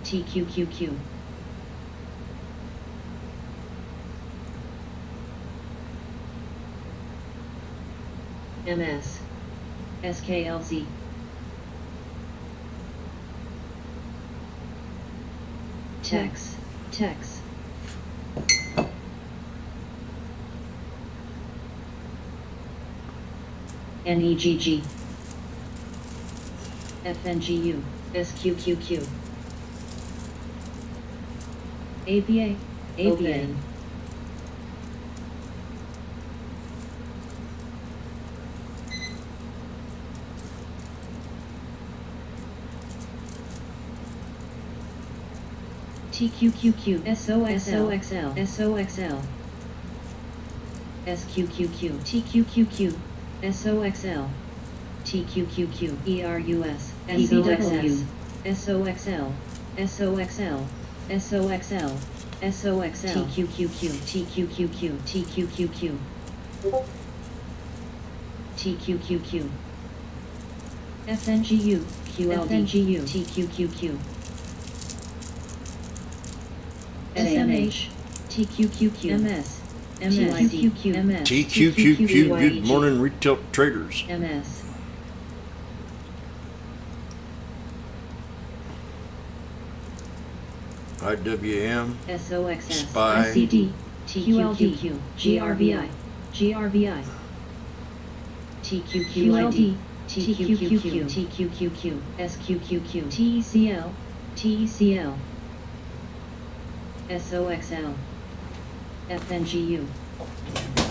TQQQ. MS. SKLZ. Tex. Tex. NEGG. FNGU. SQQQ. APA. APA. TQQQ. SOXL. SOXL. SQQQ. TQQQ. SOXL. TQQQ. ERUS. PBWS. SOXL. SOXL. SOXL. SOXL. TQQQ. TQQQ. TQQQ. TQQQ. FNGU. QLD. FNGU. TQQQ. SMH. TQQQ. MS. TQQQ. MS. TQQQ. Good morning, retail traders. MS. IWM. SOXS. SPY. ICD. TQQQ. GRVI. GRVI. TQQID. TQQQ. TQQQ. SQQQ. TECL. TECL. SOXL. FNGU.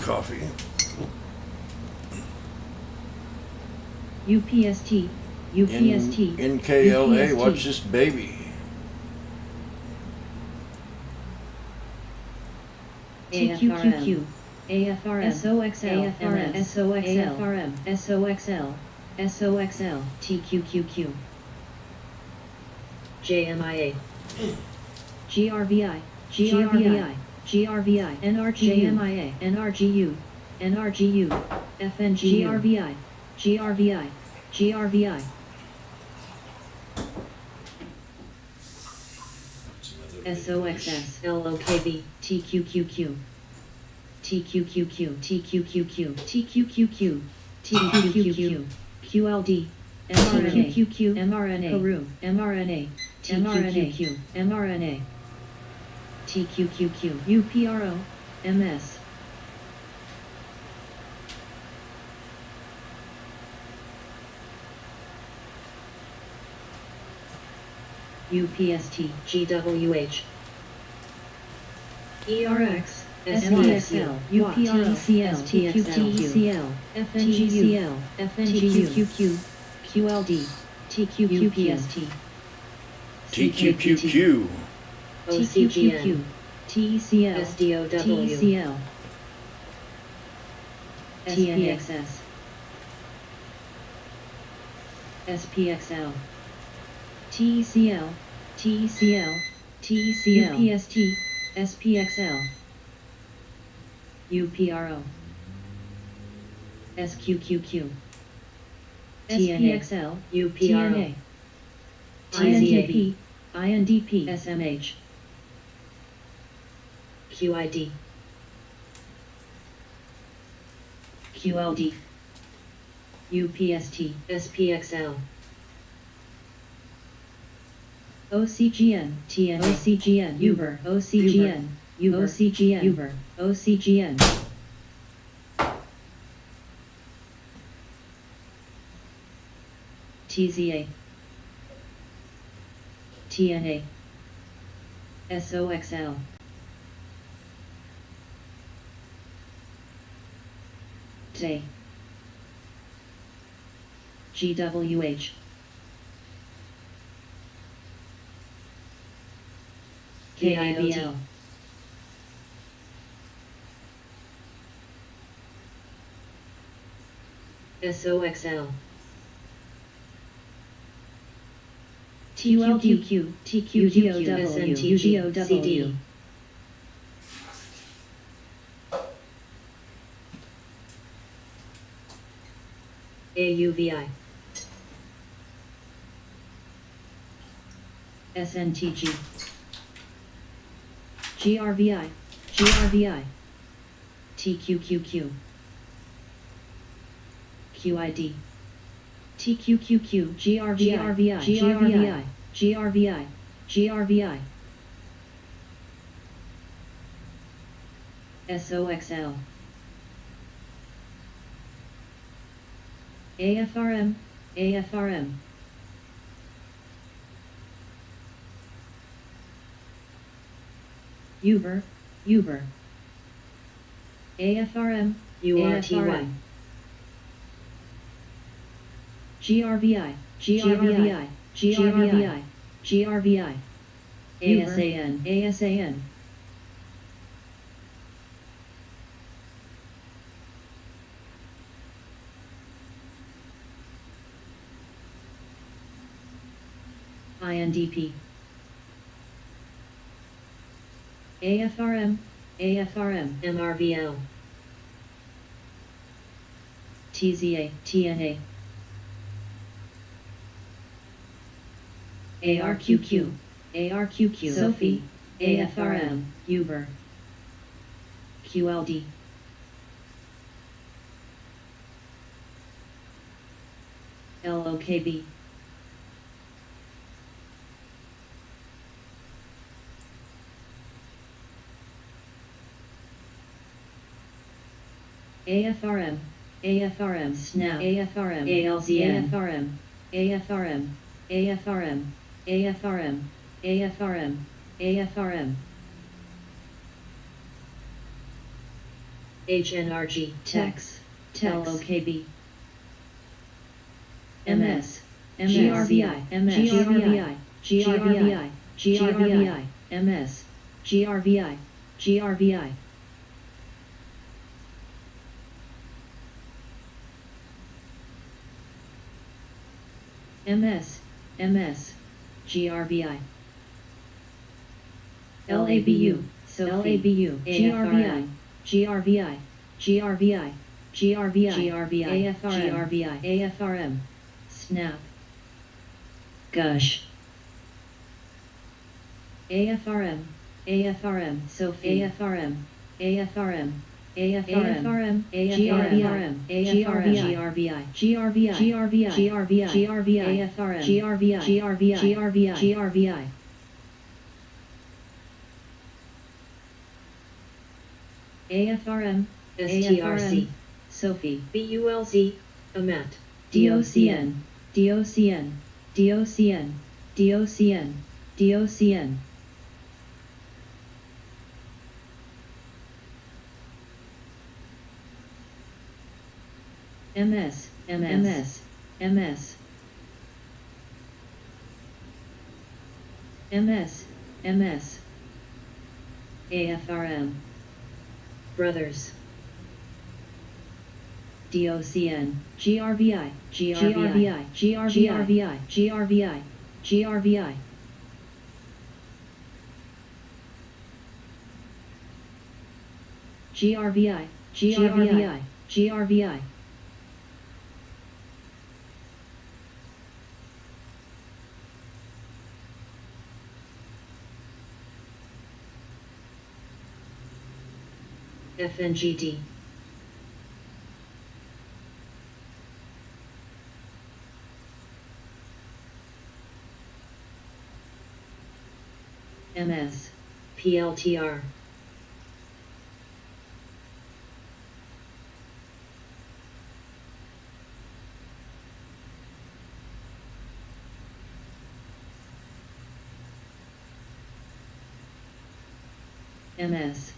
Coffee. UPST. UPST. NKLA. UPST. Watch this baby. TQQQ. AFRM. SOXL. AFRM. SOXL. AFRM. SOXL. SOXL. TQQQ. JMIA. GRVI. GRVI. GRVI. NRGU. JMIA. NRGU. NRGU. FNG. GRVI. GRVI. GRVI. SOXS. LOKB. TQQQ. TQQQ. TQQQ. TQQQ. TQQQ. QLD. mRNA. QQQ. mRNA. Peru. mRNA. TQQQ. mRNA. TQQQ. UPRO. MS. UPST. GWH. ERX. SPXL. UPRO. TQTECL. FNGCL. FNGQQ. QLD. TQQPST. TQQQ. TQQQ. TECL. SDOW. TECL. SPXS. SPXL. TECL. TECL. TECL. UPST. SPXL. UPRO. SQQQ. SPXL. UPRO. INDP. INDP. SMH. QID. QLD. UPST. SPXL. OCGN. TN. OCGN. Uber. OCGN. Uber. OCGN. Uber. OCGN. TZA. TNA. SOXL. TAY. GWH. KIBL. SOXL. TQQQ. TQQW. SNTGOW. AUVI. SNTG. GRVI, GRVI. TQQQ. QID. TQQQ, GRVI, GRVI, GRVI, GRVI. SOXL. AFRM, AFRM. Uber, Uber. AFRM, AFRM. GRVI, GRVI, GRVI, GRVI. ASAN, ASAN. INDP. AFRM, AFRM, MRVL. TZA, TNA. ARQQ, ARQQ. Sophie, AFRM, Uber. QLD. LOKB. AFRM, AFRM, SNAP, AFRM, ALZN, AFRM, AFRM, AFRM, AFRM, AFRM, AFRM. HNRG, TEX, LOKB. MS, GRVI, MS, GRVI, GRVI, GRVI, MS, GRVI, GRVI. MS, MS, GRVI. LABU, LABU, GRVI, GRVI, GRVI, GRVI, GRVI, AFRM, GRVI, AFRM, SNAP, GUSH, AFRM, AFRM, Sophie, AFRM, AFRM, AFRM, GRVRM, GRVI, GRVI, GRVI, GRVI, GRVI, AFRM, GRVI, GRVI, GRVI, GRVI. AFRM, STRC, Sophie, BULZ, AMAT, DOCN, DOCN, DOCN, DOCN, DOCN. MS, MS, MS, MS, MS, AFRM, Brothers, DOCN, GRVI, GRVI, GRVI, GRVI, GRVI. GRVI, GRVI, GRVI. FNGD. MS, PLTR. MS,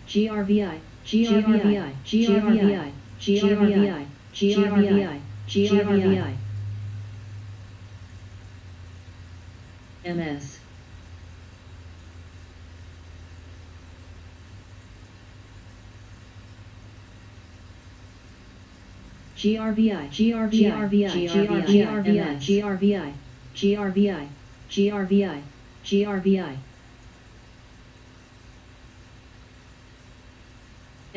GRVI, GRVI, GRVI, GRVI, GRVI, GRVI. MS. GRVI, GRVI, GRVI, GRVI, GRVI, GRVI, GRVI.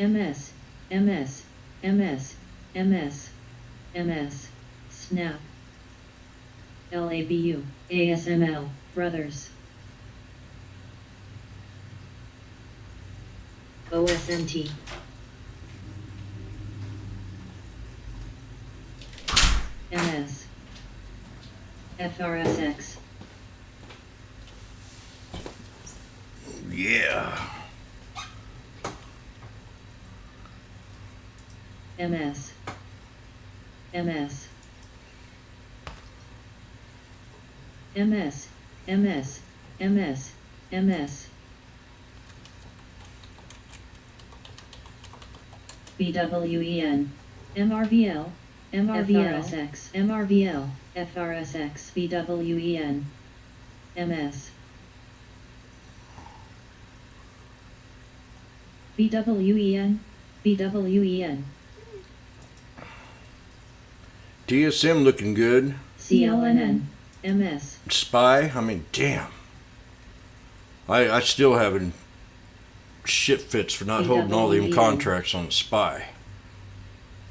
MS, MS, MS, MS, MS, SNAP, LABU, ASML, Brothers. OSMT. MS. FRSX. Yeah. MS. MS. MS. MS. MS. MS. BWEN. MRVL. MRVLSX. MRVL. FRSX. BWEN. MS. BWEN. BWEN. TSM looking good. CLNN. MS. SPY, I mean, damn. I still having shit fits for not holding all them BWEN. contracts on the SPY.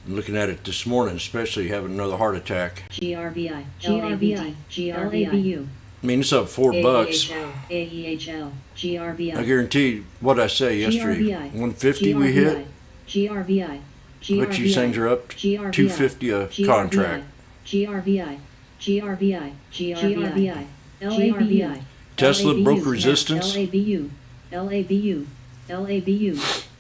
I'm looking at it this morning, especially having another heart attack. GRVI. GRVI. GRVI. I mean, it's up $4. AEHL. AEHL. GRVI. I guarantee what I say yesterday. GRVI. 150 we hit. GRVI. But you things are up to 250 a contract. GRVI. GRVI. GRVI. LABI. Tesla LABU. broke resistance. LABU. LABU. LABU.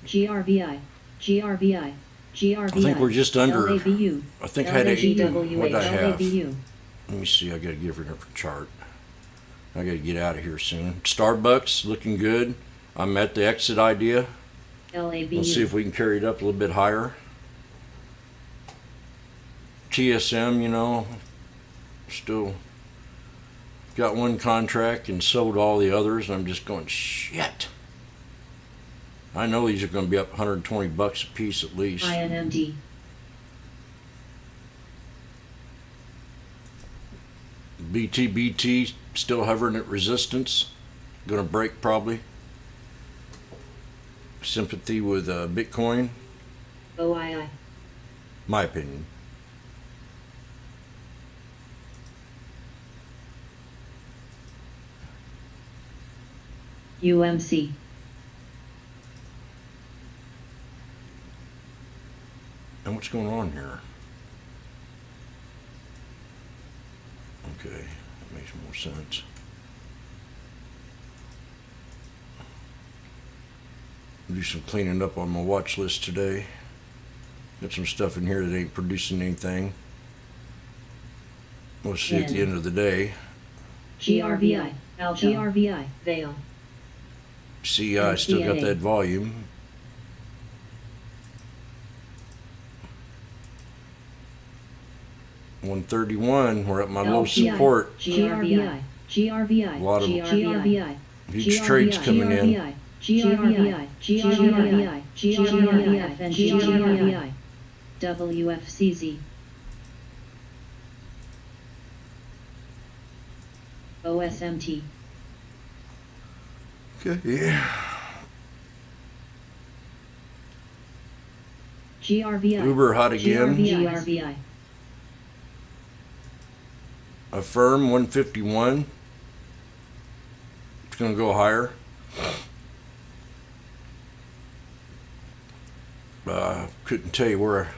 GRVI. GRVI. GRVI. I think we're just under. LABU. I think I had a. What did I have? LABU. Let me see. I got to give her a different chart. I got to get out of here soon. Starbucks looking good. I'm at the exit idea. LABU. Let's see if we can carry it up a little bit higher. TSM, you know, still got one contract and sold all the others, and I'm just going, shit. I know these are going to be up $120 a piece at least. INMD. BT still hovering at resistance. Going to break probably. Sympathy with Bitcoin. OII. My opinion. UMC. And what's going on here? Okay, that makes more sense. I'll do some cleaning up on my watch list today. Got some stuff in here that ain't producing anything. We'll see at the end of the day. GRVI. GRVI. Veil. CI still got that volume. $131. We're at my low support. GRVI. GRVI. A lot of GRVI. huge trades coming in. GRVI. GRVI. GRVI. And GRVI. WFCZ. OSMT. Okay, yeah. GRVI. Uber hot again. GRVI. Affirm 151. It's going to go higher. Couldn't tell you where.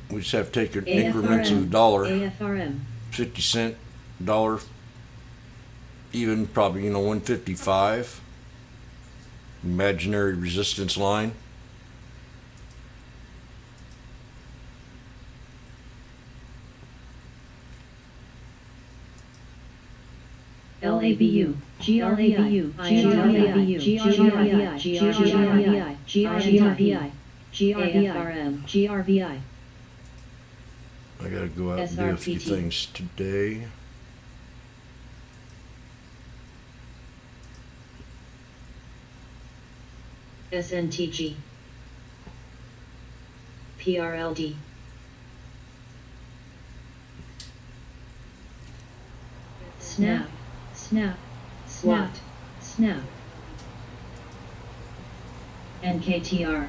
We just have to take it in increments of a dollar. AFRM. 50 cent, dollar, even probably, 155. Imaginary resistance line. LABU. GRVI. GRVI. GRVI. GRVI. GRVI. GRVI. GRVI. I gotta go out and do a few SRPT. things today. SNTG. PRLD. Snap. Snap. SWAT. Snap. NKTR.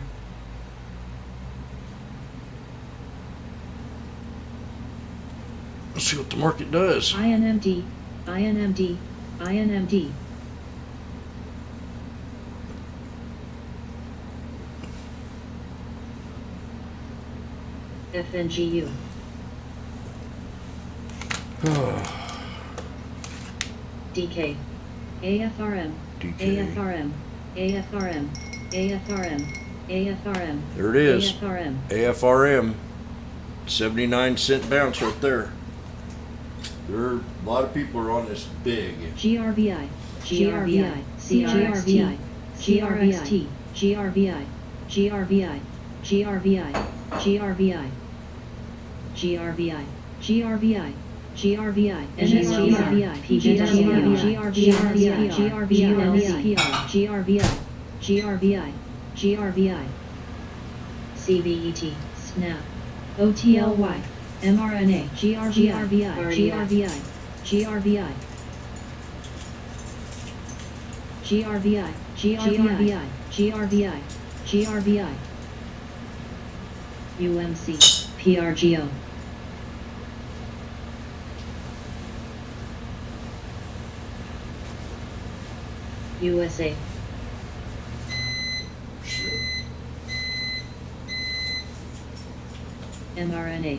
Let's see what the market does. INMD, INMD, INMD. FNGU. DK. AFRM. DK. AFRM. AFRM. AFRM. AFRM. There it is. AFRM. AFRM. 79-cent bounce right there. A lot of people are on this big. GRVI. GRVI. CRVI. GRVI. GRVI. GRVI. GRVI. GRVI. GRVI. GRVI. GRVI, NSGRVI, PGWI, GRVI, GRVI, GRVI, GRVI, GRVI, CVET, SNAP, OTLY, mRNA, GRVI, GRVI, GRVI, GRVI, GRVI, GRVI, GRVI, UMC, PRGO. USA. mRNA.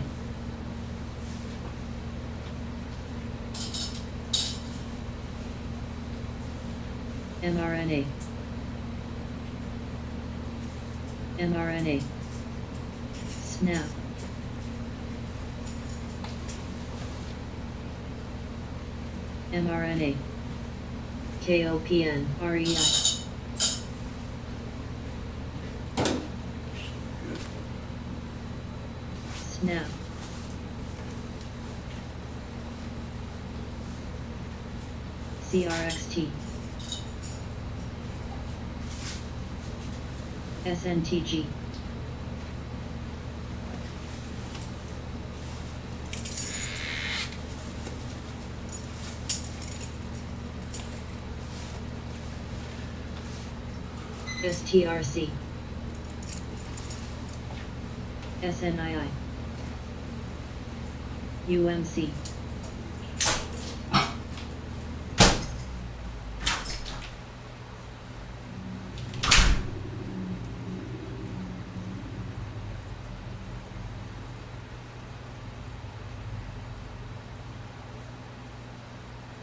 mRNA. mRNA. SNAP. mRNA. KOPN, REI. SNAP. CRXT. SNTG. STRC. SNII. UMC.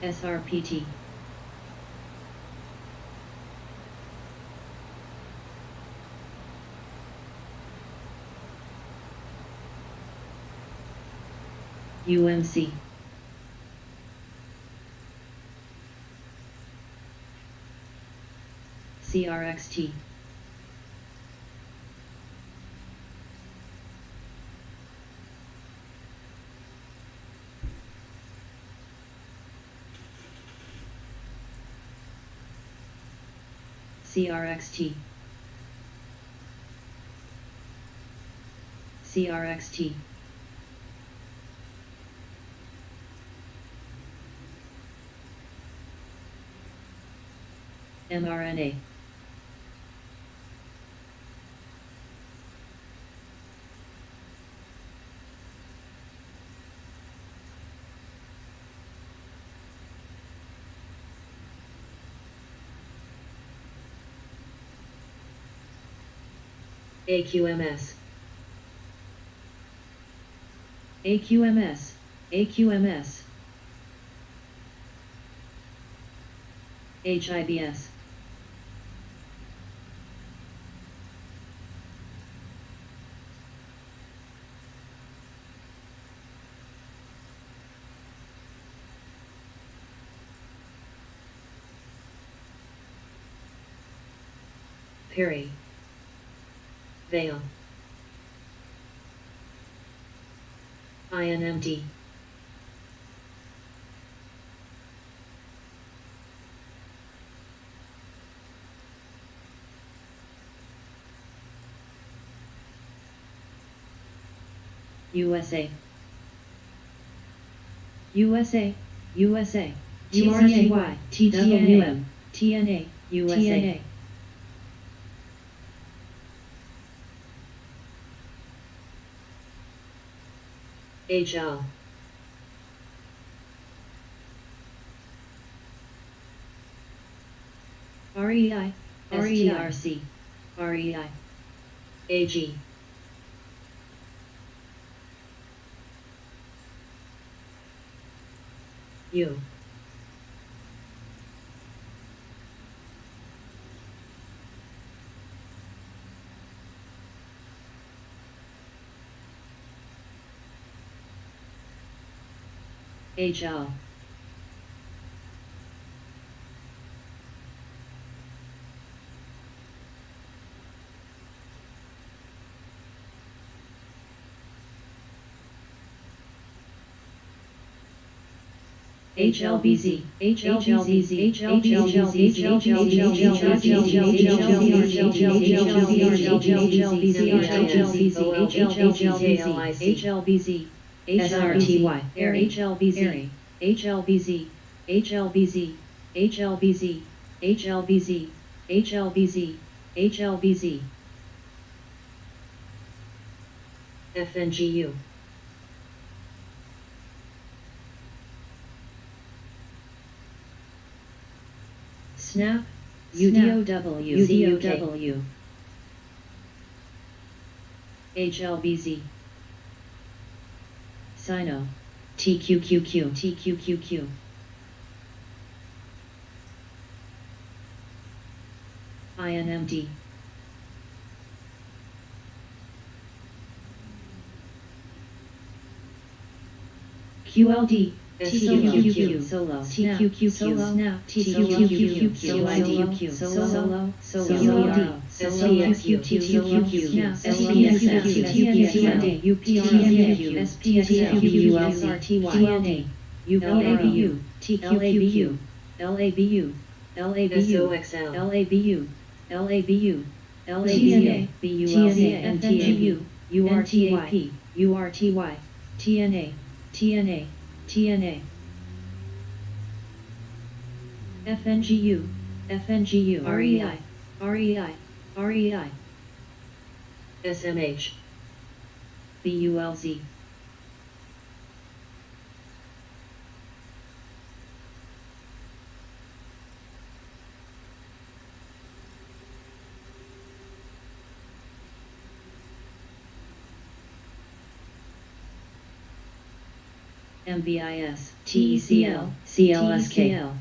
SRPT. UMC. CRXT. CRXT. CRXT. mRNA. AQMS. AQMS. AQMS. HIBS. Perry. Vale. INMD. USA. USA. USA. TCY. TWM. TNA. USA. HL. REI, STRC, REI, AG, U, HL, HLBZ, HLBZ, HLBZ, SRTY, HLBZ, HLBZ, HLBZ, HLBZ, HLBZ, HLBZ, HLBZ, FNGU, Snap, UDOW, ZUW, HLBZ, Sino, TQQQ, TQQQ, INMD, QLD, TQQQ, Solo, TQQQ, Snap, TQQQ, SOLIDQ, Solo, QLD, SPXQ, TQQQ, SPXQ, TNA, UPRQ, SPXQ, SRTY, TNA, ULABU, TQQQ, LABU, LABU, LABU, LABU, LABU, BULC, NTAU, URTAP, URTY, TNA, TNA, TNA, FNGU, FNGU, REI, REI, REI, SMH, BULZ, MBIS, TECL, CLSK.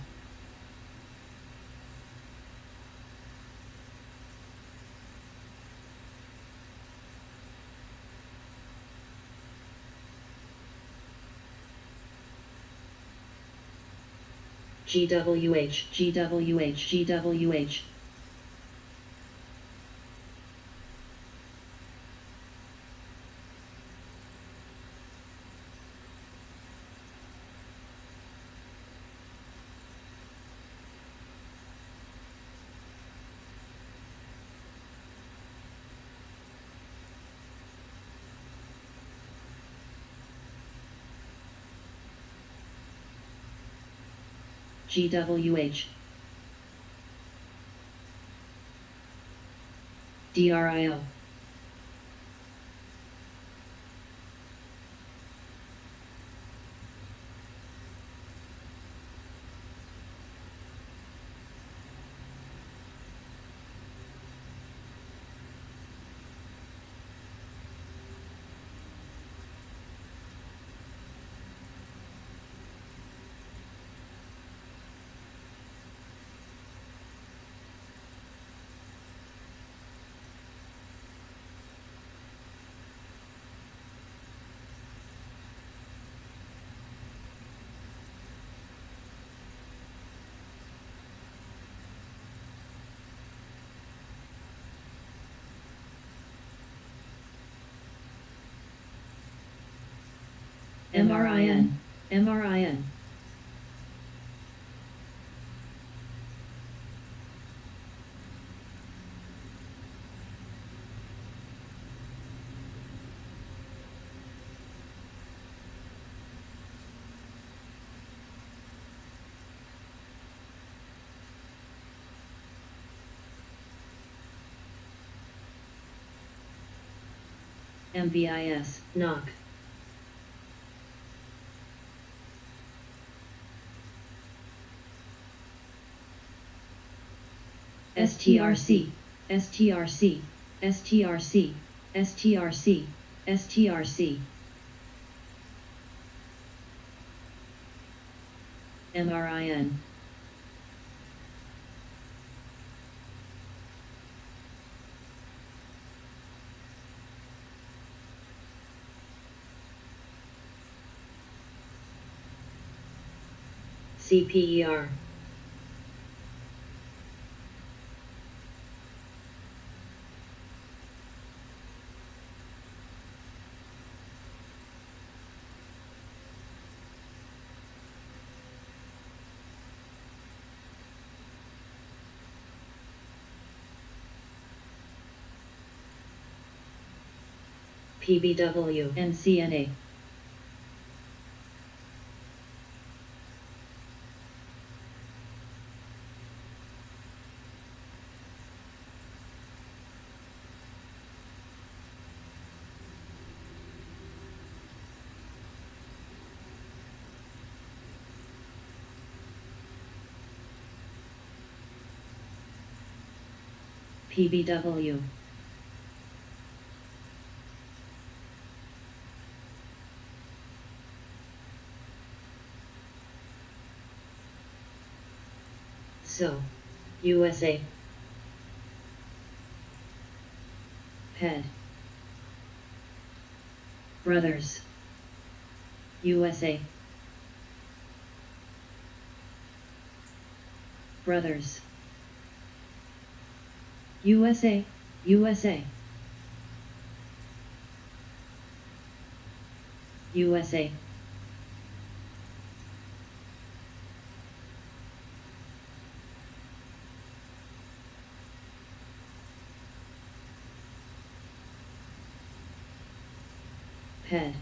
GWH, GWH, GWH, GWH, DRIO, MRIN, MRIN, MBIS, knock. STRC, STRC, STRC, STRC, STRC. MRIN. CPER. PBW and CNA. PBW. So, USA. Head. Brothers. USA. Brothers. USA, USA. USA. Head.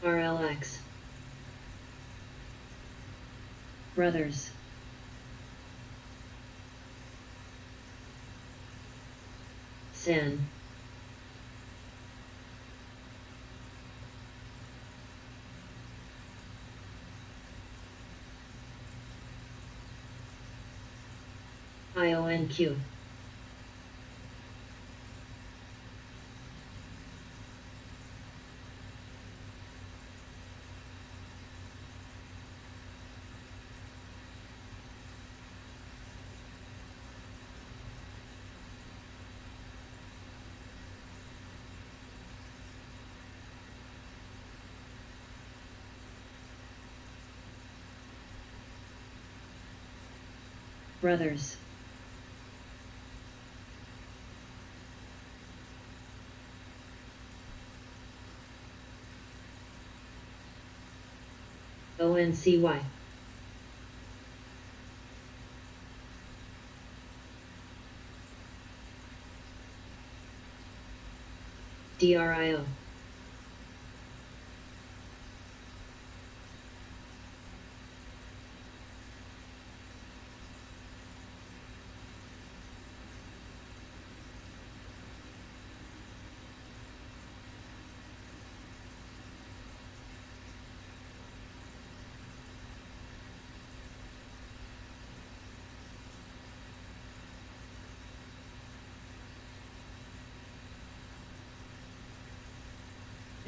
RLX. Brothers. San. IONQ. Brothers. ONCY. DRIO.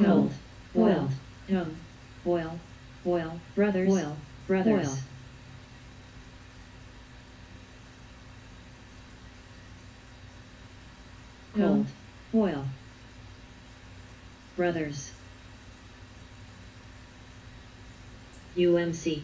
Cold, boiled, young, boil, boil, brothers, boil, brothers. Boil. Cold, boil, brothers. UMC.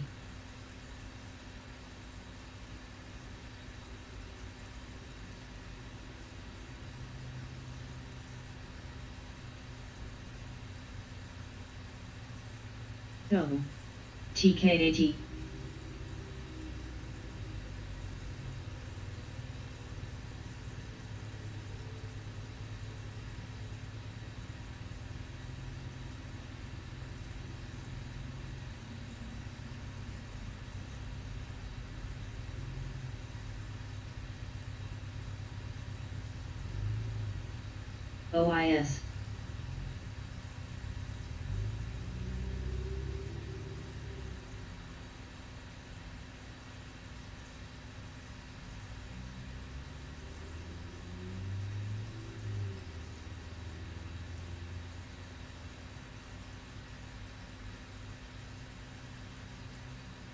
Go. TKAT. OIS.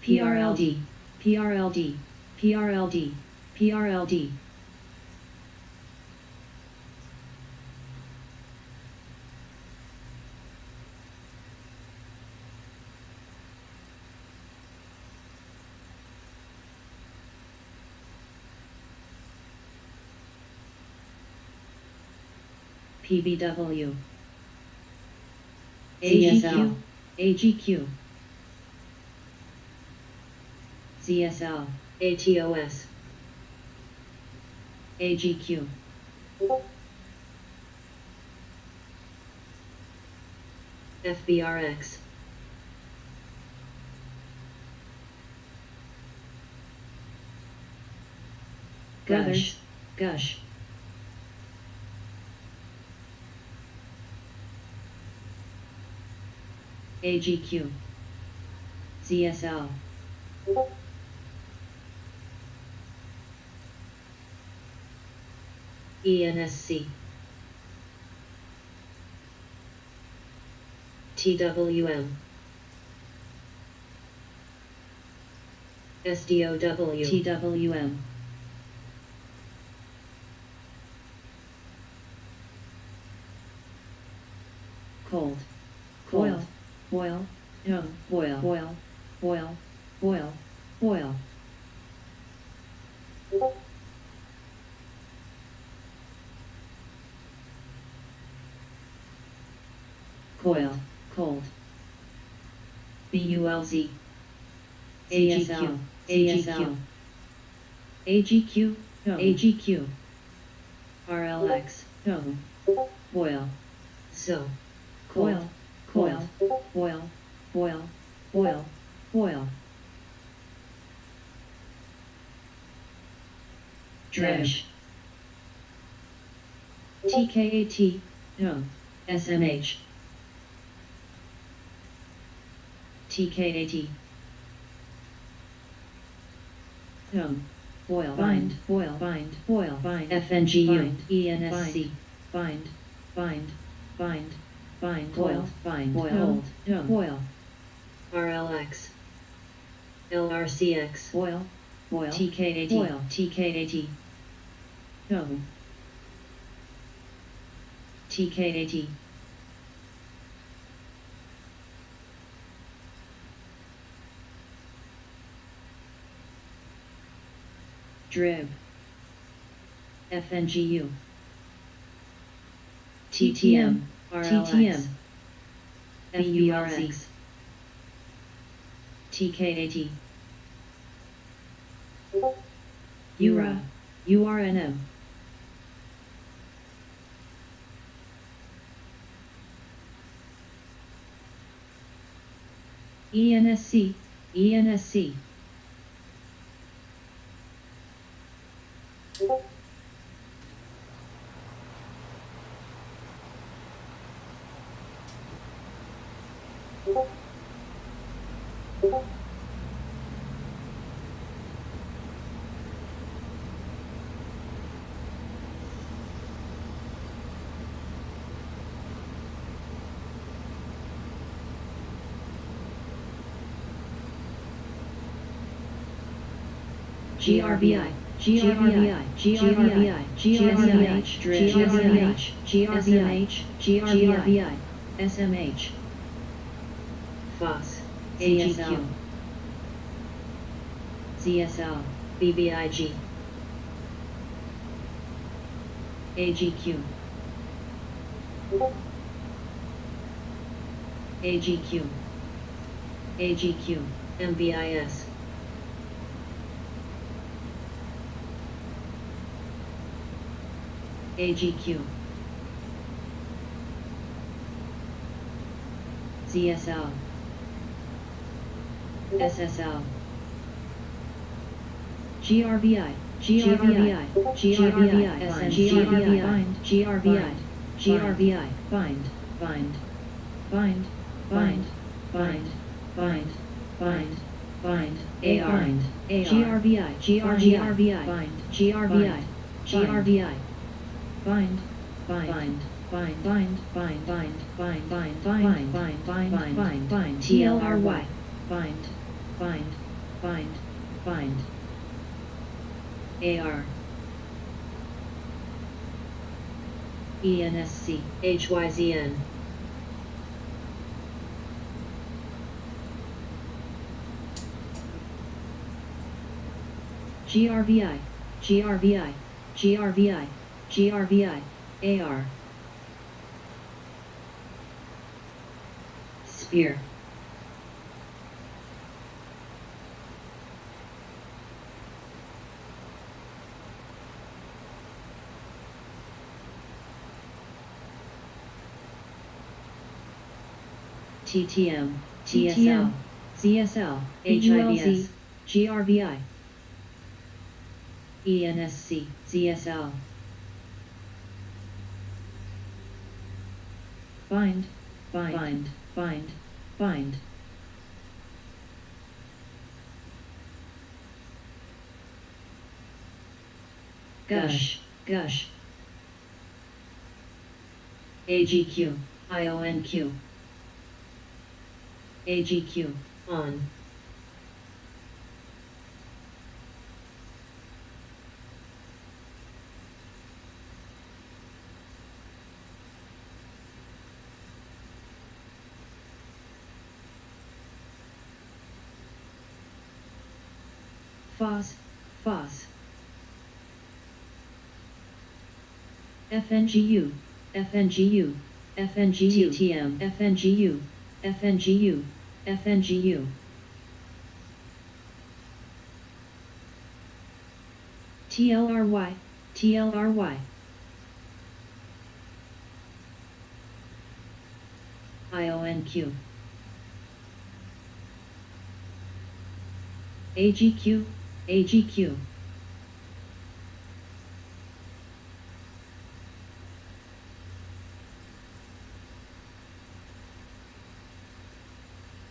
PRLD, PRLD, PRLD, PRLD. PBW, AGQ, AGQ, ZSL, ATOS, AGQ, FBRX, Gush, Gush, AGQ, ZSL, ENSC, TWM, SDOW, TWM, cold, coil, boil, boil, boil, boil, boil, boil. Coil, cold. BULZ, ASL, ASL, AGQ, AGQ, RLX, boil, so, coil, boil, boil, boil, boil, boil. Dredge, TKAT, SMH, TKAT, boil, bind, boil, bind, boil, bind, FNGU, ENSC, bind, bind, bind, bind, boil, bind, boil, boil, RLX, LRCX, boil, boil, TKAT, boil, TKAT, TKAT, Drib, FNGU, TTM, RLX, FBRX, TKAT, URA, URNM, ENSC, ENSC, GRBI, GRBI, GRBI, GRBI, GRBI, GRBI, GRBI, SMH, FOS, ASL, ZSL, BBIG, AGQ, AGQ, AGQ, MBIS, AGQ, ZSL, SSL, GRBI, GRBI, GRBI, GRBI, GRBI, GRVI, find, find, find, find, find, find, find, find, AR, GRVI, GRVI, find, GRVI, GRVI, find, find, find, find, find, find, find, find, find, find, find, find, find, TLRY, find, find, find, find, AR, ENSC, HYZN. GRVI, GRVI, GRVI, GRVI, AR. Spear. TTM, TSL, CSL, HIVS, GRVI, ENSC, CSL. Find, find, find, find. Gush, gush. AGQ, IONQ. AGQ, on. FOS, FOS. FNGU, FNGU, FNGU, TTM, FNGU, FNGU, FNGU. TLRY, TLRY. IONQ. AGQ, AGQ.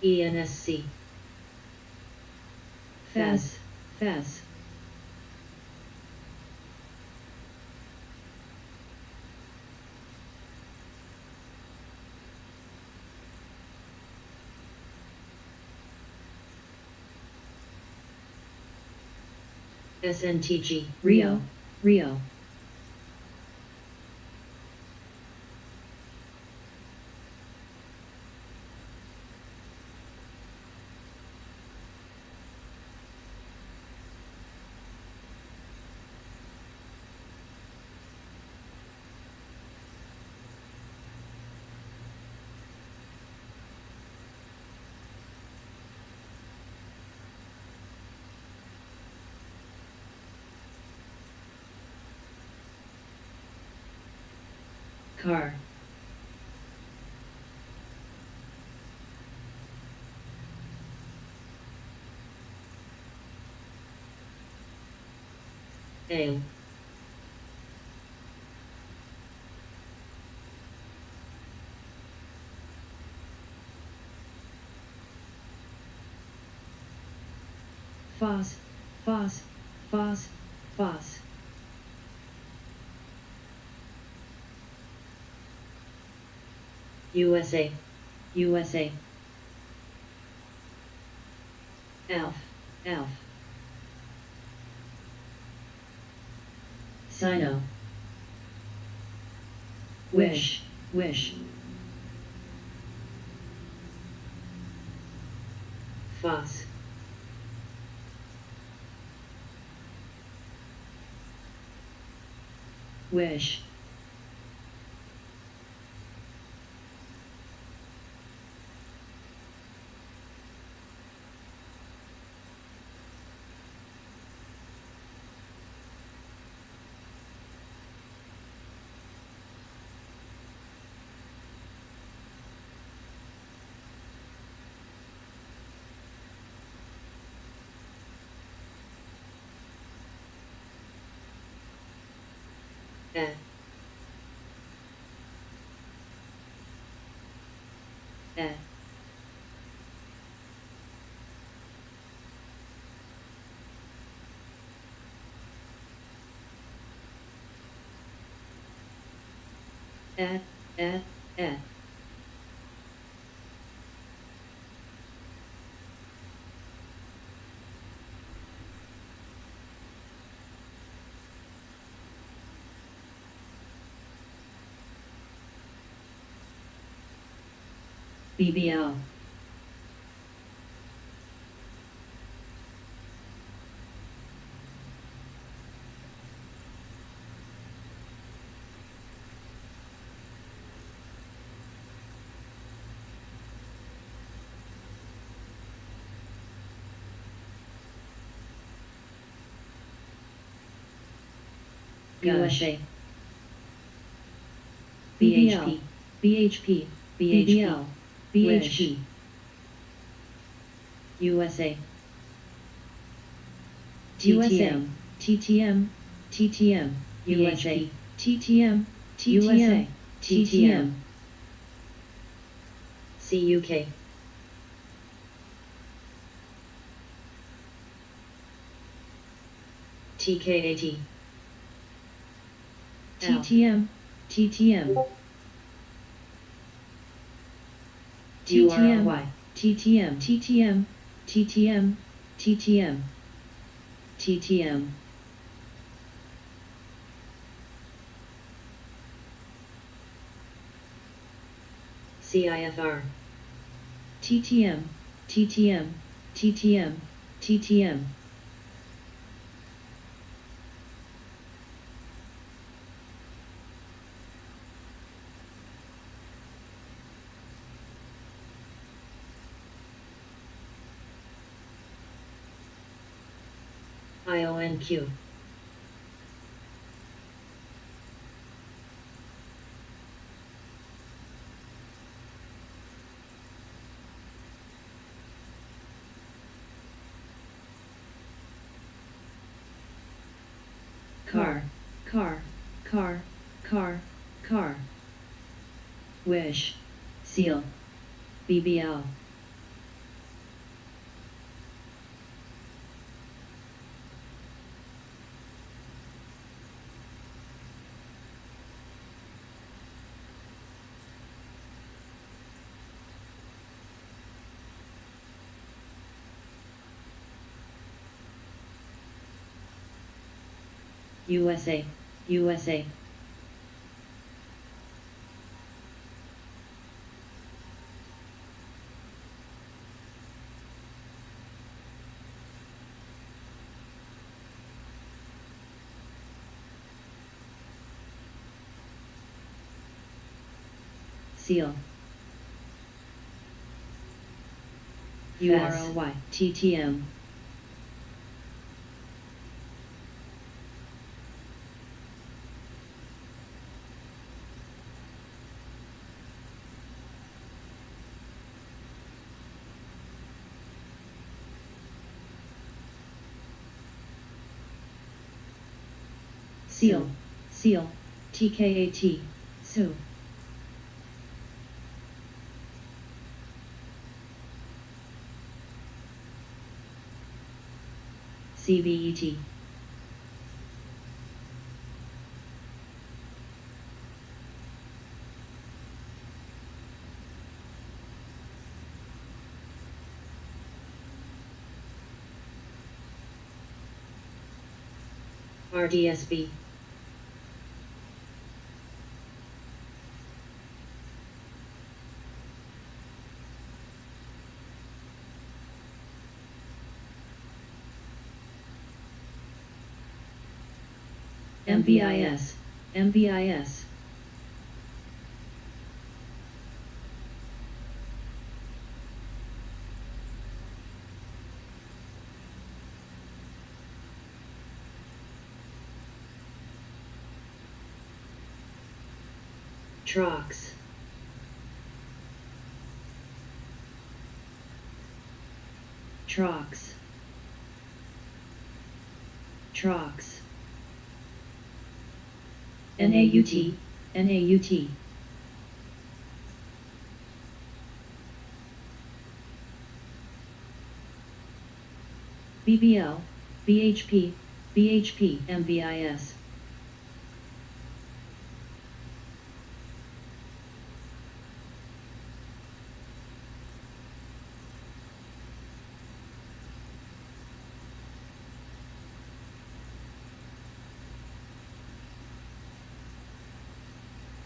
ENSC. FES, FES. SNTG, Rio, Rio. Car. Ale. FOS, FOS, FOS, FOS. USA, USA. Elf, Elf. Sino. Wish, Wish. FOS. Wish. at at at at BBL USA BHP BHP BHP BHP USA TTM TTM TTM USA TTM TTM TTM CUK TKAT TTM TTM TTM TTM TTM TTM TTM TTM CIFR TTM TTM TTM TTM IONQ car car wish seal BBL USA USA seal UROY TTM seal TKAT Sue CVET RDSB MVIS MVIS Trox Trox Trox NAUT NAUT BBL, BHP, BHP, MVIS.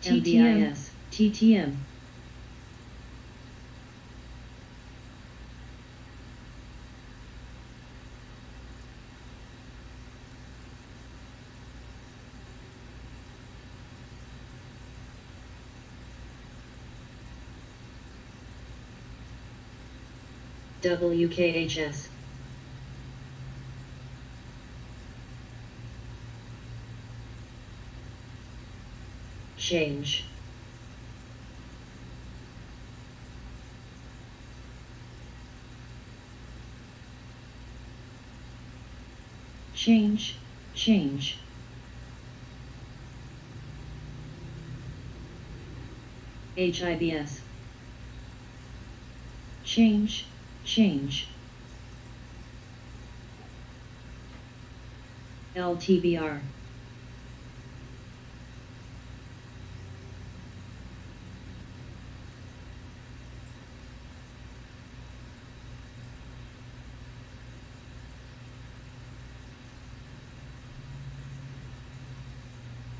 TTM, TTM. WKHS. Change. Change, change. HIBS. Change, change. LTBR.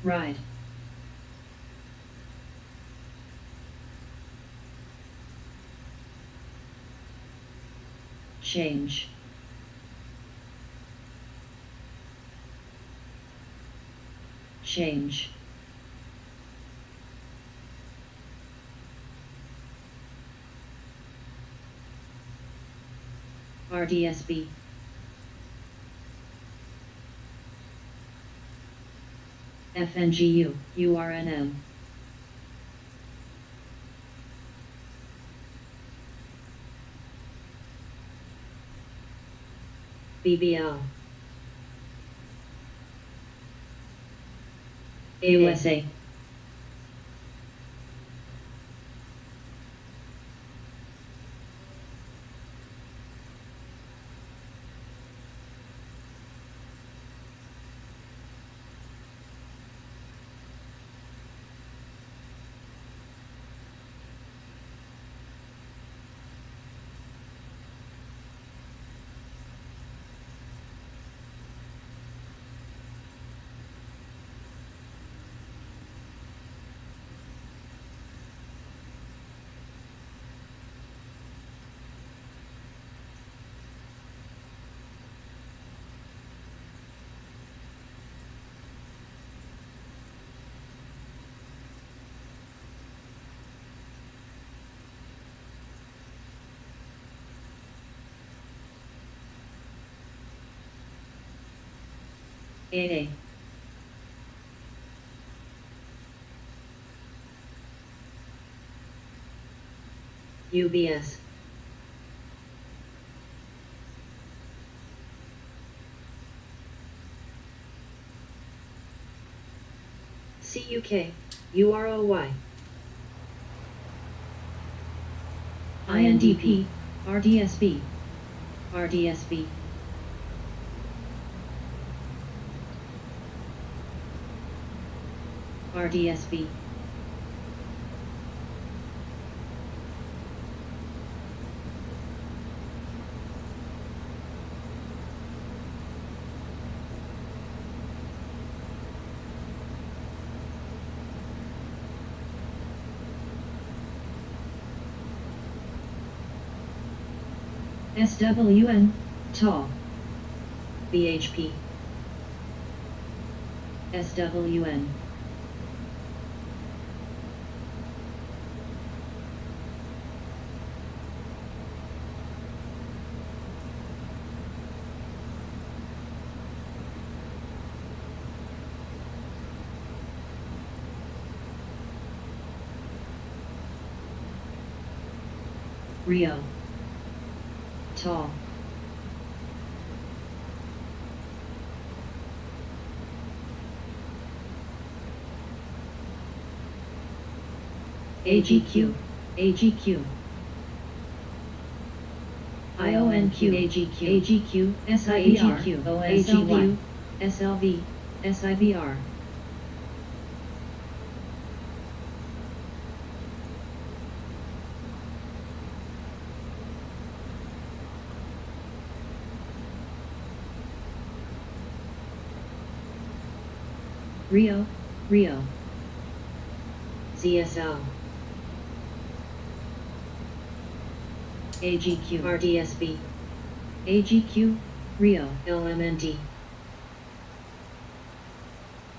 Ride. Change. Change. RDSB. FNGU, URNM. BBL. USA. AA. UBS. CUK, UROY. INDP, RDSB. RDSB. RDSB. SWN, tall. BHP. SWN. Rio. Tall. AGQ, AGQ. IONQ, AGQ, SIBR, OSLV, SLV, SIBR. Rio, Rio. CSL. AGQ, RDSB. AGQ, Rio, LMND.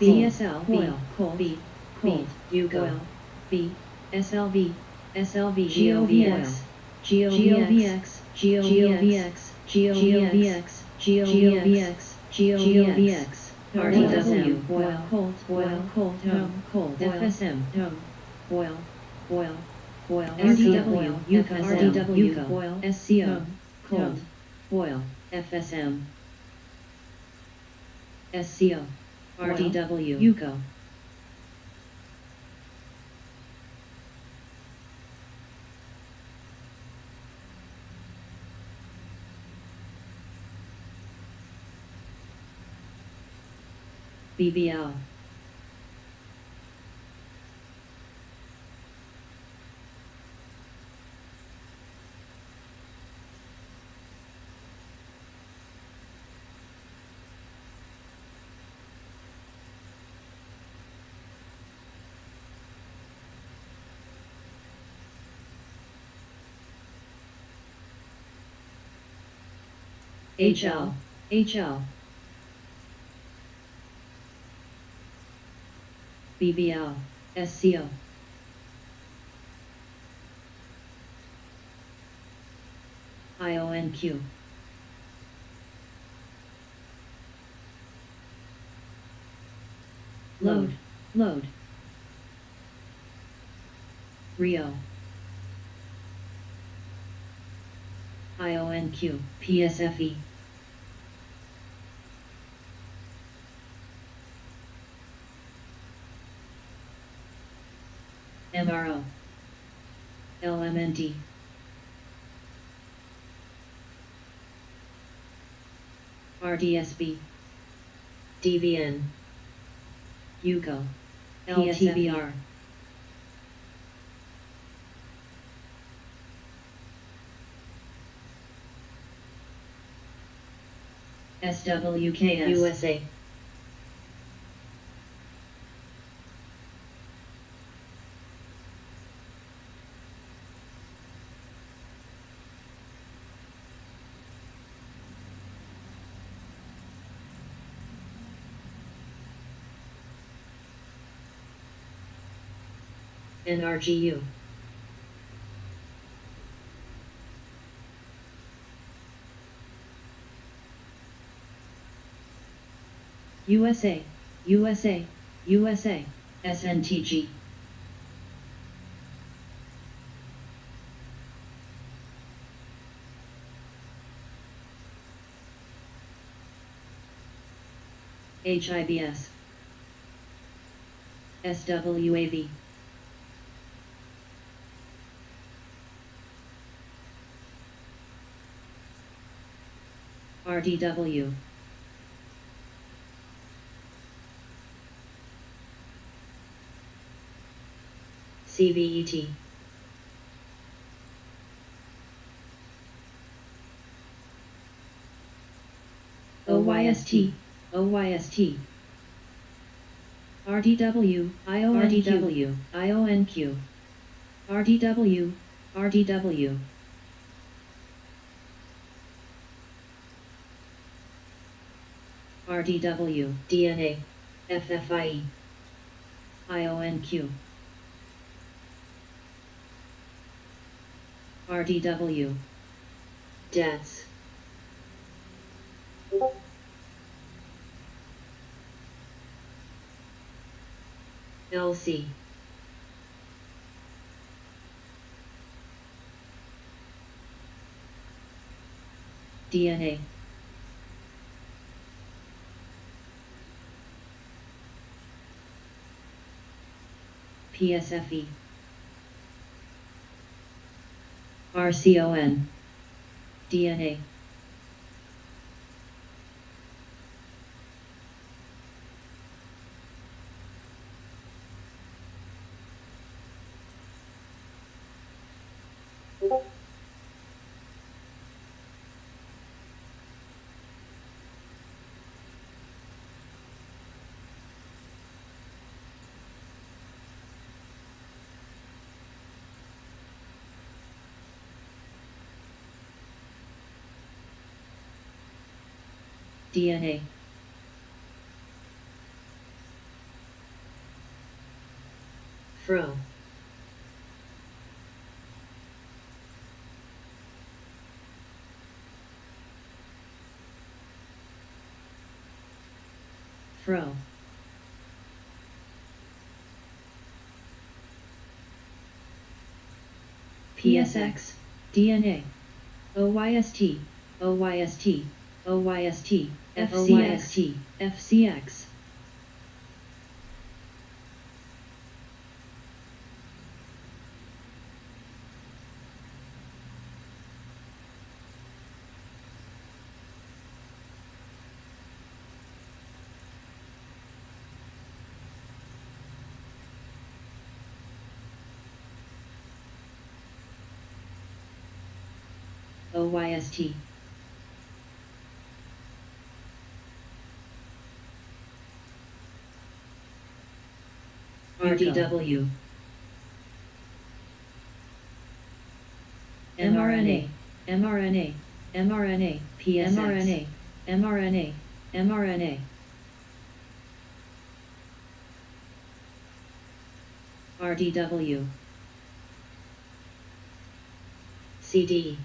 CSL, Foil, Cold, B, Cold, Yugo, B, SLV, SLV, GOVX, GOVX, GOVX, GOVX, GOVX, GOVX, RDW, Foil, Cold, Foil, Cold, Cold, FSM, Foil, Foil, Foil, RDW, RDW, Foil, SCO, Cold, Foil, FSM, SCO, RDW, UCO. BBL. HL, HL. BBL, SCO. IONQ. Load, load. Rio. IONQ, PSFE. MRO. LMND. RDSB. DVN. UCO. LTBR. SWKS. USA. NRGU. USA, USA, USA, SNTG. HIBS. SWAV. RDW. CVET. OYST, OYST. RDW, IONQ, IONQ. RDW, RDW. RDW, DNA, FFIE. IONQ. RDW. DETS. LC. DNA. PSFE. RCON. DNA. DNA. Fro. Fro. PSX. DNA. OYST. OYST. OYST. FCXT. FCX. OYST. RDW. mRNA. mRNA. mRNA. PSX. mRNA. mRNA. mRNA. RDW. CD.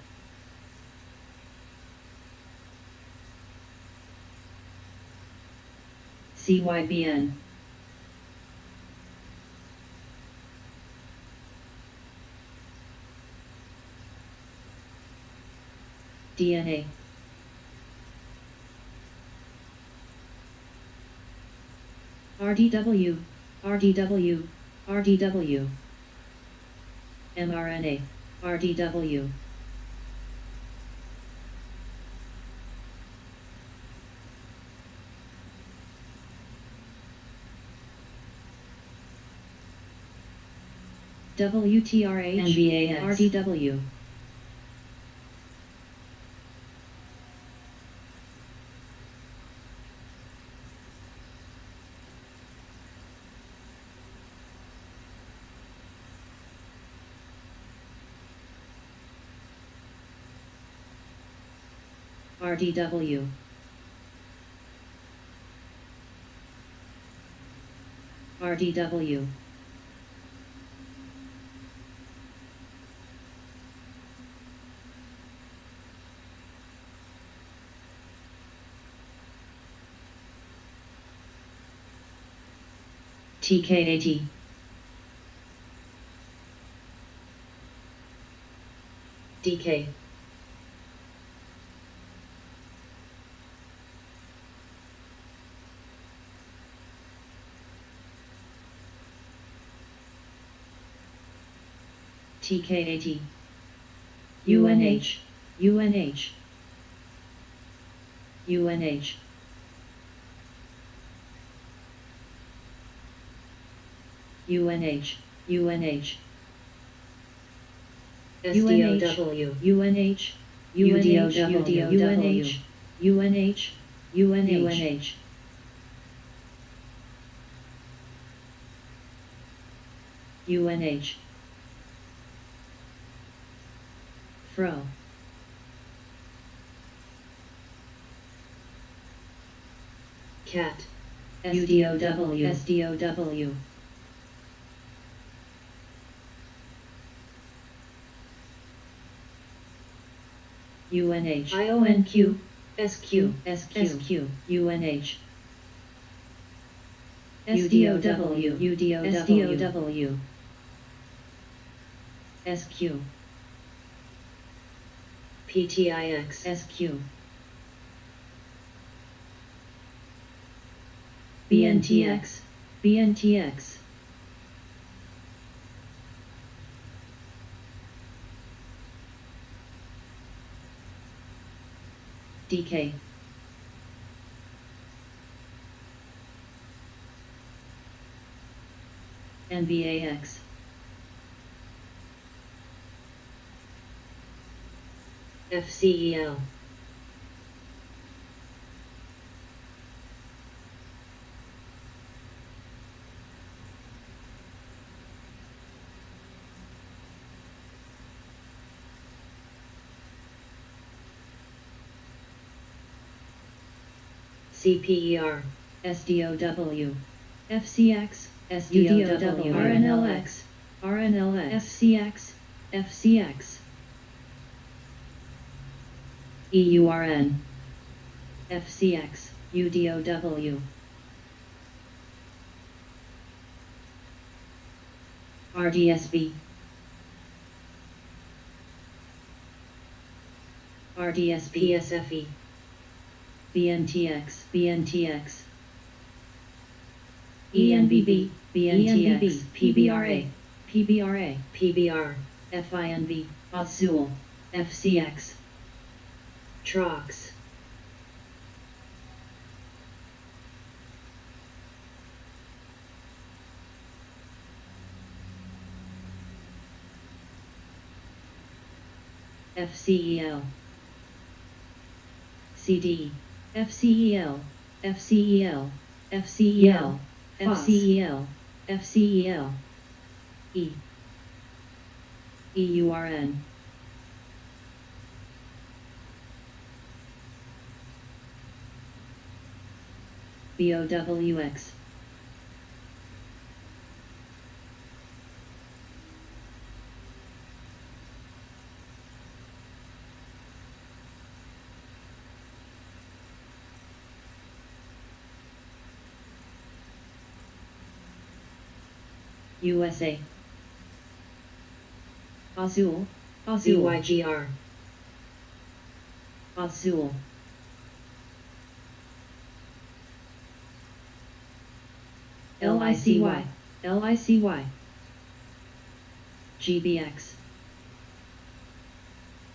CYBN. DNA. RDW. RDW. RDW. mRNA. RDW. WTRH. NVAX. RDW. RDW. RDW. TKAT. DK. TKAT. UNH. UNH. UNH. UNH. UNH. SDOW. UNH. UNH. UNH. UNH. UNH. UNH. Fro. Cat. SDOW. SDOW. UNH. IONQ. SQ. SQ. UNH. SDOW. UDOW. SQ. PTIX. SQ. BNTX. BNTX. DK. NVAX. FCEL. CPER. SDOW. FCX. SDOW. RNLX. RNLX. FCX. FCX. EURN. FCX. UDOW. RDSB. RDSB. PSFE. BNTX. BNTX. ENBB. BNTX. PBRA. PBRA. PBR. FINV. Azul. FCX. Trox. FCEL. CD. FCEL. FCEL. FCEL. FCEL. FCEL. E. EURN. BOWX. USA. Azul. Azul. BYGR. Azul. LICY. LICY. GBX.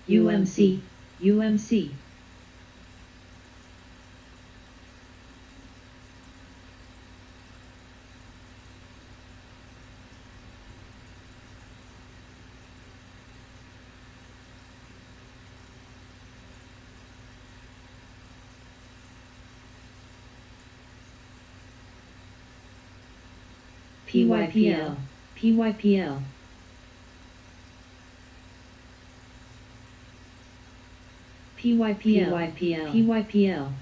UMC. UMC. PYPL. PYPL. PYPL. PYPL. PYPL.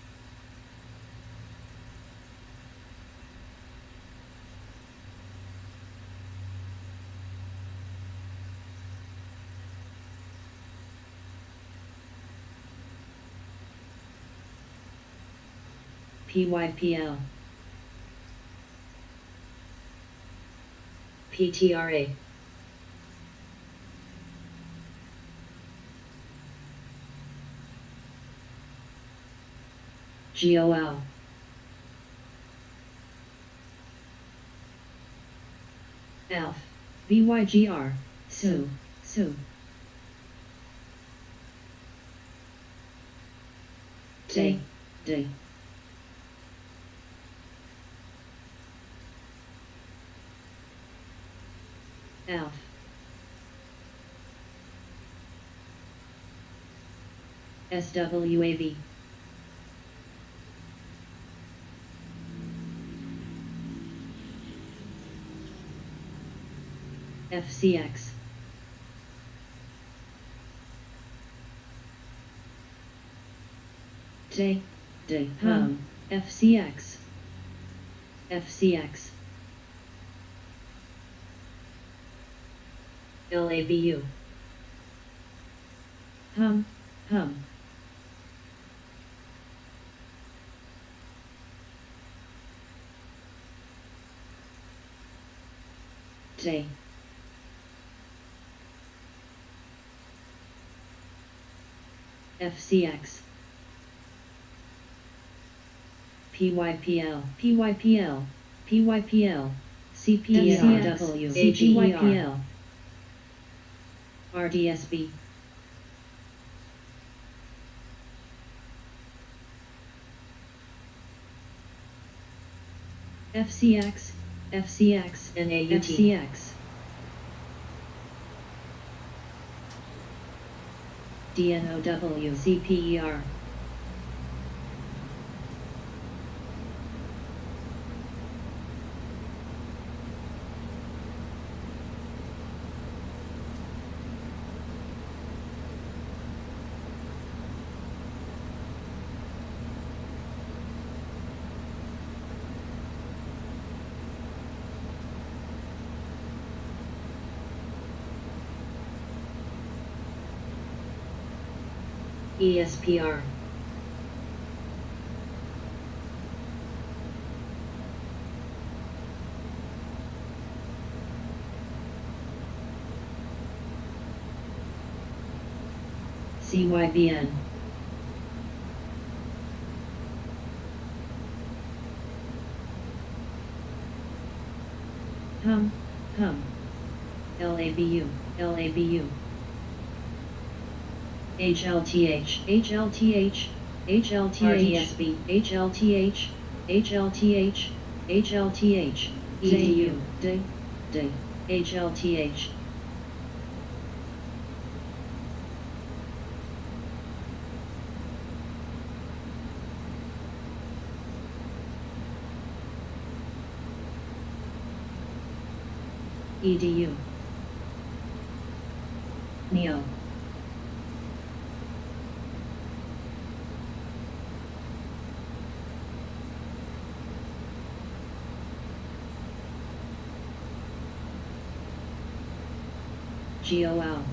PYPL. PTRA. GOL. F. VYGR. Sue. Sue. Day. Day. F. SWAV. FCX. J. J. FCX. FCX. LABU. Hum. J. FCX. PYPL. PYPL. PYPL. CPDRW. CPYPL. RDSB. FCX, FCX, NAUT, FCX. DNOW, CPER. ESPR. CYBN. Hum. LABU, LABU. HLTH, HLTH, HLTH, HLTH, HLTH, HLTH, EDU, D, HLTH. EDU. NEO. GOL.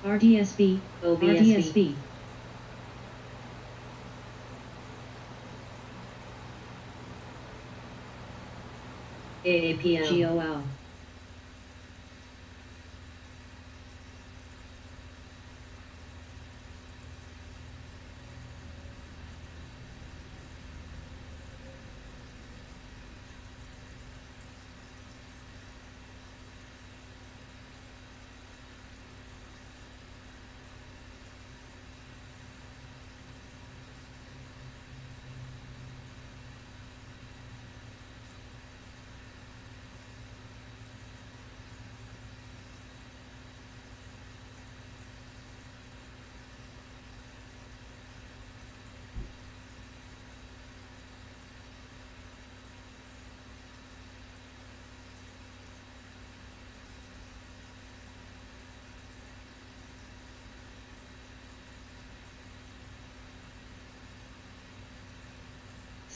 RDSB, OBSB. AAPL, GOL.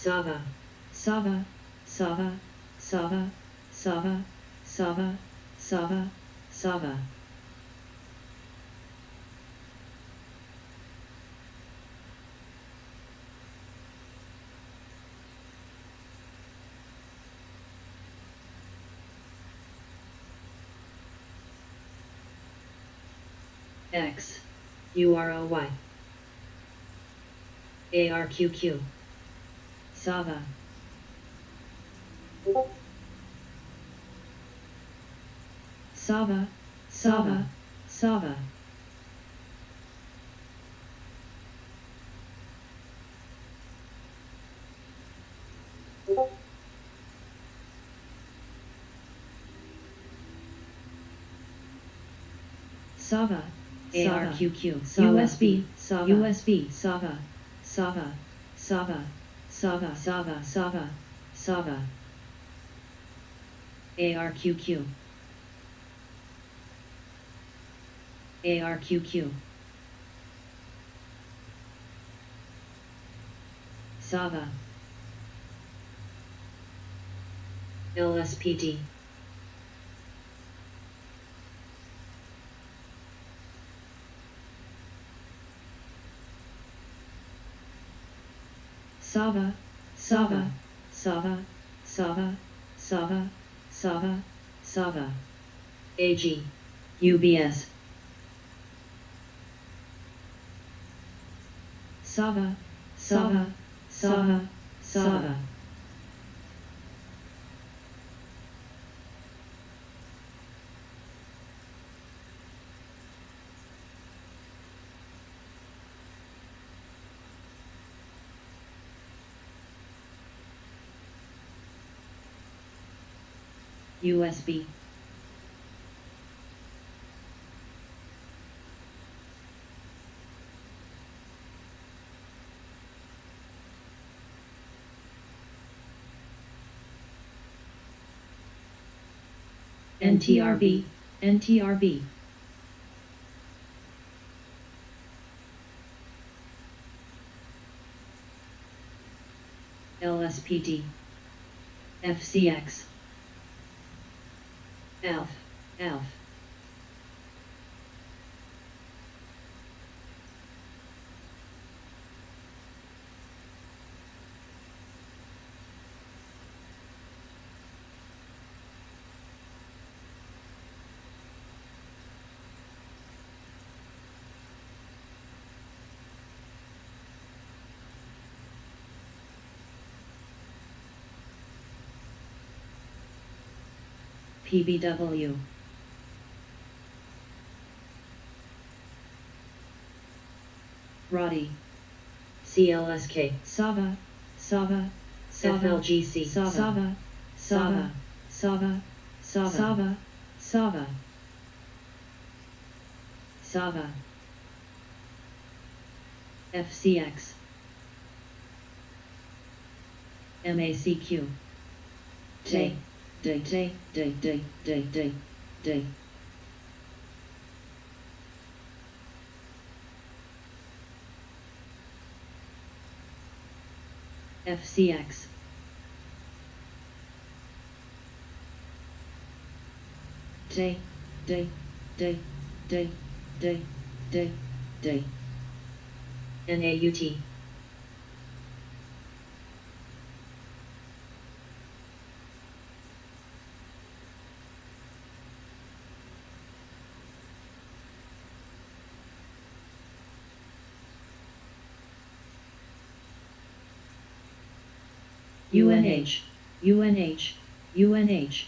Sava, Sava, Sava, Sava, Sava, Sava, Sava, Sava. X, UROY. ARQQ. Sava. Sava, Sava, Sava. Sava, ARQQ, USB, Sava, USB, Sava, Sava, Sava, Sava, Sava, Sava, Sava. ARQQ. ARQQ. Sava. LSPD. Sava, Sava, Sava, Sava, Sava, Sava, Sava. AG. UBS. Sava, Sava, Sava, Sava. USB. NTRB, NTRB. LSPD, FCX, ALF, ALF. PBW. Roddy. CLSK. Sava, Sava, Sava. FLGC. Sava, Sava, Sava, Sava, Sava, Sava, Sava. FCX. MACQ. Day, day, day, day, day, day, day, day. FCX. Day, day, day, day, day, day, day. NAUT. UNH, UNH, UNH.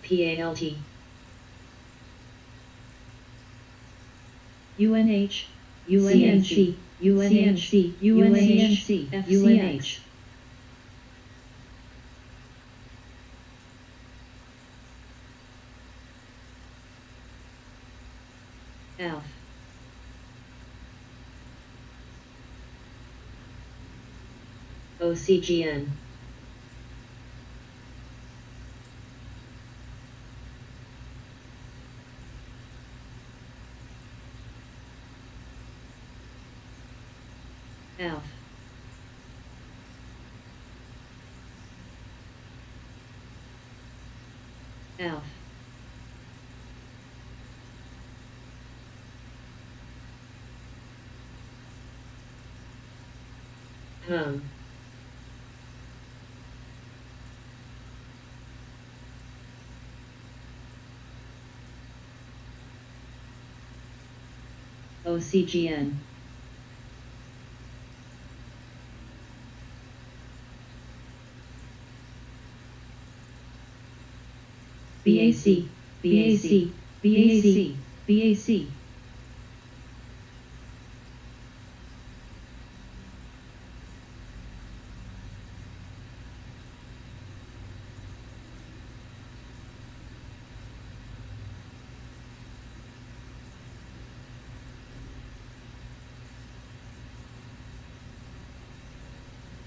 PALT. UNH, UNC, UNC, UNC, UNH. ALF. OCGN. ALF. ALF. OCGN. BAC, BAC, BAC, BAC.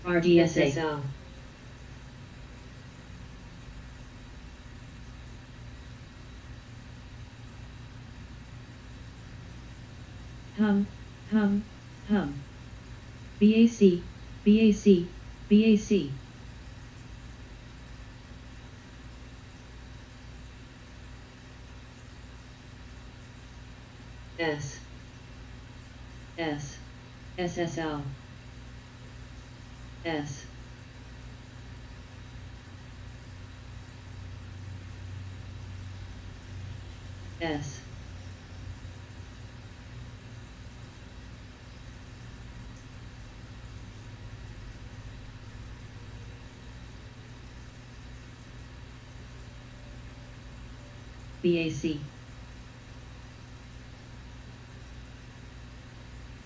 RDSA. Hum, hum, hum. BAC, BAC, BAC. S, S, SSL. S, S. BAC.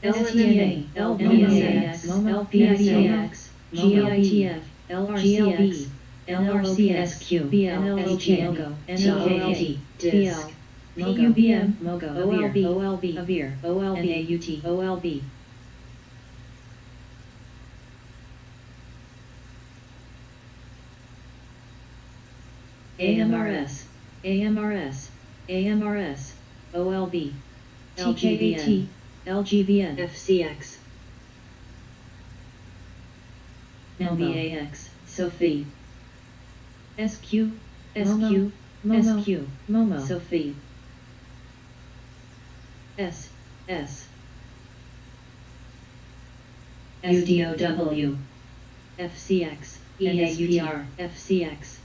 STNA, LVSAX, LPSAX, GITF, LRCX, LRCSQ, BLHANGO, TKAT, DISC, PUBM, MOGO, OLB, AVIR, NAUT, OLB. AMRS, AMRS, AMRS, OLB, TKAT, LGBN, FCX, NBAX, Sophie, SQ, SQ, SQ, Momo, Sophie, S, UDOW, FCX, ESPR, FCX,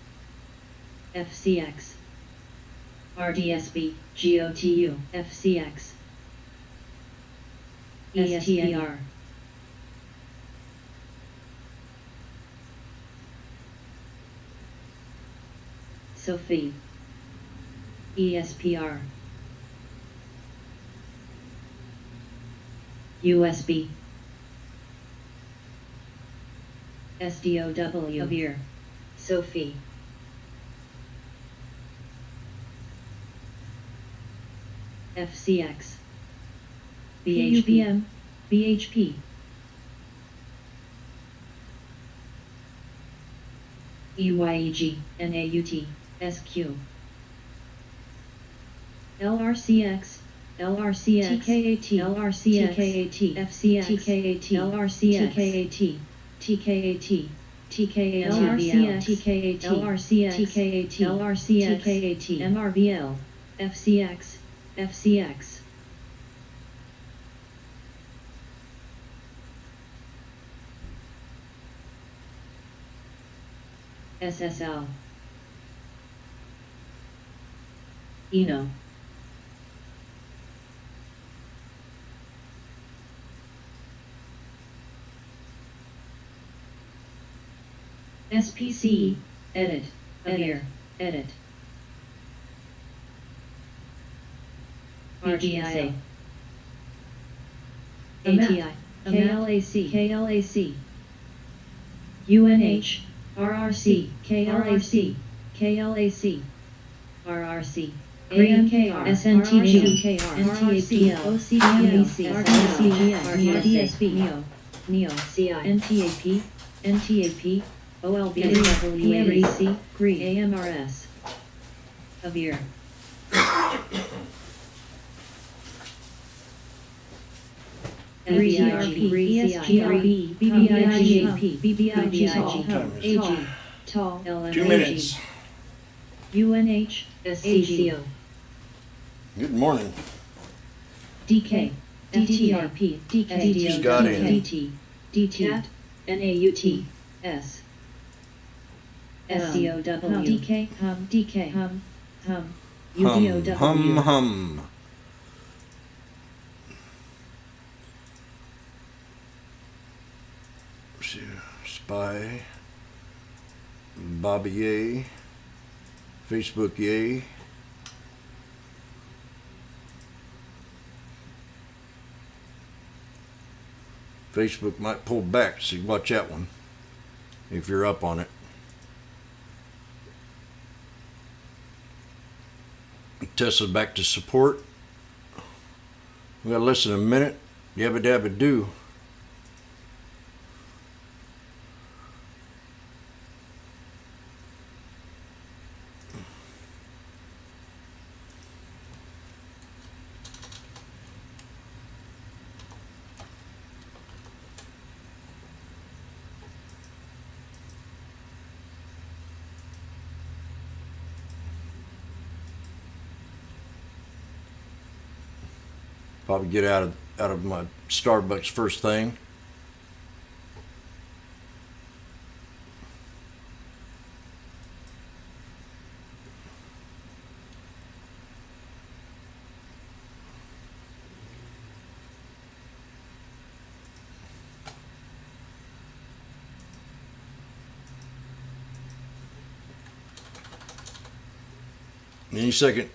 FCX, RDSB, GOTU, FCX, ESPR, Sophie, ESPR, USB, SDOW, AVIR, Sophie, FCX, BHPM, BHP, EYEG, NAUT, SQ, LRCX, LRCX, TKAT, LRCX, TKAT, FCX, TKAT, LRCX, TKAT, TKAT, TKAT, LRCX, TKAT, LRCX, TKAT, LRCX, TKAT, MRVL, FCX, FCX. SSL, Eno, SPC, edit, AVIR, edit, RGIA, ATI, KLAC, KLAC, UNH, RRC, KLAC, KLAC, RRC, ANKR, SNTG, NTAPL, OCDMC, RDSB, NEO, CI, NTAP, NTAP, OLB, WAC, GRE, AMRS, AVIR. NBRP, ESGRB, BBIGP, BBIG, AG, TAL, 2 minutes. UNH, SCCO, Good morning. DK, DTRP, Just got in. DT, DT, NAUT, S, SCOW, DK, DK, UDOW. Hum. Spy, Bobby yay, Facebook yay. Facebook might pull back, so you watch that one if you're up on it. Tessa's back to support. We got less than a minute. Yabba dabba do. Probably get out of my Starbucks first thing. Any second.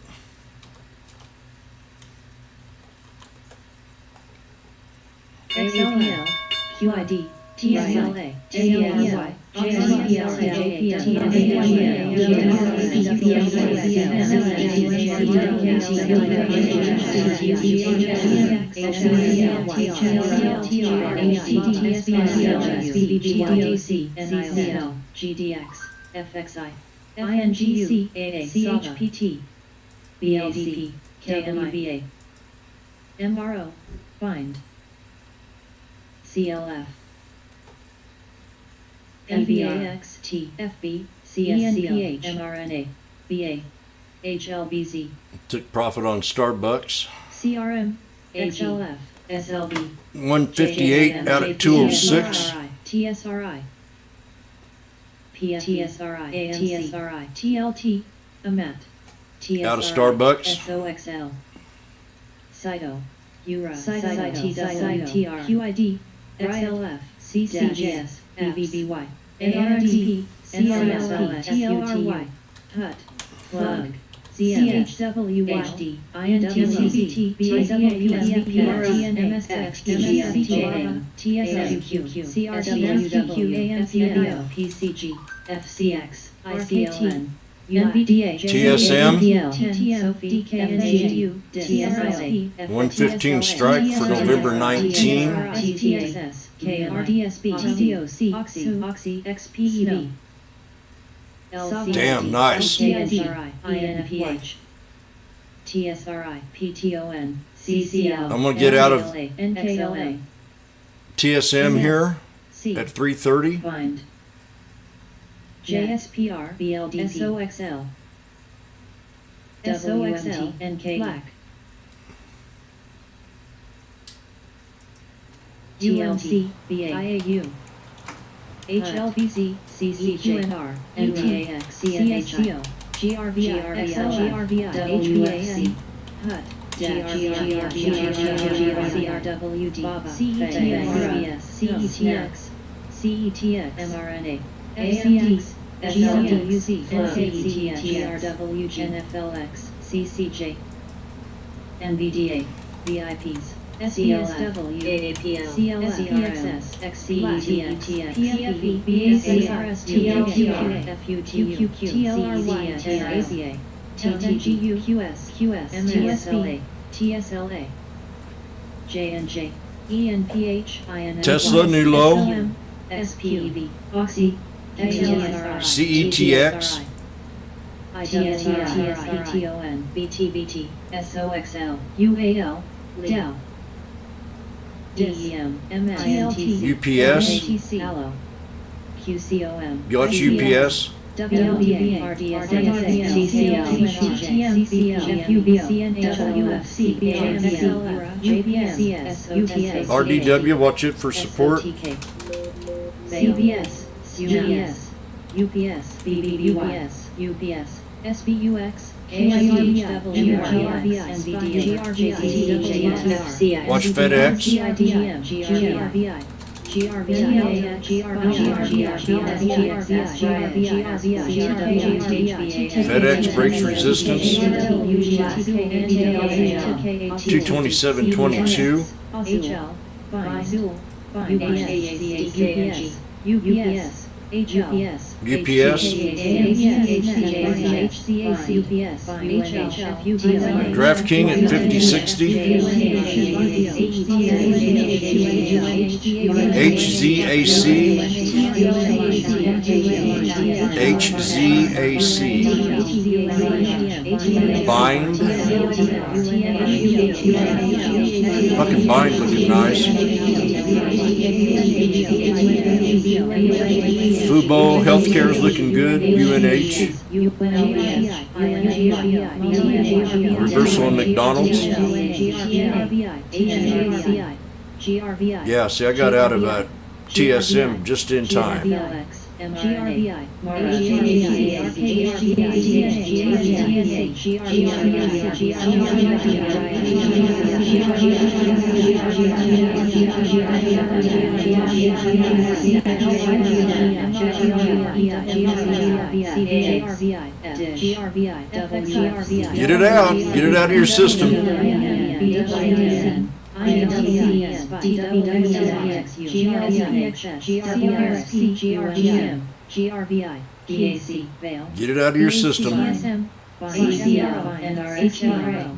XLL, QID, TSLA, TLRY, GDX, FXI, INGC, CHPT, BLDP, KMIBA, MRO, Find, CLF, NBAX, TFB, CSCL, mRNA, BA, HLBZ, Took profit on Starbucks. CRM, HLF, SLB, 158 out of 206. TSRI, TSRI, TSRI, TLT, AMAT, TSRI, Out of Starbucks. SOXL, Cyto, URA, Cyto, QID, XLF, CCGS, BBBY, ARDP, CRSP, TLRY, HUT, Plug, CHWHD, INTCBT, BAWPSBP, MSX, MSCJ, TSQQ, CRWW, AMPO, PCG, FCX, ICLN, NVDA, TSM. TTM, DKNGU, TSLP, 115 strike for November 19. TTSS, KRDSB, TDOC, Oxy, XPEB. Damn, nice. TSRI, INFH, TSRI, PTON, CCL. I'm gonna get out of NKLA, TSM here C, at 3:30. Find, JSPR, BLDP, SOXL, SOXL, NK, Black, TLT, BA, IAU, HLBZ, CCJR, NTAX, CSCO, GRVI, XLI, WFC, HUT, CRWD, CETX, CETX, mRNA, AMX, SLWZ, NCETX, GRWG, NFLX, CCJ, NVDA, VIPs, CSW, AAPL, CLS, XCETX, PFE, BACRS, TLQQ, FUQQ, TLRY, TRACA, TTGU, QS, TSLA, TSLA, J&J, ENPH, INN, Tesla, new low. SPEV, Oxy, CETX. PTON, BTBT, SOXL, UAL, Dell, DEM, MINTC, UPS. Allo, QCOM, You watch UPS? WLBA, RDS, TCL, TCL, FUBO, WFC, JBS, UPS, RDW, watch it for support. CBS, UGS, UPS, BBBYS, UPS, SBUX, Watch FedEx. FedEx breaks resistance. 227.22. UPS, HUPS, UPS. DraftKings at 50.60. HZAC. HZAC. Bind. Fucking Bind looking nice. Fubo Healthcare is looking good. UNH. Reversal on McDonald's. Yeah, see, I got out of TSM just in time. GRBI, Get it out. Get it out of your system. Get it out of your system.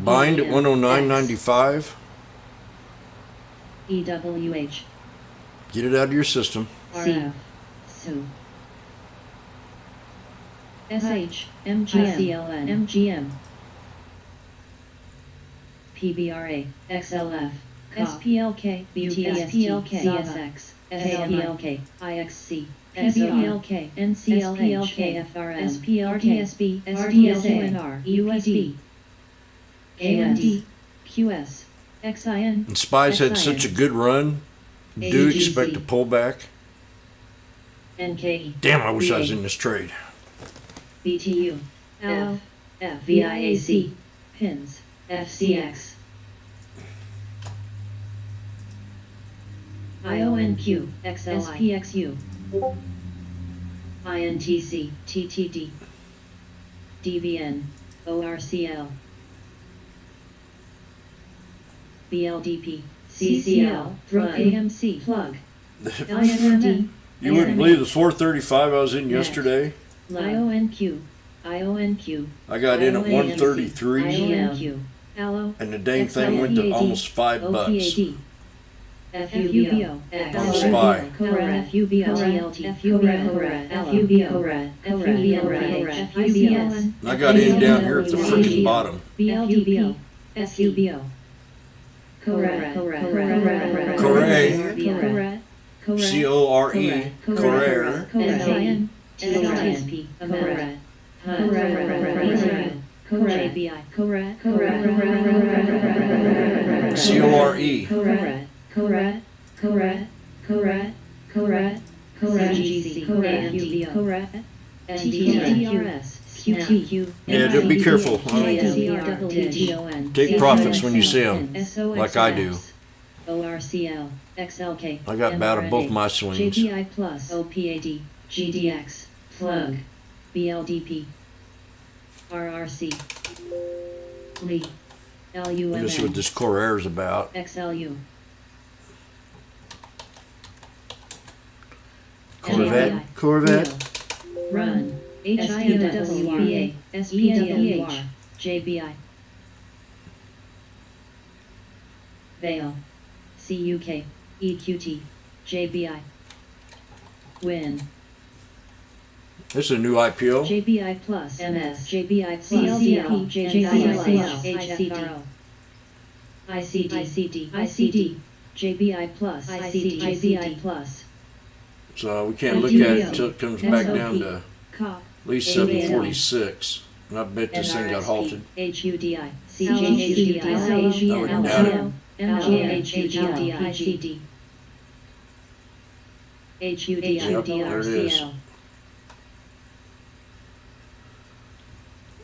Bind at 109.95. EWH. Get it out of your system. RF. SU. SH. MGM. MGM. PBRA. XLF. SPLK. SPLK. CSX. SPLK. IXC. SPLK. NCLH. FRS. SPLK. RDSA. USD. AND. QS. XIN. And Spies had such a good run. Do expect a pullback. NKE. Damn, I wish I was in this trade. BTU. F. VIAC. Pins. FCX. IONQ. XLI. SPXU. INTC. TTD. DBN. ORCL. BLDP. CCL. AMC. Plug. LSMD. You wouldn't believe the 435 I was in yesterday. IONQ. IONQ. I got in at 133, IONQ. Allo. and the dang thing went to almost $5. FUBO. On the SPY. FUBO. And I got in down here at the freaking bottom. BLDP. SUBO. Correct. Correct. C-O-R-E. Correct. SIN. TSP. Correct. JBI. Correct. C-O-R-E. Correct. GC. Correct. TRS. QTQ. Yeah, be careful. Take profits when you see them, like I do. ORCL. XLK. I got bad at both my swings. JPI plus. OPAD. GDX. Plug. BLDP. RRC. Lee. LUMN. This is what this core air is about. XLU. Corvette. Run. HINWRA. SPWR. JBI. Vale. CUK. EQT. JBI. Win. This is a new IPO. JBI plus. MS. JBI plus. CLDP. JBI HFRO. ICD. JBI plus. JBI plus. So we can't look at it until it comes back down to COP. at least 746. And I bet this thing got halted. HUDI. I wouldn't doubt it. MGHUDI. Yep, there it is.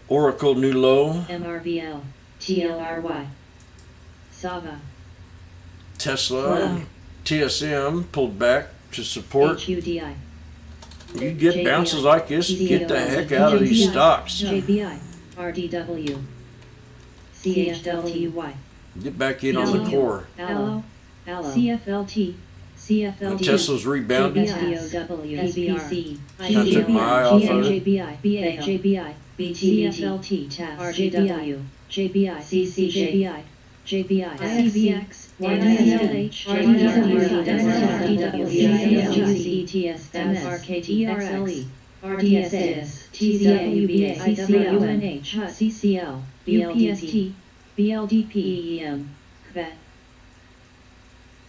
Oracle new low. MRVL. TLRY. Sava. Tesla. TSM pulled back to support. HUDI. You get bounces like this, get the heck out of these stocks. JBI. RDW. CHWY. Get back in on the core. Allo. CFLT. When Tesla's rebounded. SPC. Can't take my eye off of it. JBI. BTFLT. RGW. JBI. CCJBI. JBI. CVX. YDLH. ETS. RKT. XLE. RDSAS. TZWBA. IWNH. CCL. BLDP. BLDP. QVET.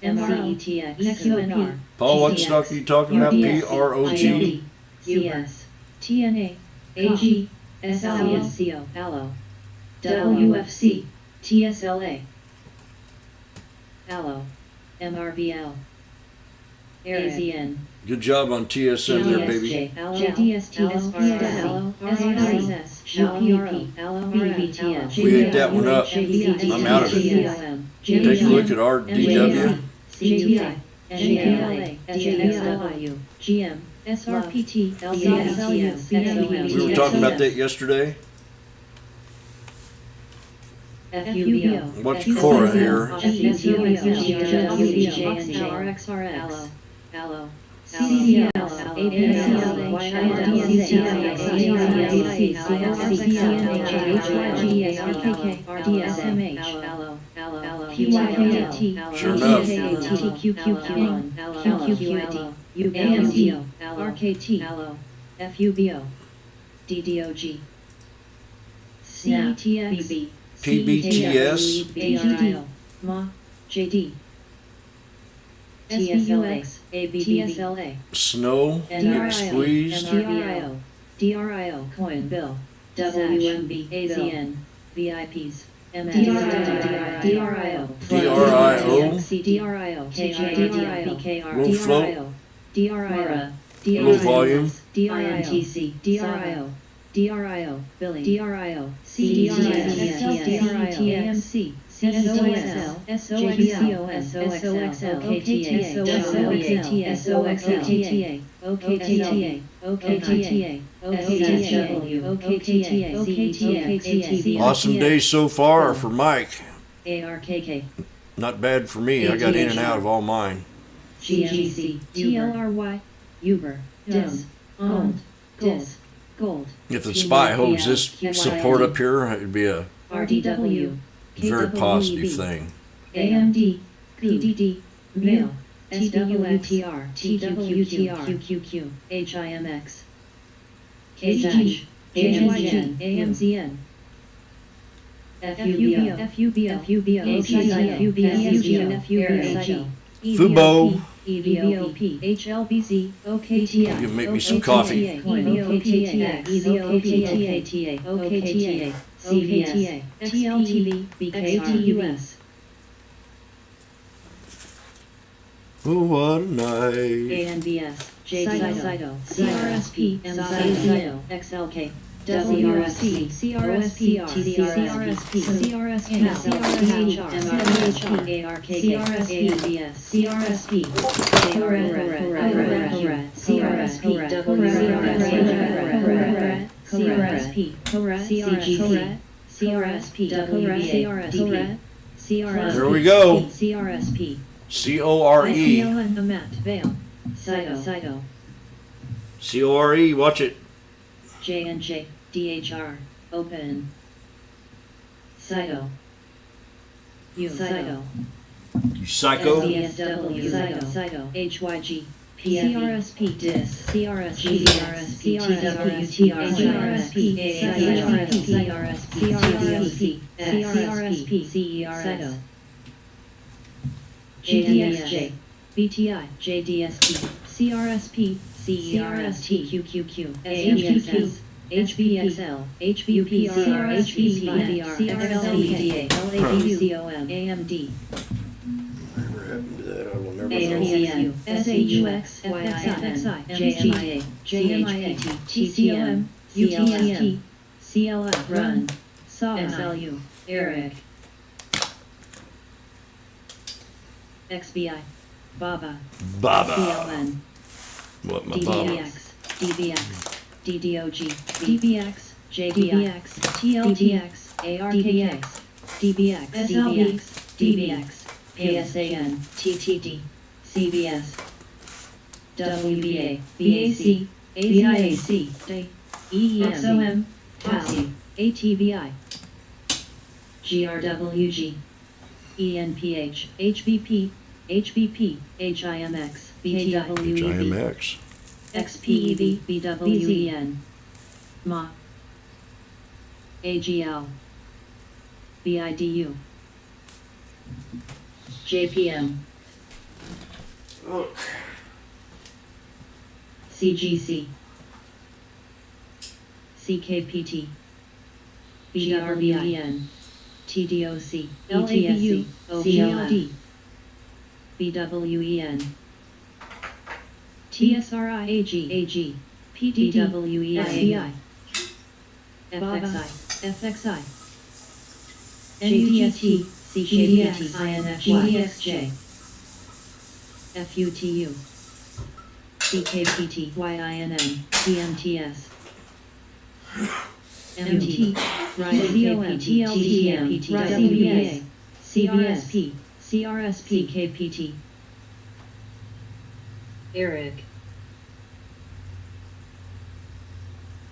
MCETX. QNR. Paul, what stock are you talking about? PROG? CS. TNA. AG. SLSCO. Allo. WFC. TSLA. Allo. MRVL. Eric, AZN, Good job on TSM there, baby. We ate that one up. I'm out of it. Take a look at our DW. We were talking about that yesterday. What's Cora here? Sure enough. PBTS. Snow. Getting squeezed. DRIO, coin, bill, WMB, AZN, VIPs, DRIO, Low float. Low volume. DRITC, DRIO, Billy, DRIO, CDRITMC, CSOXL, SOXL, SOXL, OKTA, Awesome day so far for Mike. ARKK, Not bad for me. I got in and out of all mine. GGC, TLRY, Uber, DIS, Owned, Gold. If the spy holds this support up here, it'd be a RDW, very positive thing. AMD, PDD, Mail, SWTR, TQQR, HIMX, KG, JYN, AMZN, Fubo. EVOP, HLBZ, OKTI, You make me some coffee. OKTA, CVS, TLTV, BKRUS, Oh, what a night. ANBS, JDIDO, CRSP, MZIDO, XLK, WRSP, CRSP, CRSP, CRSP, ARKK, CRSP, There we go. CRSP, C-O-R-E. Amat, Vale, Cyto, C-O-R-E. Watch it. J&J, DHR, Open, Cyto, Cyto, You psycho. SDSW, Cyto, HYG, CRSP, DIS, CRSP, CRSP, TWTR, CRSP, CRSP, CERS, JDSJ, BTI, JDSP, CRSP, CERST, QQQ, SHQQ, HBXL, HBUPR, HBPR, XLBDA, LABCOM, AMD, Whatever happened to that? I will never know. ANCSU, SAUX, FXI, JMIA, JMIA, TCOM, UTST, CLF, Run, SLU, Eric, XBI, Baba, Baba. CLN, What, my Baba? DDX, DBX, DDOG, DBX, JDX, TLDX, ARKX, DBX, DBX, DBX, PSAN, TTD, CBS, WBA, BAC, ACIAC, EEM, PASI, ATVI, GRWG, ENPH, HBP, HBP, HIMX, BTWEB, HIMX. XPEV, BWEN, MA, AGL, BIDU, JPM, Look. CGC, CKPT, BRBIN, TDOC, LABU, CLD, BWEN, TSRI AG PDWE SBI FXI FXI NUGT CKPT INFY FUTU CKPT YINN PMTS MT RIZOM TLTM CBA CRSP CRSP KPT Eric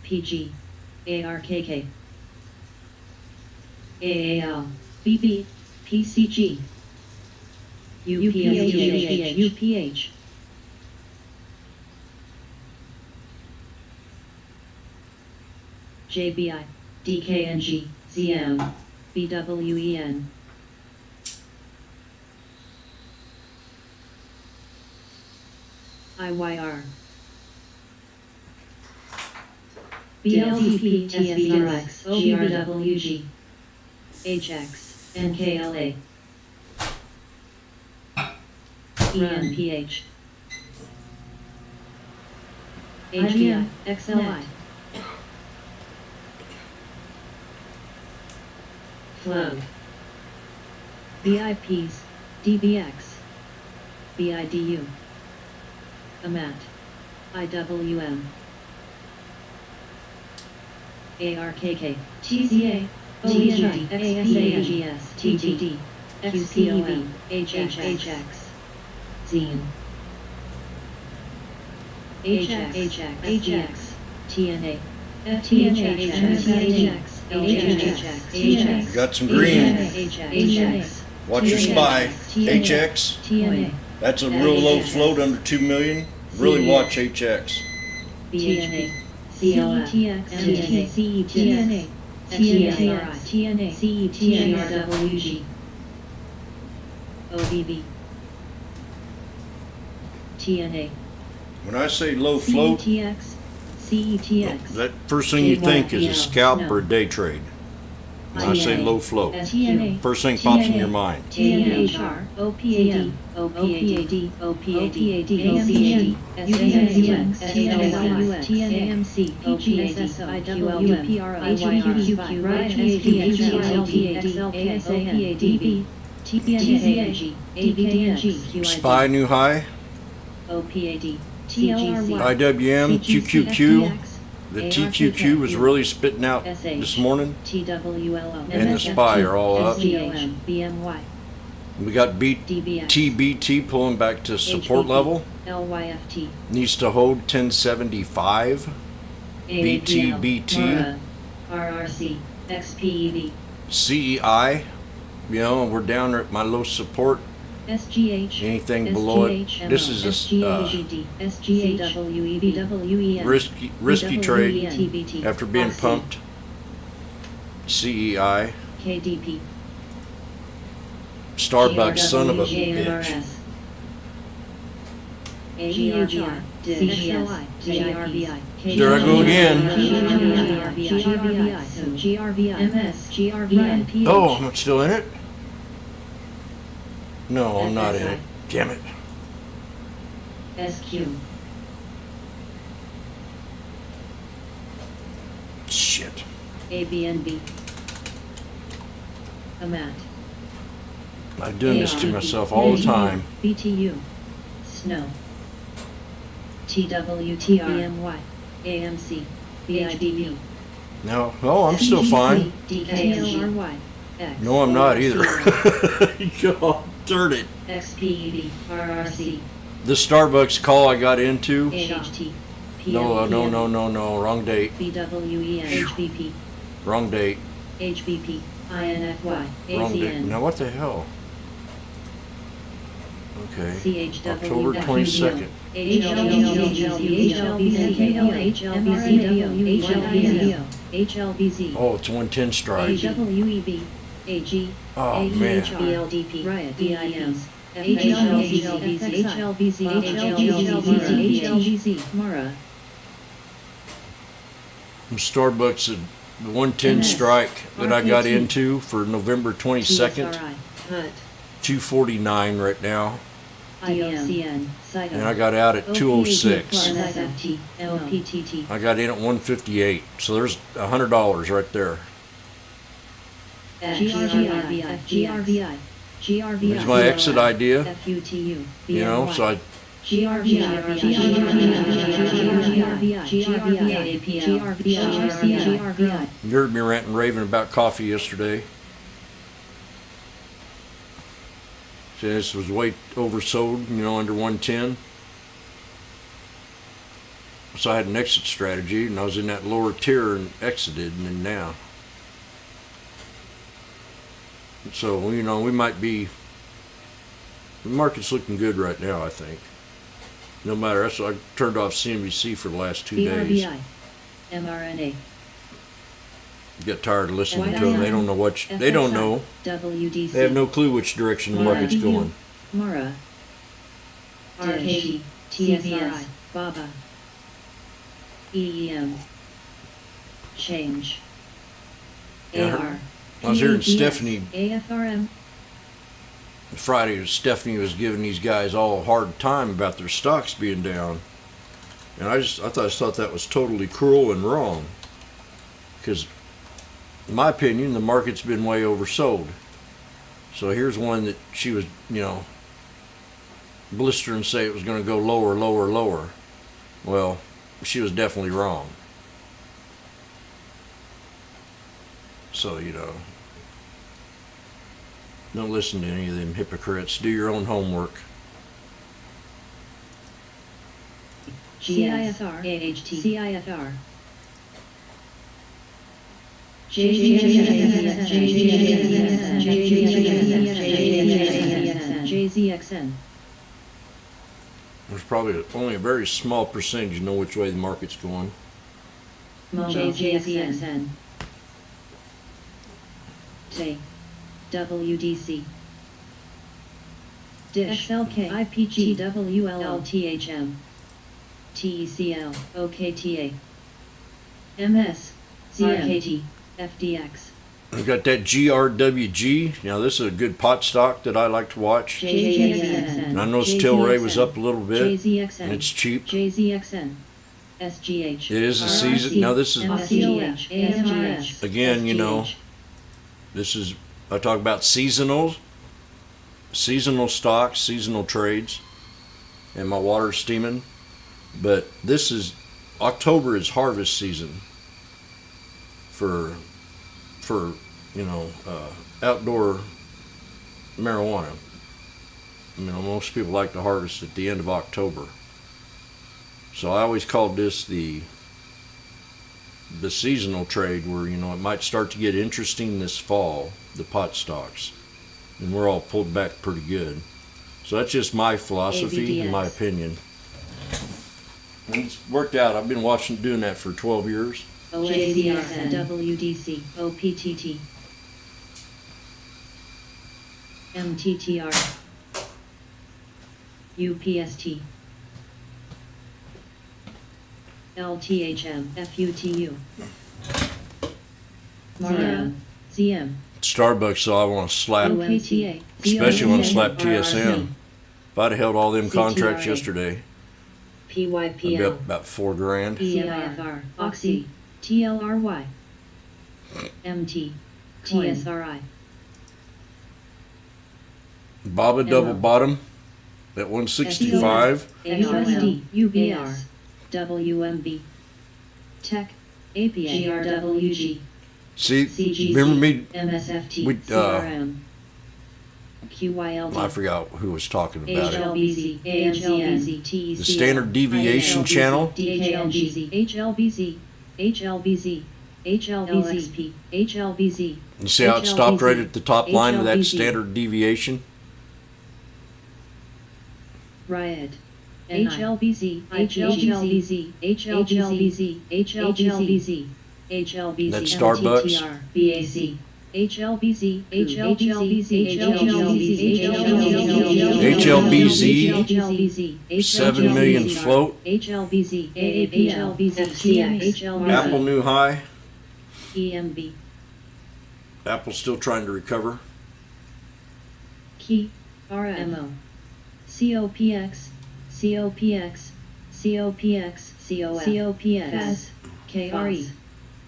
PG ARKK AAL BB PCG UPH JBI DKNG ZM BWEN IYR BLDP TSRX GRWG HX NKLA ENPH HBI XLI Float BIPs DBX BIDU AMAT IWM ARKK TZA OEG ASAGS TTD XPOM HHX Zine HX TNA FTNHX You got some green. Watch your spy. HX. That's a real low float under 2 million. Really watch HX. BNA CLF MTC TNA TNA CETRWG OBB TNA When I say low float, CETX that first thing you think is a scalp or a day trade. When I say low float, first thing pops in your mind. TNHR OPAD OPAD OPAD AMC SAMC TNAMC PGSSO IWPRO HQQP TPNG DPNG Spy new high. OPAD TLRY IWM QQQ. The TQQ was really spitting out this morning, TWLO and the SPY are all up. BMY We got TBT pulling back to support level. LYFT Needs to hold 1075. BTBT. RRC XPEV CEI. You know, we're down at my low support. SGH Anything below it. This is a risky trade after being pumped. CEI. KDP Starbucks, son of a bitch. GRBI CGS GRBI There I go again. GRBI MS GRBI Oh, I'm still in it? No, I'm not in it. Damn it. SQ Shit. ABNB AMAT I'm doing this to myself all the time. BTU Snow TWTR BMY AMC BIDB No, oh, I'm still fine. DKLRY X No, I'm not either. God darn it. XPED RRC The Starbucks call I got into. HT No, wrong date. BWEN HBP Wrong date. HBP INFY Wrong date. AZN Now what the hell? Okay. CHW October 22nd. HLBZ Oh, it's 110 strike. AWEB AG Oh man. BLDP Riot DIMs HLBZ Mara From Starbucks, the 110 strike that I got into for November 22nd. TSRI HUT 249 right now. IBM, and I got out at 206. MSFT, LPTT. I got in at 158, so there's $100 right there. GRVI, Here's my exit idea, FUTU, you know, so I You heard me ranting and raving about coffee yesterday. So this was way oversold, you know, under 110. So I had an exit strategy, and I was in that lower tier and exited, and then now. So, you know, we might be, the market's looking good right now, I think. No matter, that's why I turned off CNBC for the last 2 days. mRNA. Get tired of listening to them. They don't know they don't know. WDC. They have no clue which direction the market's going. Mara. RHD. TSRI. BABA. EEM. Change. Yeah, AR. I was hearing PADS, Stephanie AFRM. Friday. Stephanie was giving these guys all a hard time about their stocks being down, and I just thought that was totally cruel and wrong. Because, in my opinion, the market's been way oversold. So here's one that she was, you know, blister and say it was going to go lower, lower, lower. Well, she was definitely wrong. So, you know, don't listen to any of them hypocrites. Do your own homework. CIFR. AHT. CIFR. JZXN. There's probably only a very small percentage know which way the market's going. JZXN. T. WDC. Dish. XLK. IPG. WLLTHM. TECL. OKTA. MS. CRKT. FDX. We've got that GRWG. Now this is a good pot stock that I like to watch. JZXN. And I noticed Tilray was up a little bit, JZXN. and it's cheap. JZXN. SGH. It is a season. Now this is, MCH. AMRS. again, you know, this is, I talk about seasonal stocks, seasonal trades, and my water's steaming. But this is, October is harvest season for you know, outdoor marijuana. You know, most people like to harvest at the end of October. So I always called this the seasonal trade, where, you know, it might start to get interesting this fall, the pot stocks, and we're all pulled back pretty good. So that's just my philosophy, in my opinion. And it's worked out. I've been doing that for 12 years. JZXN. WDC. OPTT. MTTR. UPST. LTHM. FUTU. CM. CM. Starbucks, so I want to slap, UMTA. especially want to slap TSM. RRC. If I'd have held all them contracts CTRA. yesterday, I'd be up PYPL. about $4,000. CIFR. Oxy. TLRY. MT. TSRI. Baba double bottom at 165. AUSD. UBR. WMB. Tech. APA. GRWG. See, CGC. remember me? MSFT. We, CRM. QYLD. I forgot who was talking about it. HLBZ. AHLBZ. TECL. The standard deviation channel. HLBZ. HLBZ. HLBZ. HLBZ. HLBZ. You see how it stopped right at the top line with that HLBZ. standard deviation? Riot. HLBZ. HLBZ. HLBZ. HLBZ. HLBZ. That's Starbucks. MTTR. BAC. HLBZ. HLBZ. 7 million float. HLBZ. AAPL. Apple new high. EMB. Apple's still trying to recover. Key. RMO. COPX, COPX, COPX, COF, COPX, KRE,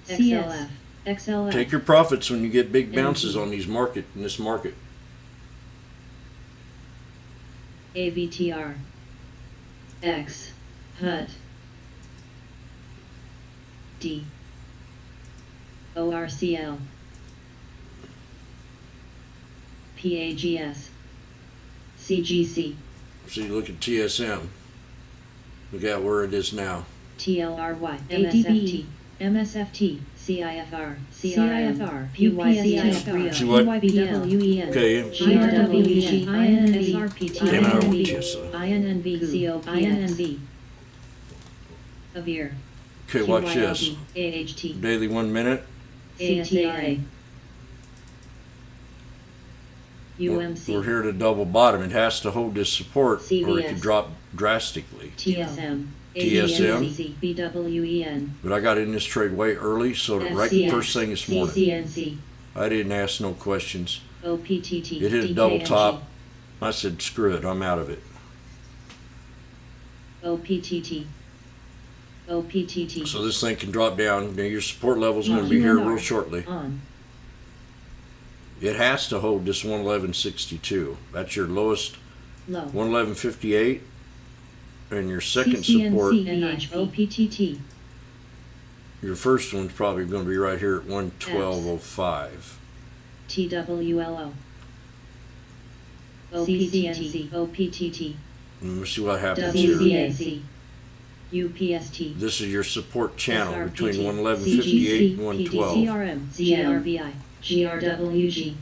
XLF, XLF. Take your profits when you get big bounces on these in this market. AVTR, X, HUT, D, ORCL, PAGS, CGC, So you look at TSM. Look at where it is now. TLRY, MSFT, MSFT, CIFR, CIFR, PYCIFR, See what? PYBWEN, Okay. GRWG, INNV, Came out of SRPT, TSM. INNV, COPX, Avir, Okay, watch this. AHT, Daily 1 minute. CSAA, We're UMC, here to double bottom. It has to hold this support or it CVS. could drop drastically. TSM, TSM. ADNC, BWEN, But I got in this trade way early, so right FCX, first thing this morning. CCNC, I didn't ask no questions. OPTT, It hit a double DKNG, top. I said, screw it, I'm out of it. OPTT, OPTT, So this thing can drop down. Now your support level is going to be here real shortly. on, It has to hold this 111.62. That's your lowest low, 111.58. And your second support, CCNC, OPTT, your first one's probably going to be right here at 112.05. TWLO, OPCNC, OPTT, And we'll see what happens here. WCNC, UPST, This is your support channel SRPT, between 111.58 and 112. PDCRM, GRBI, GRWG,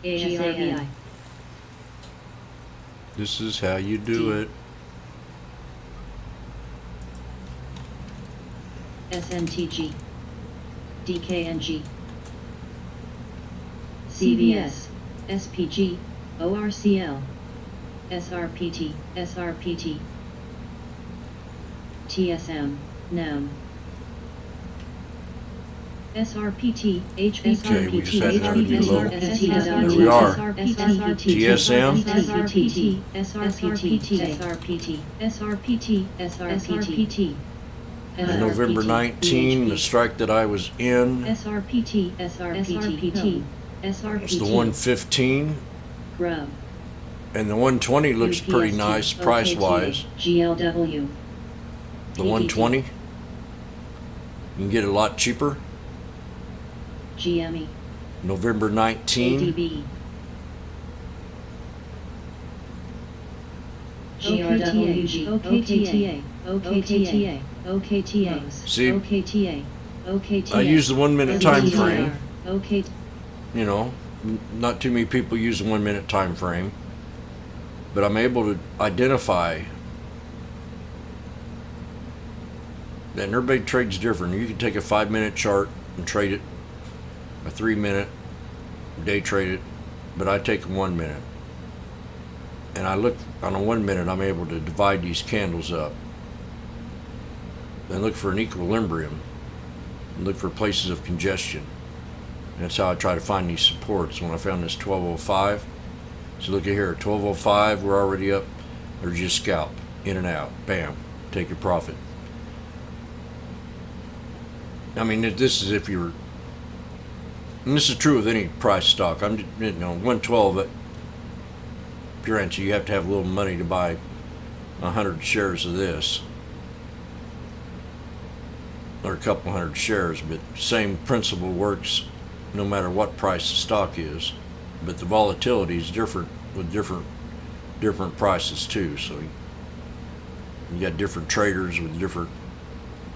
ASABI, This is how you do it. SNTG, DKNG, CVS, SPG, ORCL, SRPT, SRPT, TSM, NAM, SRPT, Okay, we just had another new low. There we are. TSM, TSM. SRPT, SRPT, And November 19, the strike that I was in, SRPT, SRPT, it's the 115. Grub, And the 120 looks pretty UPST, nice price-wise. GLW, The 120, you can get it a lot cheaper. GME, November 19, ADB, GRWG, OKTA, OKTA, OKTA, See, OKTA, OKTA. I use the 1 minute time frame. OK, You know, not too many people use the 1 minute time frame, but I'm able to identify. And everybody trades different. You can take a 5 minute chart and trade it, a 3 minute, day trade it, but I take a 1 minute. And I look on a 1 minute, I'm able to divide these candles up and look for an equilibrium and look for places of congestion. And that's how I try to find these supports. When I found this 1205, so look at here, 1205, we're already up. There's just scalp, in and out, bam, take your profit. I mean, this is if you're, and this is true with any price stock. I'm, 112. Granted, you have to have a little money to buy 100 shares of this, or a couple hundred shares. But same principle works no matter what price the stock is. But the volatility is different with different prices too. So you got different traders with different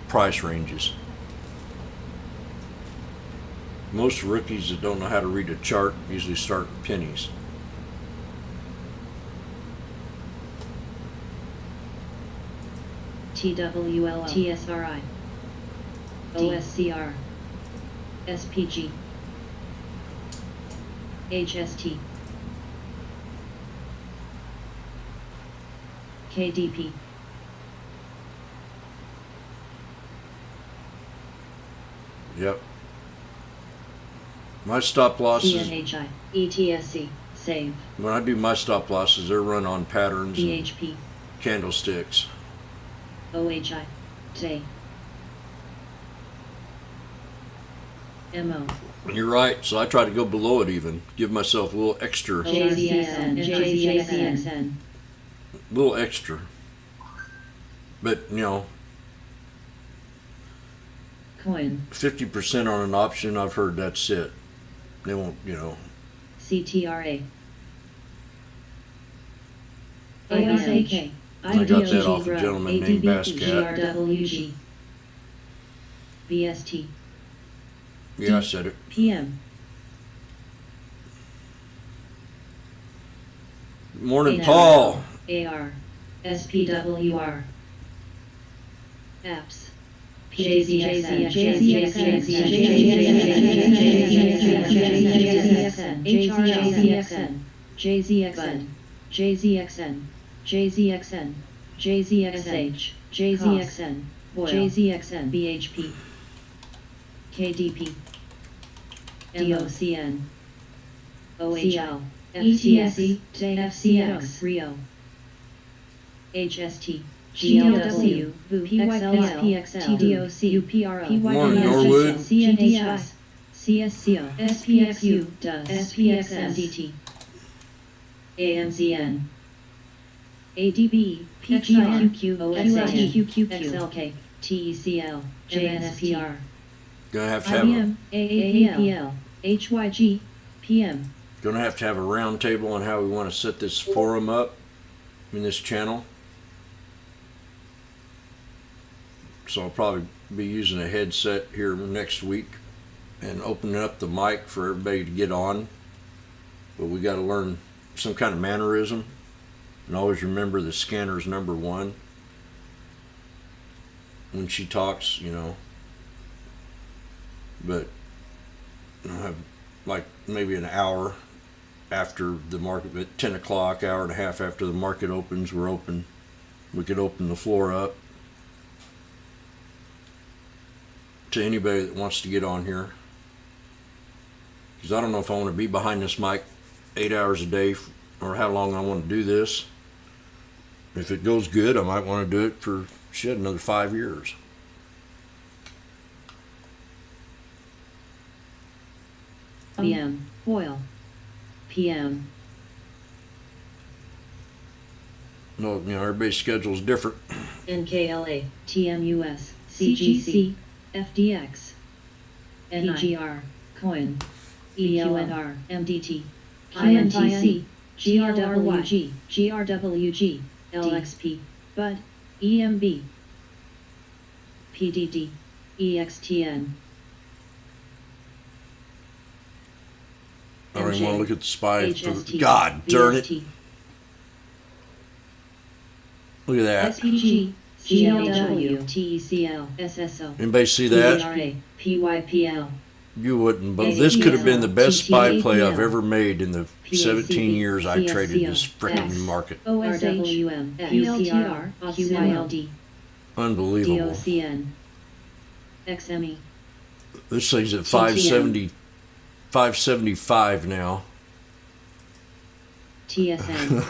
price ranges. Most rookies that don't know how to read a chart usually start with pennies. TWLO, TSRI, OSCR, SPG, HST, KDP, Yep. My stop losses, CNHI, ETSC, save, when I do my stop losses, they're run on patterns and BHP, candlesticks. OHI, J, MO, You're right, so I try to go below it even. Give myself a little extra. JZXN, JZXN, Little extra. But, you know, coin, 50% on an option, I've heard that's it. They won't, you know. CTRA, I ASAK, got that off a gentleman named Bascat. GRWG, BST, Yeah, I said it. PM, Morning, Paul. AR, SPWR, apps, JZXN, JZXN, JZXN, JZXN, JZXN, JZXH, JZXN, JZXN, BHP, KDP, DOCN, OHL, ETSC, JFCX, Rio, HST, GLW, PYXL, TDOC, UPRO, Morning, Norwood. CNHS, CSCO, SPXU, DUS, SPXN, DT, AMZN, ADB, PGRQQ, OSHQQ, XLK, TECL, JNSPR, Gonna have to have IBM, AAPL, HYG, PM, a round table on how we want to set this forum up in this channel. So I'll probably be using a headset here next week and opening up the mic for everybody to get on. But we got to learn some kind of mannerism, and always remember the scanner's number one when she talks, you know. But I'll have like maybe an hour after the market, at 10 o'clock, hour and a half after the market opens, we're open. We could open the floor up to anybody that wants to get on here. Because I don't know if I want to be behind this mic 8 hours a day or how long I want to do this. If it goes good, I might want to do it for another 5 years. PM, oil, PM, No, you know, everybody's schedule is different. NKLA, TMUS, CGC, FDX, PGR, Coin, ELNR, MDT, INTC, GRWG, GRWG, LXP, BUD, EMB, PDD, EXTN, I don't even want to look at the SPY. HST, God darn it. BST, Look at that. SPG, CLW, TECL, SSO, Anybody see that? PRA, PYPL, You wouldn't, but this could have been the best SPY play I've ever made in the 17 years I traded this frickin' market. RWM, QLTR, QYLD, Unbelievable. DOCN, XME, This thing's at 575 now. TSN,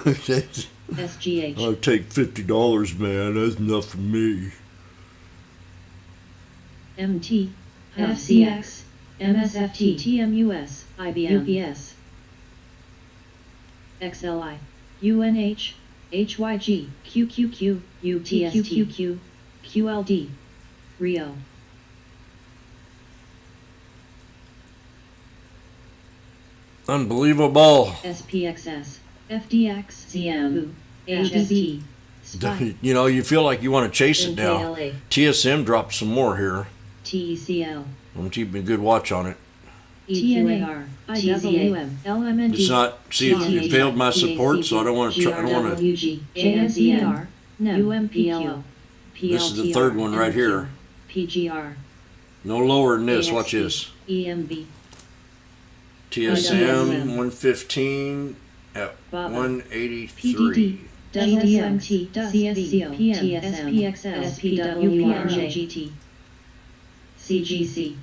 SGH, I'll take $50, man. That's enough for me. MT, FCX, MSFT, TMUS, IBM, UPS, XLI, UNH, HYG, QQQ, UTSTQQ, QLD, Rio, Unbelievable. SPXS, FDX, CM, HST, SPY, You know, you feel like you want to chase it now. NKLA, TSM dropped some more here. TECL, I'm keeping a good watch on it. EQAR, IWM, LMND, It's not, see, it failed my support, so I don't want to try, I don't want to. GRWG, JNCR, UMPQ, This is the third one right here. PGR, No lower than this. Watch this. EMB, TSM 115 at BABA, 183. WDMT, CSCO, PM, SPXL, SPWRJ, GT, CGC,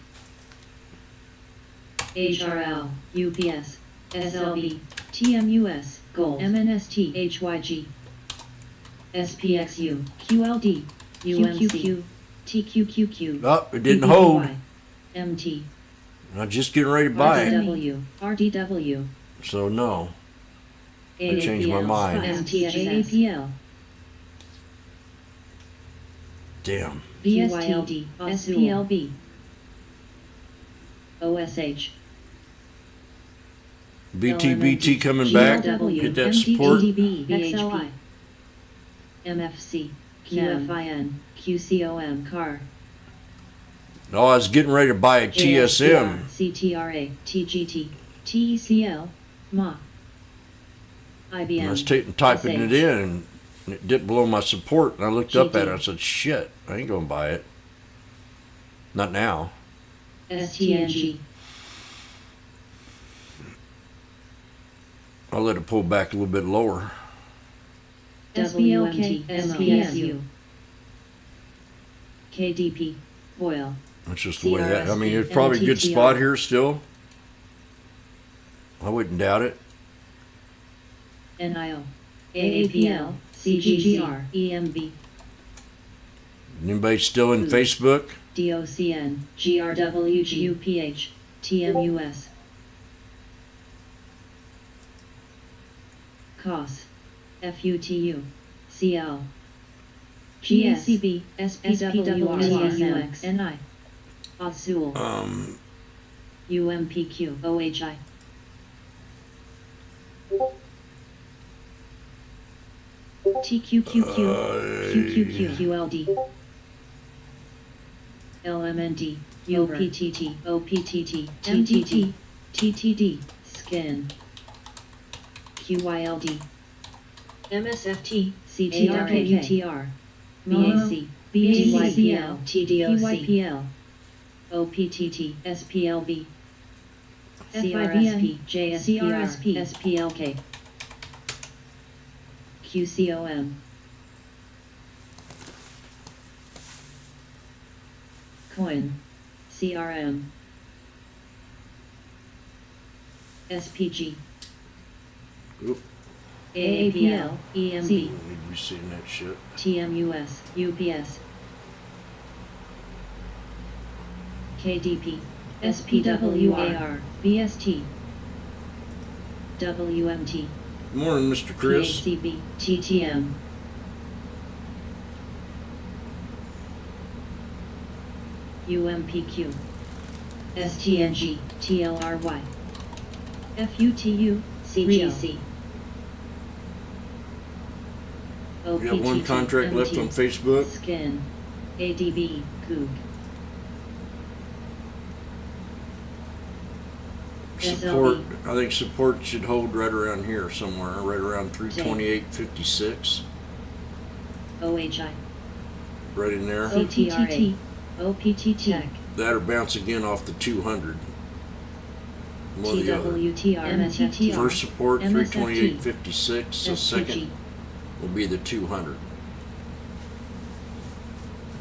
HRL, UPS, SLB, TMUS, Gold, MNST, HYG, SPXU, QLD, UMQ, TQQQ, Oh, it didn't hold. MT, I'm just getting ready to buy it. RDW, RDW, So no. I changed my mind. APL, Damn. VSTD, SPLB, OSH, BTBT coming back. Hit that support. XLI, MFC, QFIN, QCOM, CAR, Oh, I was getting ready to buy a TSM. CTRA, TGT, TECL, MA, IBM. And I was typing it in, and it dipped below my support. And I looked up at it. I said, "Shit, I ain't gonna buy it. Not now." STNG, I'll let it pull back a little bit lower. SBLK, SPSU, KDP, Oil, That's just the way that. I mean, it's probably a good MTTR. spot here still. I wouldn't doubt it. NIO, AAPL, CGGR, EMB, Anybody still in Facebook? DOCN, GRWG, UPH, TMUS, COS, FUTU, CL, GSCB, SPWR, TSUX, NI, ASUL, UMPQ, OHI, TQQQ, QQQ, QLD, LMND, UPTT, OPTT, MTT, TTD, SKIN, QYLD, MSFT, CTRKUTR, BAC, BACL, TDOC, OPTT, SPLB, CRSP, JSPRSP, SPLK, QCOM, Coin, CRM, SPG, Oop. AAPL, EMB, Need to be seeing that shit. TMUS, UPS, KDP, SPWR, VST, WMT, Morning, Mr. Chris. PACB, TTM, UMPQ, STNG, TLRY, FUTU, CGC, We got one contract left on Facebook. SKIN, ADB, Coog, Support, I think support should hold right around here somewhere, right around 328.56, OHI, right in there. CTRA, OPTT, That or bounce again off the 200. One or the other. TWTR, MSFTR, First support MSFT, 328.56. The second will be the 200.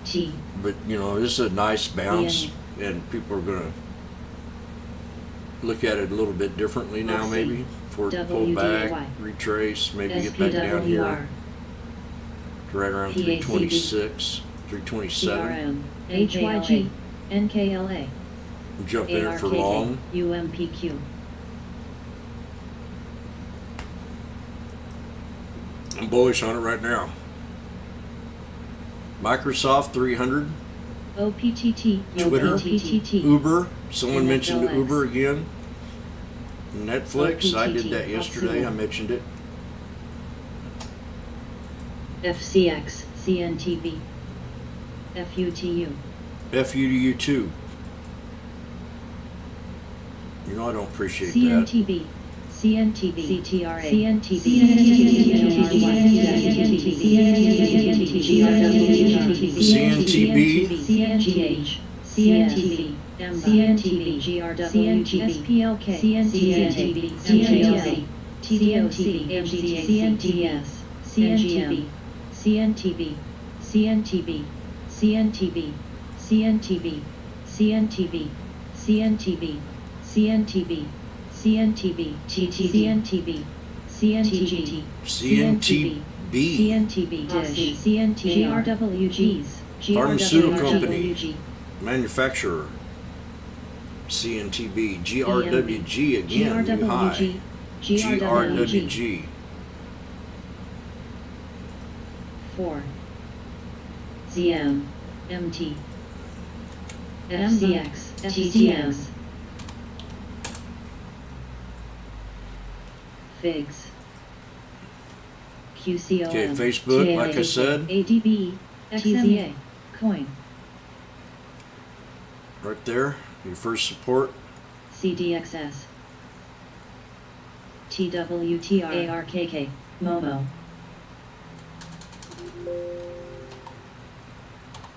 T, But you know, this is a nice bounce, and people are gonna look at it a little bit differently now, maybe. For it to pull back, retrace, maybe get back down here to right around 326, 327. CRM, HYG, NKLA, Jump in it for long. UMPQ, I'm bullish on it right now. Microsoft 300, OPTT, Twitter, OPTT, Uber. Someone mentioned NFLX. Uber again. Netflix. I did that OPTT, yesterday. I mentioned it. FCX, CNTV, FUTU, FUDU too. You know I don't appreciate that. CNTV, CNTV, CTRA, CNTV, CNTB, CNGH, CNTV, CNTV, GRW, SPLK, CNTV, CNTV, TDOC, CNTS, CNTV, CNTV, CNTV, CNTV, CNTV, CNTV, CNTV, CNTB, CNTB, TT, CNTB, CNTG, CNTB. CNTB, Dish, CNT, GRWGs, Pharmaceutical company. GRWG, Manufacturer. CNTB. GRWG again. New high. GRWG. 4. ZM, MT, FCX, TTM, Figs, QCOM, Okay, Facebook, like I said, ADB, XMA, Coin, right there. Your first support. CDXS, TWTR, ARKK, Momo,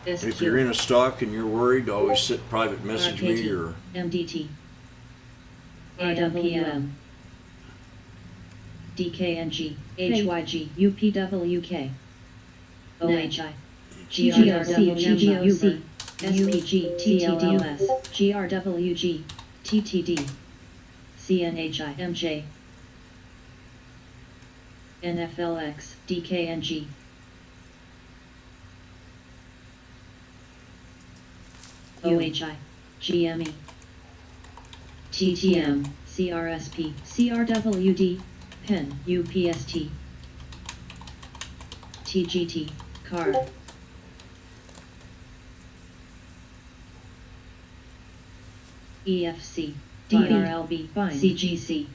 If you're in a stock and you're worried, always sit private message me or MDT, AWM, DKNG, HYG, UPWK, OHI, GRWG, SPG, TTDOS, GRWG, TTD, CNHI, MJ, NFLX, DKNG, OHI, GME, TTM, CRSP, CRWD, PEN, UPST, TGT, CAR, EFC, DRLB, CGC,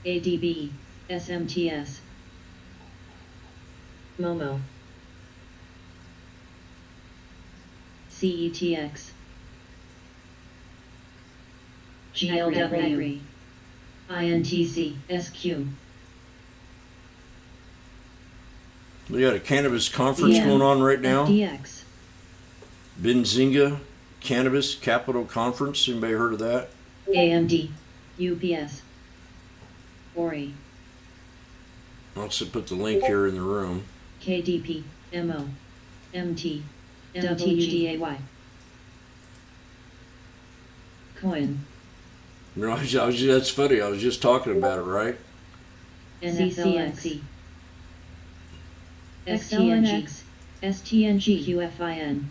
ADB, SMTS, Momo, CETX, GLW, INTC, SQ, we got a cannabis conference going on right now. FDX, Benzinga Cannabis Capital Conference. Anybody heard of that? AMD, UPS, Ori, I'll also put the link here in the room. KDP, MO, MT, WDAY, Coin, You know, that's funny. I was just talking about it, right? NCCNC, STNX, STNG, QFIN,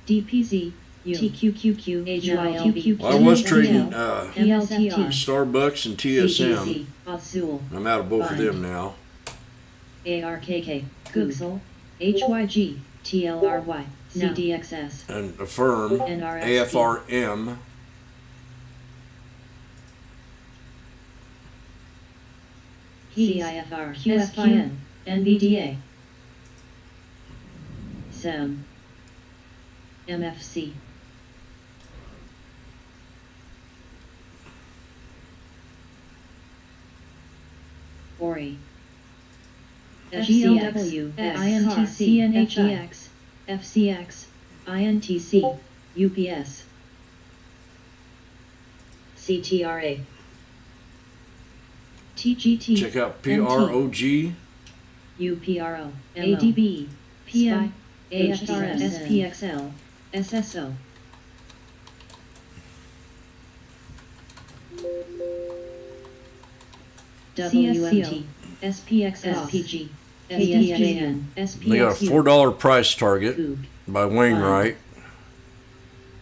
DPZ, TQQQ, HYLB, Well, I was trading PLTR, Starbucks and TSM. CGC, Otsul, I'm out of both of them now. ARKK, Google, HYG, TLRY, CDXS, And Affirm, NRSP, AFRM, CIFR, QFIN, NVDA, SEM, MFC, Ori, GLW, INTC, NHX, FCX, INTC, UPS, CTRA, TGT, check out PROG, UPRO, ADB, PI, AFRS, SPXL, SSO, WMT, SPX, SPG, SDJN, they got a SPXU, $4 price target Goog, by Wainwright.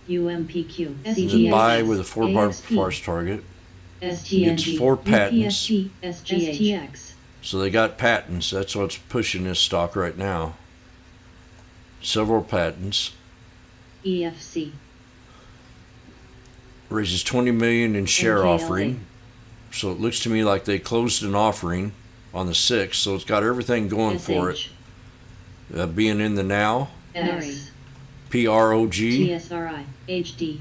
UMPQ, The buy with a $4 AXP, price target. STNG, Gets 4 patents. UPSC, SGH, So they got patents. That's what's pushing this stock right now. Several patents. EFC, Raises $20 million in share NKLA. offering. So it looks to me like they closed an offering on the 6th. So it's got everything going for it. SH, Being in the now. X, PROG. TSRI, HD,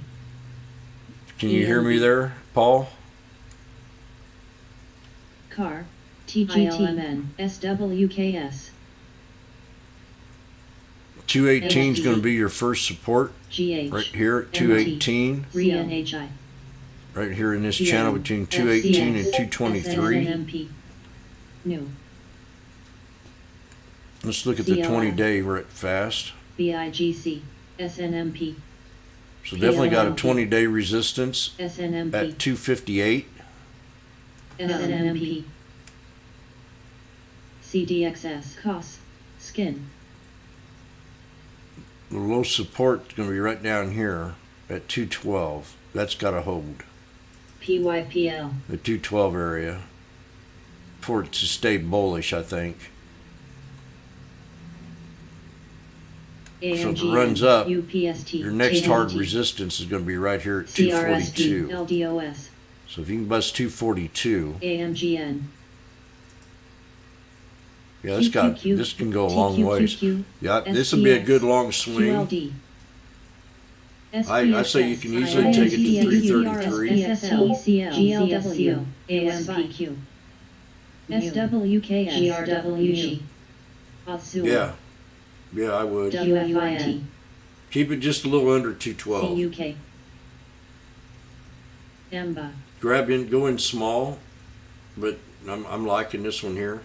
Can you hear me there, Paul? CAR, TGT, SWKS, 218 is going to be your first support. GH, Right here at 218. RENHI, Right here in this channel between 218 and 223. SNMP, New, Let's look at the 20-day right fast. BIGC, SNMP, So definitely got a PLMP. 20-day resistance SNMP. at 258. SNMP. CDXS. COS. Skin. The low support is going to be right down here at 212. That's got to hold. PYPL. The 212 area for it to stay bullish, I think. So if it AMGN. runs up, UPST. your next hard KMT. resistance is going to be right here at CRSP. 242. LDOS. So if you can bust 242, AMGN. yeah, this can go a long ways. Yeah, this will be a good long swing. QLD. I say you can easily take it to 333. GLW, ASPQ, SWKS, GRWG, Yeah, yeah, I would. WFIT, Keep it just a little under 212. CUK, EMBA, Go in small, but I'm liking this one here.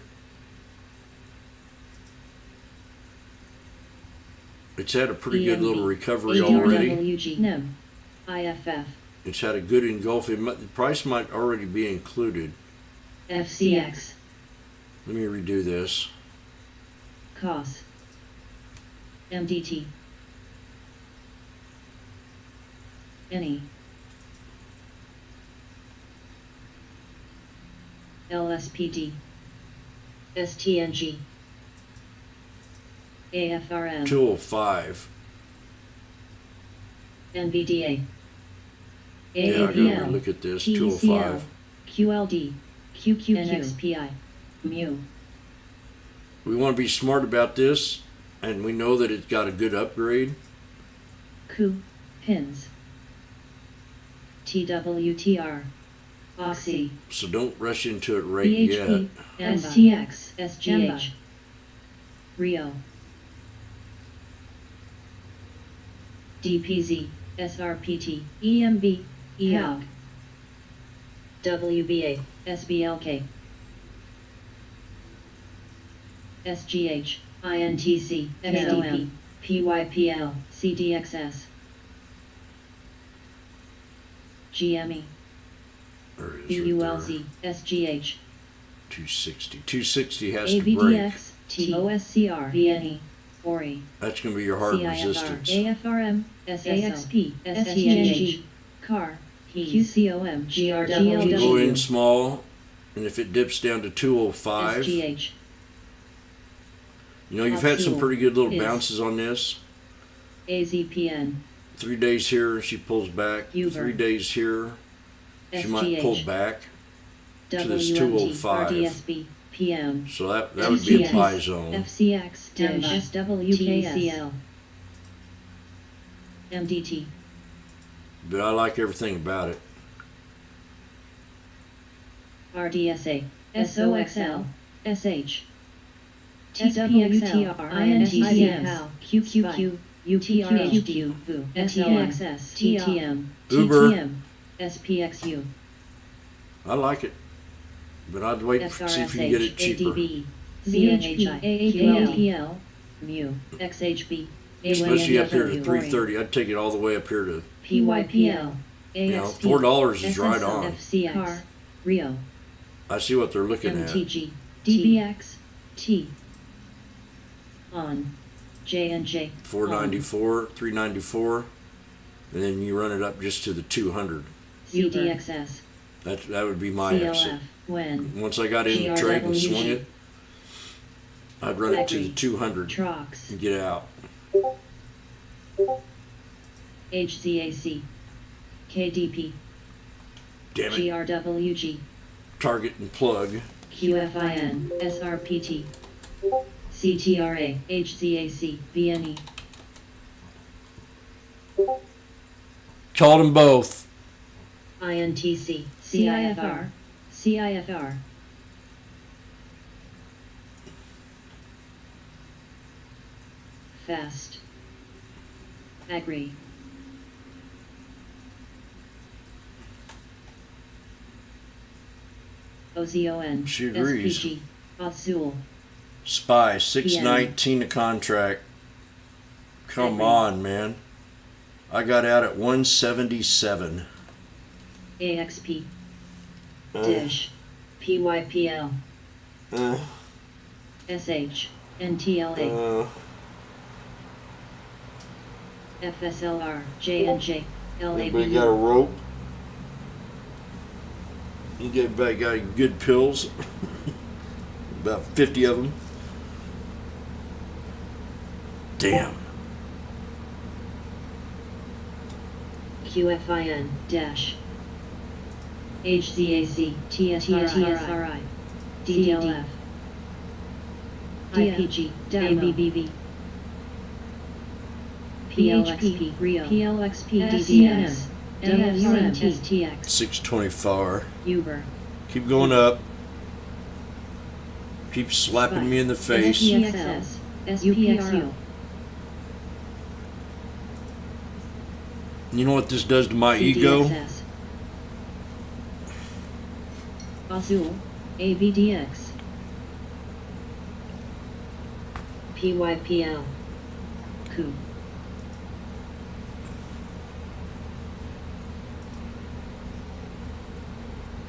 It's had a pretty good little recovery already. AWG, NEM, IFF, It's had a good engulf. The price might already be included. FCX, Let me redo this. COS, MDT, NE, LSPD, STNG, AFRM, 205. NVDA, Yeah, I gotta AAPL, look at this. TECL, 205. QLD, QQQ, NXPI, MU, We want to be smart about this, and we know that it's got a good upgrade. Q, PINS, TWTR, Oxy, So don't rush into it right yet. BHP, STX, SGH, Rio, DPZ, SRPT, EMB, EOG, WBA, SBLK, SGH, INTC, XDP, PYPL, CDXS, GME, There it is right UULZ, SGH, there. 260. 260 has to break. ABDX, TOSCR, VNE, ORI, That's going to be your hard CIFR, resistance. AFRM, SAXP, STNG, CAR, QCOM, GRW, Go in small, and if it dips down to 205, SGH, you know, you've had some Absolute. pretty good little Yes. bounces on this. AZPN, 3 days here, she pulls back. Uber. 3 days here, she might pull SGH, back. To this WMT, 205. RDSB, PM, So that would be a FCX, buy zone. FCX, SWKS, MDT, But I like everything about it. RDSA, SOXL, SH, TWTR, INTCM, QQQ, UTRHQ, SLXS, TTM, Uber. TTM, SPXU, I like it. But I'd wait to see if you can get it cheaper. ADB, CNHI, QLPL, MU, XHB, Especially up here to AYNW, 330. I'd take it all the way up here to, PYPL, you know, AXP, $4 is right SSL, on. FCX, CAR, Rio, I see what they're looking at. MTG, DBX, T, on, J&J, 494, 394, and then you run it up just to the 200. CDXS, That would be my exit. CLF, when, Once I got in the trade and GRWG. swung it, I'd run it to the Agri. 200 Trox, and get out. HCAC, KDP, Damn it. GRWG, Target and plug. QFIN, SRPT, CTRA, HCAC, VNE, Called them both. INTC, CIFR, CIFR, Fast, Agri, OZON, She agrees. SPG, Azul, Spy, 619 a contract. Come Agri. on, man. I got out at 177. AXP. Dish. PYPL. SH. NTLA. FSLR. JNJ. Anybody got a LAB. rope? You got good pills? About 50 of them. Damn. QFIN. Dash. HZAC. TSRI. DDLF. IPG. ABBV. PLXP. Rio. PLXP. DDNS. WMTX. 624. Uber. Keep going up. Keep slapping me in the face. SPXS. SPXU. You know what this does to my ego? CDXS. Azul. ABDX. PYPL. Coup.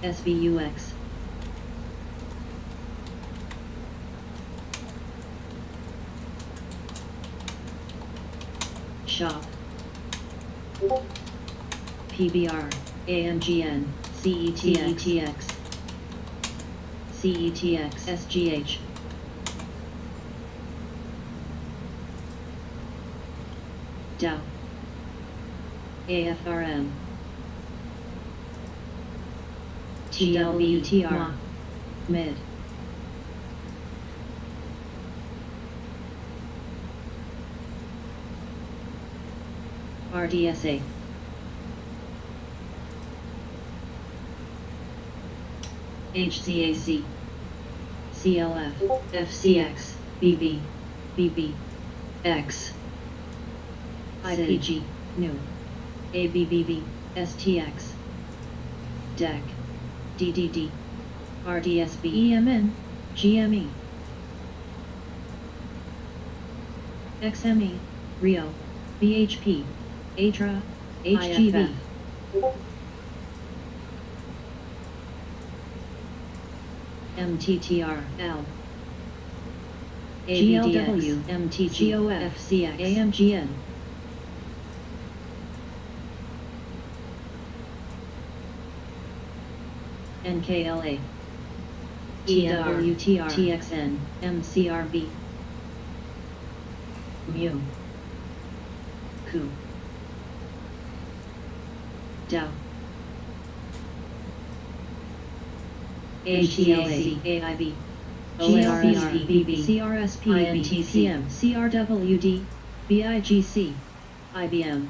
SVUX. Shop. PBR. AMGN. CETX. CETX. SGH. Dow. AFRM. TWTR. Mid. RDSA. HCAC. CLF. FCX. BB. BB. X. IPG. New. ABBB. STX. DEC. DDD. RDSB. EMN. GME. XME. Rio. BHP. ATRA. HGV. MTTR. L. GLW. MTG. FCX. AMGN. NKLA. TWTR. TXN. MCRV. Mu. Coup. Dow. HTLA. AIB. GLBR. BB. CRSP. INTCM. CRWD. BIGC. IBM.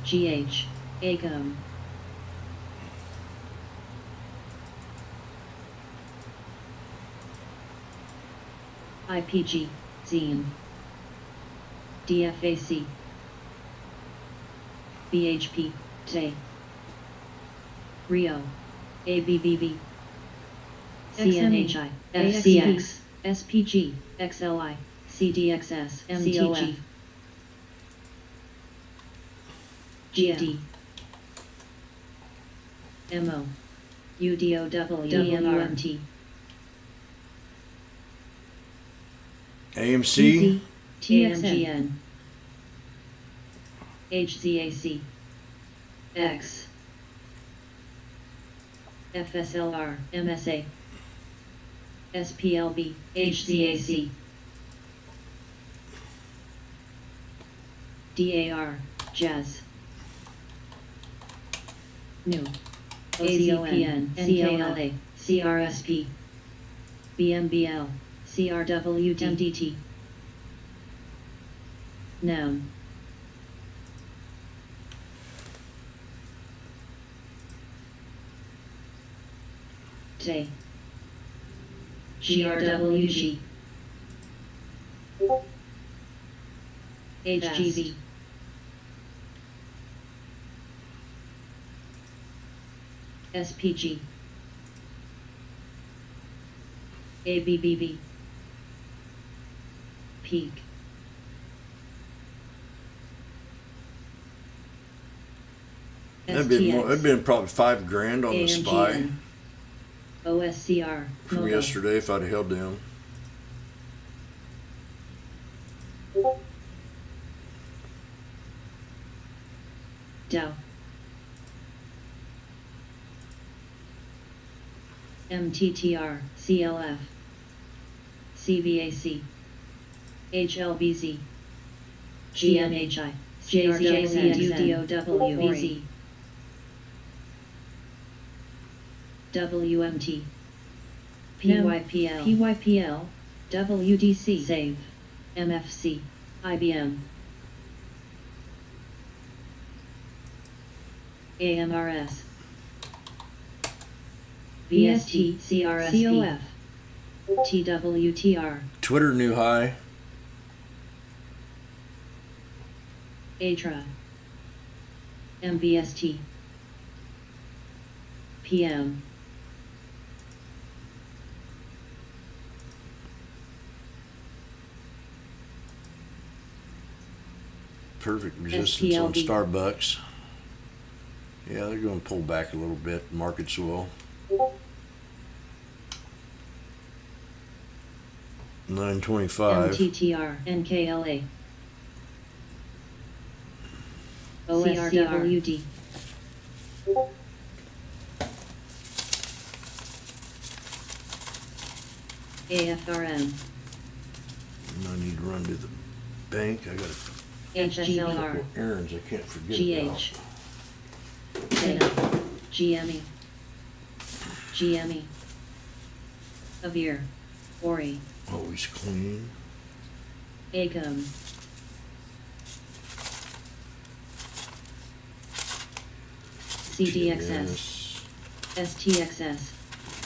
GH. ACOM. IPG. Zine. DFAC. BHP. TE. Rio. ABBV. CNHI. FCX. SPG. XLI. CDXS. MTG. GD. MO. UDOW. WMT. AMC. TMGN. HZAC. X. FSLR. MSA. SPLB. HZAC. DAR. Jazz. New. AZON. CLA. CRSP. BMBL. CRWDMDT. Noun. Tay. GRWG. HGV. SPG. ABBB. Peak. That'd been more. That'd been probably $5,000 on the spy AMGN, OSCR, from Mogo, yesterday if I'd have held them. Dow, MTTR, CLF, CVAC, HLBZ, GMHI, JZUDOWVZ, WMT, PYPL, WDC, SAVE, MFC, IBM, AMRS, VST, CRSP, COF, TWTR, Twitter new high. ATRA, MBST, PM, Perfect resistance on STLB. Starbucks. Yeah, they're going to pull back a little bit. Markets will. 925. MTTR, NKLA, OSCRWD, AFRM, I need to run to the bank. I got a HGLR, couple errands I can't forget GH, Dana, GME, GME, Avir, Ori, about. Always clean. ACOM, CDXS, STXS,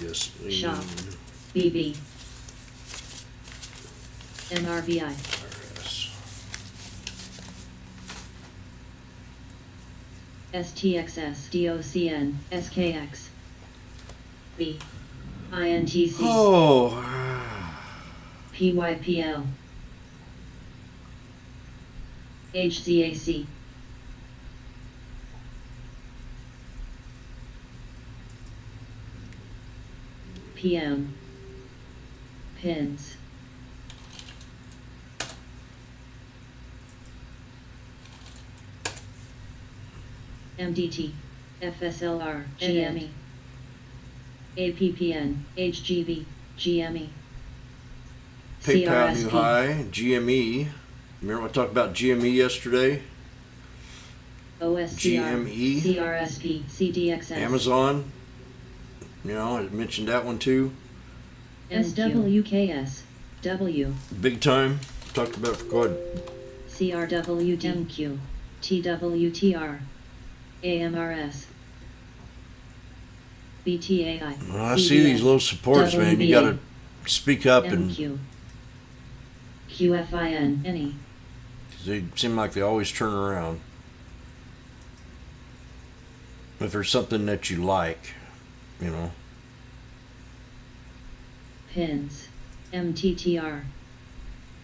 Yes. Shop. BB, MRVI, RS. STXS, DOCN, SKX, B, INTC, Oh. PYPL, HCAC, PM, pins, MDT, FSLR, GME, APPN, HGV, GME, PayPal new CRSP, high. GME. Remember I talked about GME yesterday? OSCR, GME. CRSP, CDXS, Amazon. You know, I mentioned that one too. SWKS, W, Big time. Talked about. Go ahead. CRWD, MQ, TWTR, AMRS, BTAI, When I see these low supports, man, you got to speak up, and MQ, QFIN, NE, they seem like they always turn around. If there's something that you like, you know. pins, MTTR,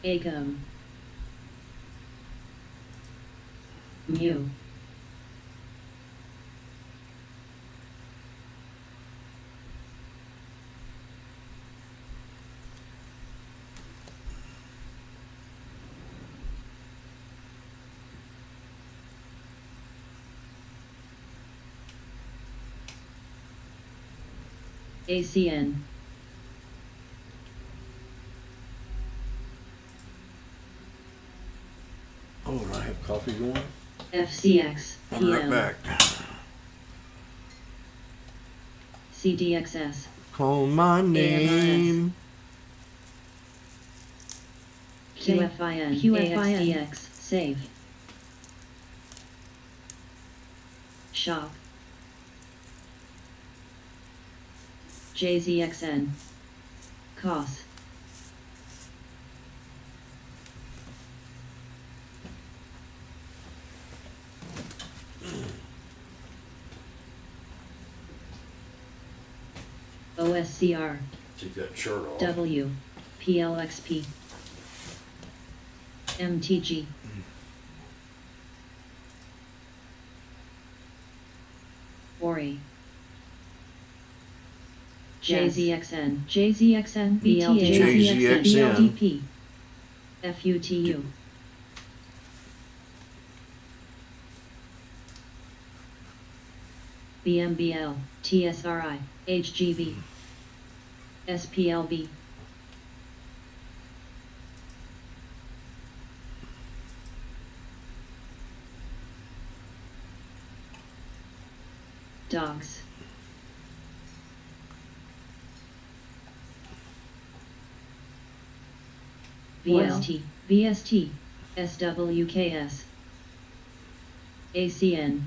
ACOM, MU, ACN, Oh, do I have coffee going? FCX, I'll be right PM, back. CDXS, Call my name. QFIN, AXDX, save, shop, JZXN, COS, OSCR, Take that shirt off. W, PLXP, MTG, Ori. JZXN, JZXN, BLD, JZXN. BLDP, FUTU. BMBL, TSRI, HGB, SPLB. Dogs. VST, VST, SWKS, ACN,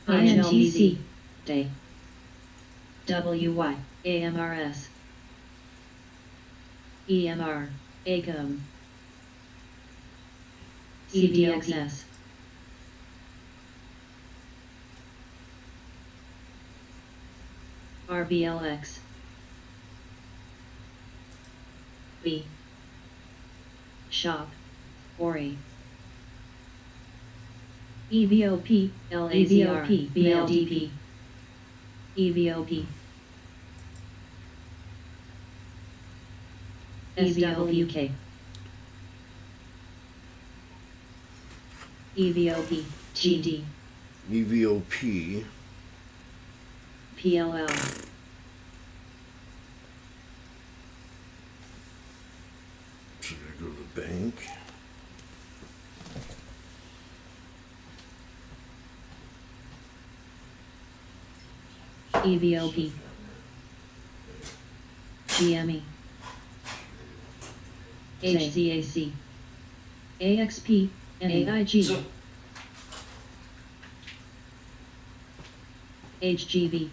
INTC, Day, WY, AMRS, EMR, ACOM, CDXS, RBLX, B, Shop, Ori, EVOP, LAZR, BLDP, EVOP, SWK, EVOP, GD, EVOP. PLL, So I go to the bank. EVOP, GME, HCAC, AXP, and AIG, HGB,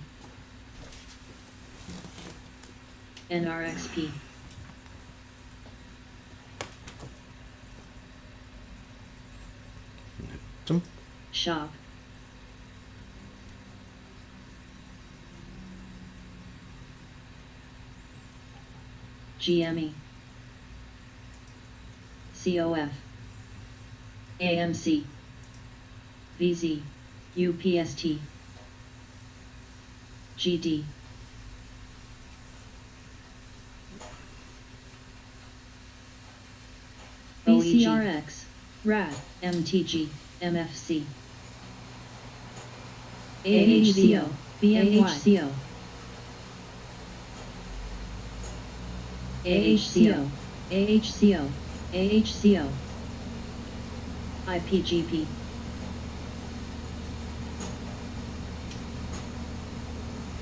NRXP, Some Shop, GME, COF, AMC, VZ, UPST, GD, BCRX, RAD, MTG, MFC, AHCO, BMY, AHCO, AHCO, AHCO, IPGP,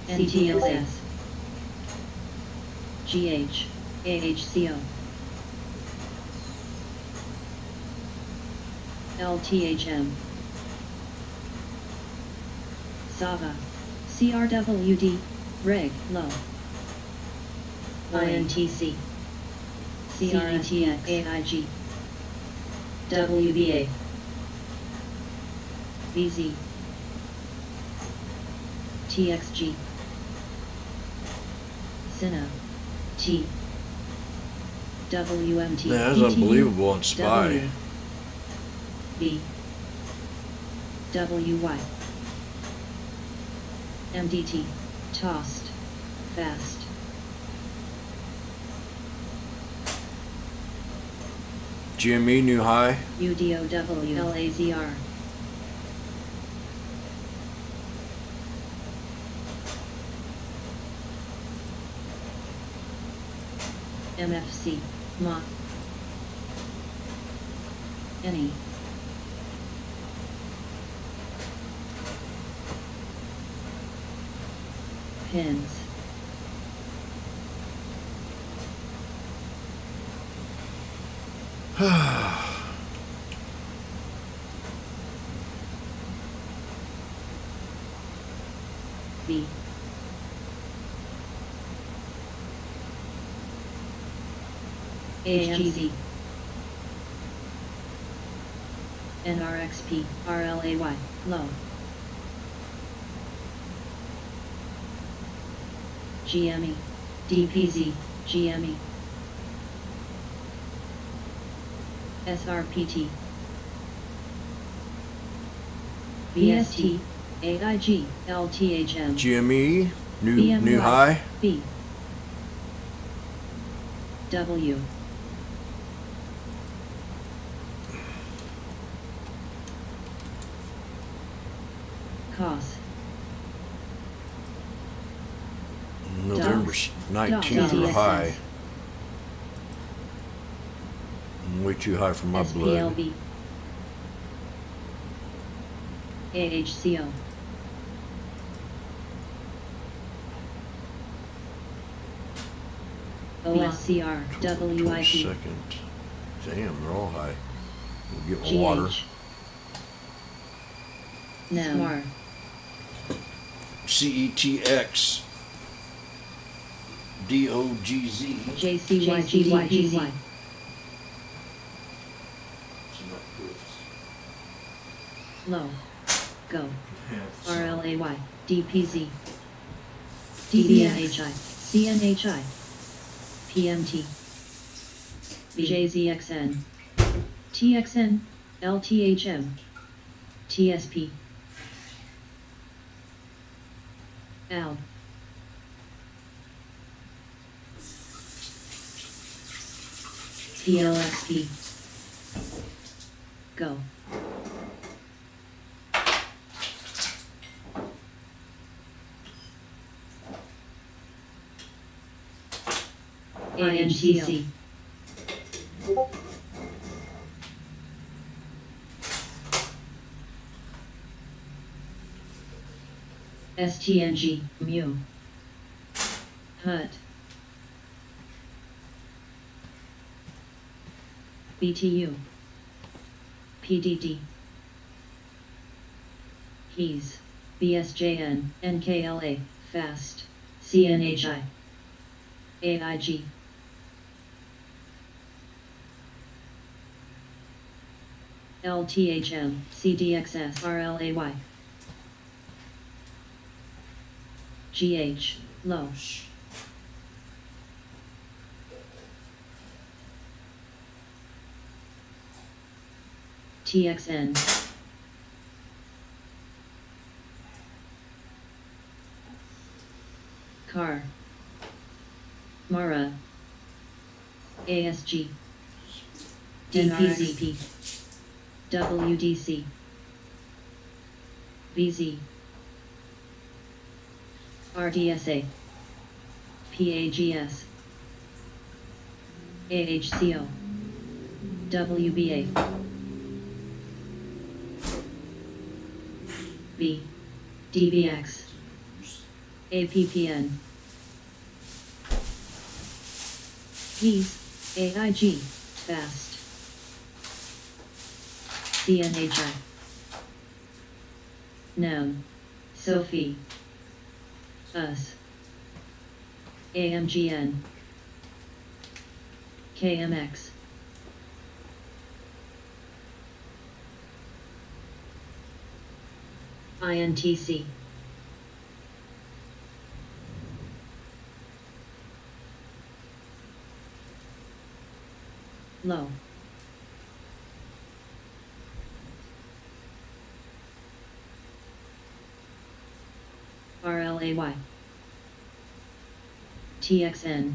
NTLS, GH, AHCO, LTHM, SAVA, CRWD, REG, LOW, INTC, CRTX, AIG, WBA, VZ, TXG, CINA, T, WMT, Yeah, that's unbelievable on Spy. B, WY, MDT, tossed, fast, GME new high. UDOW, LAZR, MFC, MOC, NE, pins, B, HGZ, NRXP, RLAY, low, GME, DPZ, GME, SRPT, VST, AIG, LTHM, GME, new BMY, high. B, W, COS, November 19th are high. Way too high for my blood. SPLB, AHCO, OSCR, WIP, Second. Damn, they're all high. We'll get my water. GH, SMAR, CETX. DOGZ. JCYGDPZ, Low, Go, RLAY, DPZ, DBNHI, CNHI, PMT, JZXN, TXN, LTHM, TSP, ALB, PLXP, Go, INTC, STNG, Mu, HUT, BTU, PDD, HES, BSJN, NKLA, FAST, CNHI, AIG, LTHM, CDXS, RLAY, GH, Low, TXN, CAR, MARA, ASG, DPZP, WDC, VZ, RDSA, PAGS, AHCO, WBA, B, DBX, APPN, HES, AIG, FAST, CNHI, NEM, Sophie, US, AMGN, KMX, INTC, Low, RLAY, TXN,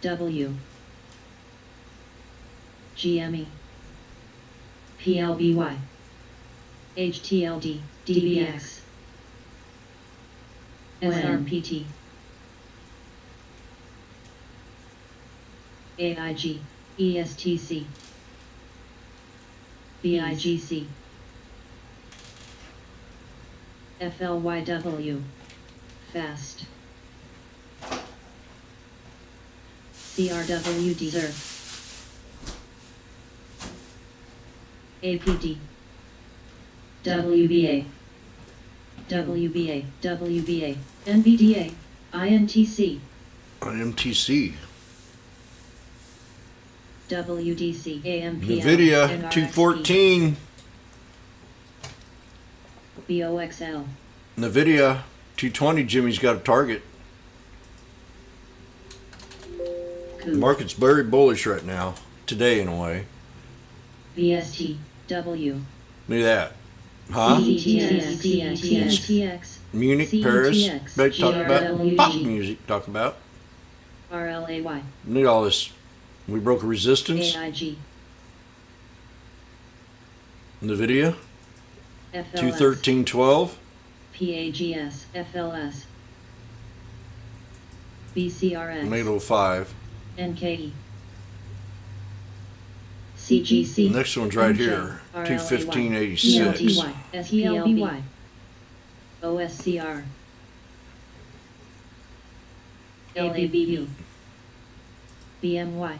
W, GME, PLBY, HTLD, DBX, SRPT, AIG, ESTC, BIGC, FLYW, FAST, CRW Deserve, APD, WBA, WBA, WBA, NVDA, INTC, IMTC. WDC, AMPL, NVIDIA NRXP, 214. BOXL, NVIDIA 220. Jimmy's got a target. The market's very bullish right now. Today, in a way. VST, W, Look at that. Huh? CETX, Munich, Paris. They talk about pop music. Talk about. RLAY, Need all this. We broke a resistance AIG, in the video. FLS, 213.12. PAGS, FLS, BCRX, -5. NKE, CGC, The next one's right here. 215.86. SPLBY, OSCR, LABU, BMY,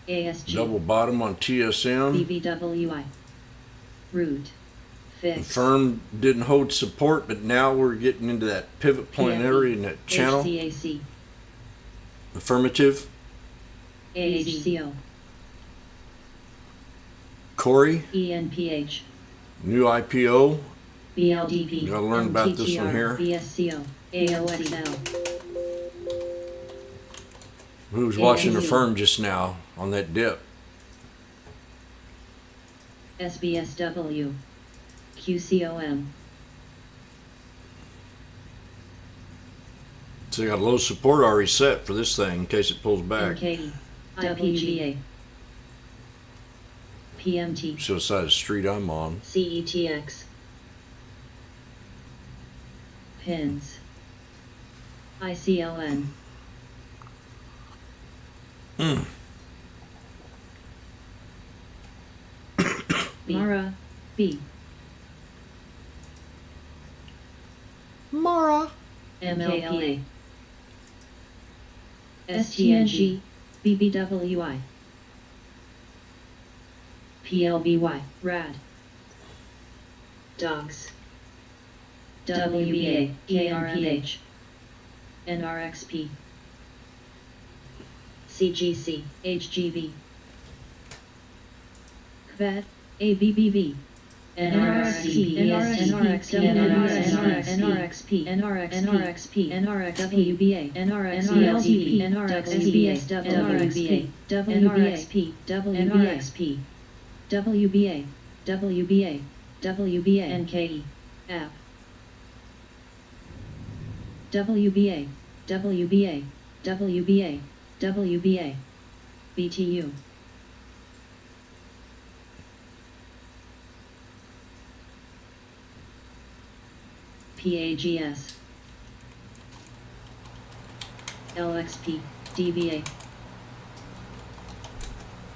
ASG, Double bottom on TSM. BBWI, Root, Fix, Firm didn't hold support, but now we're getting into that pivot point PFE, area in that channel. HCAC, Affirmative. AHCO, Corey, ENPH, new IPO. BLDP, Gotta learn about this one MTTR, here. BSCO, AOXL, Who was watching the AAU. firm just now on that dip? SBSW, QCOM, So you got low support already set for this thing in case it pulls back. NKE, WBA, PMT, So the side of the street I'm on. CETX, PINS, ICLN, Hmm. MARA, B, Mara. MLPA, STNG, BBWI, PLBY, RAD, DOGS, WBA, KRMH, NRXP, CGC, HGB, KVET, ABBV, NRXP, NRXP, NRXP, NRXP, NRXP, NRXP, NRXP, WBA, WBA, WBA, WBA, WBA, NKE, app, WBA, WBA, WBA, WBA, BTU. PAGS, LXP, DBA,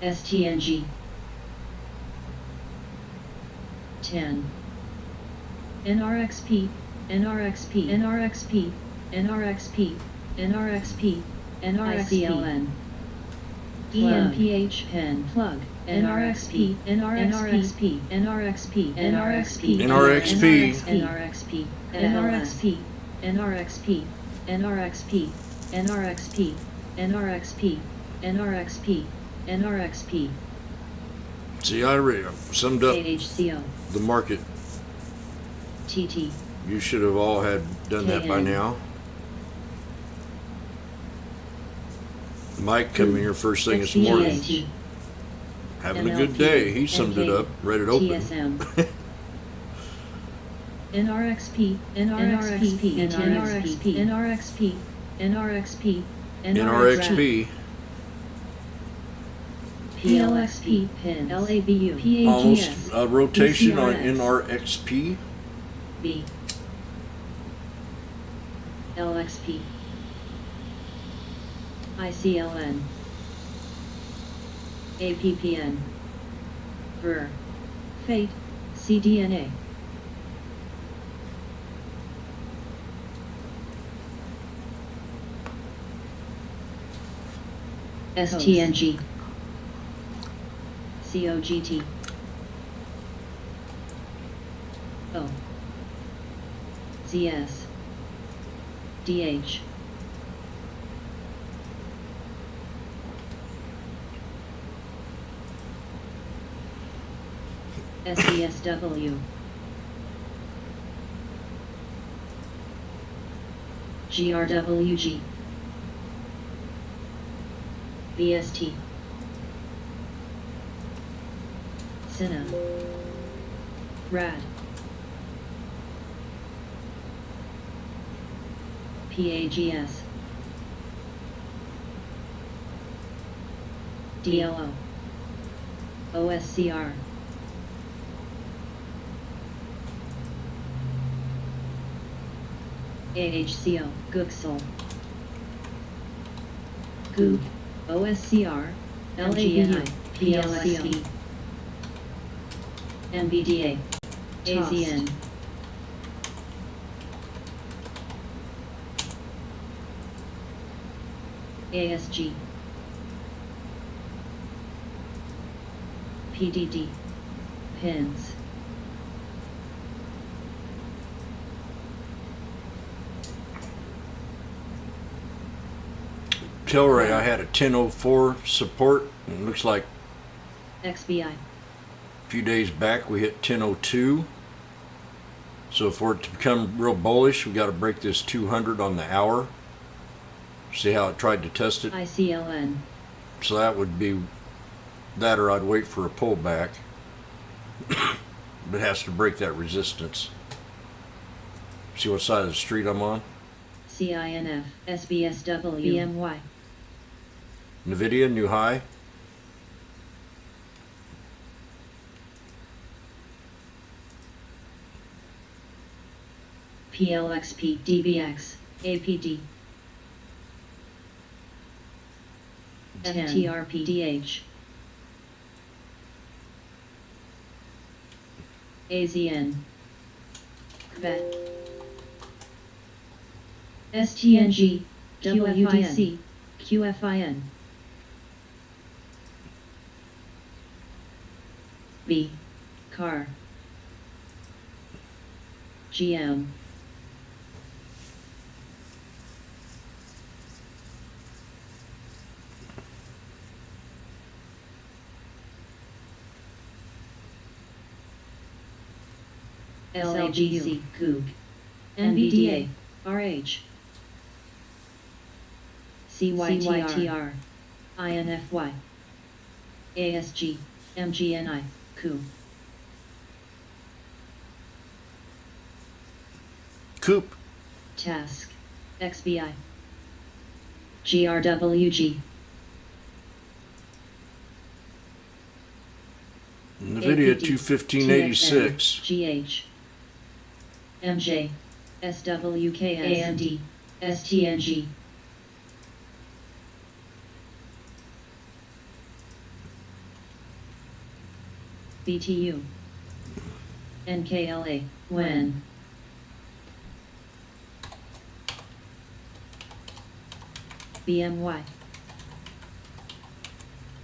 STNG, 10, NRXP, NRXP, NRXP, NRXP, NRXP, NRXPLN, ENPH, pen, plug, NRXP, NRXP, NRXP, NRXP, NRXP. NRXP, NRXP, NRXP, NRXP, NRXP, NRXP, NRXP, NRXP, See, I already summed up AHCO, the market. TT, You should have all had done that by KN. now. Mike coming here first thing this morning. XBAT, Having a good day. He summed it up. Read it open. TSM, NRXP, NRXP, NRXP, NRXP, NRXP, NRXP. PLXP, PIN, LABU, Almost PAGS, a rotation on BCRX. NRXP. B, LXP, ICLN, APPN, VER, FATE, CDNA, STNG, COGT, O, ZS, DH, SESW, GRWG, BST, Cinna, Rad. PAGS. DLO. OSCR. AHCO. Gooksel. Goog. OSCR. LGNI. PLSC. MBDA. AZN. ASG. PDD. Pins. Tilray, I had a 1004 support, and it looks like XBI. a few days back we hit 1002. So for it to become real bullish, we got to break this 200 on the hour. See how it tried to test it? ICLN. So that would be that, or I'd wait for a pullback. But it has to break that resistance. See what side of the street I'm on? CINF. SBSW. BMY. Nvidia, new high. PLXP. DBX. APD. FTRPDH. AZN. QVET. STNG. WDC. QFIN. B. Car. GM. LAGC. Goog. NVDA. RH. CYTR. INFY. ASG. MGNI. COO. Coop. Task. XBI. GRWG. Nvidia APD, 21586. GH. MJ. SWKS. AMD. STNG. BTU. NKLA. When. BMY.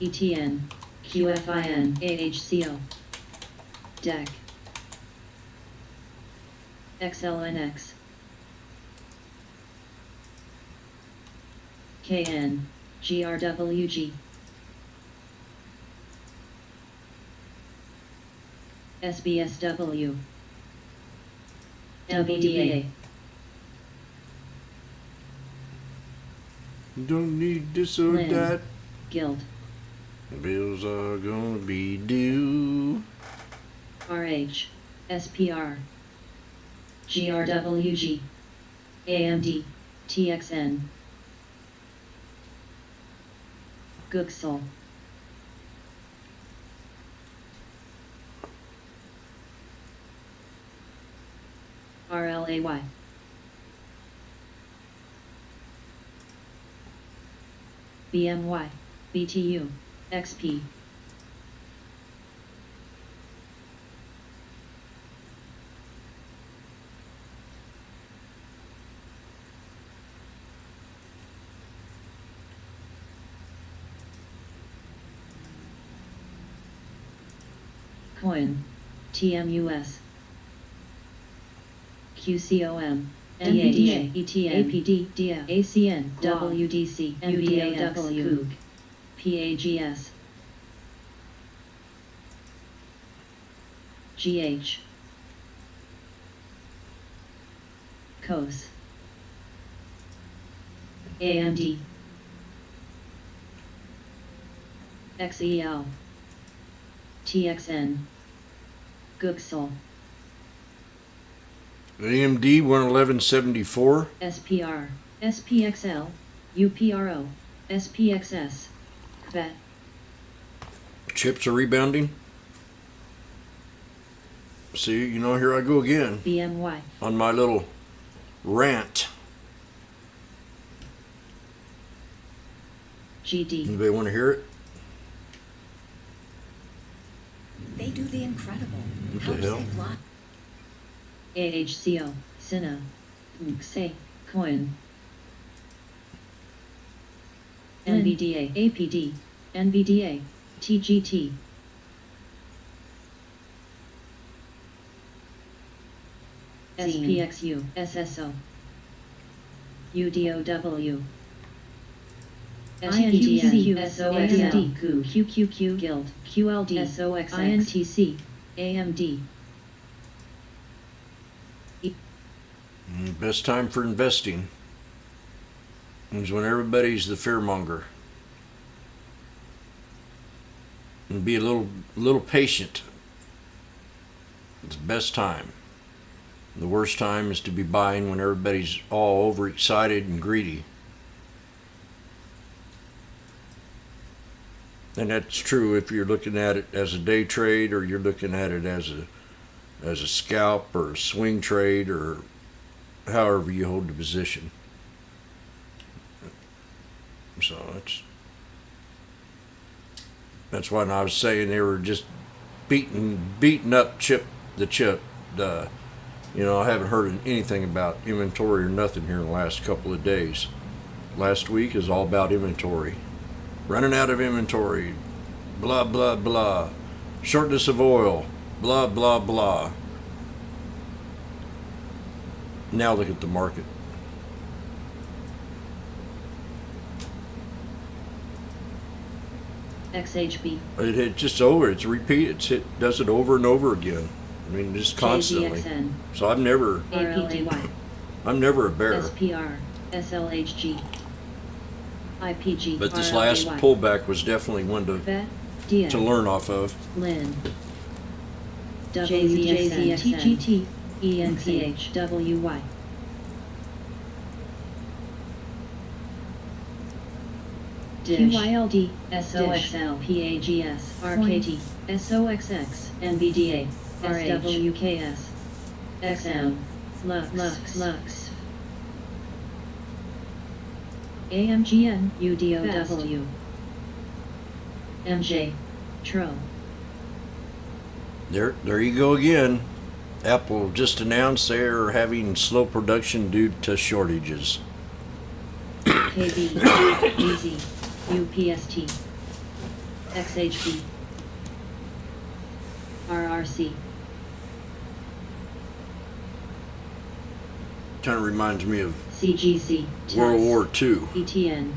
ETN. QFIN. AHCO. DEC. XLNX. KN. GRWG. SBSW. WDA. Don't need this or Lynn. that. Guild. Bills are gonna be due. RH. SPR. GRWG. AMD. TXN. Gooksel. RLAY. BMY. BTU. XP. Coin. TMUS. QCOM. NVDA, ETN, APD, DF, ACN, WDC, MBAW, PAGS, GH, COS, AMD, XEL, TXN, Gooksel, AMD 11174. SPR, SPXL, UPRO, SPXS, QVET, Chips are rebounding. See, you know, here I go again BMY, on my little rant. GD, Anybody want to hear it? They do the incredible. What Help the hell? save lives. AHCO, Sina, MXA, Coin, NVDA, APD, NVDA, TGT, SPXU, SSO, UDOW, SPTN, SOXD, QQQ Guild, QLD, SOXX, INTC, AMD. Best time for investing is when everybody's the fearmonger. And be a little patient. It's the best time. The worst time is to be buying when everybody's all overexcited and greedy. And that's true if you're looking at it as a day trade, or you're looking at it as a scalp or a swing trade, or however you hold the position. So that's why I was saying they were just beating up the chip. You know, I haven't heard anything about inventory or nothing here in the last couple of days. Last week is all about inventory. Running out of inventory. Blah, blah, blah. Shortness of oil. Blah, blah, blah. Now look at the market. XHB, It's just over. It's repeat. Does it over and over again. I mean, just constantly. JZXN, So I'm never RLAY, a bear. SPR, SLHG, IPG, But this last RLAY, pullback was definitely one VET, DF, to learn off of. LIN, JZXN, TGT, ENCH, WY, Dish, QYLD, SOXL, PAGS, RKT, SOXX, NVDA, SWKS, XM, Lux, AMGN, UDOW, MJ, TRO, There you go again. Apple just announced they're having slow production due to shortages. KB, EZ, UPST, XHB, RRC, Kind of reminds me of CGC, World War II, ETN,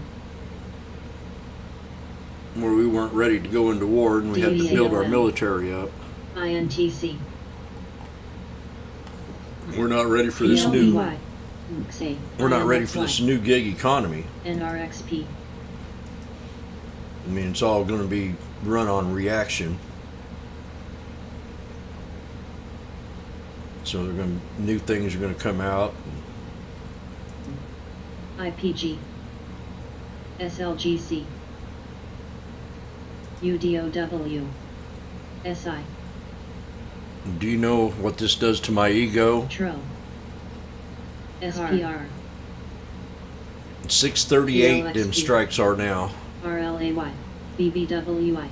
where we weren't ready to go into war and we had to build our DALM. military up. INTC, We're not ready for this new. PLBY, MXA, We're not ready for this new gig economy. NRXP, I mean, it's all going to be run on reaction. So new things are going to come out. IPG, SLGC, UDOW, SI, Do you know what this does to my ego? TRO, SPR, 638 them PLXP. strikes are now. RLAY, BBWI,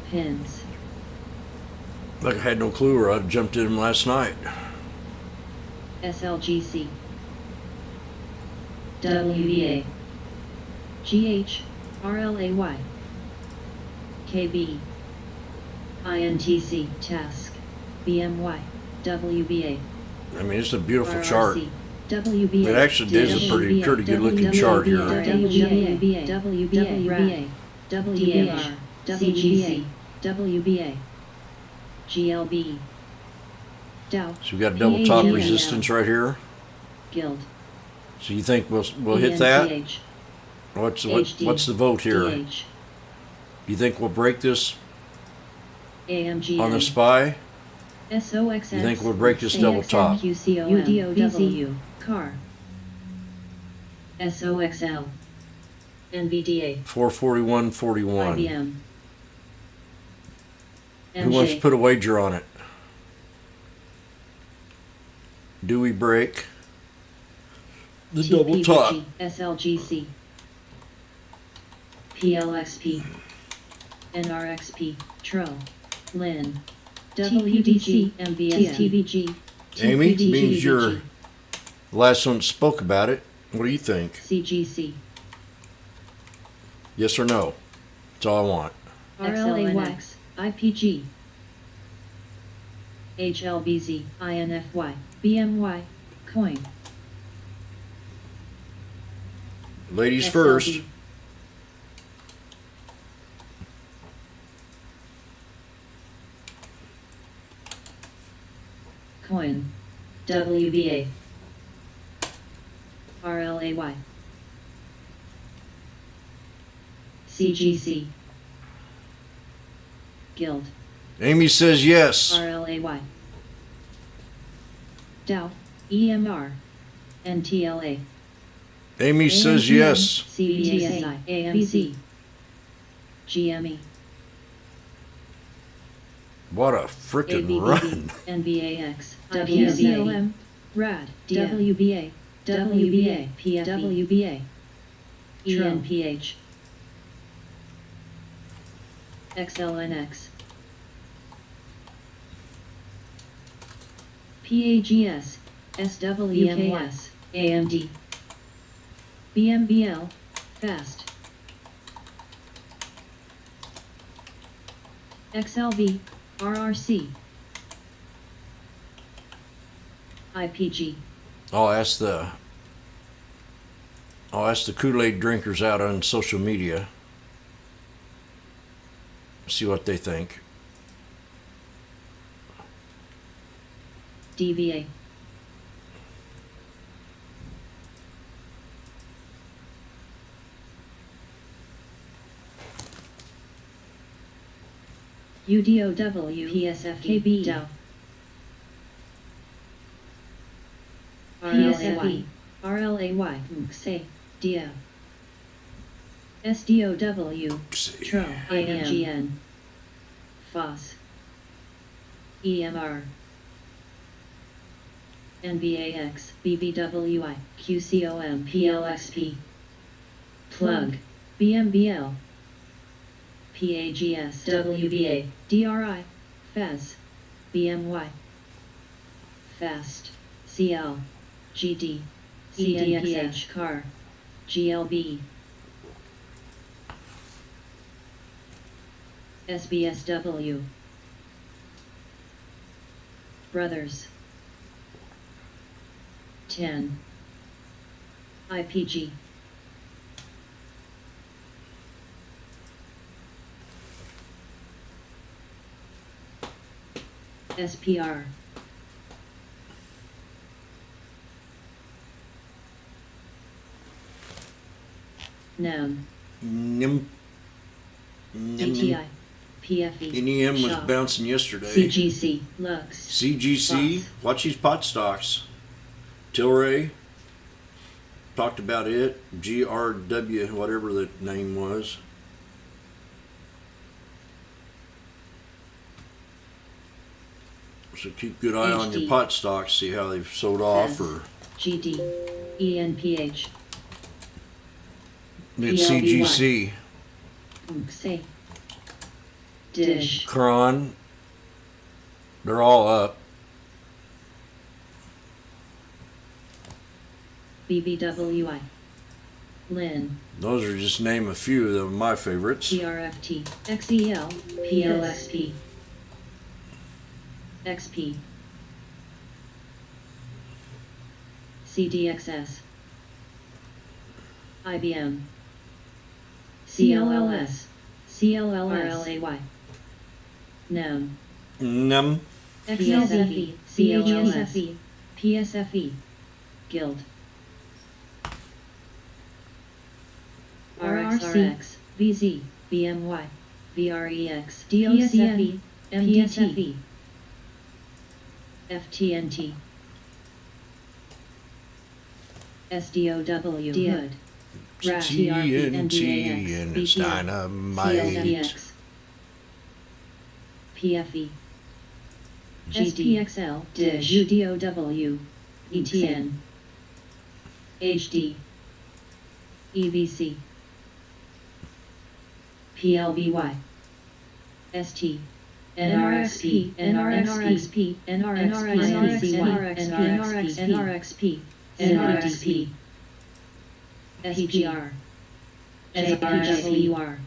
pins, Like I had no clue, or I'd jumped in them last night. SLGC, WBA, GH, RLAY, KB, INTC, Task, BMY, WBA, I mean, it's a beautiful chart. RRC, WBA, It actually is a pretty good looking chart here. WBA, WBA, WBA, CGC, WBA, GLB, Dow, So we got double top PAGM. resistance right here. Guild, So you think we'll hit that? ENCH, What's HD, the vote here? DH, You think we'll break this AMGN, on the SPY? SOXX. You think we'll break this double top? UDOW. Car. SOXL. NVDA. 441.41. IBM. Who wants to put a wager on it? Do we break the double top? SLGC. PLXP. NRXP. TRO. LIN. WDG. MBS. TVG. Amy, means you're the last one that spoke about it. What do you think? CGC. Yes or no? That's all I want. RLAX. IPG. HLBZ. INFY. BMY. Coin. Ladies SLB. first. Coin. WBA. RLAY. CGC. Guild. Amy says yes. RLAY. Dow. EMR. NTLA. Amy says yes. CBTSI. AMC. GME. What a frickin' ABBB. run. NBAX. WCLM. RAD. WBA. WBA. PFE. ENPH. XLNX. PAGS. SWKS. AMD. BMBL. Fast. XLV. RRC. IPG. I'll ask the Kool-Aid drinkers out on social media. See what they think. DVA. UDOW. PSFKB. Dow. PSFE. RLAY. MXA. DIA. SDOW. TRO. IMGN. FOS. EMR. NBAX. BBWI. QCOM. PLXP. Plug. BMBL. PAGS. WBA. DRI. FES. BMY. FAST. CL. GD. CDXH. CAR. GLB. SBSW. Brothers. 10. IPG. SPR. NEM. NIM. DTI. PFE. NEM was Shaw. bouncing yesterday. CGC. Lux. CGC. Fox. Watch these pot stocks. Tilray. Talked about it. GRW, whatever the name was. So keep a good eye on your HD. pot stocks. See how they've sold off or GD. ENPH. it's CGC. Say. Dish. Cron. They're all up. BBWI. Lin. Those are just name a few of my favorites. PRFT. XEL. PLXP. XP. CDXS. IBM. CLLS. CLLRLAY. NEM. NEM. XLFE. CLLS. PSFE. Guild. RRX. VZ. BMY. VREX. DOCFE. MDTFE. FTNT. SDOW. Hood. TNT NDAX, and it's BTI, dynamite. CLDX. PFE. SPXL, Dish, UDOW, ETN, HD, EVC, PLBY, ST, NRXP, NRXP, NRXP, NRXP, NRXP, SPR, SPWR,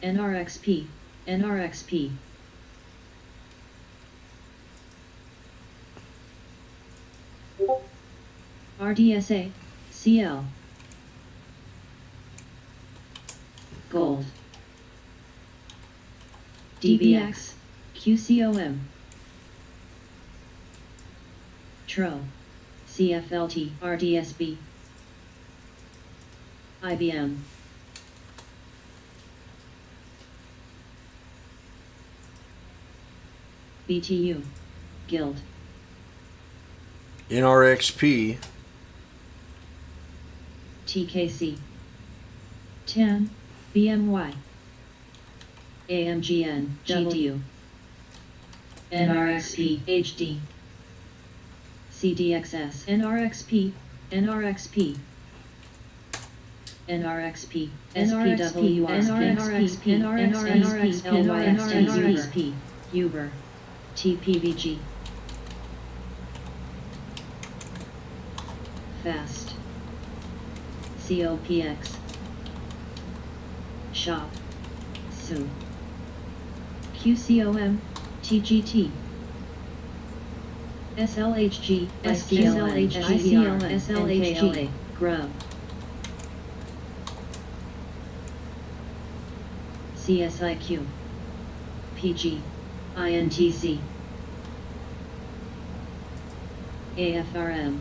NRXP, NRXP. RDSA, CL, Gold, DBX, QCOM, TRO, CFLT, RDSB, IBM, BTU, Guild, NRXP. TKC, 10, BMY, AMGN, GDU, NRXP, HD, CDXS, NRXP, NRXP, NRXP, SPWR, NRXP, NRXP, Uber, TPVG, Fast, COPX, Shop, SU, QCOM, TGT, SLHG, SPLN, SLHG, Grub, CSIQ, PG, INTC, AFRM,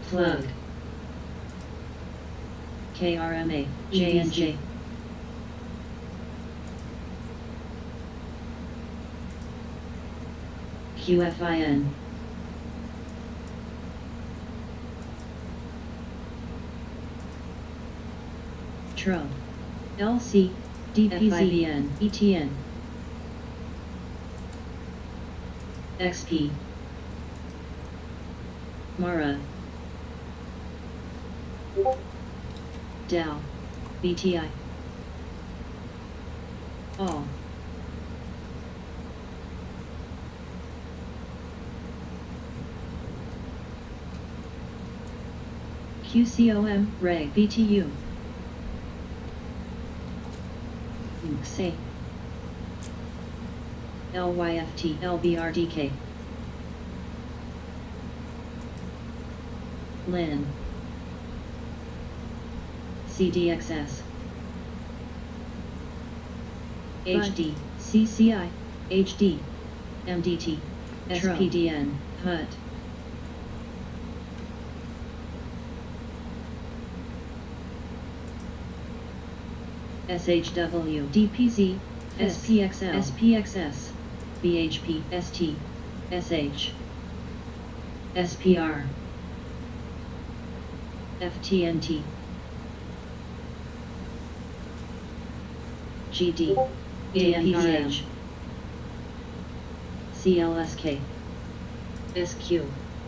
Plug, KRMA, J&J, QFIN, TRO, LC, DPZN, ETN, XP, MARA, Dow, BTI, All, QCOM, Reg, BTU, UXA, LYFT, LBRDK, LIN, CDXS, HD, CCI, HD, MDT, SPDN, HUT, SHW, DPZ, SPXL, SPXS, BHP, ST, SH, SPR, FTNT, GD, ANPH, CLSK, SQ,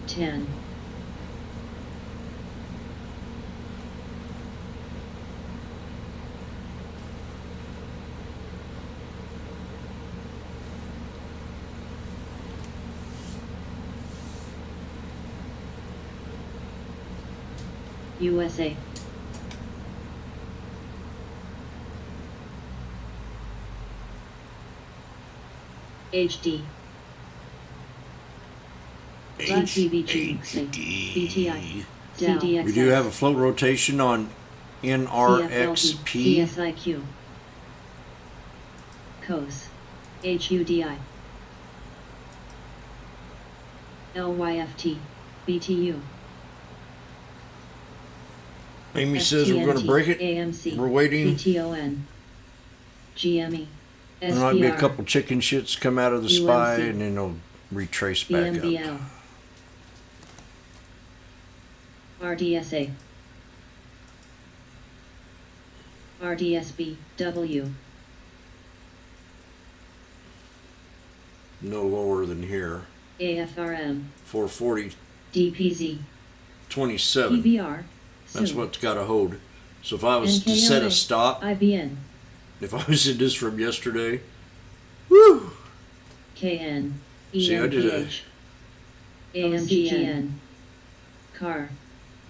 10. USA, HD, BTI, CDXS, We do have a float rotation on NRXP. CSIQ, COS, HUDI, LYFT, BTU, Amy says we're going to break it. AMC, We're waiting. PTON, GME, There might be a SPR, couple chicken shits come out of the spy, UMC, and then they'll retrace back up. BMBL, RDSA, RDSB, W, No lower than here. AFRM, 440, DPZ, 27. PBR, That's SUM, what's got a hold. So if I was to set a NKLA, stop, IBN, if I was in this from yesterday, woo! KN, See, I did EMPH, AMGN, CAR,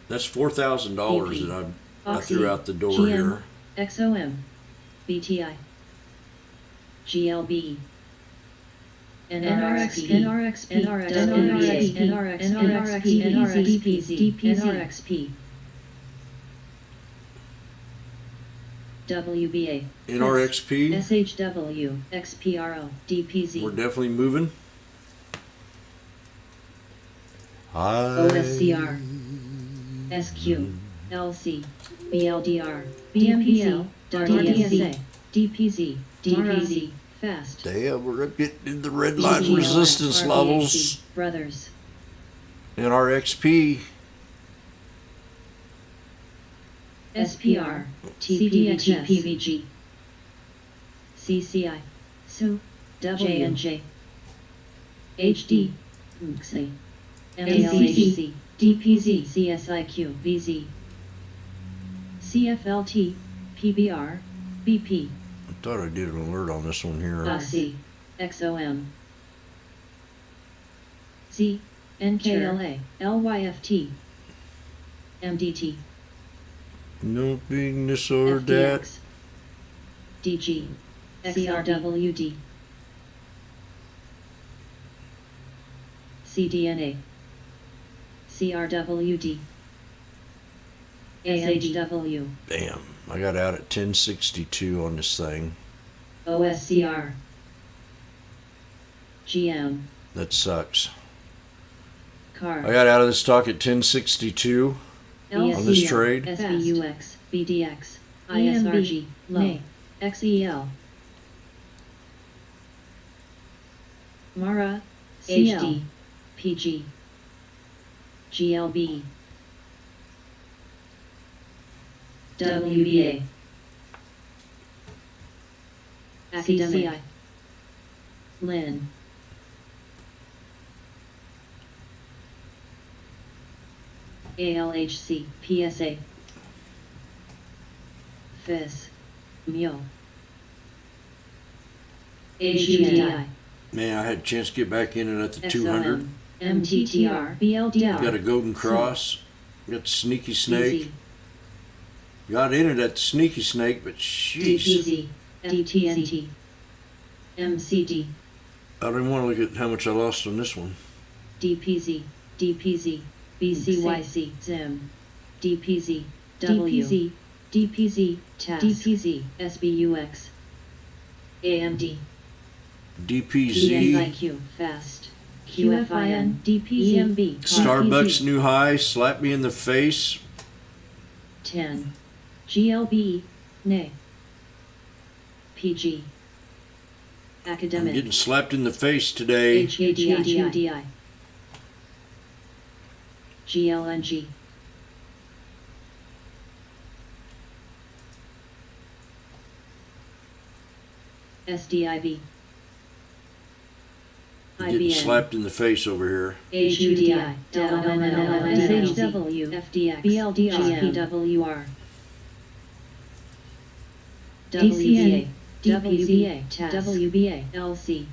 That's $4,000 that I Oxy, threw out the door GM, here. XOM, BTI, GLB, NRXP, NRXP, NRXP, NRXP, WBA, NRXP, SHW, XPRO, we're DPZ, definitely moving. OSCR, SQ, LC, BLDR, BMPL, RDSA, DPZ, DPZ, Fast, Damn, we're getting in the red line DBLS, resistance RBHC, levels. Brothers, NRXP, SPR, TPVG, PVG, CCI, SU, J&J, HD, MCC, MCC, DPZ, CSIQ, VZ, CFLT, PBR, BP, I thought I did an alert on this one here. OSI, XOM, Z, NKLA, LYFT, MDT, Nothing this or that. FDX, DG, XRWD, CDNA, CRWD, AHW, Damn, I got out at 1062 on this thing. OSCR, GM, That sucks. CAR, I got out of this stock at 1062 on this trade. SBUX, BDX, ISRG, LOW, XEL, MARA, HD, PG, GLB, WBA, CCI, LIN, ALHC, PSA, FIS, MIO, HUDI, Man, I had a chance to get back in it at the 200. XOM, MTTR, BLDR, Got a golden cross. Got the sneaky snake. DZ, Got in it at the sneaky snake, but jeez. DPZ, DTNT, MCD, I didn't want to look at how much I lost on this one. DPZ, DPZ, BCYC, ZIM, DPZ, W, DPZ, TAS, DPZ, SBUX, AMD, DPZ. GSIQ, Fast, QFIN, DPZ, EMB, Starbucks new high. Slapped me in the face. 10, GLB, NE, PG, I'm Academic, getting slapped in the face today. HUDI, GLNG, SDIB, I'm getting IBN, slapped in the face over here. HUDI, SHW, FDX, BLDR, PWR, WBA, WBA, WBA, LC,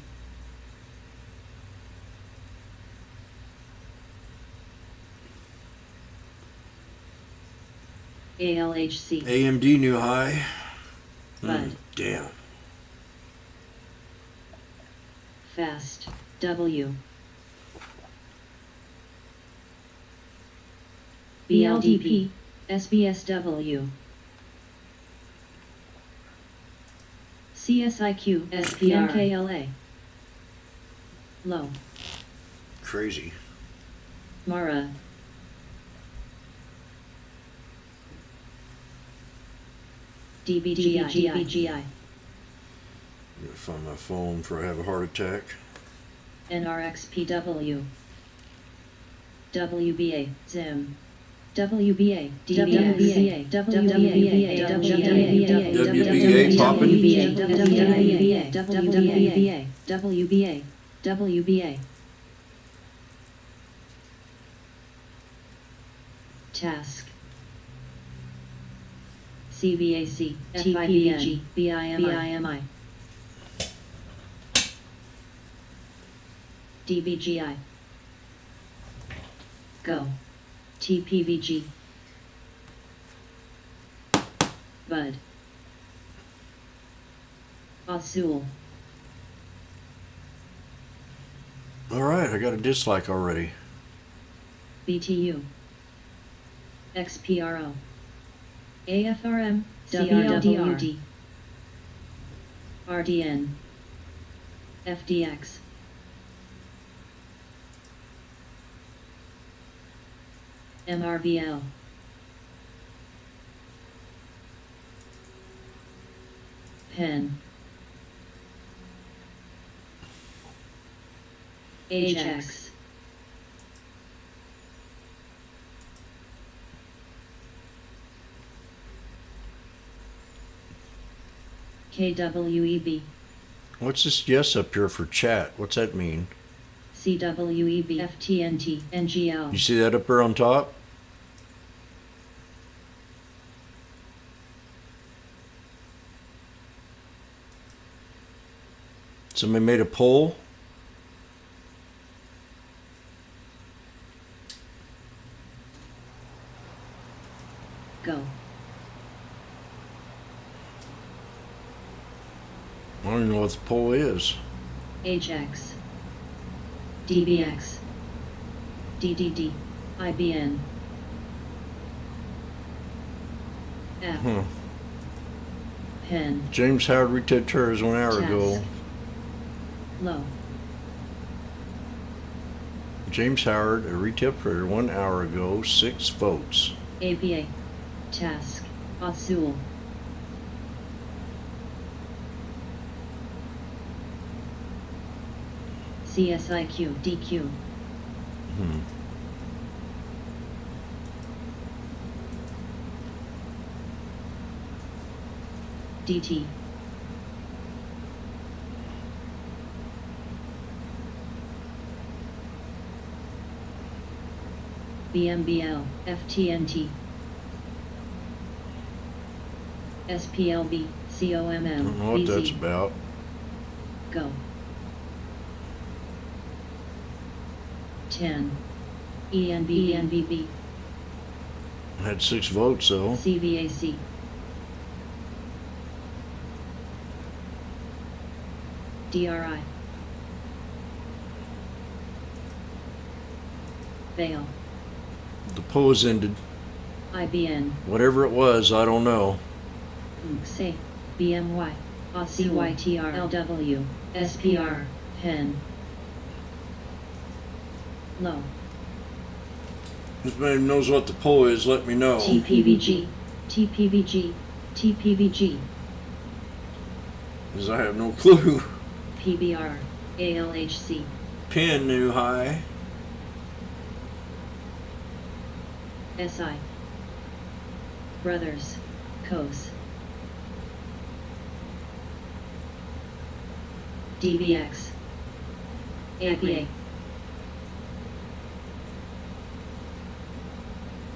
ALHC, AMD new high. Bud, Damn. Fast, W, BLDP, SBSW, CSIQ, SPR, NKLA, Low, Crazy. MARA, DBGI. Let me find my phone before I have a heart attack. NRXPW. WBA, Zim. WBA, DBA, WBA poppin'? WBA. Task. CVAC, TPBG, BIMI. DBGI. Go. TPVG. Bud. Azul. Alright, I got a dislike already. BTU. XPRO. AFRM. CRWD. RDN. FDX. MRVL. Pen. Ajax. KWEB. What's this yes up here for chat? What's that mean? CWEB. FTNT. NGL. You see that up there on top? Somebody made a poll. Go. I don't even know what the poll is. HX. DBX. DDD. IBN. F. Huh. Pen. James Howard retailed tours 1 hour ago. Task. Low. James Howard, a retail trader 1 hour ago, 6 votes. APA. Task. Azul. CSIQ. DQ. DT. BMBL. FTNT. SPLB. I don't know what that's COMM. about. Go. 10. ENBB. I had 6 votes though. CVAC. DRI. Veil. The polls ended. IBN. Whatever it was, I don't know. Say. BMY. CYTR. LW. SPR. Pen. Low. If anybody knows what the poll is, let me know. TPVG. TPVG. TPVG. Because I have no clue. PBR. ALHC. Penn new high. SI. Brothers. COS. DBX. APA.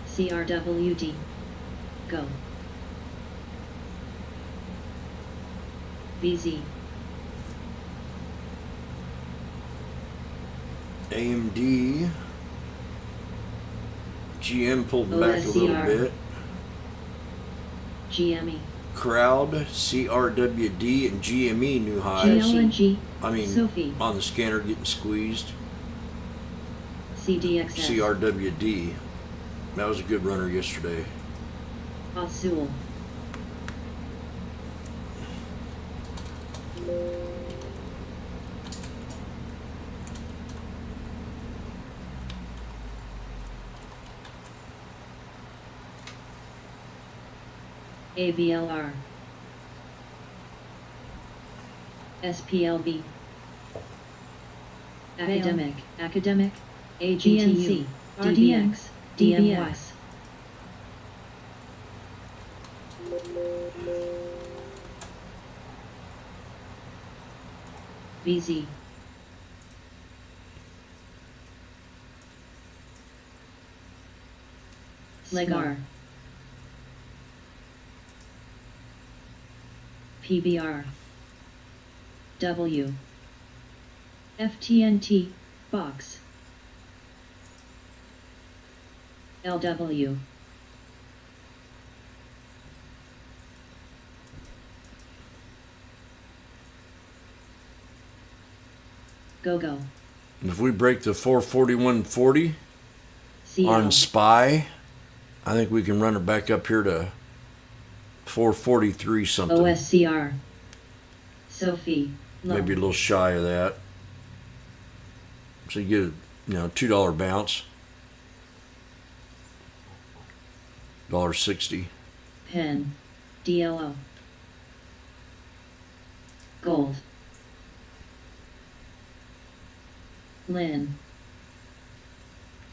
CRWD. Go. VZ. AMD. GM pulled back a little OSCR. bit. GME. Crowd, CRWD, and GME new highs. GLNG. I mean, Sophie. on the scanner getting squeezed. CDXS. CRWD. That was a good runner yesterday. Azul. ABLR. SPLB. Academic, academic, AGTU, DBX, DBX. VZ. Legar. PBR. W. FTNT, box. LW. Go. If we break the 441.40 CL. on SPY, I think we can run it back up here to 443 something. OSCR. Sophie. Low. Maybe a little shy of that. So you get a $2 bounce. $1.60. Pen. DLO. Gold. Lynn.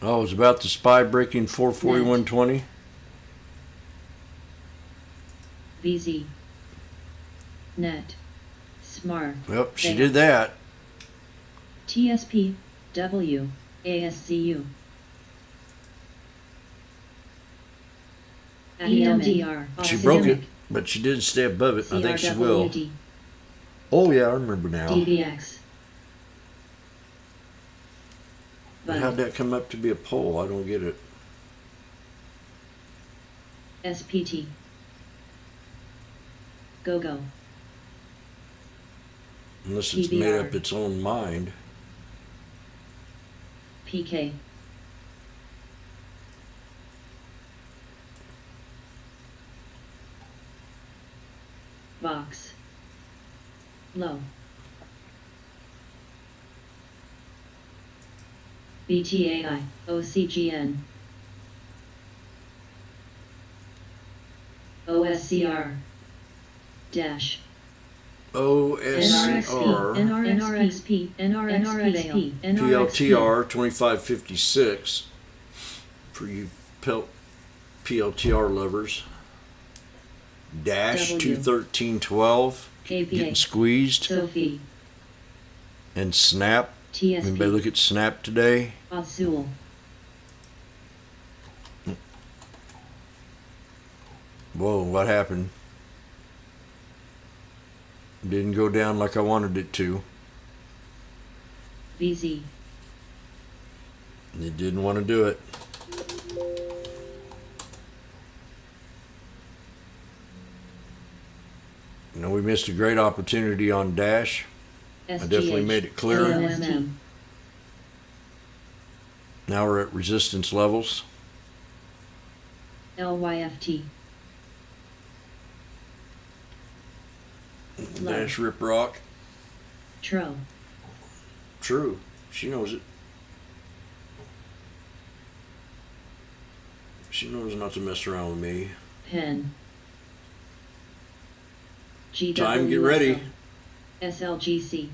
Oh, it was about the SPY breaking 441.20. VZ. Net. Smart. Yep, she Data. did that. TSP. W. ASCU. EMDR. She broke it, but she didn't stay above it. I think she will. CRWD. Oh yeah, I remember now. DBX. But how'd that come up to be a pole? I don't get it. SPT. Go. Unless it's made PBR. up its own mind. PK. Box. Low. BTAI, OCGN. OSCR. Dash. OSCR. NRXP. PLTR 2556 for you PLTR lovers. Dash W. 213.12 APA. getting squeezed. Sophie. And Snap. Anybody TSP. look at Snap today? Azul. Whoa, what happened? Didn't go down like I wanted it to. VZ. It didn't want to do it. We missed a great opportunity on Dash. I definitely made it clear. LMM. Now we're at resistance levels. LYFT. Low. Dash Rip Rock. Tro. True. She knows it. She knows not to mess around with me. Pen. Time, get ready. SLGC.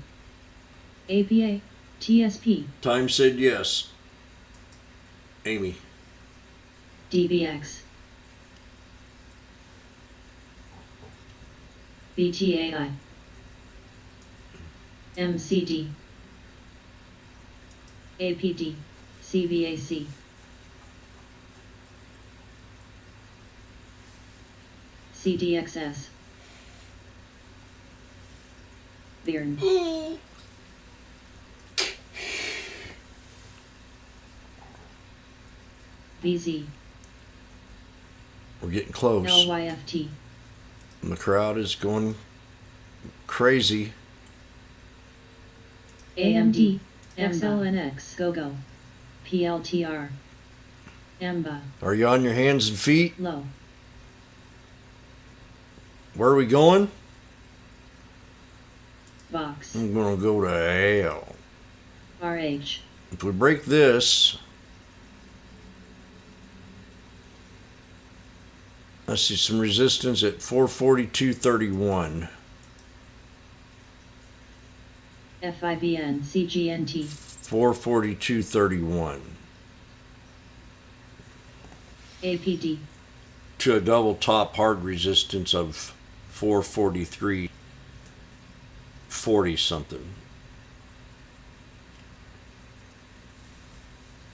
APA. TSP. Time said yes. Amy. DBX. BTAI. MCD. APD. CVAC. CDXS. Bearn. VZ. We're getting close. LYFT. And the crowd is going crazy. AMD. XLNX. Go. PLTR. EMBA. Are you on your hands and feet? Low. Where are we going? Box. I'm going to go to hell. RH. If we break this, I see some resistance at 442.31. FIBN CGNT 442.31 APD to a double top hard resistance of 443.40 something.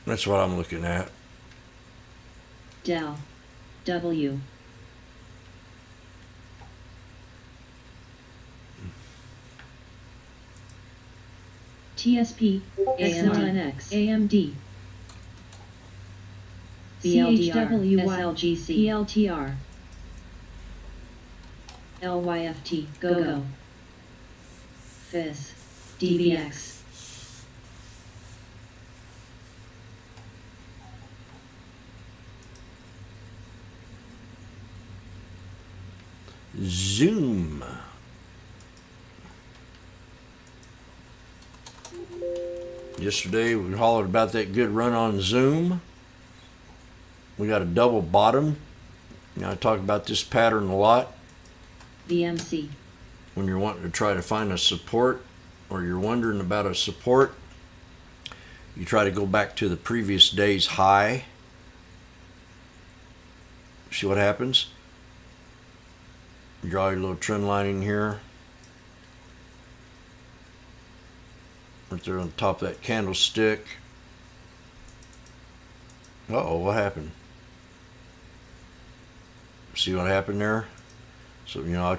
That's what I'm looking at. Dell W TSP AMX AMD CHW SLGC PLTR LYFT GoGo Fizz DBX Zoom. Yesterday we hollered about that good run on Zoom. We got a double bottom. You know, I talk about this pattern a lot. VMC When you're wanting to try to find a support or you're wondering about a support, you try to go back to the previous day's high. See what happens? You draw your little trend line in here. Right there on the top of that candlestick. Uh-oh, what happened? See what happened there? So, you know,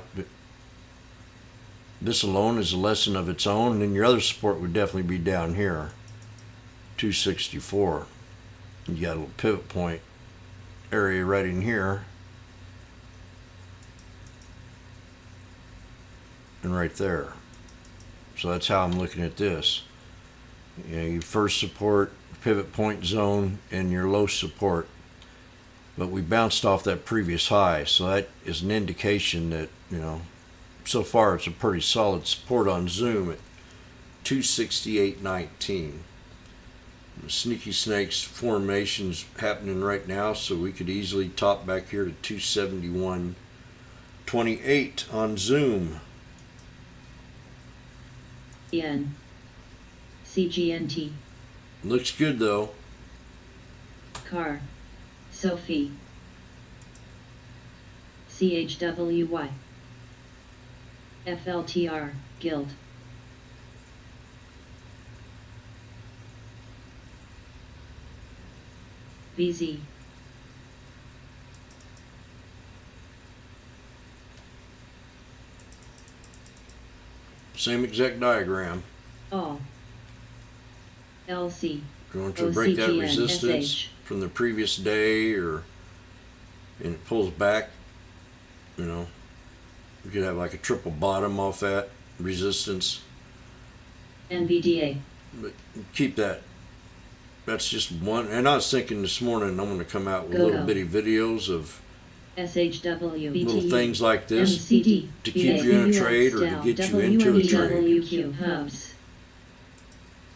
this alone is a lesson of its own. And then your other support would definitely be down here. 264. You got a little pivot point area right in here. And right there. So that's how I'm looking at this. You know, your first support, pivot point zone, and your low support. But we bounced off that previous high, so that is an indication that, you know, so far it's a pretty solid support on Zoom at 268.19. The sneaky snakes formation's happening right now, so we could easily top back here to 271.28 on Zoom. N CGNT Looks good though. Car Sophie CHWY FLTR Guild VZ Same exact diagram. All LC Going to break that OCGN, resistance SH. from the previous day, and it pulls back. You know, you could have like a triple bottom off that resistance. NVDA But keep that. That's just one. And I was thinking this morning I'm going to come out with Go. little bitty videos of SHW little BTU things like this MCD to keep you in a trade or to get you into a trade. WQ Hubs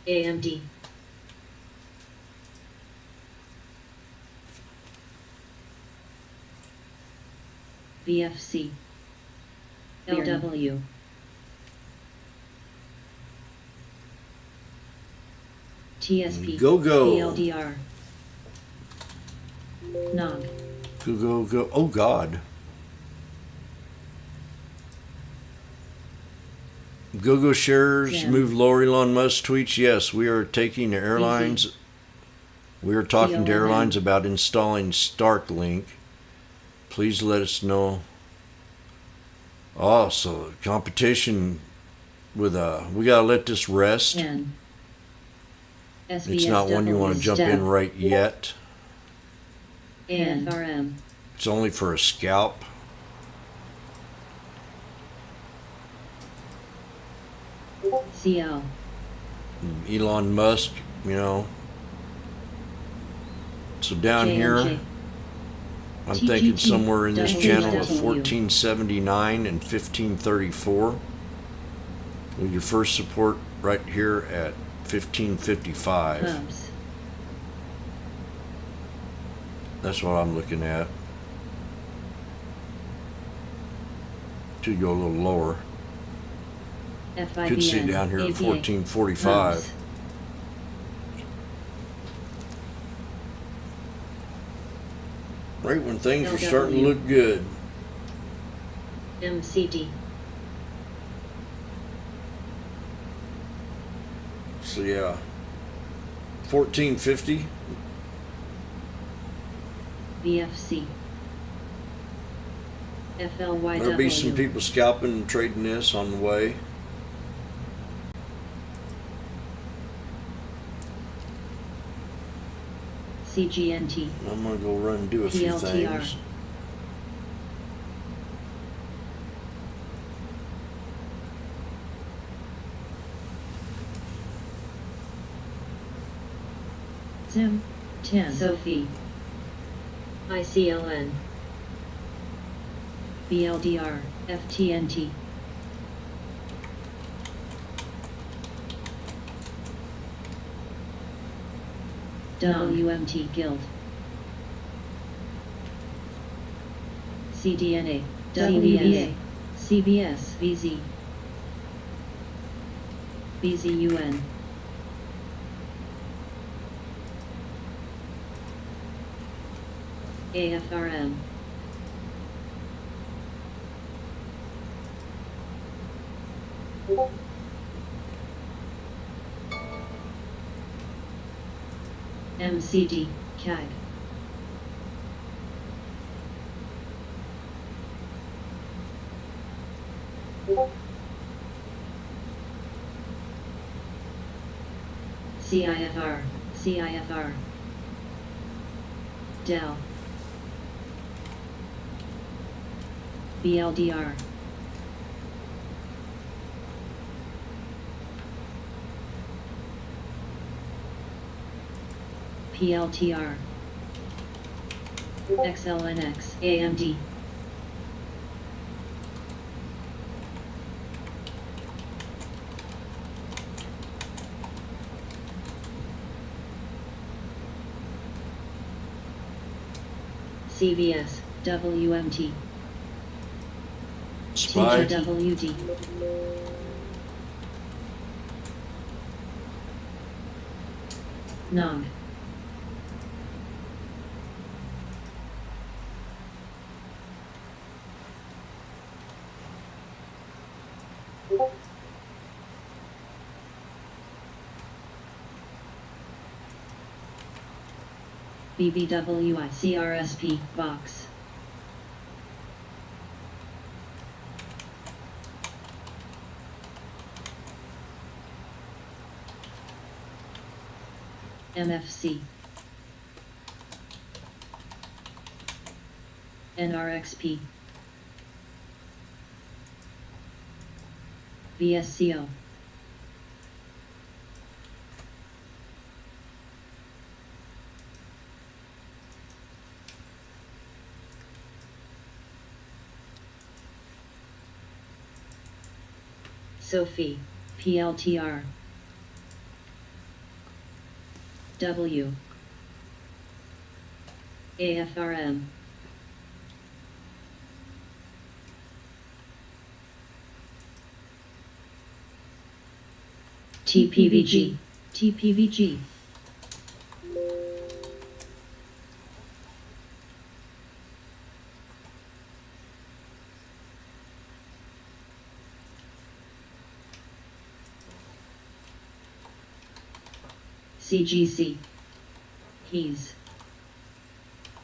AMD VFC LW TSP Go. PLDR NOG Go. Oh God. Go shares Yeah. move lower. Elon Musk tweets. Yes, we are taking the airlines. We are talking to CLM. airlines about installing Starlink. Please let us know. Oh, so competition with we gotta let this rest. 10 It's not one you want to jump in right yet. and RM It's only for a scalp. CL Elon Musk, you know. So down here, J&J. I'm thinking TTT, somewhere in this channel of WW. 1479 and 1534. With your first support right here at 1555. Hubs That's what I'm looking at. To go a little lower. FIBN, Could see down here at ABA, 1445. Mouse. Right when things were LW. starting to look good. MCD, So yeah, 1450. VFC, FLYW, There'll be some people scalping and trading this on the way. CGNT, I'm gonna go run and do a few PLTR. things. Zim, 10, Sophie, ICLN, BLDR, FTNT, WMT Guild, CDNA, WBA, CBS, VZ, BZUN, AFRM, MCD, CAG, CIFR, CIFR, Dell, BLDR, PLTR, XLNX, AMD, CVS, WMT, Spy. TJWD, NOG, BBWI, CRSP, Vox, MFC, NRXP, VSCO, Sophie, PLTR, W, AFRM, TPVG, TPVG, CGC, Keys,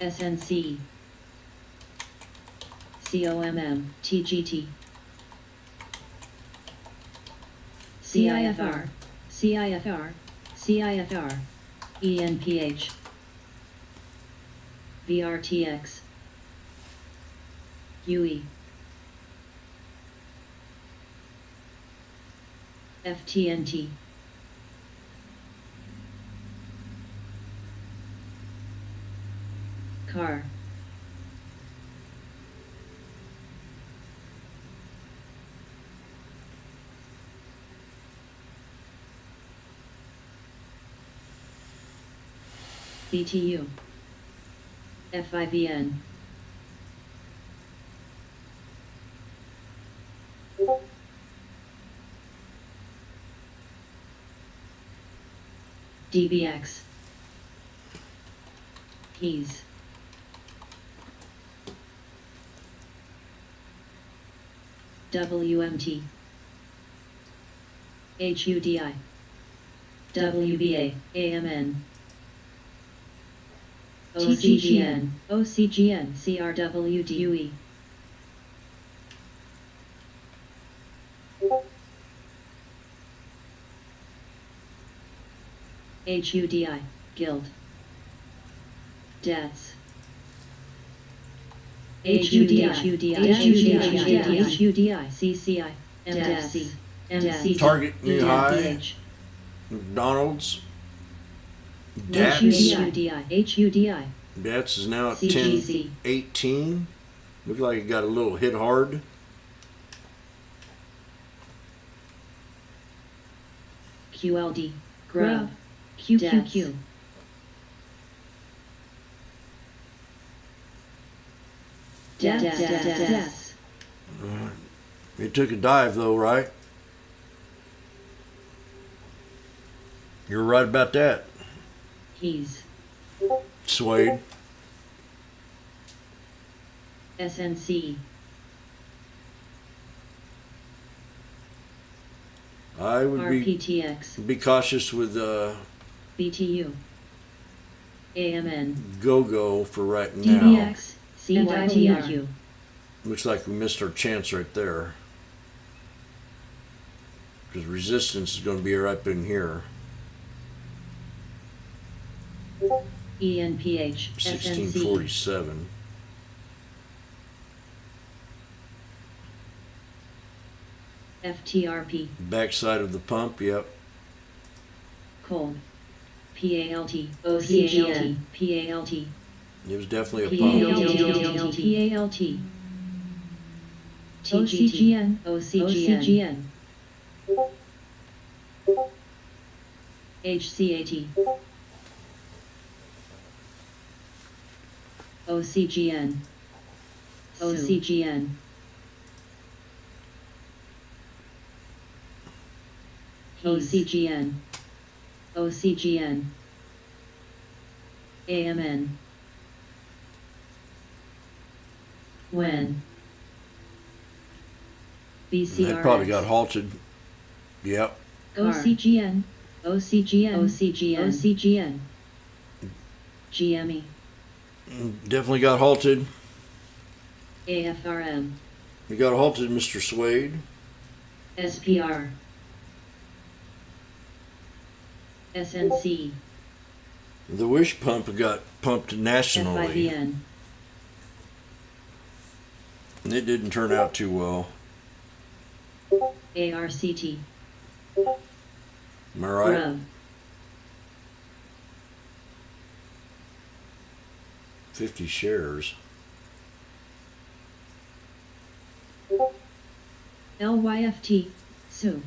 SNC, COMM, TGT, CIFR, CIFR, CIFR, ENPH, VRTX, UE, FTNT, CAR, BTU, FIBN, DBX. Keys. WMT. HUDI. WBA, AMN. OCGN, OCGN, CRWDUE. HUDI, Guild. Debts. HUDI, CCI, MDC, MC, Target New High, McDonald's, Dats. HUDI, Dats is now at CGC. 10.18. Look like it got a little hit hard. QLD, Grub, QQQ. Des. It took a dive though, right? You're right about that. Keys. Suede. SNC. I would RPTX. be cautious with BTU. AMN. go-go for right now. DBX. CYTRQ. Looks like we missed our chance right there. Because resistance is going to be right up in here. ENPH. 1647. FTRP. Backside of the pump, yep. Cold. PALT. OCGN. PALT. It was definitely a pump. PALT. OCGN. OCGN. HCAT. OCGN. OCGN. OCGN. OCGN. AMN. When? BCRX. That probably got halted. Yep. OCGN. OCGN. OCGN. OCGN. GME. Definitely got halted. AFRM. We got halted, Mr. Suede. SPR. SNC. The wish pump got pumped nationally. FIVN. And it didn't turn out too well. ARCT. Am I right? Grub. 50 shares. LYFT. Sue.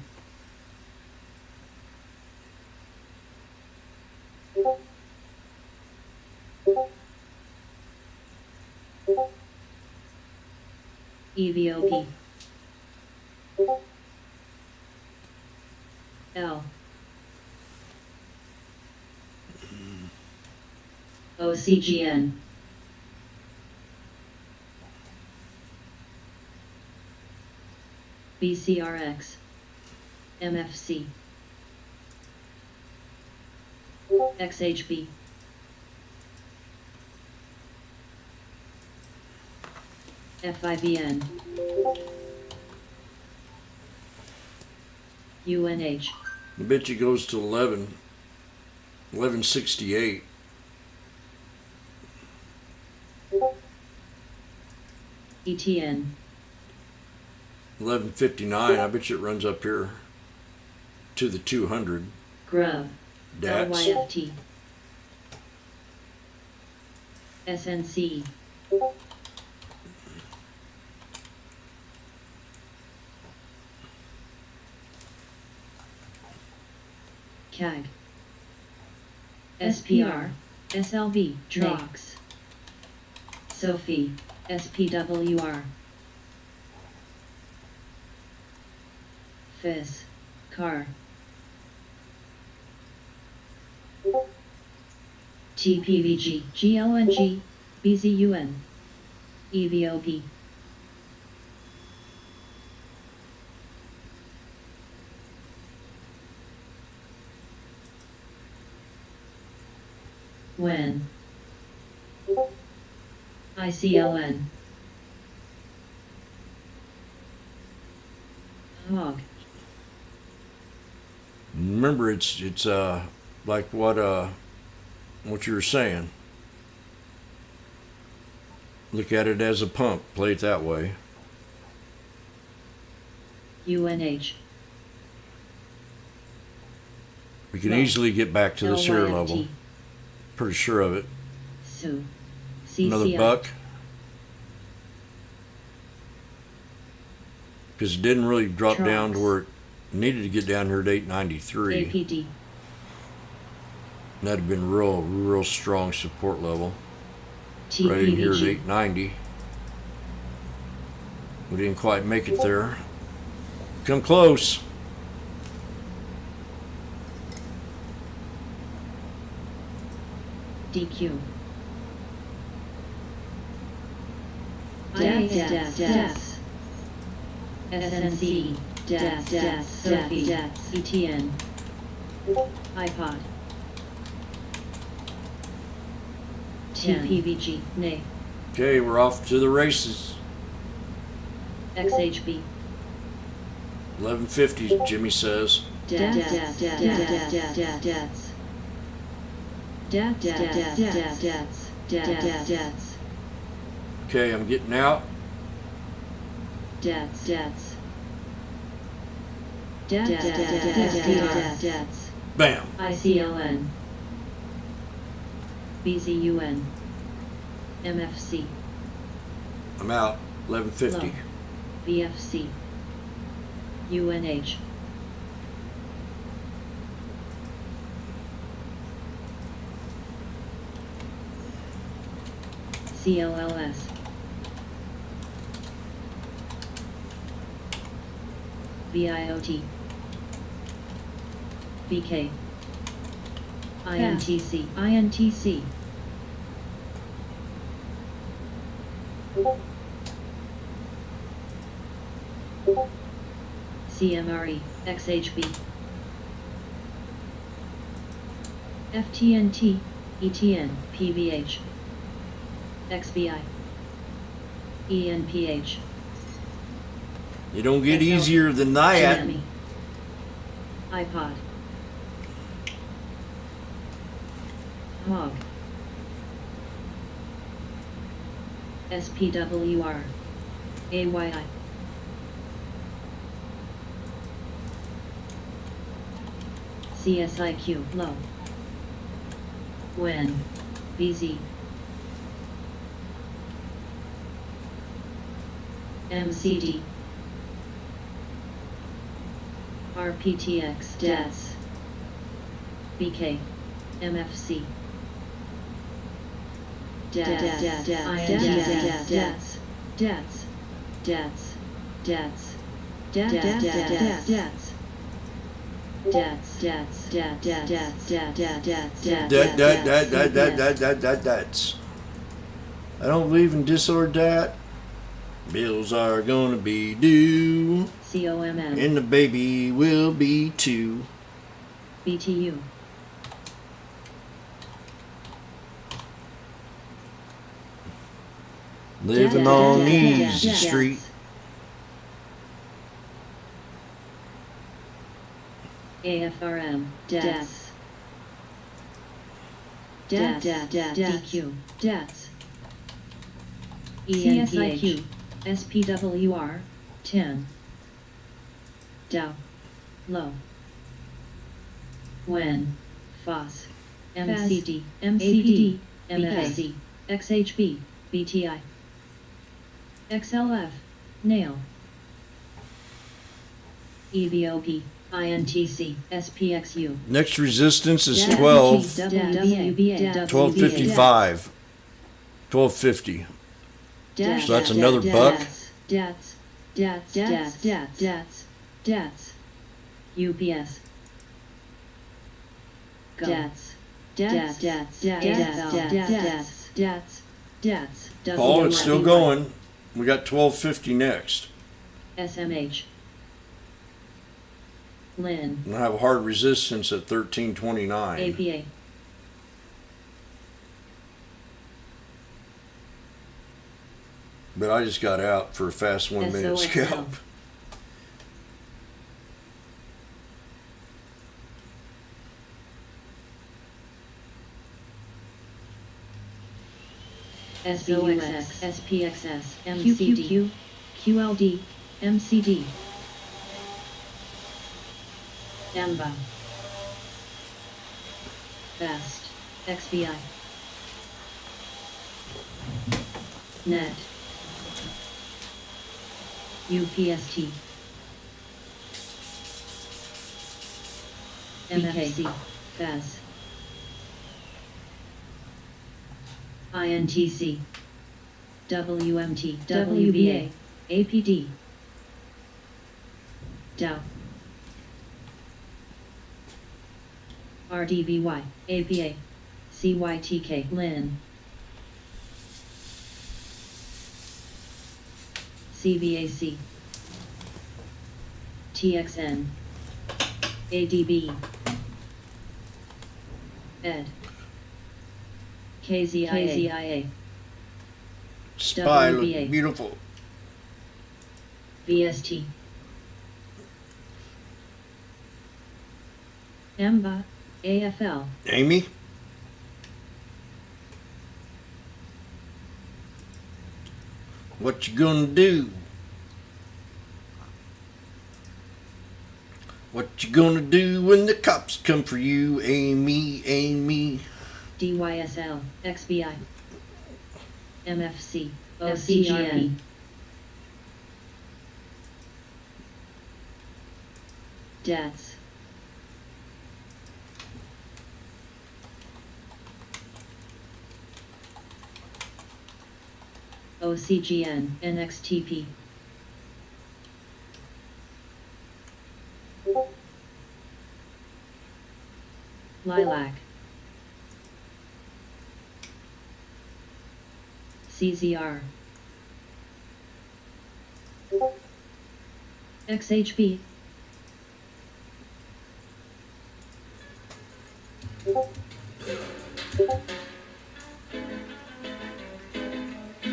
EVOP. L. OCGN. BCRX. MFC. XHB. FIVN. UNH. I bet you goes to 1168. ETN. 1159. I bet you it runs up here to the 200. Grub. Dats. LYFT. SNC. CAG. SPR. SLV. Drox. Sophie. SPWR. Fizz. Car. TPVG, GLNG, BZUN, EVOP. When. ICLN. Hog. Remember, it's like what you were saying. Look at it as a pump. Play it that way. UNH. We can Low. easily get back to this here LYFT. level. Pretty sure of it. Sue. Another CCI. buck. Because it didn't really drop down to Trox. where it needed to get down here at 893. APD. That'd have been real strong support level. Right in here at TPVG. 890. We didn't quite make it there. Come close. DQ. DAS. SNC. DAS. Sophie. ETN. iPod. TPVG. Nay. Okay, we're off to the races. XHB. 1150, Jimmy says. Okay, I'm getting out. Bam. ICLN. BZUN. MFC. I'm out. 1150. Low. VFC. UNH. CLLS. VIOT. VK. INTC. INTC. CMRE. XHB. FTNT. ETN. PVH. XBI. ENPH. You don't get SL. easier than that. GME. iPod. Hog. SPWR. AYI. CSIQ. Low. When. BZ. MCD. RPTX. DAS. BK. MFC. That's. I don't believe in dis or dat. Bills are gonna be due, COMM. and the baby will be too. BTU. Living on Easy Street. AFRM. DAS. DQ. DAS. ENPH. SPWR. 10. Dow. Low. When. FOS. MCD. MCD. MFC. XHB. BTI. XLF. Nail. EVOP. INTC. SPXU. Next resistance is 12. 1255. 1250. So that's another buck. DATS. UPS. DATS. Paul, it's still going. We got 12:50 next. SMH. Lynn. And I have hard resistance at 1329. APA. But I just got out for a fast 1 minute SOXL. scalp. SOXX, SPXS, MCD, QLD, MCD, EMBA, Best, XBI, Net, UPST, MFC, FES, INTC, WMT, WBA, APD, DOW, RDBY, APA, CYTK, LIN, CVAC, TXN, ADB, ED, KZIA, Spy look WBA. beautiful. VST, EMBA, AFL, Amy? What you gonna do? What you gonna do when the cops come for you, Amy, Amy? DYSL, XBI, MFC, OCGN, DATS, OCGN, NXTP, Lilac, CZR, XHB,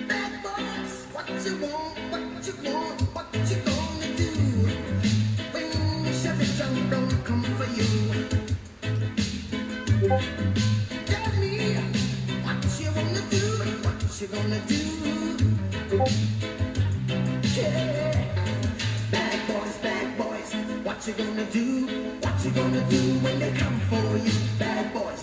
Bad boys, what you want, what you want, what you gonna do? When the Chevy don't come for you. Tell me what you wanna do, what you gonna do? Yeah. Bad boys, what you gonna do? What you gonna do when they come for you? Bad boys,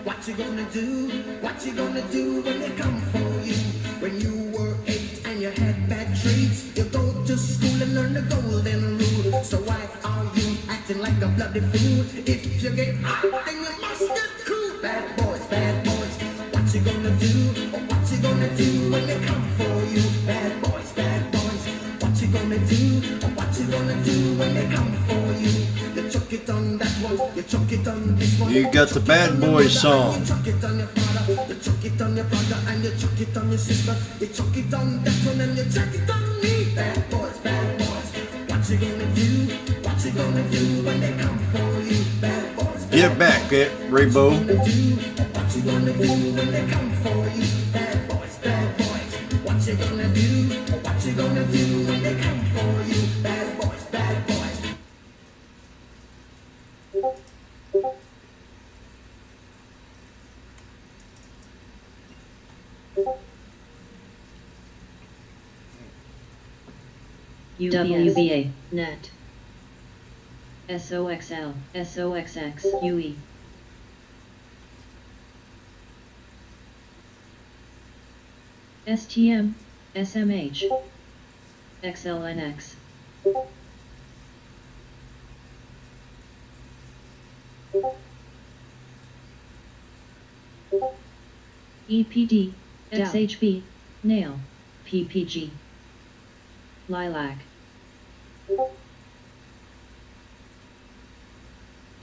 what you gonna do? What you gonna do when they come for you? When you were 8 and you had bad traits, you go to school and learn the golden rule. So why are you acting like a bloody fool? If you get hot, then you must get cool. Bad boys, what you gonna do? Or what you gonna do when they come for you? Bad boys, what you gonna do? Or what you gonna do when they come for you? You chuck it on that one, you chuck it on this one. You got the Bad Boys song. You chuck it on your father, you chuck it on your brother, and you chuck it on your sister. You chuck it on that one and you chuck it on me. Bad boys, what you gonna do? What you gonna do when they come for you? Bad boys, Get back, Rainbow. what you gonna do when they come for you? Bad boys, what you gonna do? What you gonna do when they come for you? Bad boys, WBA, NET, SOXL, SOXX, UE, STM, SMH, XLNX, EPD, XHB, NAIL, PPG, Lilac,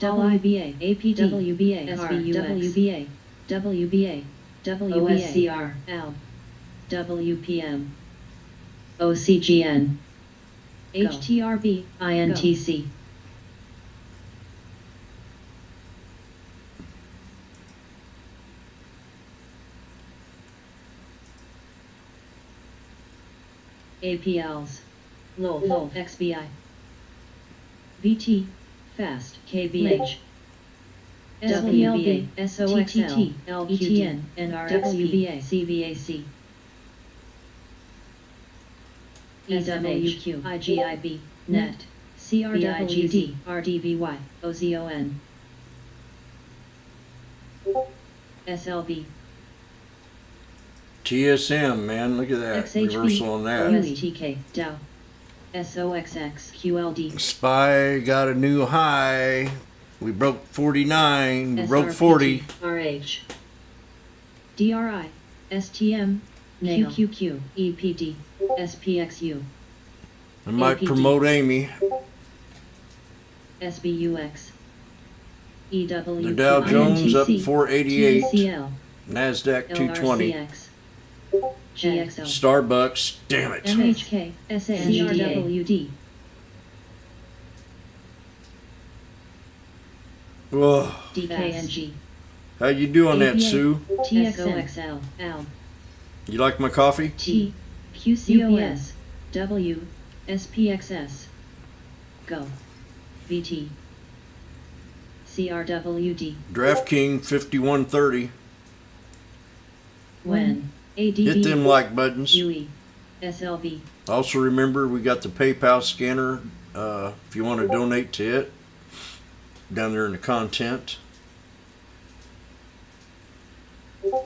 WBA, APD, WBA, SBUX, WBA, OSCR, AL, WPM, OCGN, HTRB, INTC. APLs, LOL, XBI, VT, Fast, KBH, SPLB, SOXL, LQTN, NRXP, CVAC, EWQ, IGIB, NET, CRWD, RDVY, OZON, SLB, TSM, man, look at that XHB, reversal on that. OSTK, DOW, SOXX, QLD, SPY got a new high. We broke 49. We broke SRPT, 40. RH, DRI, STM, Nail. QQQ, EPD, SPXU, I might APD. promote Amy. SBUX, EW, The Dow Jones up INTC, 488. TCL, NASDAQ 220. LRCX, GXL, Starbucks, damn it. MHK, SACRWD, Whoa. DKNG, How you doing that, ABA. Sue? TXOXL, AL, You like my coffee? T, QCOS, W, SPXS, GO, VT, CRWD, DraftKings 5130. WEN, Hit ADB, them like buttons. UE, SLV, Also remember we got the PayPal scanner if you want to donate to it down there in the content. We're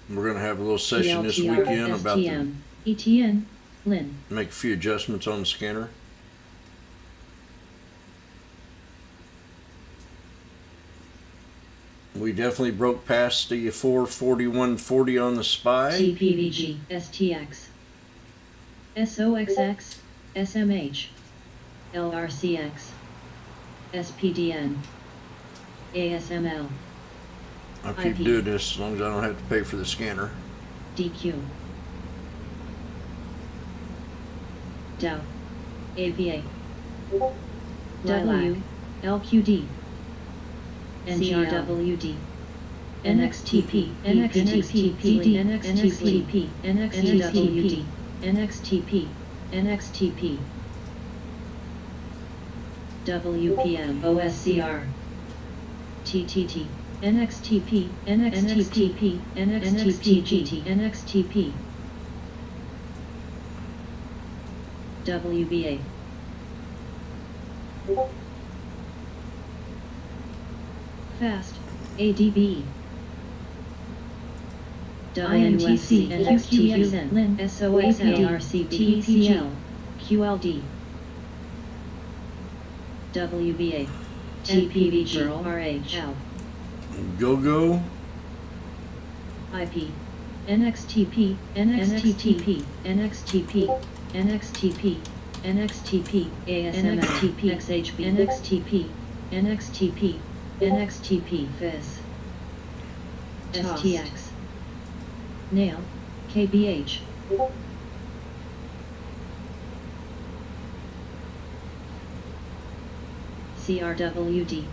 going to have a little session this PLTR, weekend about the, STM, ETN, LIN, make a few adjustments on the scanner. We definitely broke past the 441.40 on the SPY. TPVG, STX, SOXX, SMH, LRCX, SPDN, ASML, I'll keep IP. doing this as long as I don't have to pay for the scanner. DQ, DOW, APA, W, LQD, NCRWD, NXTP, NXTP, NXTP, NXTP, NXTP, NXTP, WPM, OSCR, TTT, NXTP, NXTP, NXTP, NXTP, WBA, Fast, ADB, INTC, NXTXN, LIN, SOXL, RCP, TCL, QLD, WBA, TPVG, RHL, Go-Go, IP, NXTP, NXTP, NXTP, NXTP, NXTP, ASML, NXTP, XHB, NXTP, NXTP, NXTP, Fizz, STX, Nail, KBH, CRWD,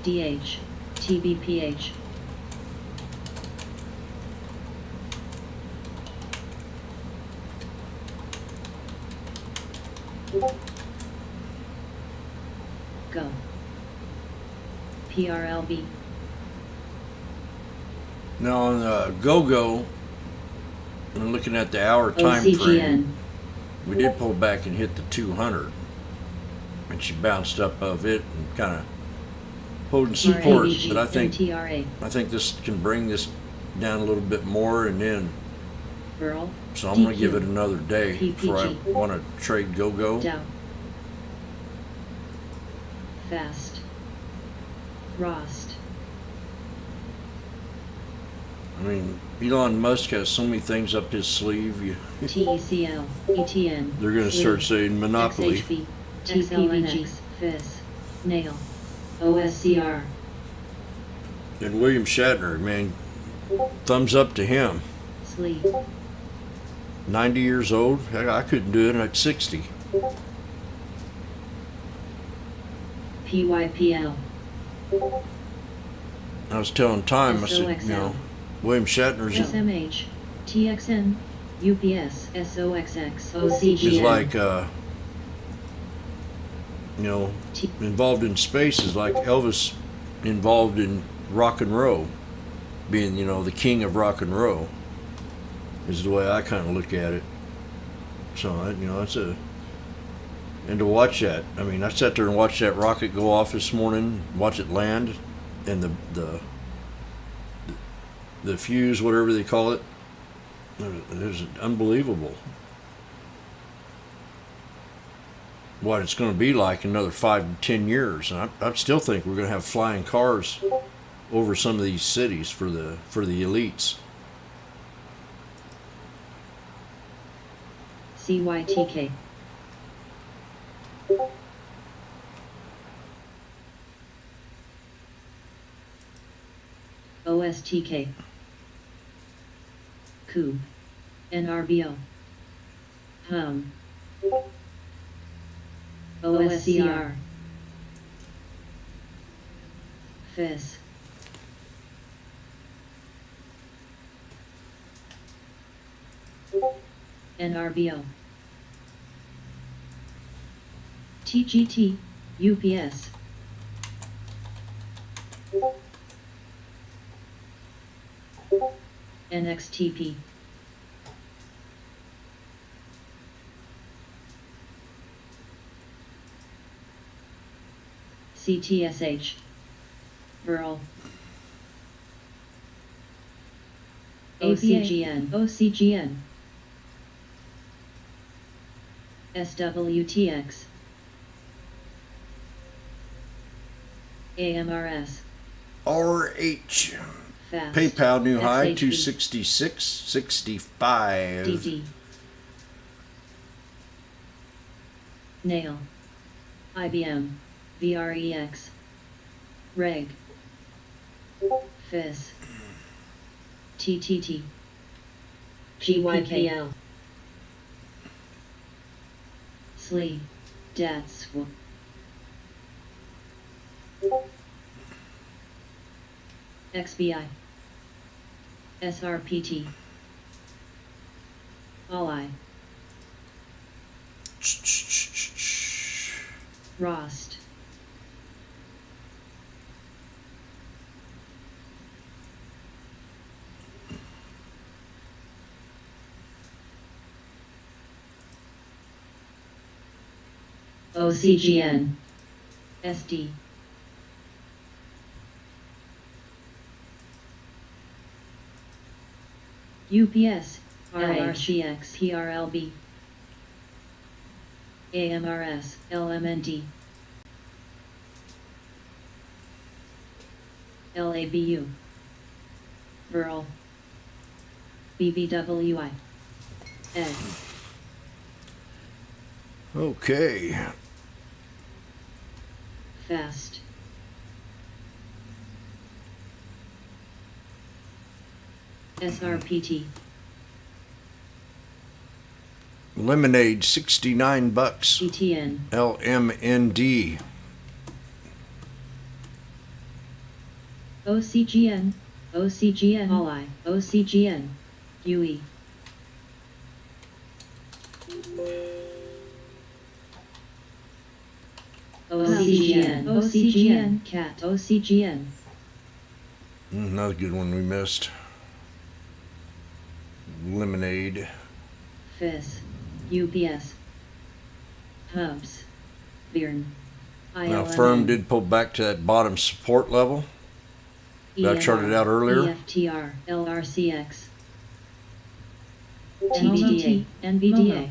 DH, TBPH, Go, PRLB, now on the Go-Go, I'm looking at the hour time frame. OCGN, We did pull back and hit the 200, and she bounced up of it and kind of holding support. RABG, But I MTRA, think this can bring this down a little bit more, and then Burl, so I'm going to give DQ, it another day before I PPG. want to trade Go-Go. Dow, Fast, Rost, I mean, Elon Musk has so many things up his sleeve. TECL, ETN, They're going to start saying monopoly. XHB, TPVG, FIS, Nail, OSCR. And William Shatner, man, thumbs up to him. Sleep, 90 years old. Heck, I couldn't do it at 60. PYPL, I was telling Time, I said, you know, William Shatner's SMH, TXN, UPS, SOXX, OCGN. is like, you know, involved in space is like Elvis involved in rock and roll, being, you know, the king of rock and roll, is the way I kind of look at it. So, you know, that's a, and to watch that, I mean, I sat there and watched that rocket go off this morning, watch it land, and the fuse, whatever they call it, it was unbelievable. What it's going to be like in another 5 to 10 years, and I still think we're going to have flying cars over some of these cities for the elites. CYTK, OSTK, Coob, NRBO, Hum, OSCR, FIS, NRBO, TGT, UPS, NXTP, CTSH, Burl, OCGN, SWTX, AMRS, RH. Fast, PayPal new high, XHB, 266.65. DD, Nail, IBM, VREX, Reg, FIS, TTT, PYPL, SLE, DATSW, XBI, SRPT, ALI, ROST, OCGN, SD, UPS, RRCX, PRLB, AMRS, LMND, LABU, Burl, BBWI, Ed, Okay. Fast, SRPT, Lemonade, 69 bucks. ETN, LMND. OCGN, OCGN, ALI, OCGN, UE, OCGN, OCGN, CAT, OCGN, Another good one we missed. Lemonade. FIS, UPS, Hubs, Bearn, Now, ILMN, Firm did pull back to that bottom support level that I charted out earlier. EFTR, LRCX, TDA, NVDA,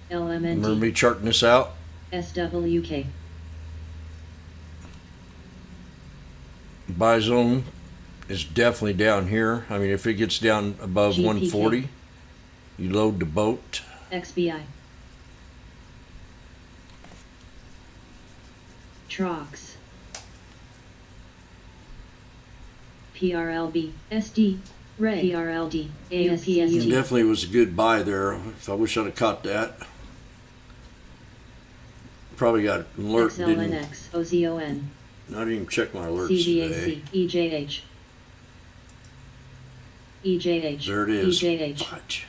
Remember LMND, me charting this out? SWK, Buy zone is definitely down here. I mean, if it gets down above GPK. 140, you load the boat. XBI, Trox. PRLB, SD, Ray, PRLD, It ASPST. definitely was a good buy there. I wish I'd have caught that. Probably got an alert. Didn't, XLNX, OZON, I didn't even check my alerts today. CVAC, EJH. EJH. There it is. EJH. Fudge.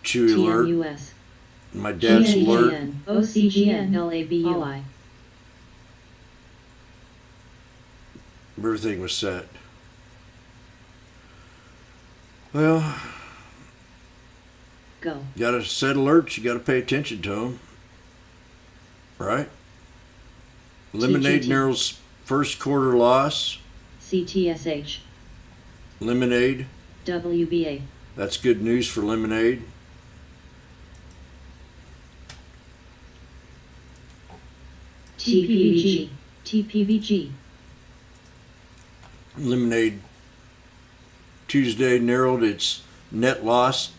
Chewy alert. TMUS. My dad's alert. GNGN, OCGN, LABUI. Everything was set. Well, Go. gotta set alerts. You gotta pay attention to them. Right? Lemonade TGT. narrows first quarter loss. CTSH. Lemonade. WBA. That's good news for Lemonade. TPVG. TPVG. Lemonade Tuesday narrowed its net loss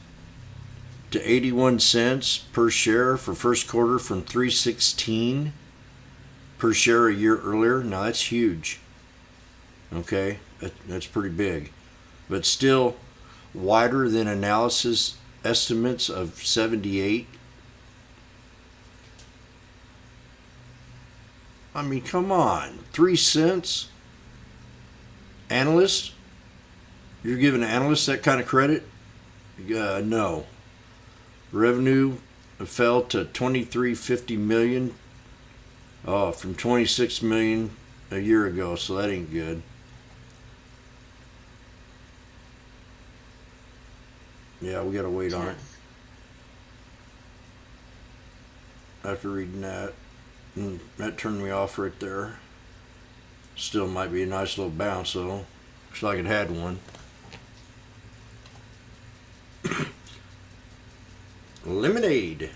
to 81 cents per share for first quarter from 316 per share a year earlier. Now that's huge. Okay, that's pretty big, but still wider than analysis estimates of 78. I mean, come on, 3 cents. Analyst? You're giving analysts that kind of credit? No. Revenue fell to 2350 million from 26 million a year ago, so that ain't good. Yeah, we gotta wait on it. After reading that, and that turned me off right there. Still might be a nice little bounce though. Looks like it had one. Lemonade.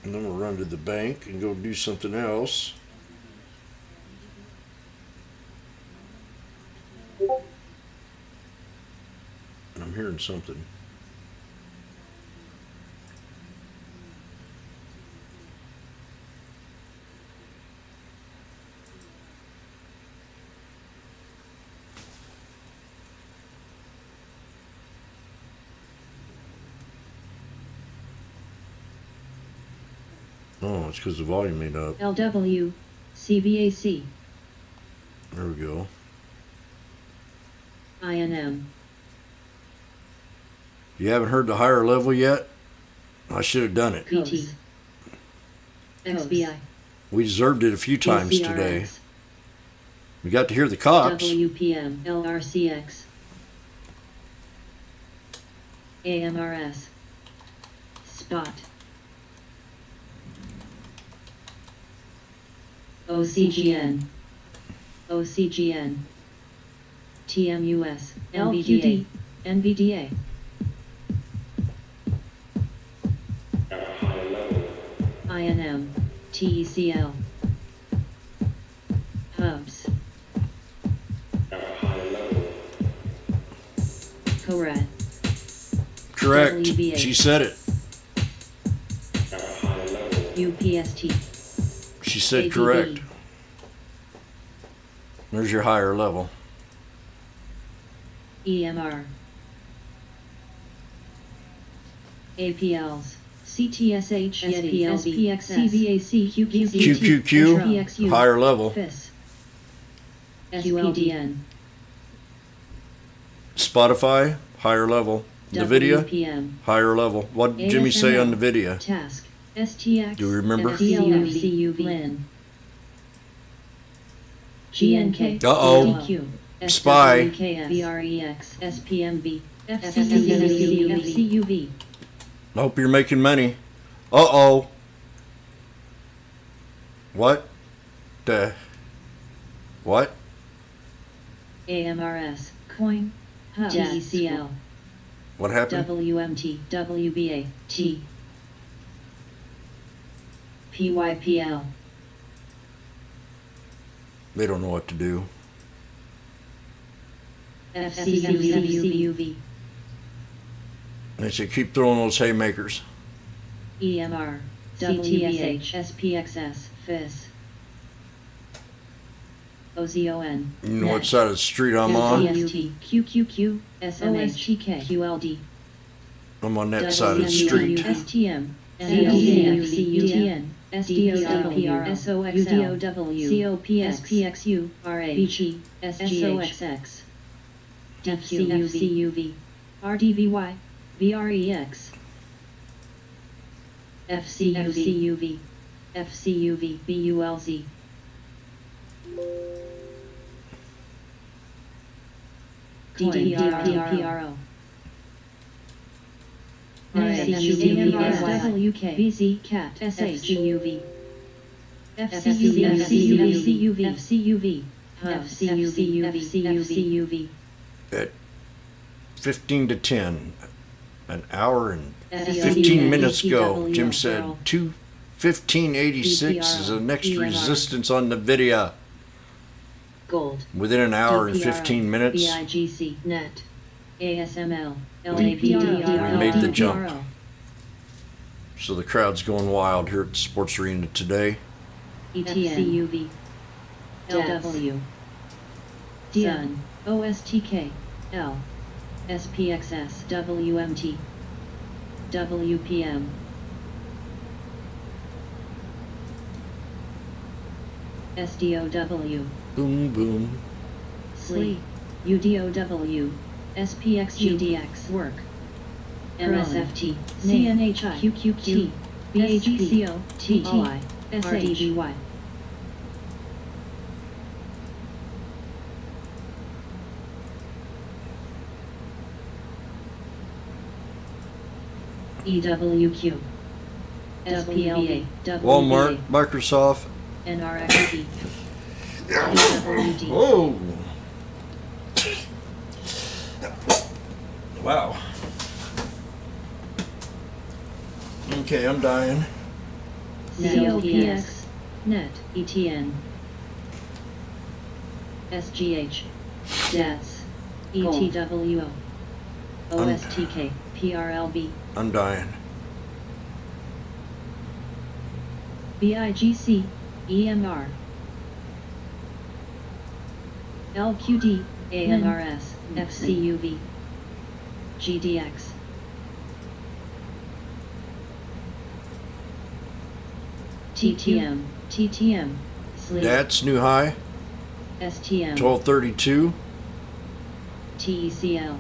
And then we'll run to the bank and go do something else. I'm hearing something. Oh, it's because the volume ain't up. LW. CVAC. There we go. INM. You haven't heard the higher level yet? I should have done it. PT. XBI. We deserved it a few times today. ACRX. We got to hear the cops. WPM. LRCX. AMRS. Spot. OCGN. OCGN. TMUS. LQD. NVDA. INM. TECL. Hubs. Correct. Correct. WBA. She said it. UPST. She said ABB. correct. There's your higher level. EMR. APLs. CTSH, SPLB, CVAC, QQQ, higher level. FIS. SPDN. Spotify, higher level. NVIDIA, WPM. higher level. What did Jimmy say on NVIDIA? Task. STX. Do you remember? CUV. LIN. GNK. Uh-oh. DQ. Spy. VREX. SPMB. FCUV. I hope you're making money. Uh-oh. What? What? AMRS. Coin. TECL. What happened? WMT. WBA. T. PYPL. They don't know what to do. FCUV, They say keep throwing those haymakers. EMR, CTSH, SPXS, FIS, OZON, You know what side of the street I'm on? CST, QQQ, SOSTK, QLD, I'm on that side of the street. STM, CUTN, SDOW, SOXL, COPS, PXU, RABG, SOXX, FCUV, RDVY, VREX, FCUV, FCUV, BULZ, DDRO, WK, VZ, CAT, SHUV, FCUV, FCUV, At 15 to 10, an hour and FCUV, 15 minutes ago, DTW, Jim said Earl. 2:15:86 is the next DPRO. resistance on the video. Gold, Within an hour and DPRO, 15 minutes, BIGC, NET, ASML, we LAPDRO, made the jump. DPRO, So the crowd's going wild here at the sports arena today. FCUV, LW, DN, OSTK, L, SPXS, WMT, WPM, SDOW, Boom, boom. SLE, UDOW, SPX, GDX, Work, MSFT, CNHI, QQT, BHPCO, TTI, RDGY. EWQ, SPLA, Walmart, Microsoft. NRXD, EWD, Whoa! Wow. Okay, I'm dying. COPS, NET, ETN, SGH, DATS, ETWO, OSTK, PRLB, I'm dying. BIGC, EMR, LQD, AMRS, FCUV, GDX, TTM, SLEEP, That's new high, STM, 1232. TECL,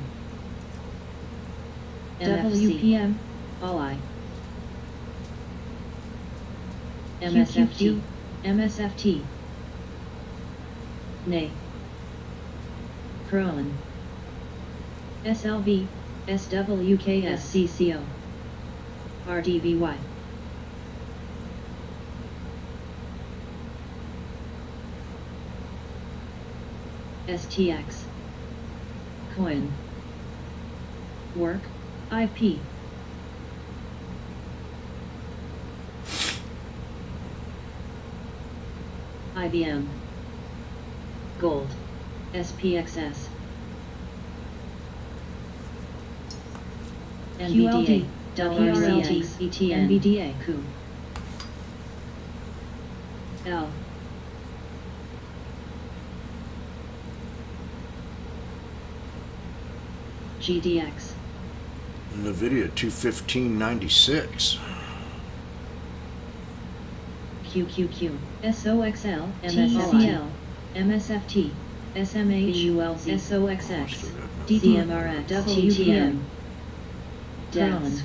WPM, ALI, MSFT, NAY, Crowan, SLV, SWKS, CCO, RDVY, STX, Coin, Work, IP, IBM, Gold, SPXS, NVDA, WRLT, ETN, NVDA, COO, L, GDX, NVIDIA 21596. QQQ, SOXL, MSCL, MSFT, SMH, SOXX, DDMRX, WTM, DATS,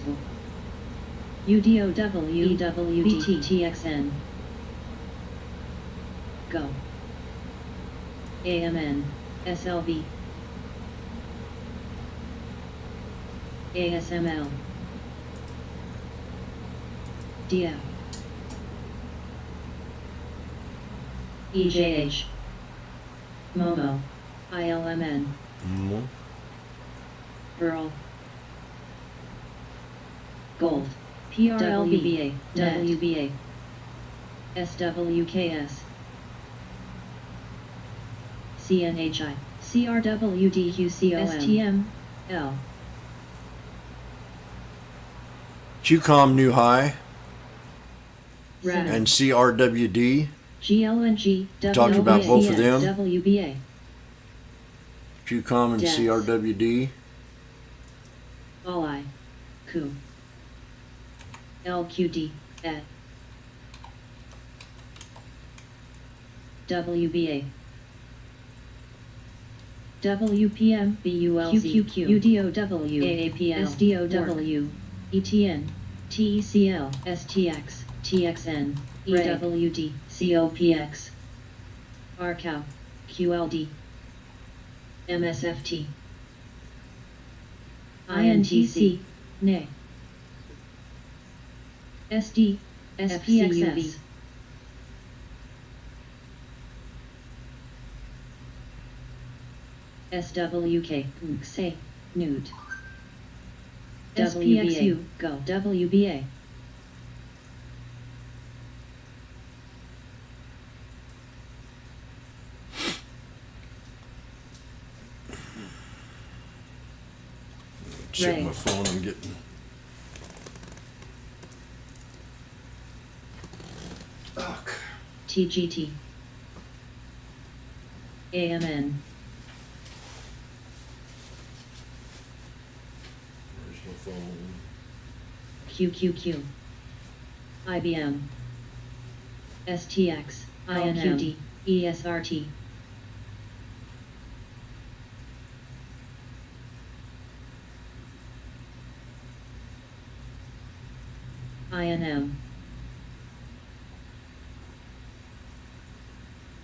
UDOW, EWD, TXN, Go, AMN, SLV, ASML, DF, EJH, Momo, ILMN, Burl, Gold, PRLBA, WBA, SWKS, CNHI, CRWDQCOM STM L QCOM New High Rad and CRWD. GLNG Talking about both of them? WBA QCOM and Death. CRWD. All Ku LQD at WBA WPM BULC UDOW AAPL SDOW ETN TECL STX TXN EWD COPX RCOW QLD MSFT INTC NE SD SPXS SWK NXE Newt WBA Go WBA Check Ray. my phone. I'm getting. Ugh. TGT AMN Where's my phone? QQQ IBM STX INQD ESRT INM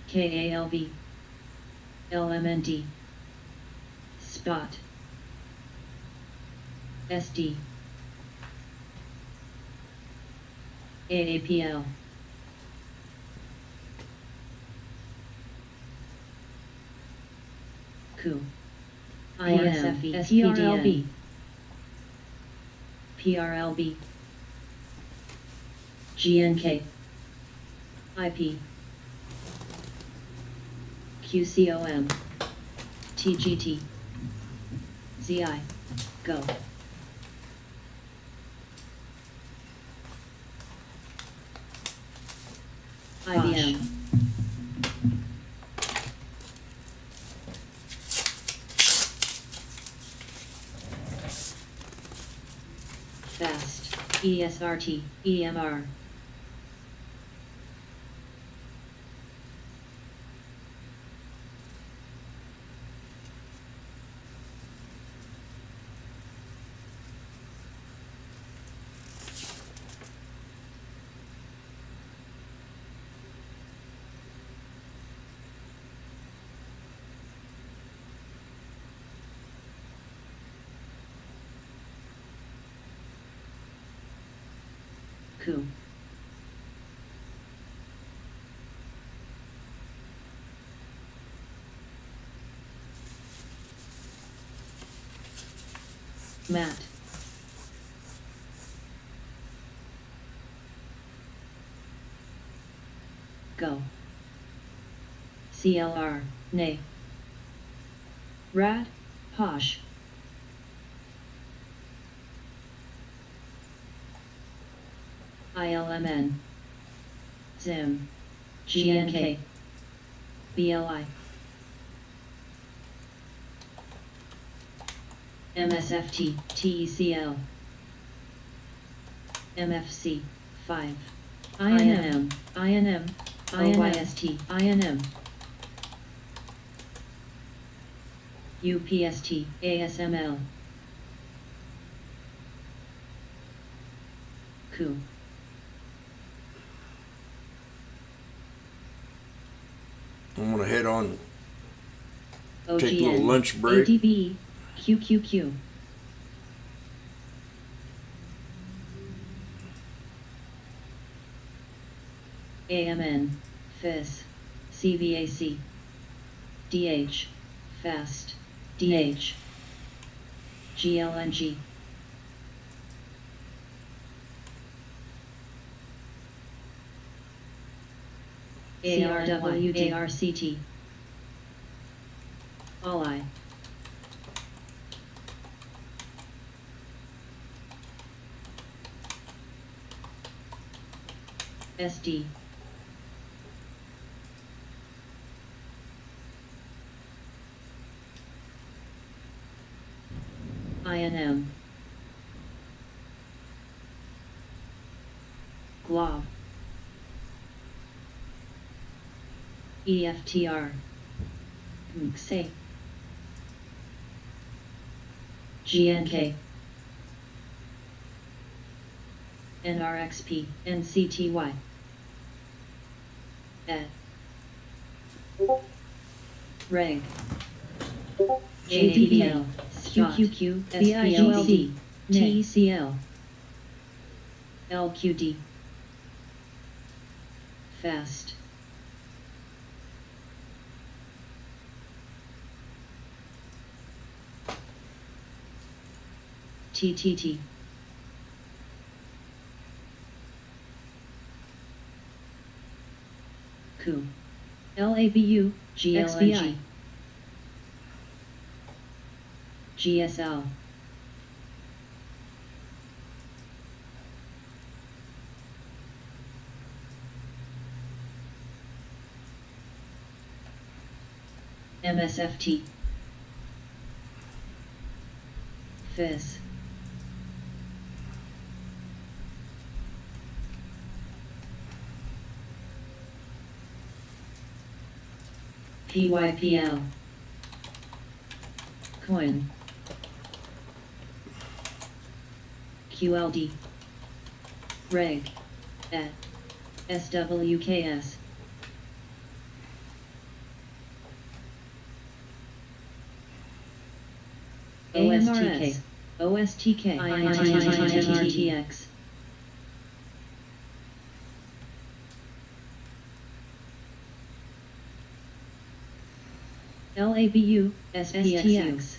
KALB LMND Spot SD AAPL Ku ISFE PRLB PRLB GNK IP QCOM TGT ZI Go IBM Fast ESRT EMR Ku Matt Go CLR Nay Rad Posh ILMN Zim GNK BLI MSFT TECL MFC 5 INM INM OYST INM UPST ASML Ku I'm gonna head on. OGN Take a little lunch break. ADB QQQ AMN FIS CVAC DH Fast DH GLNG ARW ARCT All I. SD. INM. Glob. EFTR. MXA. GNK. NRXP. NCTY. Reg. JDBL. QQQ. SPLC. TCL. LQD. Fast. TTT. Coup. LABU. GLNG. GSL. MSFT. Fizz. PYPL. Coin. QLD. Reg. SWKS. OSTK. OSTK. INTX. LABU. SPXU.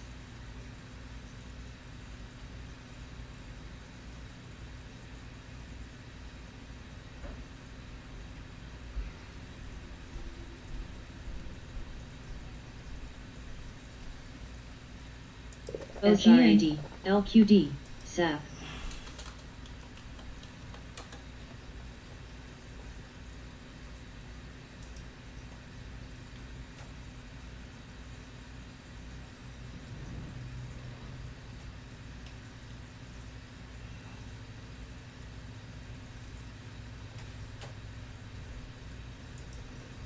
OGID. LQD. SAP.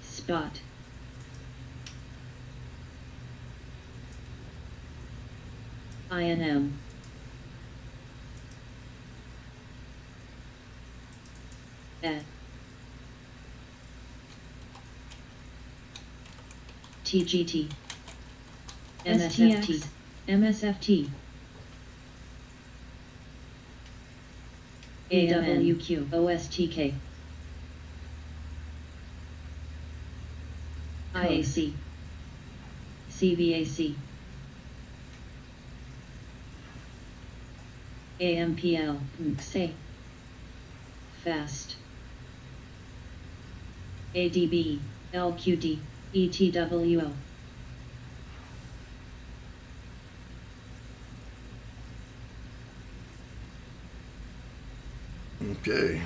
Spot. INM. TGT. MSFT. MSFT. AWQ. OSTK. IAC. CVAC. AMPL. MXA. Fast. ADB. LQD. ETWO. Okay.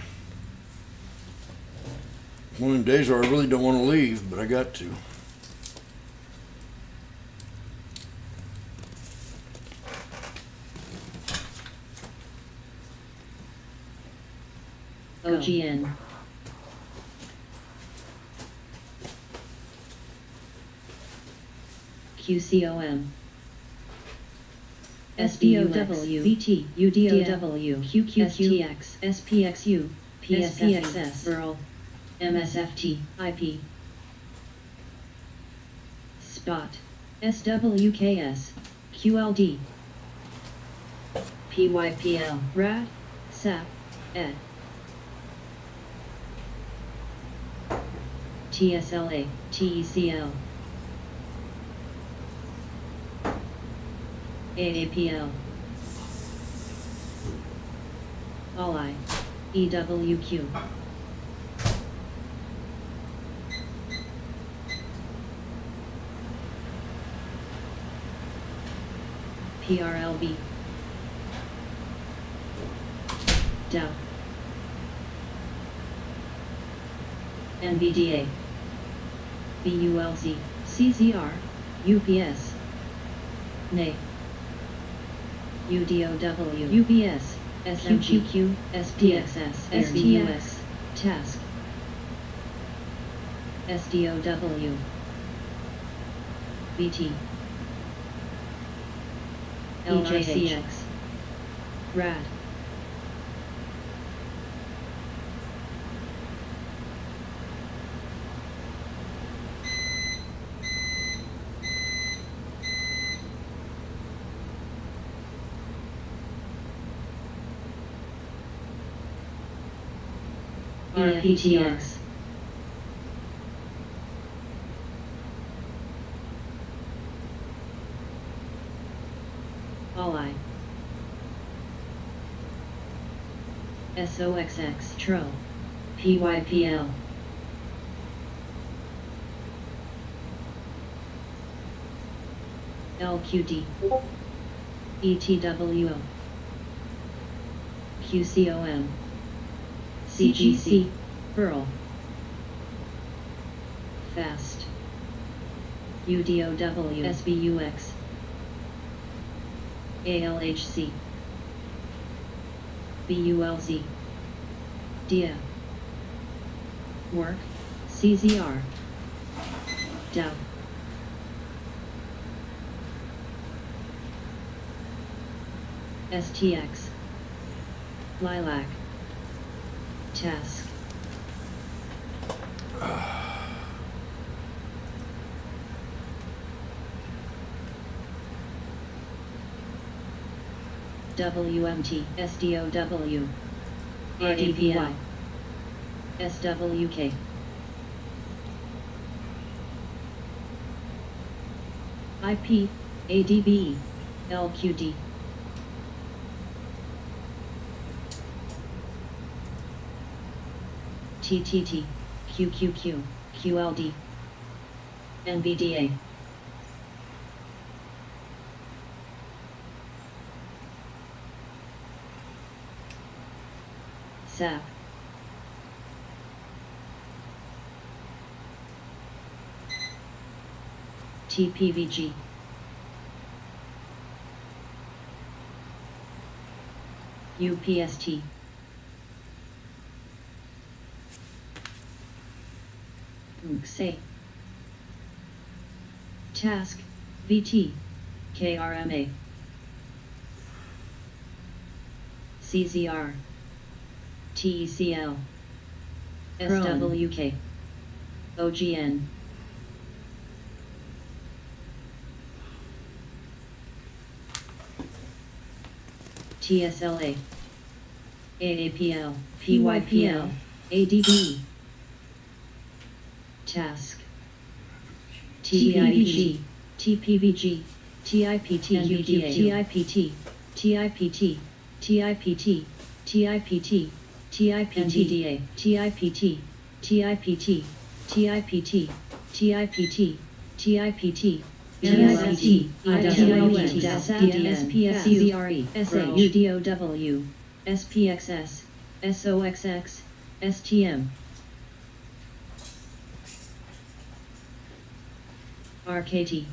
One of the days where I really don't want to leave, but I got to. OGN. QCOM. SDOW. BT. UDOW. QQQ. SPXU. PSPXS. Burl. MSFT. IP. Spot. SWKS. QLD. PYPL. RAD. SAP. ED. TSLA. TECL. AAPL. All I. EWQ. PRLB. Dow. NVDA. BULZ, CZR, UPS. NA. UDOW, UPS, SMGQ, SPXS, STUS, Task. SDOW. BT. LRCX. RAD. RPTX. All-I. SOXX TRO. PYPL. LQD. ETWO. QCOM. CGC, Pearl. Fast. UDOW, SBUX. ALHC. BULZ. DIA. Work, CZR. Dow. STX. Lilac. Task. WMT, SDOW. ADPI. SWK. IP, ADB, LQD. TTT, QQQ, QLD. NVDA. SAP. TPVG. UPST. Say. Task, VT, KRMA. CZR. TECL. SWK. OGN. TSLA. AAPL, PYPL, ADB. Task. TPVG, TPVG, TIPT, TIPT, TIPT, TIPT, TIPT, TIPT, TIPT, TIPT, TIPT, TIPT, TIPT, DST, IWS, DSPS, CZRE, SAUDOW, SPXS, SOXX, STM. RKT.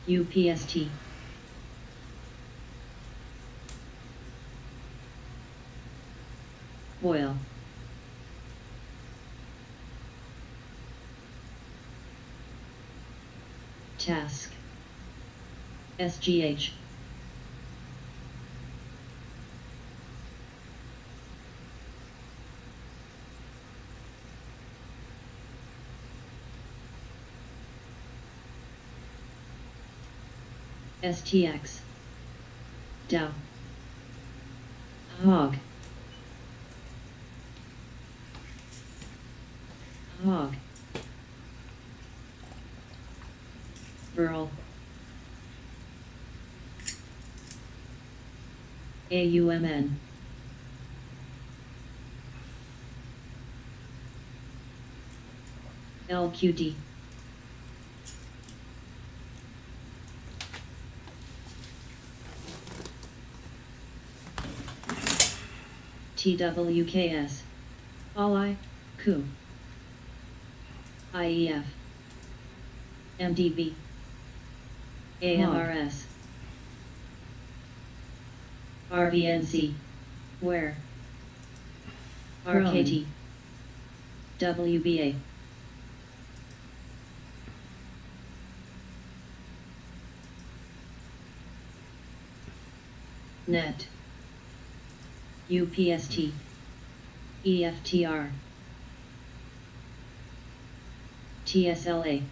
UPST. Oil. Task. SGH. STX. Dow. Hog. Hog. Burl. AUMN. LQD. TWKS. ALI, KU. IEF. MDB. AMRS. RVNC. Where? RKT. WBA. Net. UPST. EFTR. TSLA.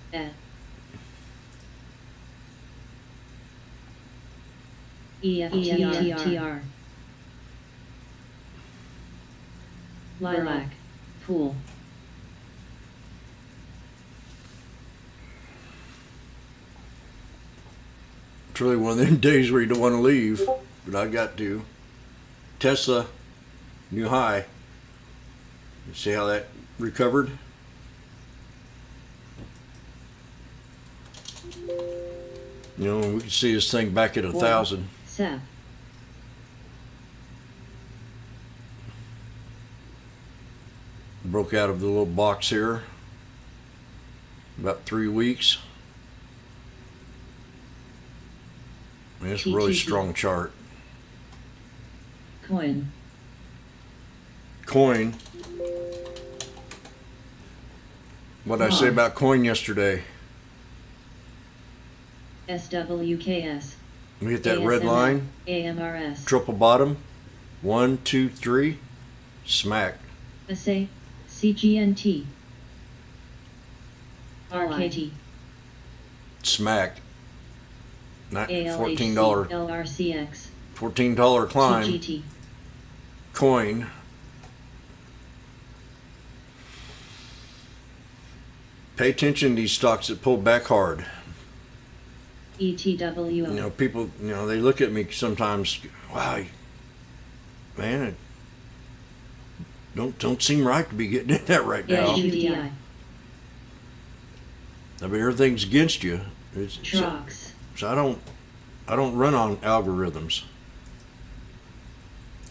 EFTR. Lilac. Pool. It's really one of them days where you don't want to leave, but I got to. Tesla, new high. You see how that recovered? You know, we can see this thing back at 1,000. SAP. Broke out of the little box here. About 3 weeks. I mean, it's a really TTD. strong chart. Coin. Coin. What did I say about coin yesterday? SWKS. We hit that red line, AMRS. triple bottom, 1, 2, 3, smack. SA. CGNT. RKT. Smack. ALHC. $14 LRCX. $14 climb. TGT. Coin. Pay attention to these stocks that pull back hard. ETWO. You know, people, you know, they look at me sometimes, wow, man, it don't seem right to be getting in that right now. UDI. I mean, everything's against you. Trox. So I don't run on algorithms.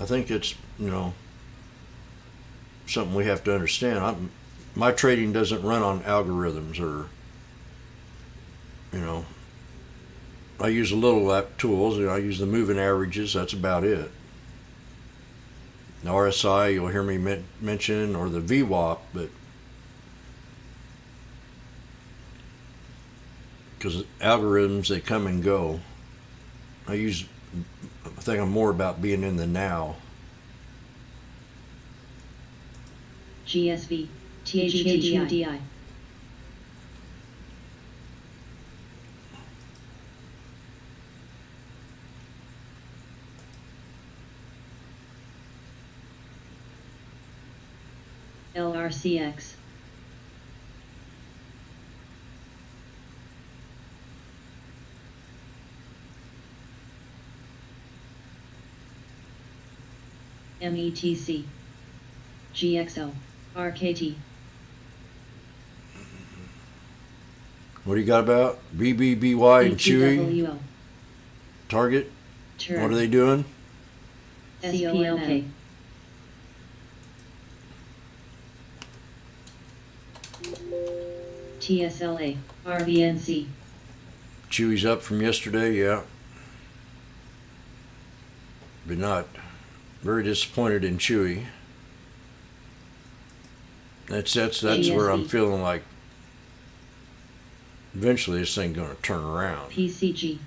I think it's, you know, something we have to understand. My trading doesn't run on algorithms or, you know, I use a little app tools. You know, I use the moving averages. That's about it. The RSI, you'll hear me mention, or the VWAP, but because algorithms, they come and go. I think I'm more about being in the now. GSV. THKGUDI. LRCX. METC. GXO. RKT. What do you got about BBBY and Chewy? ATWO. Target? Turn. What are they doing? SPLK. TSLA. RVNC. Chewy's up from yesterday, yeah. But not very disappointed in Chewy. That's where I'm GSV. feeling like eventually this thing's going to turn around. PCG.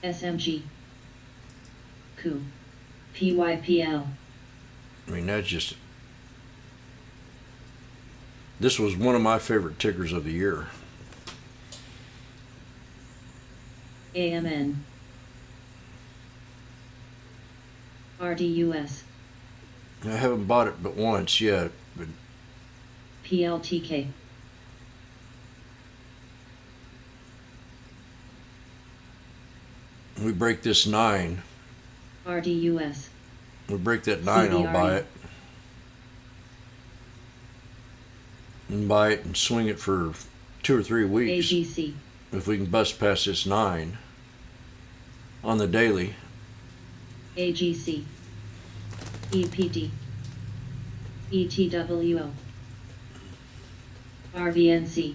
SMG. KU. PYPL. I mean, this was one of my favorite tickers of the year. AMN. RDUS. I haven't bought it but once yet, but PLTK. we break this 9, RDUS. We'll break that 9, I'll buy CBRE. it. And buy it and swing it for 2 or 3 weeks. AGC. If we can bust past this 9 on the daily. AGC. EPD. ETWO. RVNC.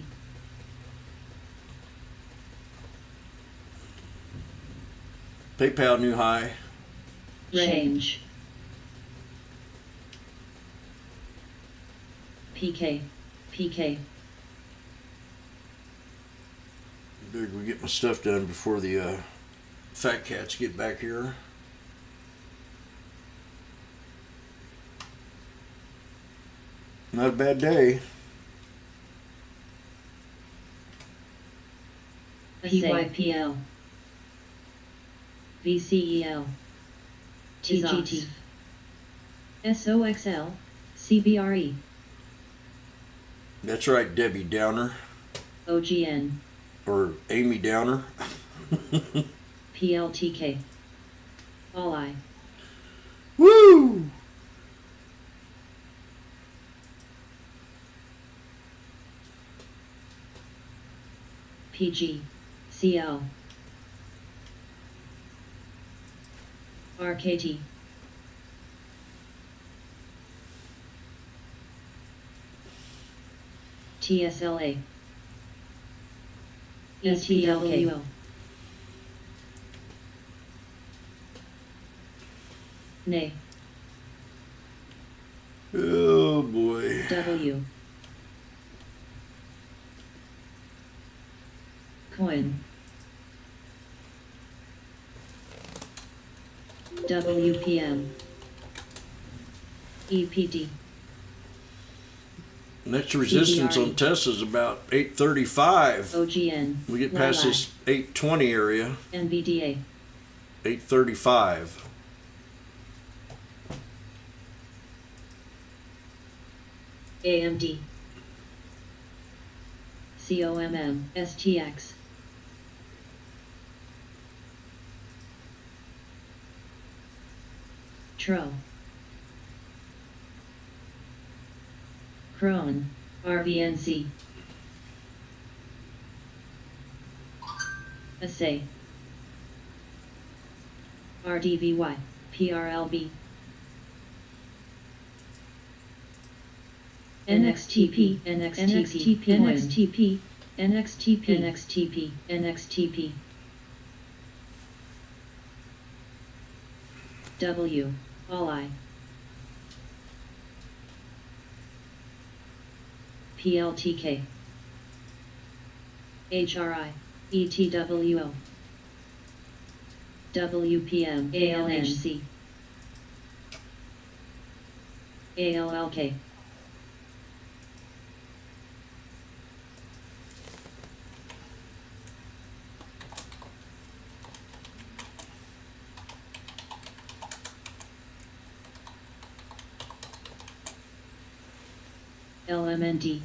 PayPal new high. Range. PK. PK. Better go get my stuff done before the fat cats get back here. Not a bad day. PYPL. VCEL. TGT. SOXL. CBRE. That's right, Debbie Downer. OGN. Or Amy Downer. PLTK. All I. Woo! PG. CL. RKT. TSLA. ETWO. Nay. Oh boy. W. Coin. WPM. EPD. Next resistance on Tesla is about 835. OGN. We get past this 820 area, NVDA. 835. AMD. COMM. STX. Tro. Cron. RVNC. Assay. RDVY. PRLB. NXTP. NXTP. NXTP. NXTP. NXTP. NXTP. W. All I. PLTK. HRI. ETWO. WPM. ALHC. ALLK. LMND.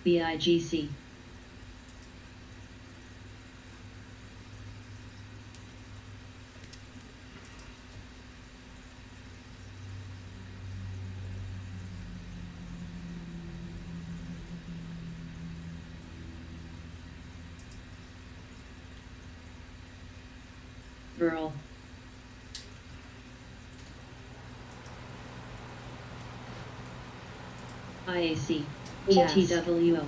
BIGC. Burl. IAC. ETWO.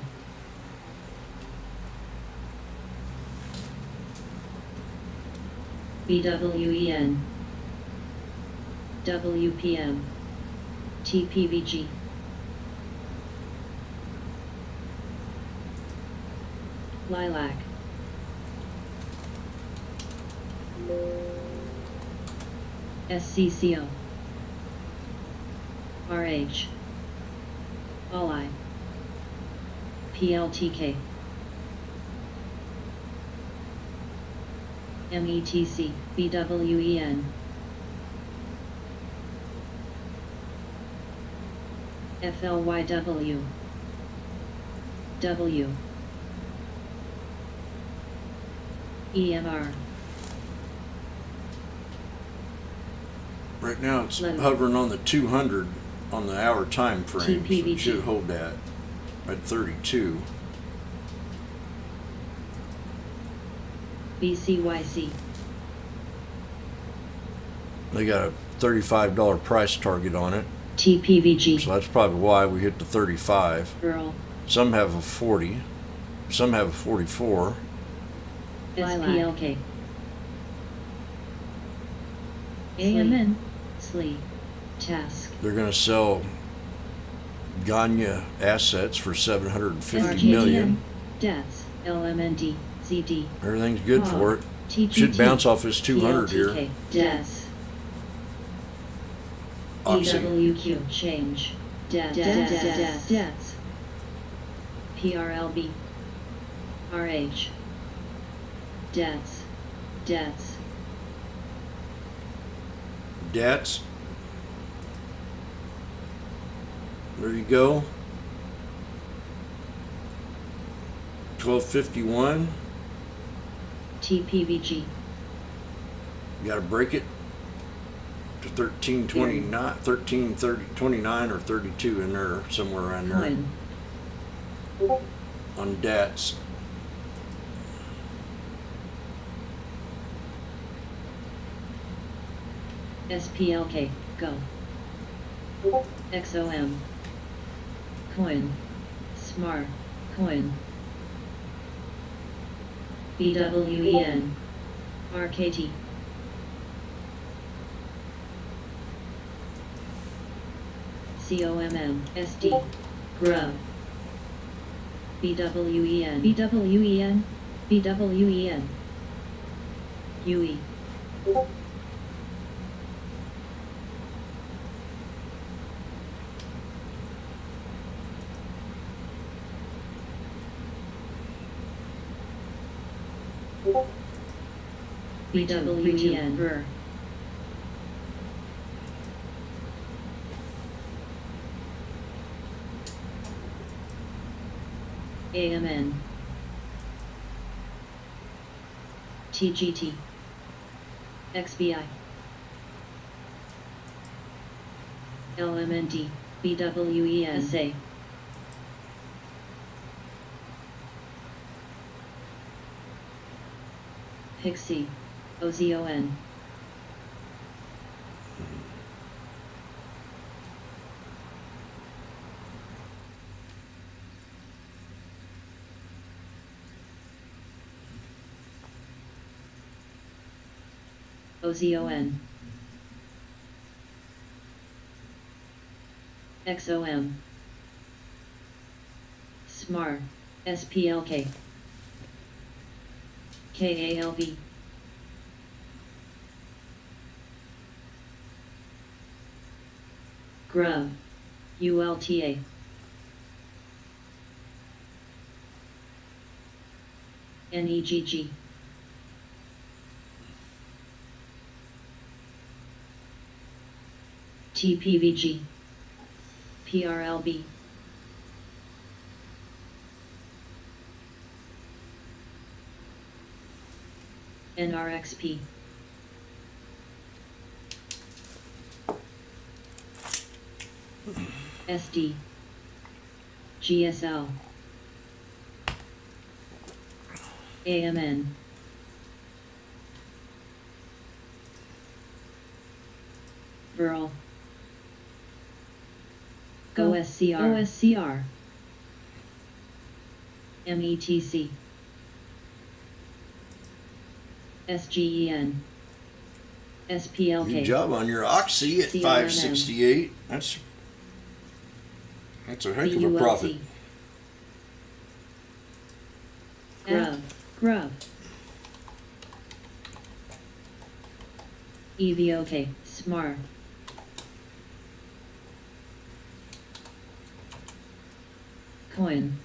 BWEN. WPM. TPVG. Lilac. SCCO. RH. All I. PLTK. METC, BWEN. FLYW. W. EMR. Right now it's Letter. hovering on the 200 on the hour time frame, so it TPVG. should hold that at 32. BCYC. They got a $35 price target on it, TPVG. so that's probably why we hit the 35. Earl. Some have a 40, some have a 44. SPLK. AMN. SLE. Task. They're going to sell Gagne assets for 750 SRKTM. million. DATS. LMND. ZD. Everything's good for it. TGT. Should bounce off his 200 here. PLTK. DAS. Oxy. EWQ. Change. DAS. DAS. PRLB. RH. DATS. DATS. DATS. There you go. 1251. TPVG. You got to break it to 1329, 1330, 29 or 32 in there, somewhere around there Coin. on DATS. SPLK. Go. XOM. Coin. Smart. Coin. BWEN. RKT. COMM. SD. Grub. BWEN. BWEN. BWEN. UE. BWEN. Ver. AMN. TGT. XBI. LMND. BWEN. SA. Pixie. OZON. OZON. XOM. SMAR. SPLK. KALV. Grub. ULTA. NEGG. TPVG. PRLB. NRXP. SD. GSL. AMN. Burl. OSCR. OSCR. METC. SGEN. SPLK. Good job on your Oxy at CRMM. 568. That's a heck of a profit. Grub. Grub. EVOK. Smart. Coin.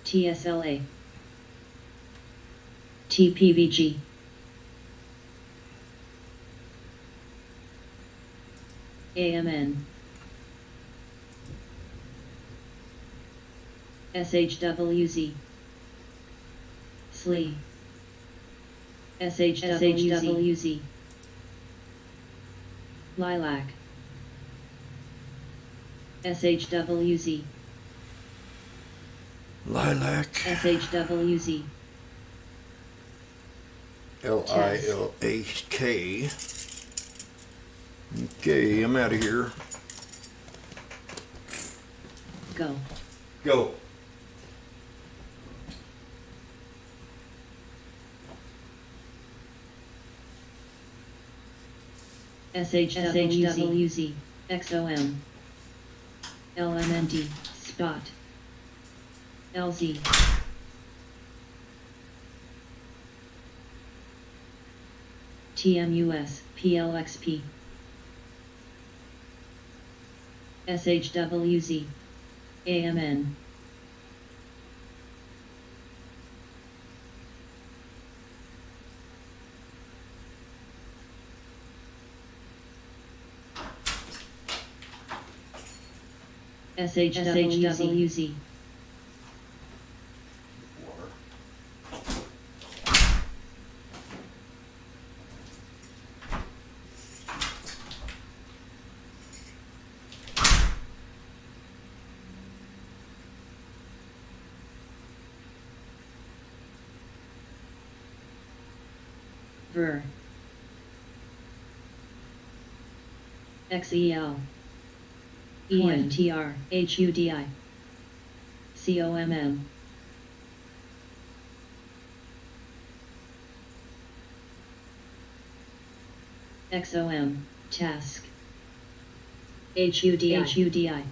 TSLA, TPVG, AMN, SHWZ, SLE, SHWZ, Lilac, SHWZ, Lilac. SHWZ, L-I-L-A-K. Okay, I'm out of here. go. Go. SHWZ, XOM, LMND, Spot, LZ, TMUS, PLXP, SHWZ, AMN, SHWZ, VER, XEL, EFTR, HUDI, COMM, XOM, Task, HUDI,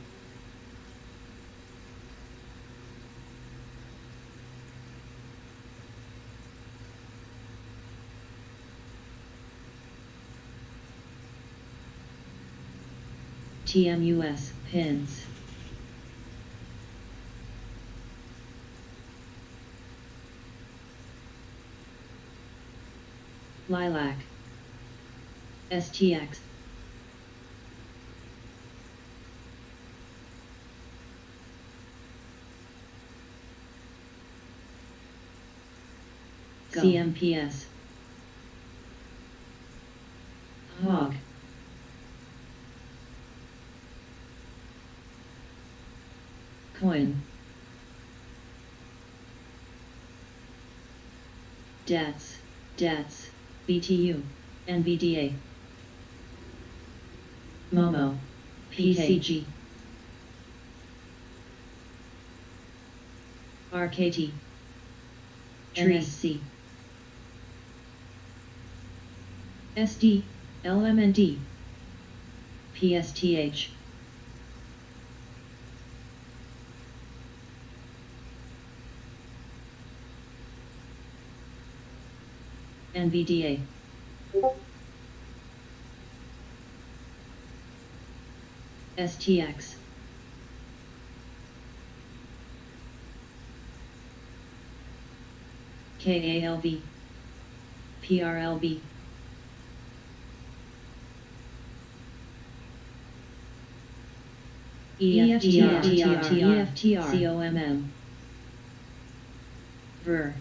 TMUS, Pins, Lilac, STX, Go. CMPS, Hog, Coin, Debts, BTU, NVDA, Momo, PCG, RKT, NSC, SD, LMND, PSTH, NVDA, STX, KALV, PRLB, EFTR, COMM, VER,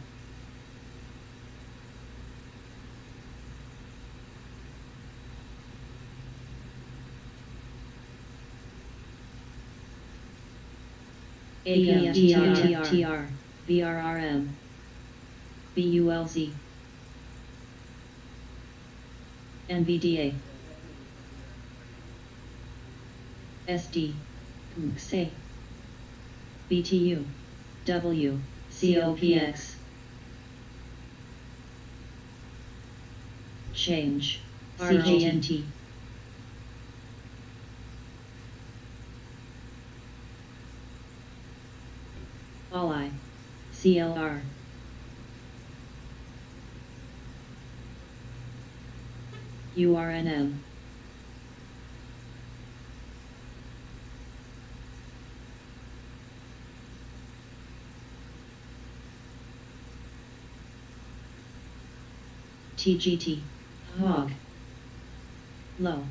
AEFTR, VRRM, BULZ, NVDA, SD, XA, BTU, W, COPX, Change, CGNT, All-I, CLR, URNM, TGT, hog, low,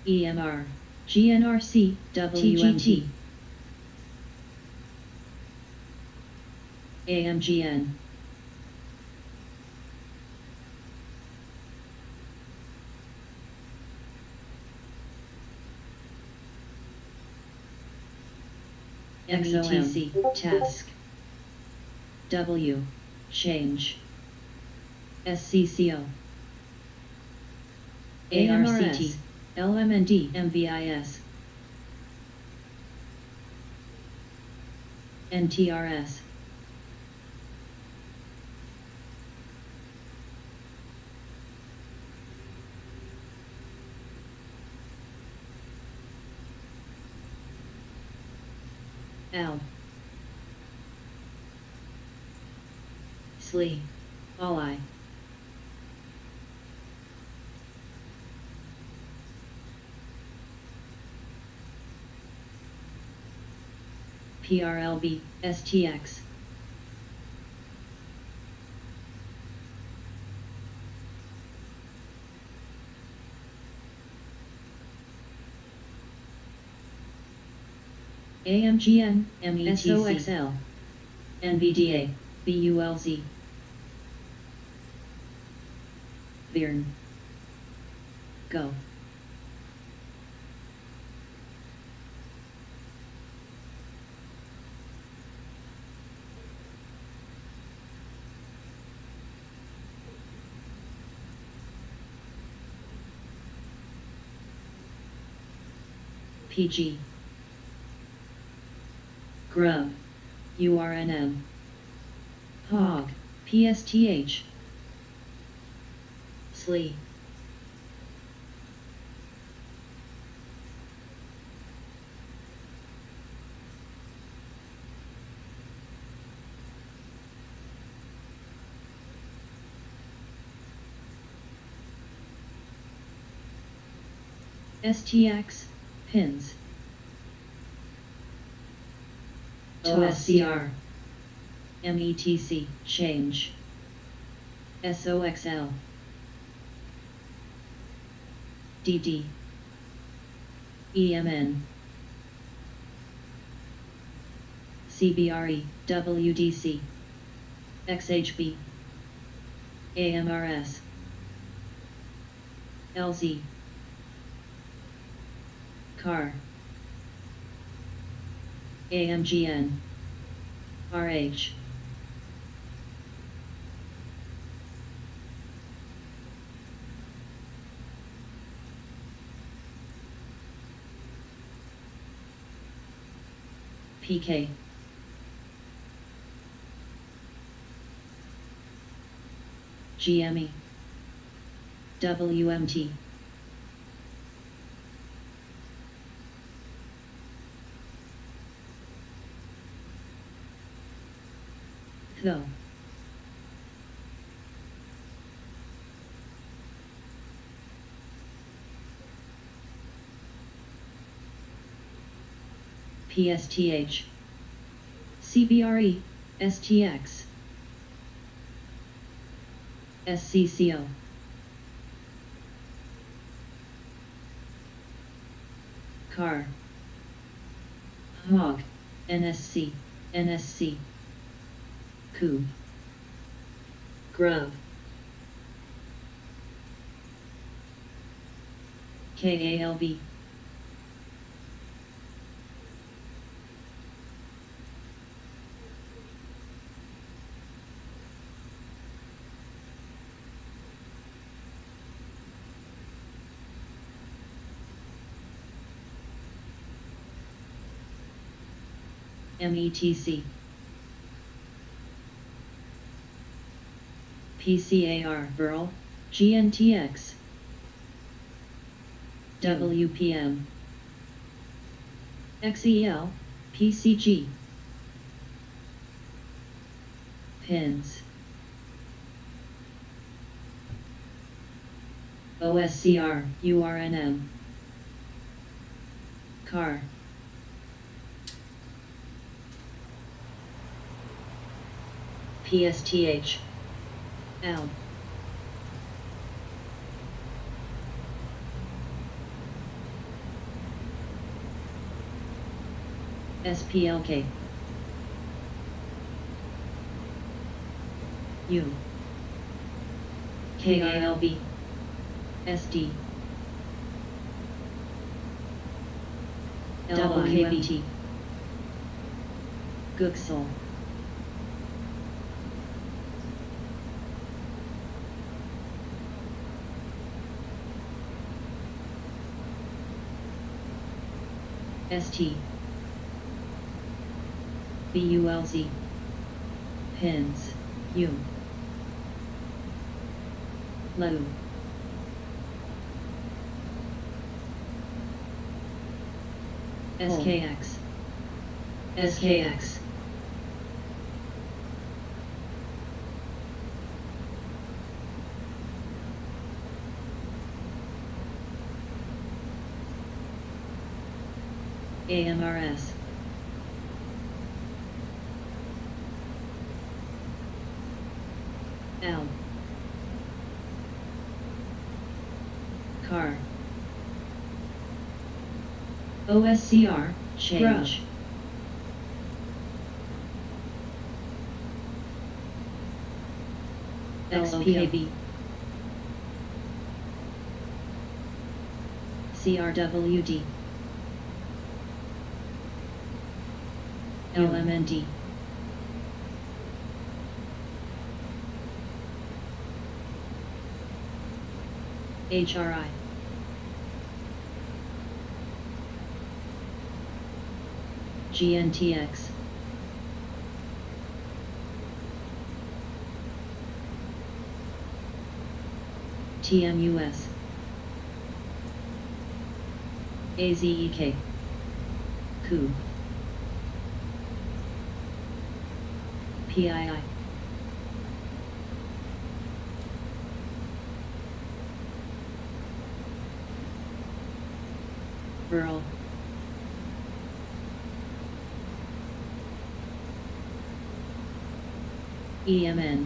EMR, GNRC, WMT, AMGN, METC, task, W, change, SCCO, ARCT, LMND, MVIS, NTRS, L, SLE, ALI, PRLB, STX, AMGN, METC, NVDA, BULZ, VIRN, Go, PG, Grub, URNM, Hog, PSTH, SLE, STX, pins, OSCR, METC, change, SOXL, DD, EMN, CBRE, WDC, XHB, AMRS, LZ, CAR, AMGN, RH, PK, GME, WMT, THO, PSTH, CBRE, STX, SCCO, CAR, HOG, NSC, NSC, Coob, Grub, KALB, METC, PCAR, Burl, GNTX, WPM, XEL, PCG, pins, OSCR, URNM, CAR, PSTH. L. SPLK. U. KILB. SD. LOKBT. Gooksel. ST. BULZ. Pins. U. Low. SKX. SKX. AMRS. L. Car. OSCR, change. XPAB. CRWD. LMND. HRI. GNTX. TMUS. AZEK. COO. PII. Rural. EMN.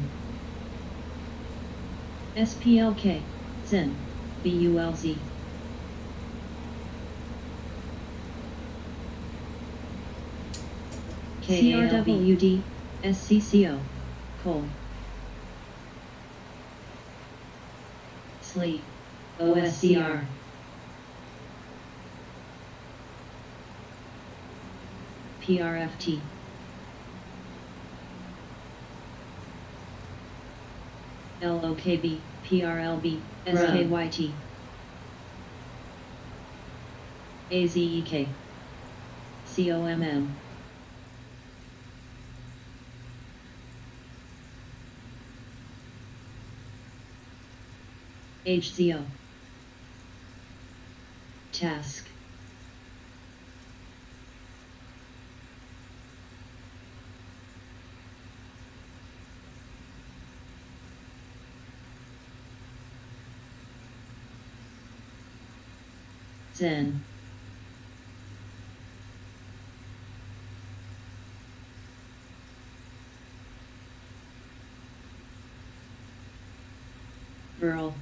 SPLK. Zen. BULZ. CRWD. SCCO. Coal. Sleep. OSCR. PRFT. LOKB, PRLB, SKYT. AZEK. COMM. HZO. Task. Zen. Burl.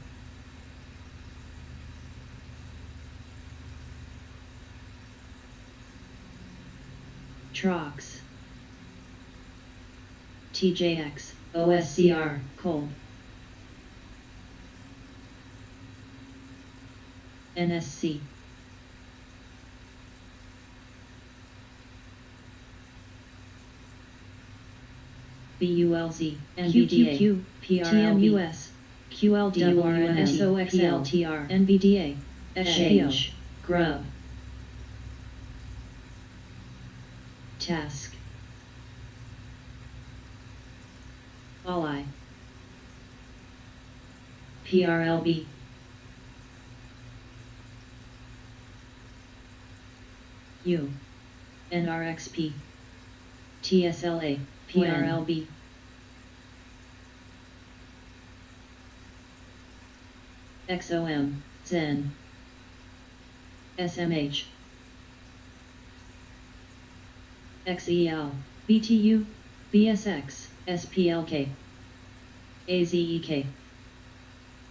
Trox. TJX, OSCR, cold. NSC. BULZ, NVDA, TMUS, QLDWNSOXLTR, NVDA, Exchange, Grub. Task. Ally. PRLB. U. NRXP. TSLA, PRLB. XOM, Zen. SMH. XEL, BTU, BSX. SPLK, AZEK,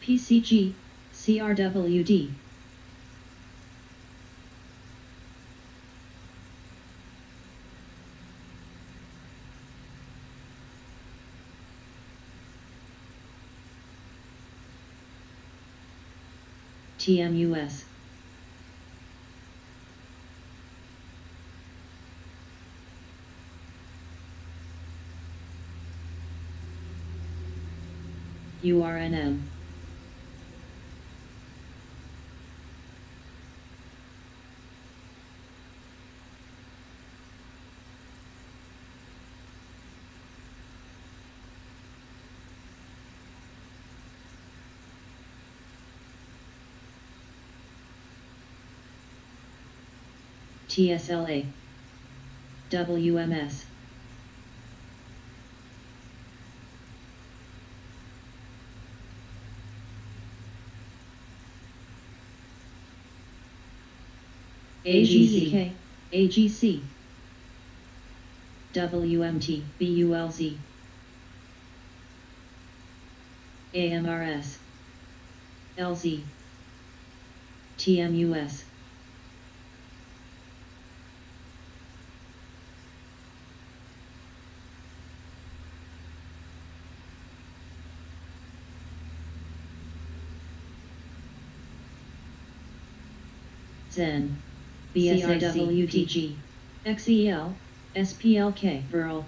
PCG, CRWD. TMUS. URNM. TSLA. WMS. AGC, AGC, WMT, BULZ, AMRS, LZ, TMUS. Zen, BSAWTG, XEL, SPLK, Burl,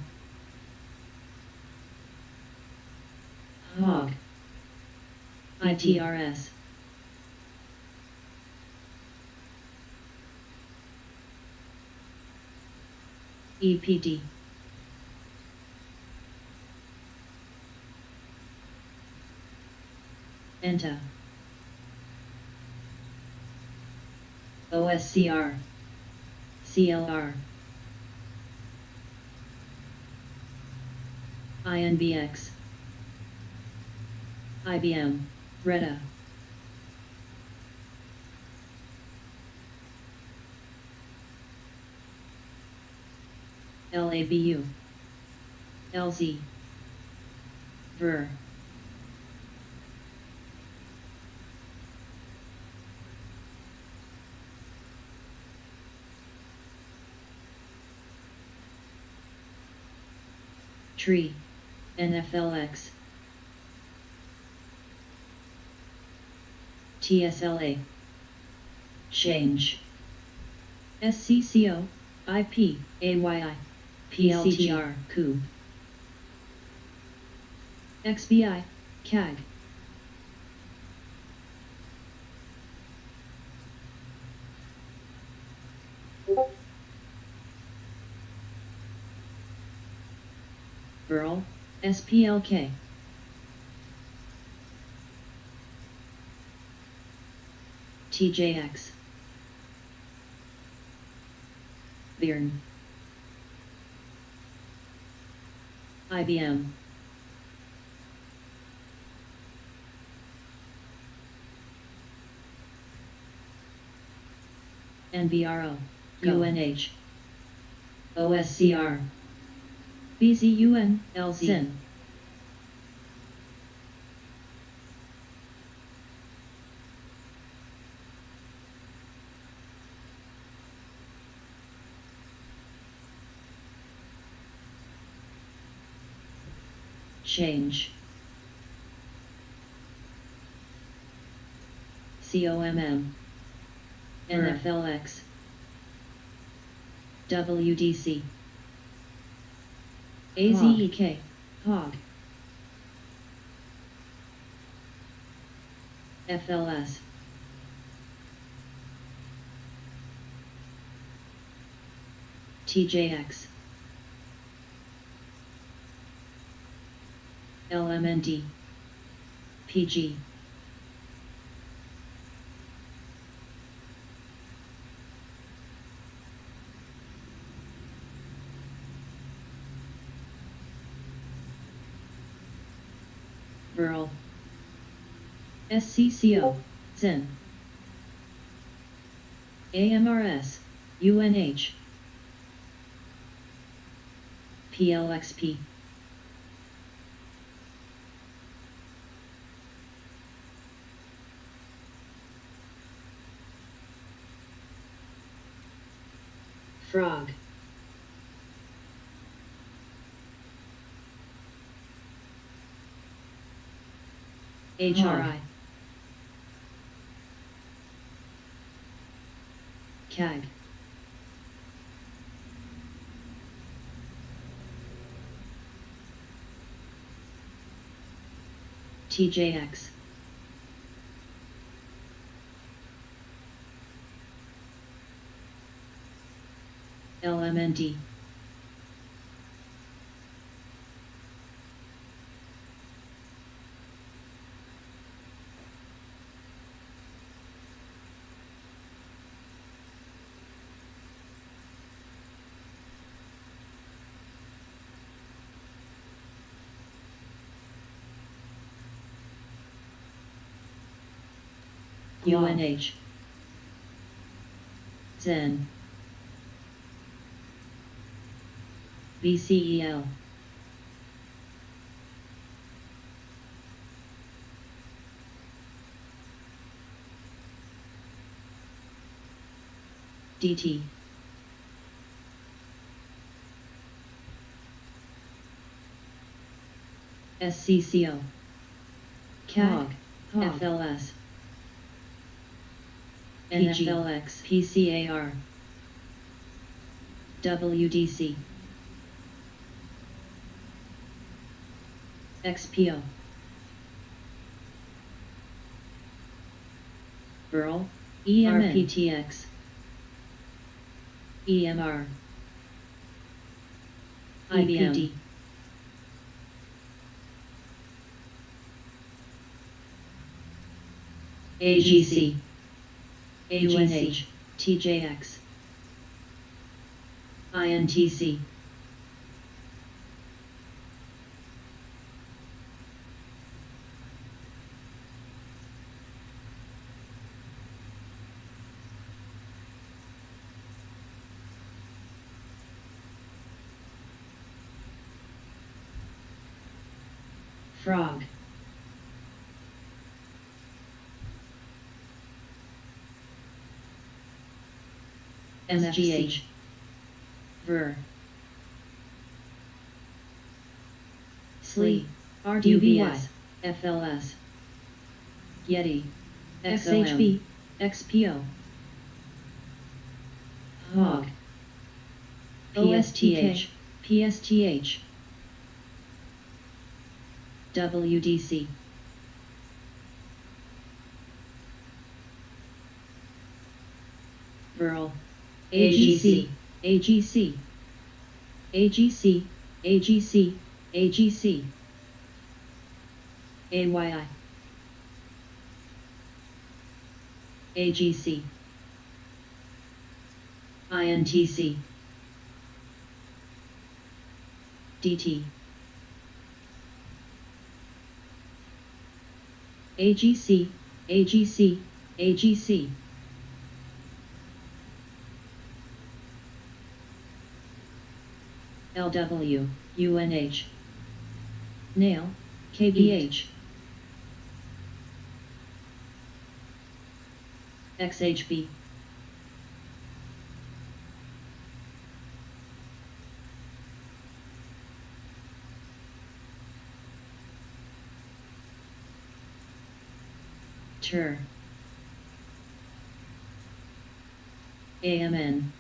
Hog, ITRS, EPD, ENTA, OSCR, CLR, INBX, IBM, RETA, LABU, LZ, VER, Tree, NFLX, TSLA, Change, SCCO, IP, AYI, PLTR, COO, XBI, CAG, Burl, SPLK, TJX, Viren, IBM, NVRO, UNH, OSCR, BZUN, LZ. Change, COMM, NFLX, WDC, AZEK, HOG, FLS, TJX, LMND, PG, Burl, SCCO, Zen, AMRS, UNH, PLXP, Frog. HRI. CAG. TJX. LMND. UNH. Zen. BCEL. DT. SCCO. CAG. FLS. NFLX. PCAR. WDC. XPO. Burl. RPTX. EMR. IBM. AGC. UNH. TJX. INTC. Frog. MFC. Ver. SLE. RDVS. FLS. Yeti. XHB. XPO. Hog. PSTH. PSTH. WDC. Burl. AGC. AGC. AGC. AGC. AGC. AYI. AGC. INTC. DT. AGC. AGC. AGC. LW. UNH. Nail. KBH. XHB. TER. AMN.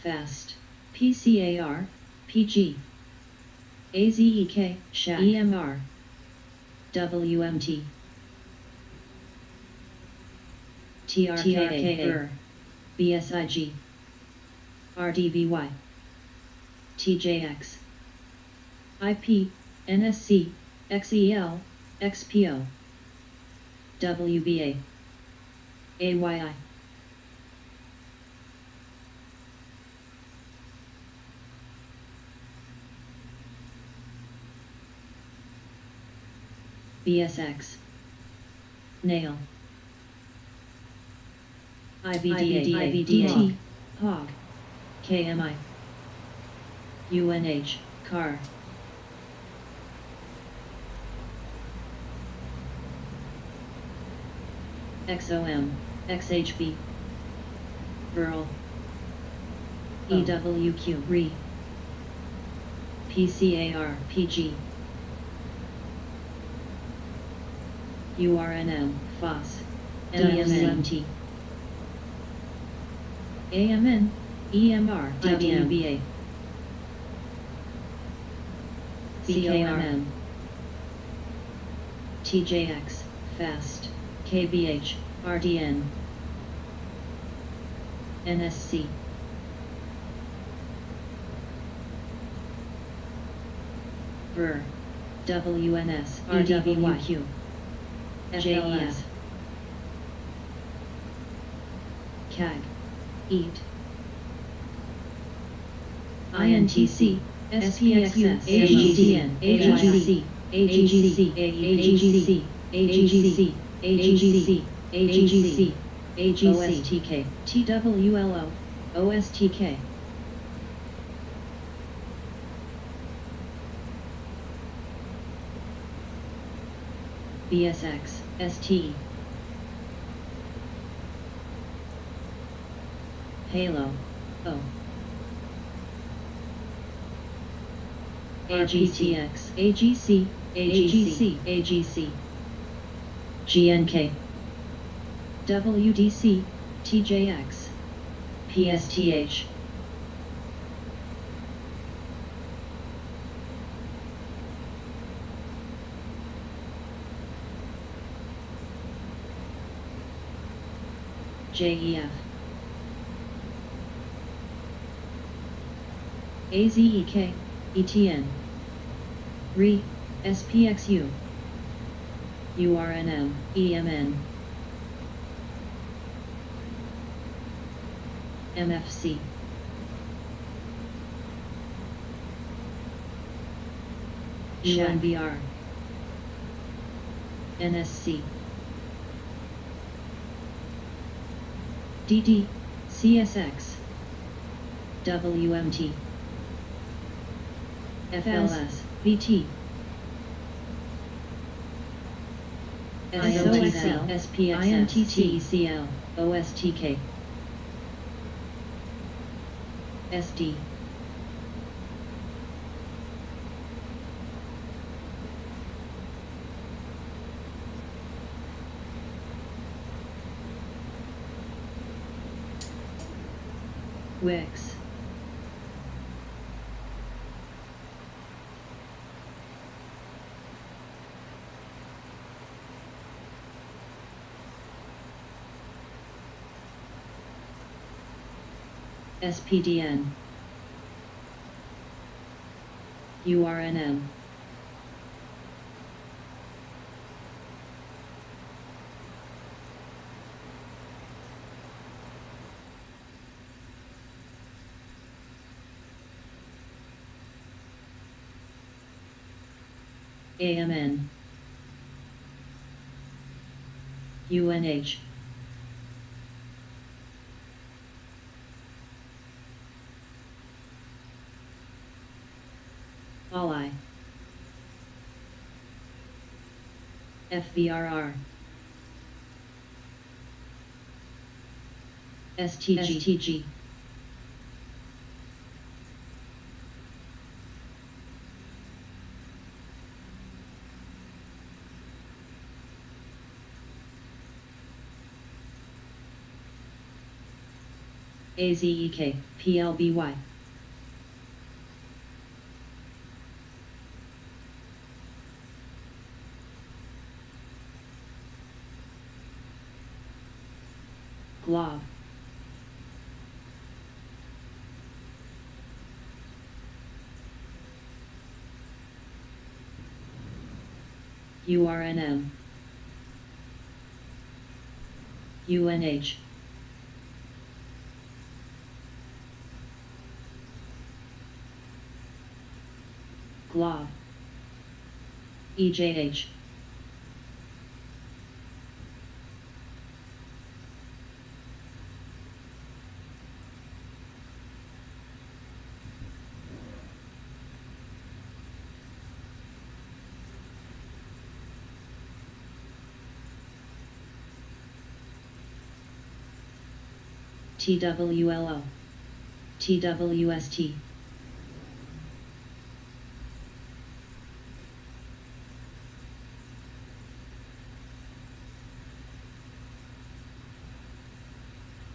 FAST. PCAR. PG. AZEK. SHAC. EMR. WMT. TRKA. BSIG. RDVY. TJX. IP. NSC. XEL. XPO. WBA. AYI. BSX. Nail. IBDA. IBDT. Hog. KMI. UNH. Car. XOM. XHB. Burl. EWQ re PCAR PG URNM FOS DMNT AMN EMR WBA COMM TJX FAST KBH RDN NSC VER WNS RWQ JES CAG EAT INTC SPXS AGCN AGC AGC AGC AGC AGC AGC OSTK TWLO OSTK BSX ST Halo O AGTX AGC AGC AGC GNK WDC TJX PSTH JEF AZEK ETN RE SPXU URNM EMN MFC UNVR NSC DD CSX WMT FLS VT SOXL SPXS INTTECL OSTK SD Wix SPDN URNM AMN UNH ALI FVRR STG AZEK PLBY GLOB URNM UNH GLOB EJH TWLO TWST.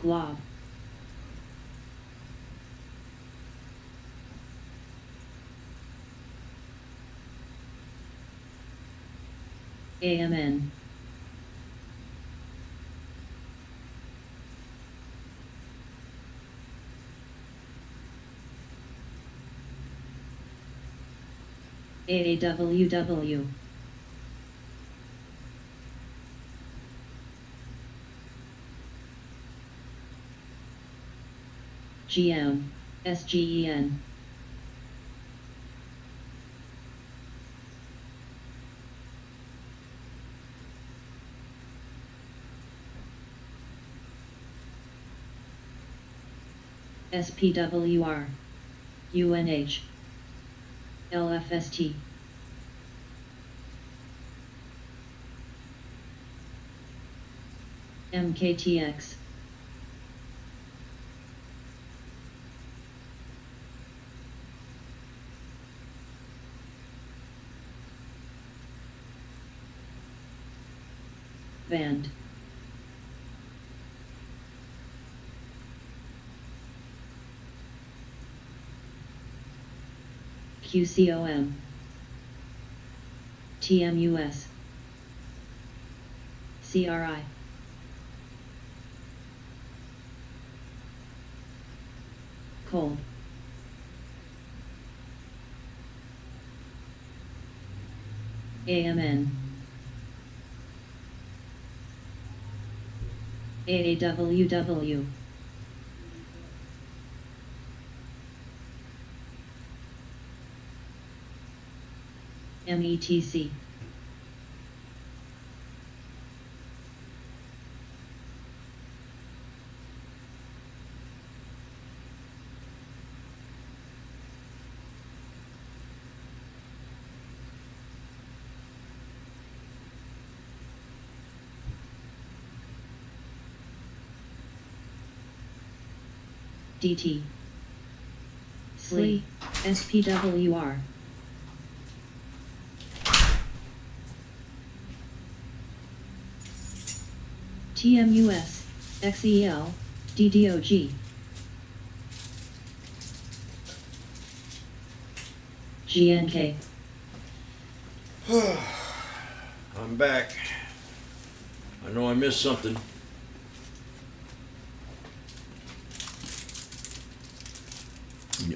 Glob. AMN. AWW. GM. SGEN. SPWR. UNH. LFST. MKTX. Band. QCOM. TMUS. CRI. Cold. AMN. AWW. METC. DT. SLE. SPWR. TMUS. XEL. DDOG. GNK. I'm back. I know I missed something.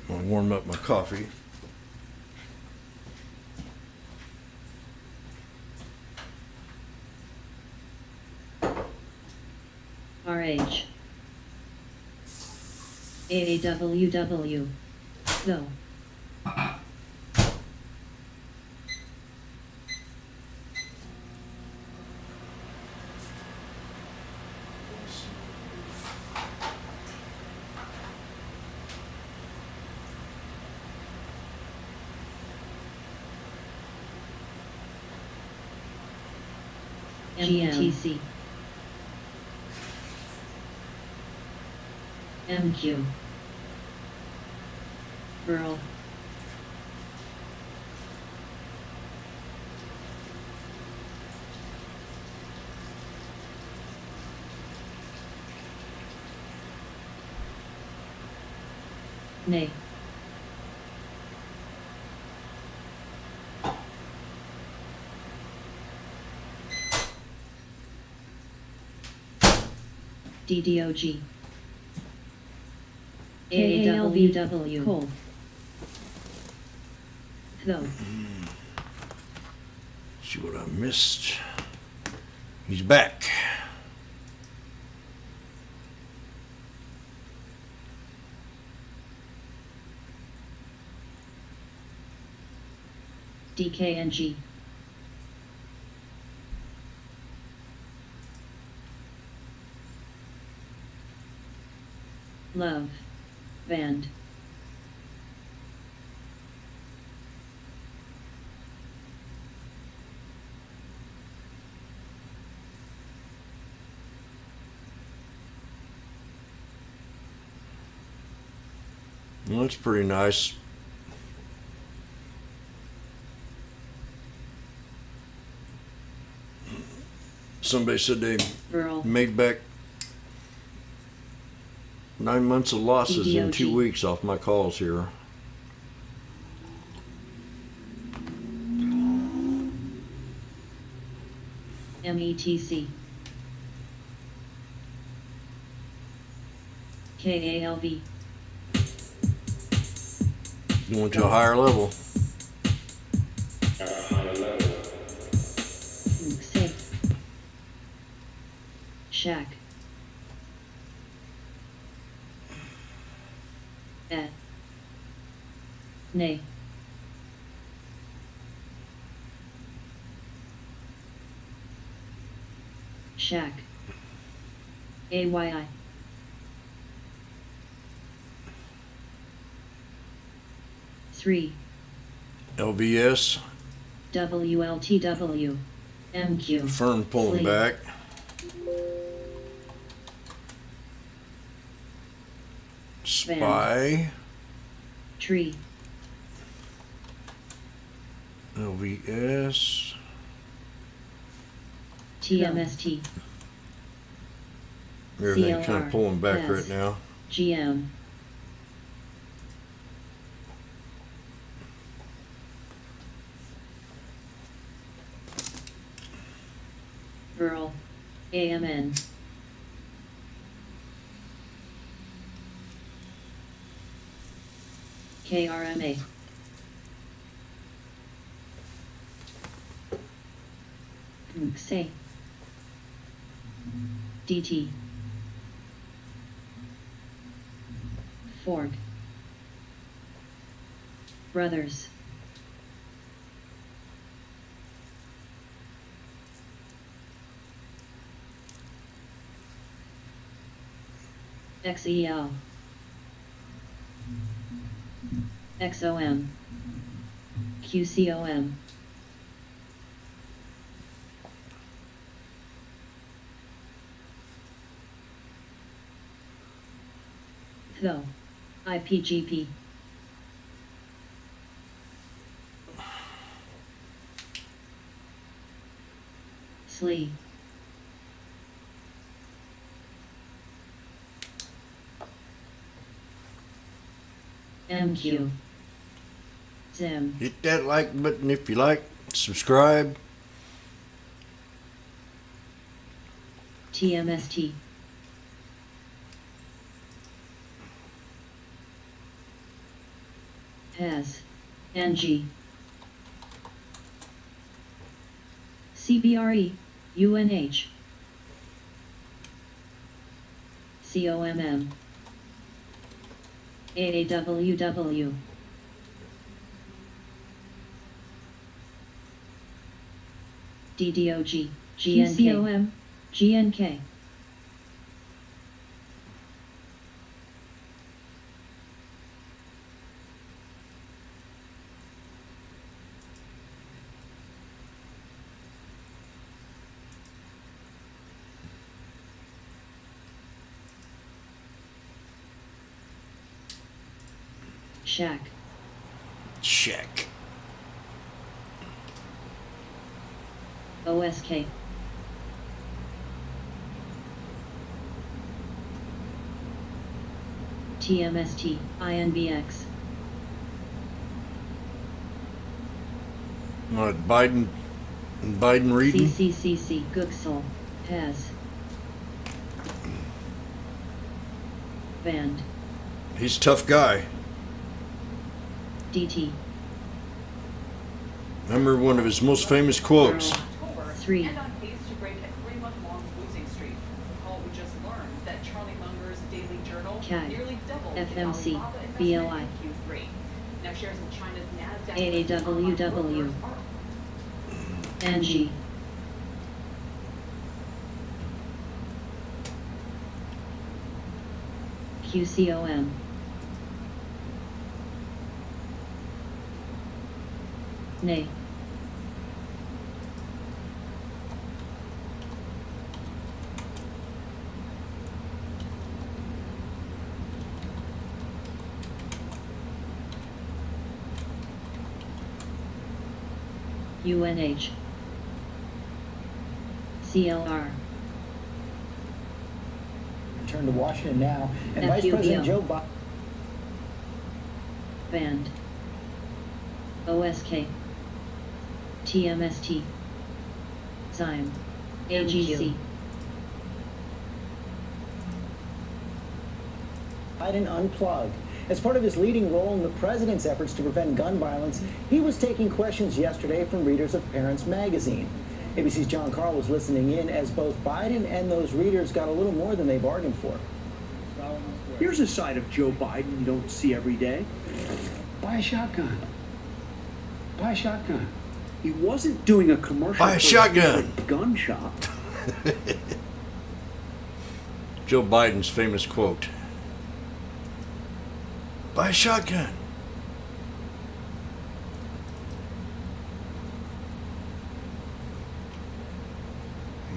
Warm up my coffee. RH. AWW. Go. MTC. MQ. Burl. Nay. DDOG. AWW. Cold. Go. See what I missed. He's back. DKNG. Love. Band. Well, that's pretty nice. Somebody said they Burl. made back 9 months of losses in 2 DDOG. weeks off my calls here. METC. KALV. Going to a higher level. Safe. Shack. Nay. Shack. AYI. Three. LVS, WLTW. MQ. Fern pulling Sleep. back. Spy, Tree. LVS, TMST. everything kind CLR, of pulling back yes. right now. GM. Burl. AMN. KRMA. Say. DT. Fork. Brothers. XEL. XOM. QCOM. THO. IPGP. SLE. MQ. Zim. Hit that like button if you like. Subscribe. TMST. Has. NG. CBRE. UNH. COMM. AAWW. DDOG. GNK. QCOM. GNK. Shack. Check. OSK. TMST. INBX. Biden reading. CCCC. Gooksel. Has. Band. He's a tough guy. DT. Remember one of his most famous quotes. October, 3. and on pace to break a 3-month-long losing streak. Recall we just learned that Charlie Munger's Daily Journal CAG, nearly doubled FMC, the Alibaba investment BLI. in Q3. Now shares in China's Nasdaq AAWW. NG. QCOM. Nay. UNH CLR Return to Washington now, and Vice FUBO. President Joe Biden. Band OSK TMST Zyme AGC Biden unplugged. As part of his leading role in the president's efforts to prevent gun violence, he was taking questions yesterday from readers of Parents Magazine. ABC's John Carl was listening in as both Biden and those readers got a little more than they bargained for. Here's a side of Joe Biden you don't see every day. Buy a shotgun. Buy a shotgun. He wasn't doing a commercial Buy a for shotgun. a gun shop. Joe Biden's famous quote. Buy a shotgun.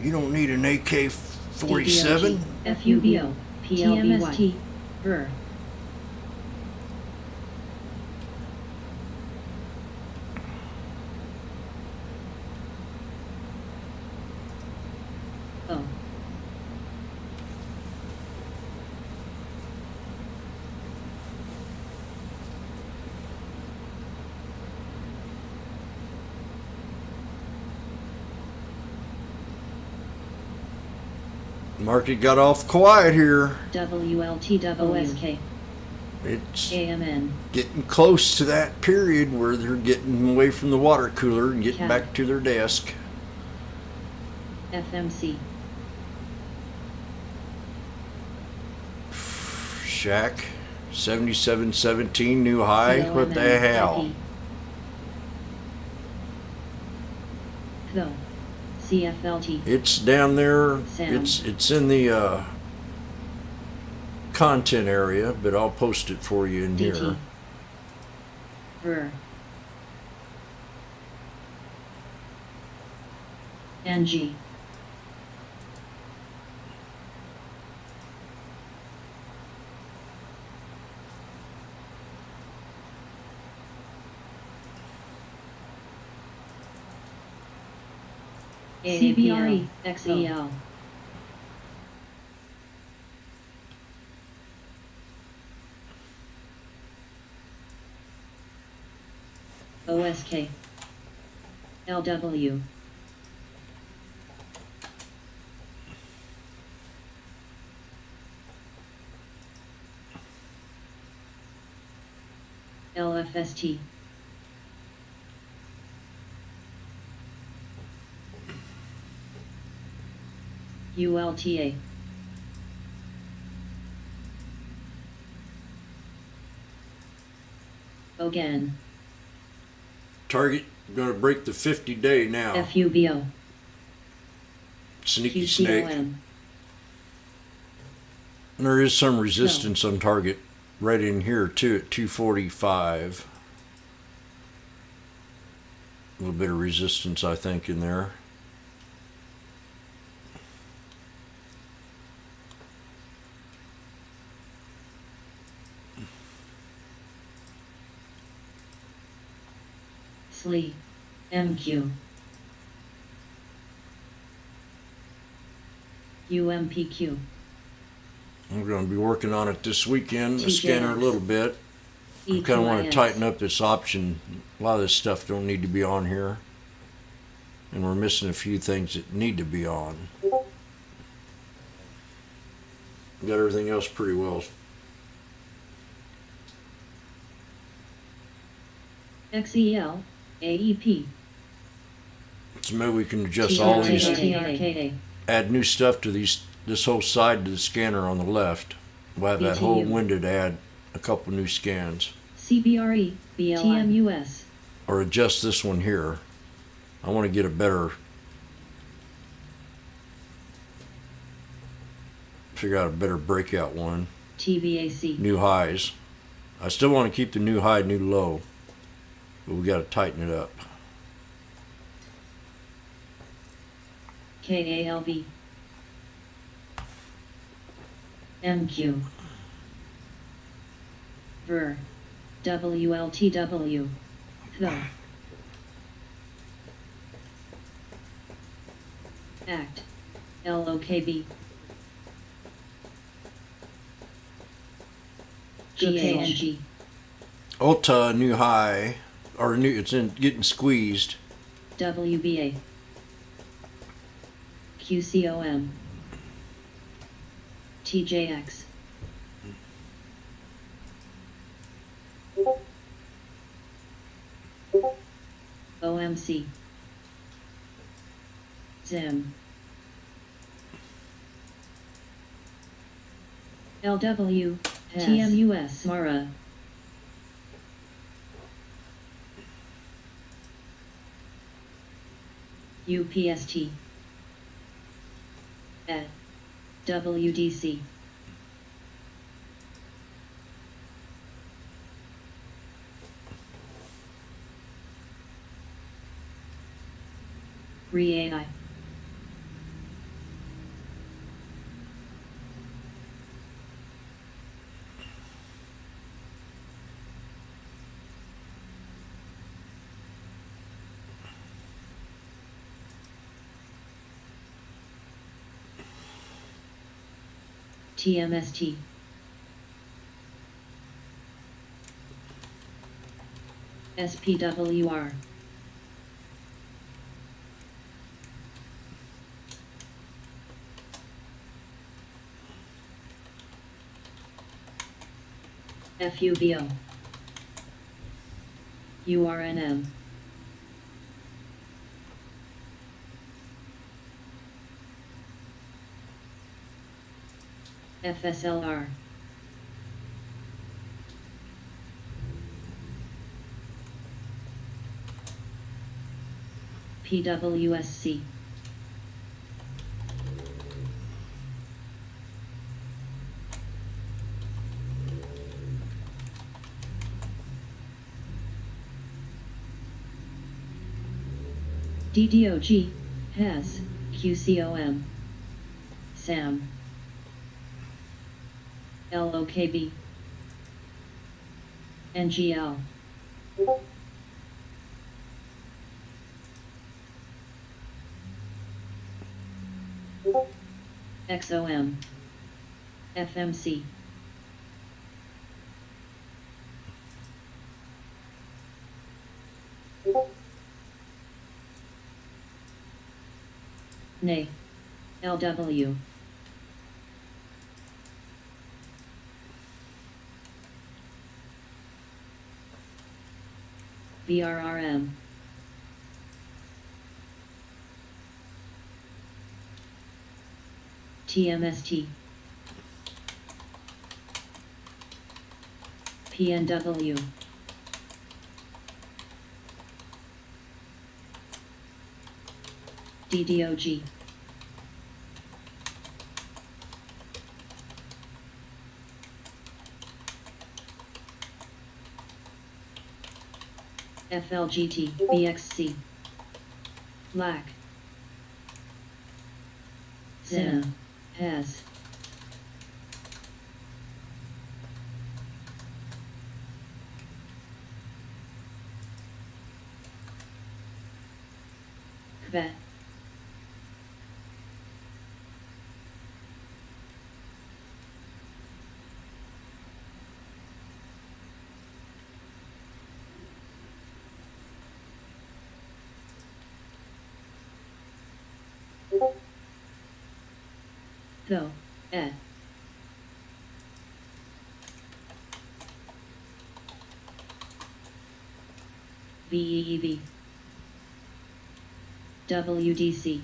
You don't need an AK-47. FUBO TMST VER Oh Market got off quiet here. WLTWOSK It's AMN getting close to that period where they're getting away from the water cooler and getting Cat. back to their desk. FMC Shack, 7717 new high. What the hell? CLO CFLT It's down there. Sam. It's in the content area, but I'll post it for you in DT here. VER NG CBRE XEL OSK LW LFST ULTA Again Target going to break the 50-day now. FUBO Sneaky snake. QCOM And there is some resistance on target right in here too at 245. A little bit of resistance, I think, in there. SLE MQ UMPQ I'm going to be working on it this weekend, the TJX. scanner a little bit. I kind of want to E2IS. tighten up this option. A lot of this stuff don't need to be on here. And we're missing a few things that need to be on. Got everything else pretty well. XEL AEP So maybe we can adjust all these, TRKA add new stuff to this whole side to the scanner on the left. We'll have that whole BTU. window to add a couple new scans. CBRE TMUS Or adjust this one here. I want to get a better, figure out a better breakout one. TBAC New highs. I still want to keep the new high, new low, but we got to tighten it up. KALV MQ VER WLTW CLO Act. LOKB. GANG. Ulta new high, or new, it's in getting squeezed. WBA. QCOM. TJX. OMC. Zim. LW. TMUS. Mara. UPST. Ed. WDC. REAI. TMST. SPWR. FUBO. URNM. FSLR. PWSC. DDOG. HAS. QCOM. SAM. LOKB. NGL. XOM. FMC. NA. LW. VRRM. TMST. PNW. DDOG. FLGT. BXC. LAC. Zina. HAS. QVET. Though. VEEV. WDC.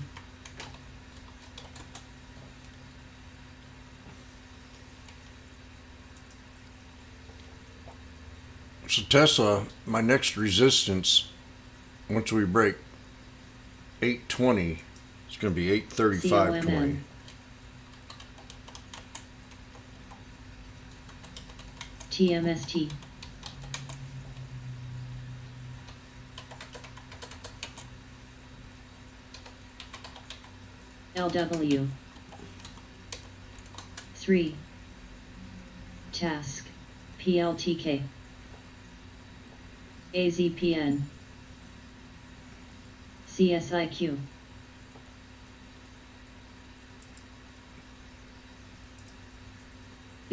So Tesla, my next resistance, once we break 820, it's going to be 835.20. COMM. TMST. LW. 3. Task. PLTK. AZPN. CSIQ.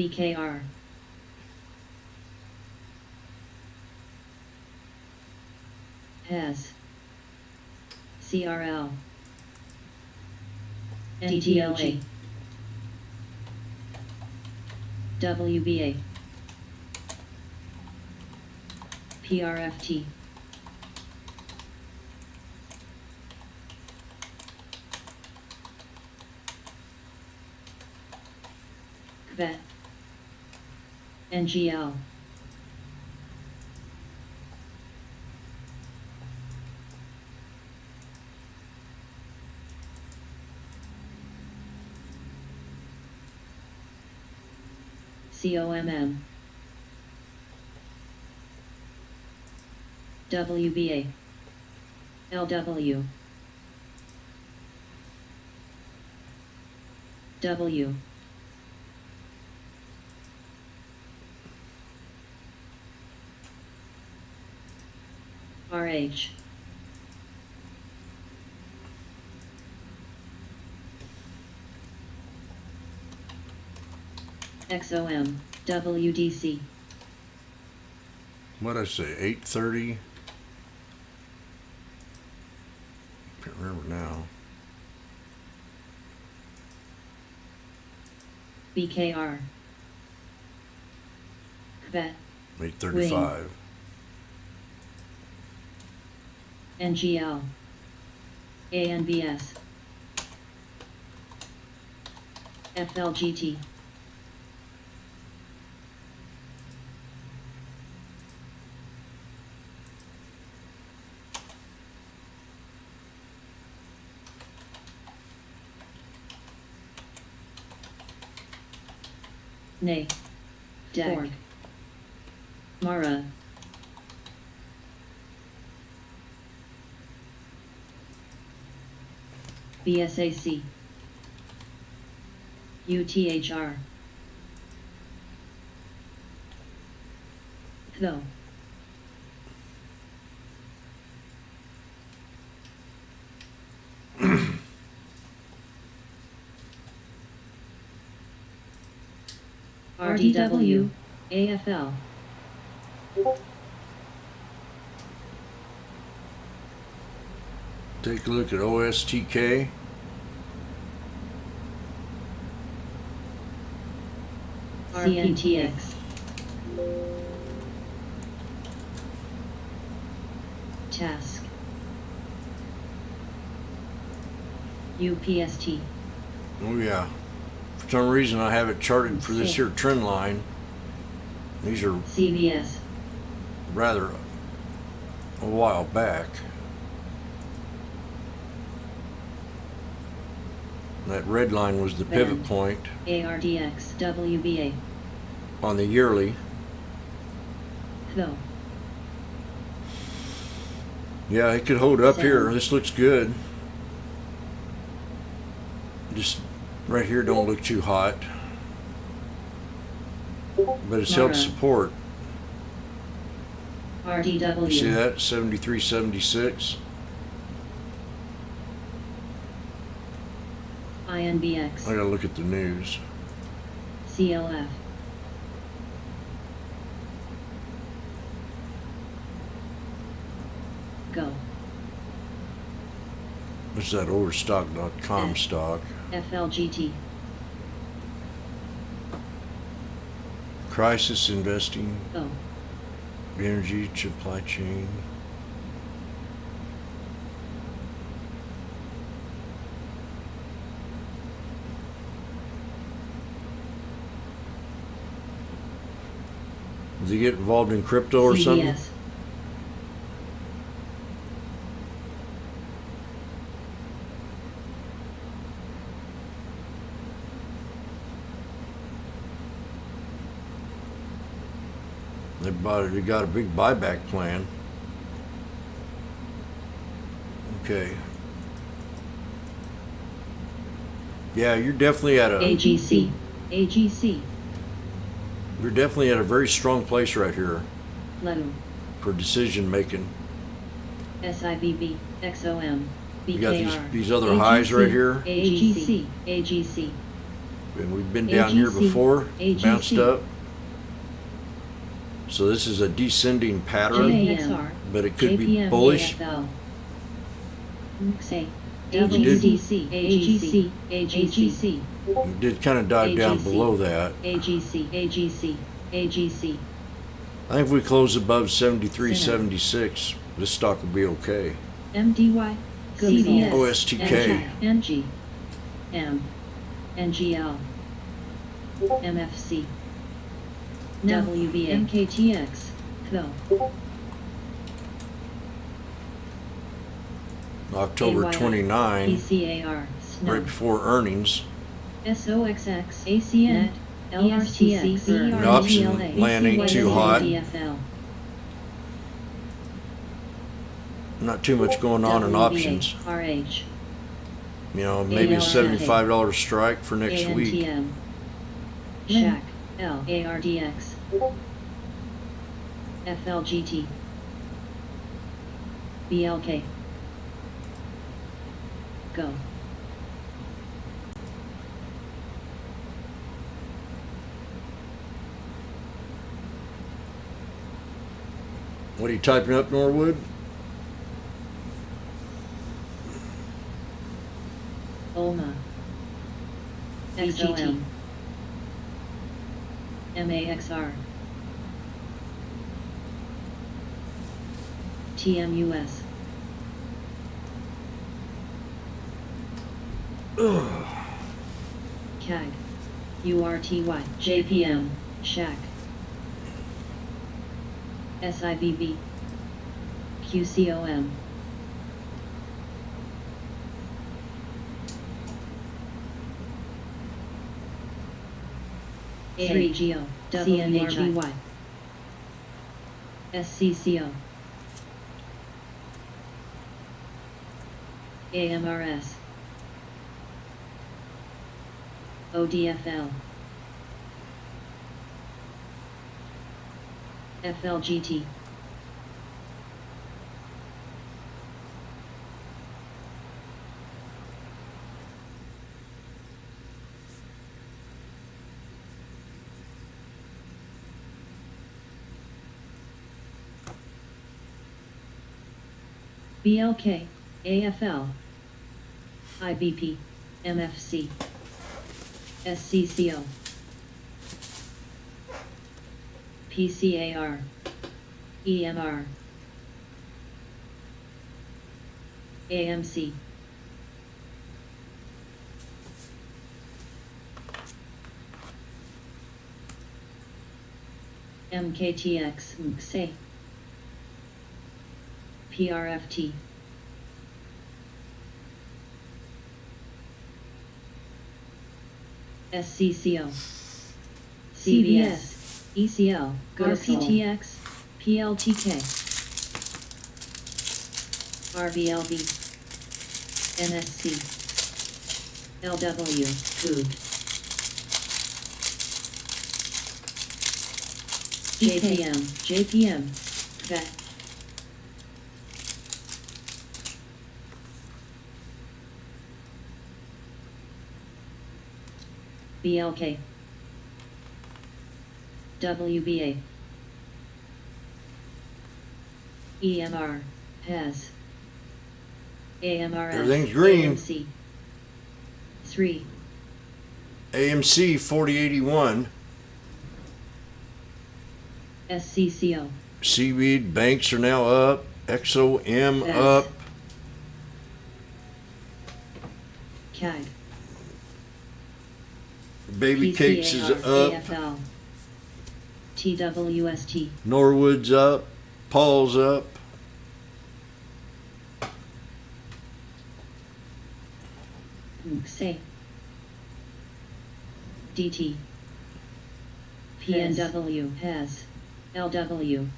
BKR. Has. CRL. NTLG. WBA. PRFT. QVET. NGL. COMM. WBA. LW. W. RH. XOM. WDC. What'd I say? 8:30. Can't remember now. BKR. QVET. 8:35. NGL. ANBS. FLGT. Nay. Deck. Mara. BSAC. UTHR. Though. RDW. AFL. Take a look at OSTK. CNTX. Task. UPST. Oh yeah. For some reason I have it charted for this here trend line. These are CVS. rather a while back. That red line was the pivot Band. point ARDX. WBA. on the yearly. Though. Yeah, it could hold up here. This looks good. Just right here don't look too hot. But it's held Mara. support. RDW. You see that? 73.76. INBX. I gotta look at the news. CLF. Go. What's that overstock.com stock? FLGT. Crisis investing, Go. energy supply chain. Does he get involved in crypto or something? CVS. They got a big buyback plan. Okay. Yeah, you're definitely at a AGC. AGC. you're definitely at a very strong place right here Ledu. for decision making. SIVB. XOM. BKR. You got these other highs right here. AGC. AGC. And we've been down here AGC, before, AGC. bounced up. So this is a descending pattern, JXR, but it could be JPM, bullish. AFL. Say, did- AGC, AGC, AGC, It did kind of dive down AGC. below that. AGC, AGC, AGC. I think if we close above 73.76, this stock will be okay. MDY, CVS, OSTK. NG, M, NGL, MFC, WBA, MKTX, CO, October AYI, 29, PCAR, SNO, right before earnings. SOXX, ACN, LRTX, The option land ain't too hot. DFL, Not too much going on in options. RH, You know, maybe a ALRA. $75 strike for next week. ANTM, SHAC, LARDX, FLGT, BLK. Go. What are you typing up, Norwood? OMA, XOM, MAXR, TMUS, CAG, URTY, JPM, SHAC, SIBB, QCOM, A3GO, CNHI, SCCO, AMRS, ODFL, FLGT, BLK, AFL, IBP, MFC, SCCO, PCAR, EMR, AMC, MKTX, MKSE, PRFT, SCCO, CBS, ECL, RPTX, PLTK, RBLB, NSC, LW, Food, JPM, VET, BLK, WBA, EMR, PES, AMRS, Everything's green. AMC, 3, AMC 4081. SCCO, Seaweed banks are now up. XOM Yes. up. CAG, Baby Cakes is PCAR, up. AFL, TWST, Norwood's up. Paul's up. MKSE, DT, PNW, HES, LW,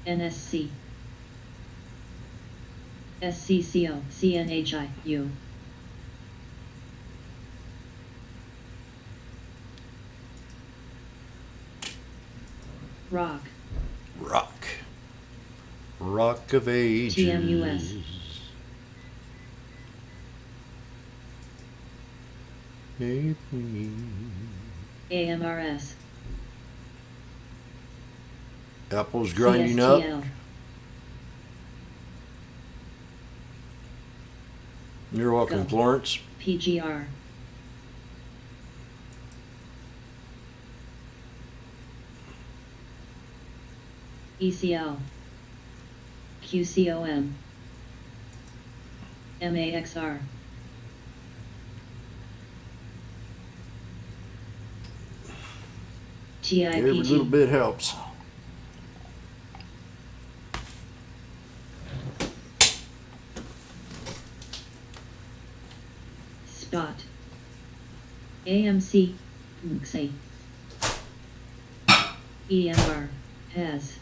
NSC, SCCO, CNHI, U, Rock, Rock of Ages. TMUS, Hate me. AMRS. Apple's grinding up. CSTL. You're welcome, Go. Florence. PGR. ECL. QCOM. MAXR. Every little TIPT. bit helps. Spot. AMC. MXA. EMR. Has.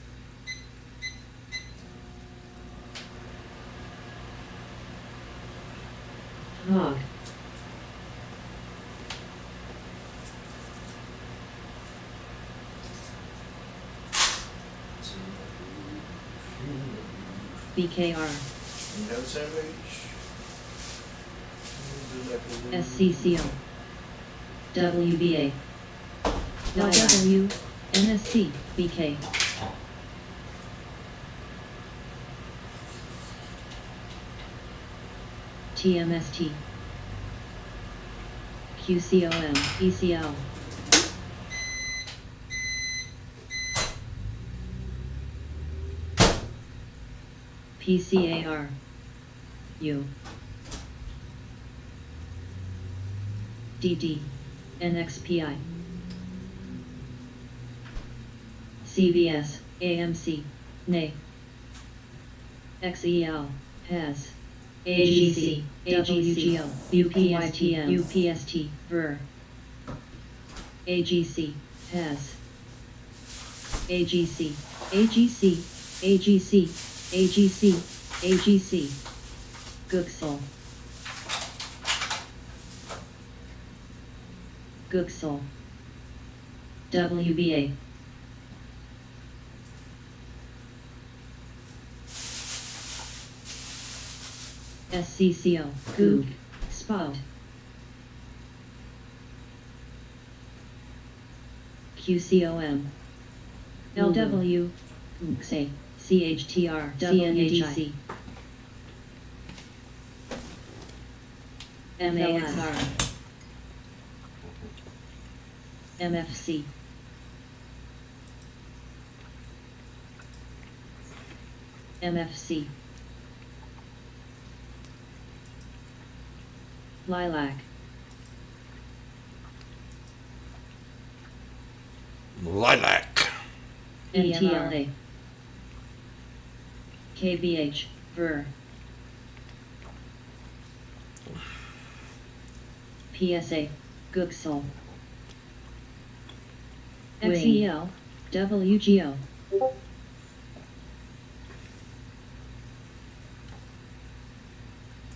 Hog. BKR. SCCO. WBA. LW. NSC. BK. TMST. QCOM. ECL. PCAR. U. DD. NXPI. CVS. AMC. NA. XEL. Has. AGC. AGCO. UPSTM. UPST. VER. AGC. Has. AGC. AGC. AGC. AGC. AGC. Gooksel. Gooksel. WBA. SCCO. Goog. Spot. QCOM. LW. MXA. CHTR. CNHI. MASR. MFC. MFC. Lilac. Lilac. NTLA. KVH. VER. PSA. Gooksel. XEL. WGO.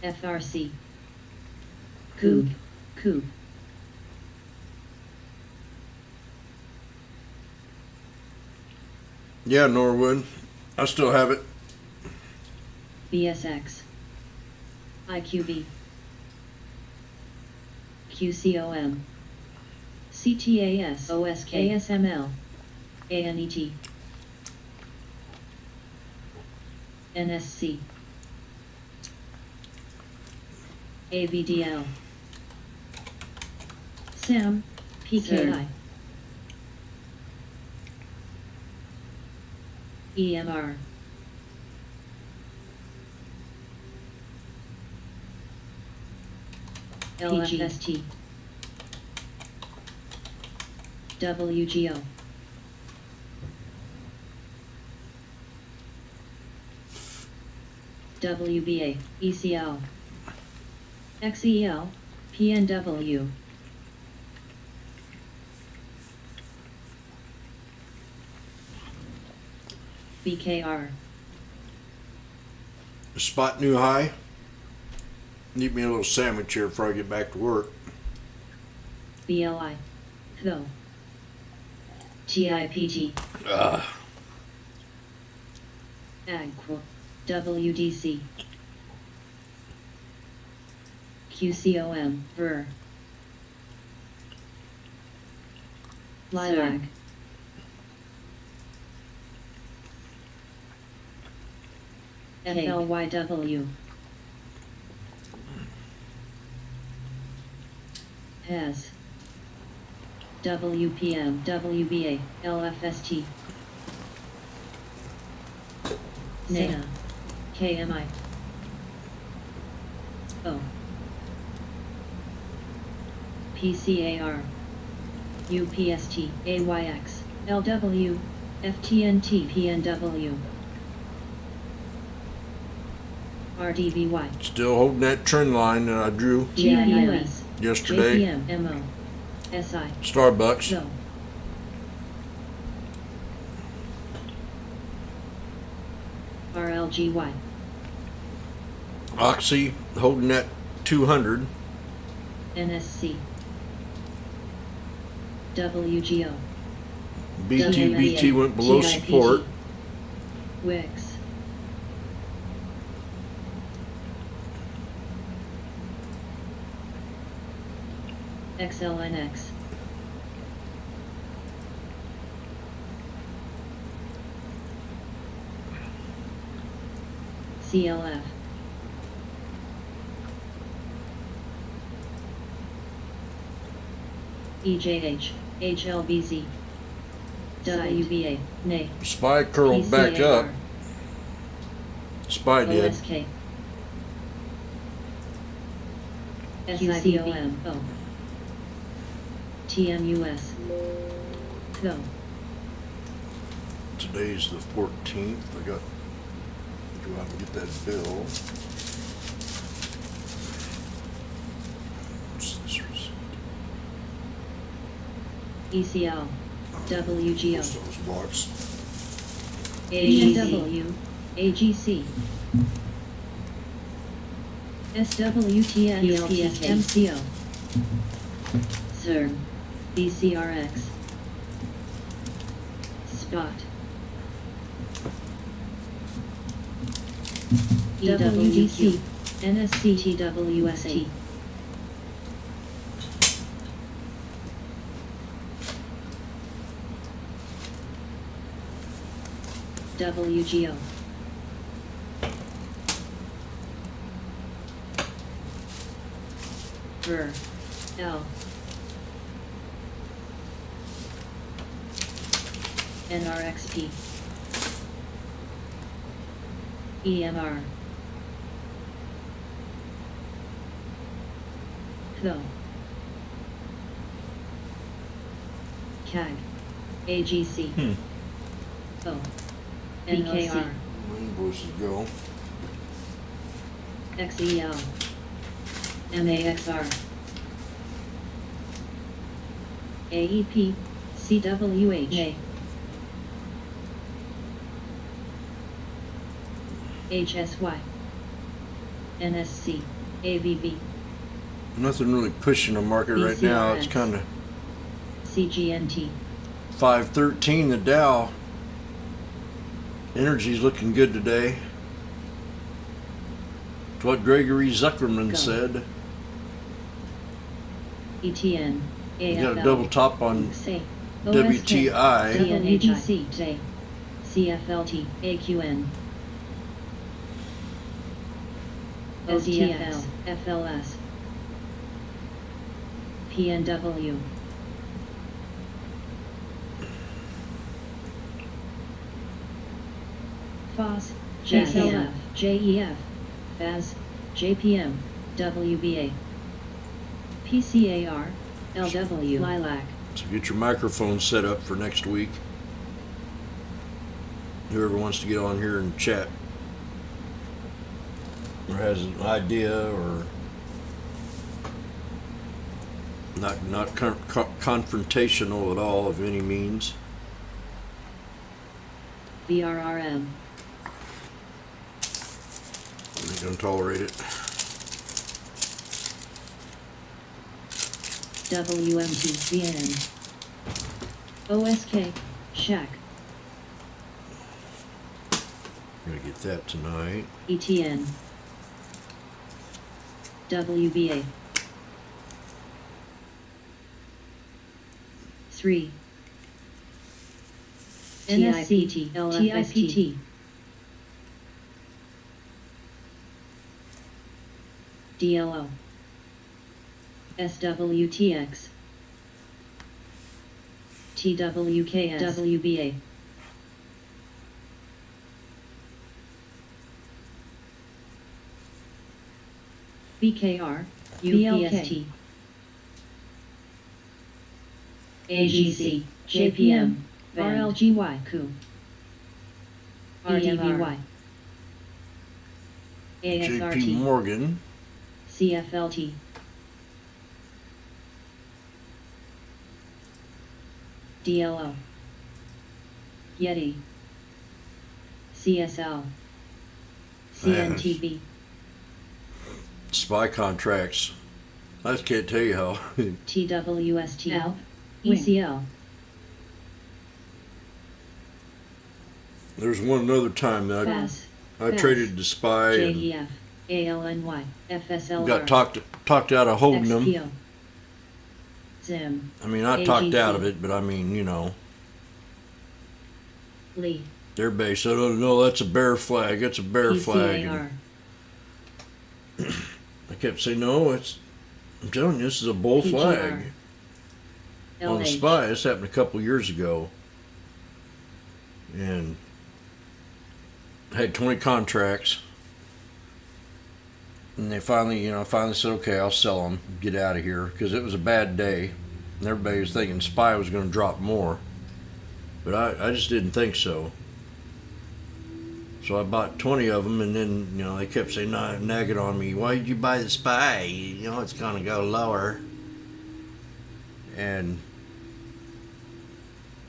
FRC. Coop. Coop. Yeah, Norwood. I still have it. BSX. IQB. QCOM. CTAS. OSK. ASML. ANET. NSC. AVDL. SAM. PKI. EMR. LFST. WGO. WBA. ECL. XEL. PNW. BKR. Spot new high. Need me a little sandwich here before I get back to work. BLI. THO. TIPT. AGQUA. WDC. QCOM. VER. Lilac. FLYW. Has. WPM, WBA, LFST. Nana. KMI. O. PCAR. UPST, AYX, LW, FTNT, PNW. RDBY. Still holding that trend line that I drew GIUS. yesterday. JPM, MO. SI. Starbucks. Go. RLGY. Oxy holding that 200. NSC. WGO. BT went below GIPG. support. Wix. XLNX. CLF. EJH, HLBZ, WBA, NA, SPY curled back up. SPY did. OSK, SIBOM, O, TMUS, Go, Today's the 14th. I got to go out and get that bill. What's this receipt? ECL, WGO, Most of those blocks. AGW, AGC, SWTS, PSMCO, CERN, BCRX, Spot, EWDC, NSCTWST. WGO. Ver. L. NRXP. EMR. CO. CAG. AGC. O. BKR. Invoices go. XEL. MAXR. AEP. CWH. HSY. NSC. ABB. Nothing really pushing the market right now. It's BCRX. kind of CGNT. 513 the Dow. Energy's looking good today. It's what Gregory Zuckerman Go. said. ETN. You AFL. got a double top on Say. WTI. CNHC. J. CFLT. AQN. OTFL. FLS. PNW. FOS. JCLF. JEF. FAS. JPM. WBA. PCAR. LW. Lilac. So get your microphone set up for next week. Whoever wants to get on here and chat, or has an idea, or not confrontational at all of any means. VRRM. I'm not gonna tolerate it. WMT. VN. OSK. Shack. I'm gonna get that tonight. ETN. WBA. 3. NSC, TIPT, DLO, SWTX, TWKS, WBA, BKR, UPST, AGC, JPM, RLGY, COO, RDVY, JP ASRT, Morgan. CFLT, DLO, Yeti, CSL, CNTB, Spy contracts. I just can't tell you how. TWST, ALP, ECL, There's one other time that FAS, I traded the spy and JEF, ALNY, FSLR, got talked out of holding them. XPO, ZIM, I mean, I talked AGC. out of it, but I mean, you know, Lee, everybody said, "Oh no, that's a bear flag. That's a bear flag." PCAR, And I kept saying, "No, it's. I'm telling you, this is a bull flag on the LH, spy. This happened a couple years ago, and I had 20 contracts." And they finally said, "Okay, I'll sell them. Get out of here," because it was a bad day, and everybody was thinking spy was going to drop more, but I just didn't think so. So I bought 20 of them, and then they kept saying, nagging on me, "Why did you buy the spy? You know it's going to go lower." And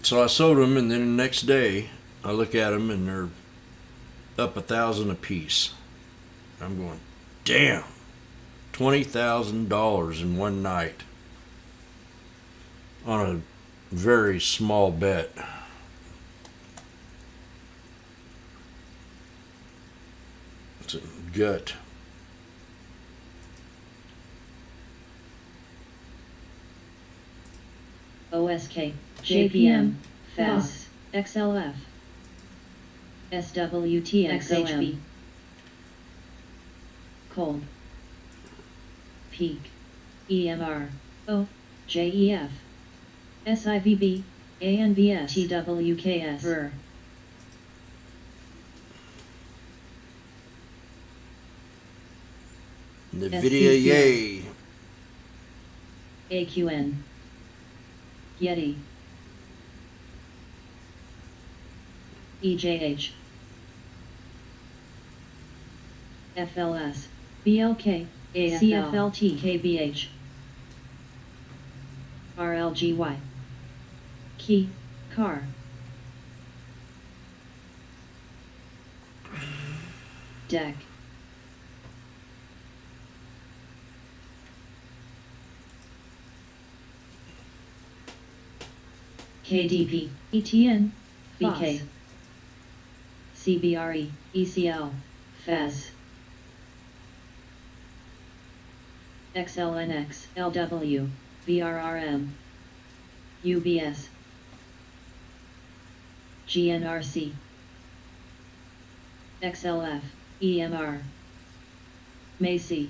so I sold them, and then the next day I look at them, and they're up 1,000 a piece. I'm going, damn, $20,000 in one night on a very small bet. It's a gut. OSK, JPM, FAS, XLF, SWTX, HB, Cold, Peak, EMR, O, JEF, SIVB, ANVS, TWKS, VER, The video yay. AQN, Yeti, EJH, FLS, BLK, CFLT, KBH, RLGY, Key, Car, Deck, KDP, ETN, BK, CBRE, ECL, FES, XLNX, LW, VRRM, UBS, GNRC, XLF, EMR, Macy,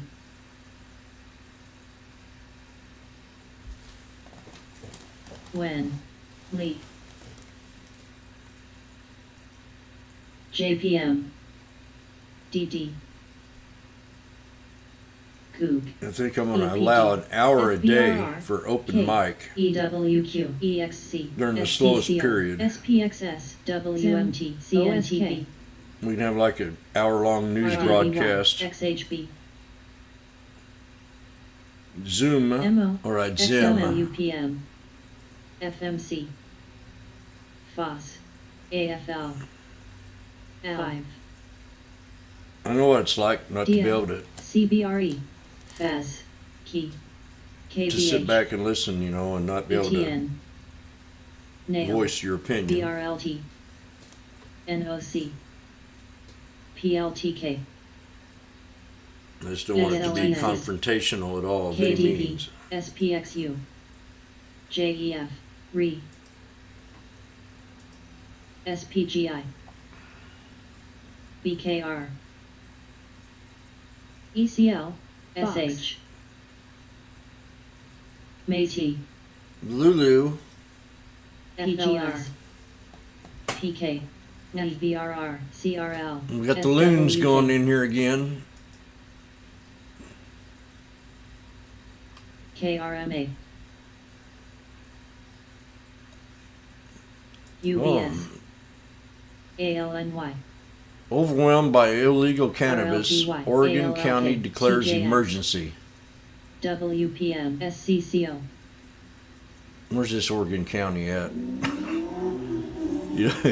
Wen, Lee, JPM, DD, Coog, I think I'm going to EPG, allow an hour a day FBRR, for open K, mic EWQ, EXC, during the slowest SPCR, period. SPXS, WMT, CNTB, We can have like an hour-long news RIBY, broadcast. XHB, Zoom. MO, All right, Zim. XLUPM, FMC, FOS, AFL, 5, I know what it's like not to be able to CBRE, FES, Key, KBH, just sit back and listen, and not be able to ETN, NAIL, voice your opinion. BRLT, NOC, PLTK, I just don't want it to be SLNS, confrontational at all of any KDV, means. SPXU, JEF, RE, SPGI, BKR, ECL, Fox. SH, Métis, Lulu. PGR, PK, FVRR, CRL, We got the loons SWK, going in here again. KRMA, UBS, Oh, ALNY, overwhelmed by illegal cannabis, RLGY, Oregon ALLK, County declares TJX. emergency. WPM, SCCO, Where's this Oregon County at? You know,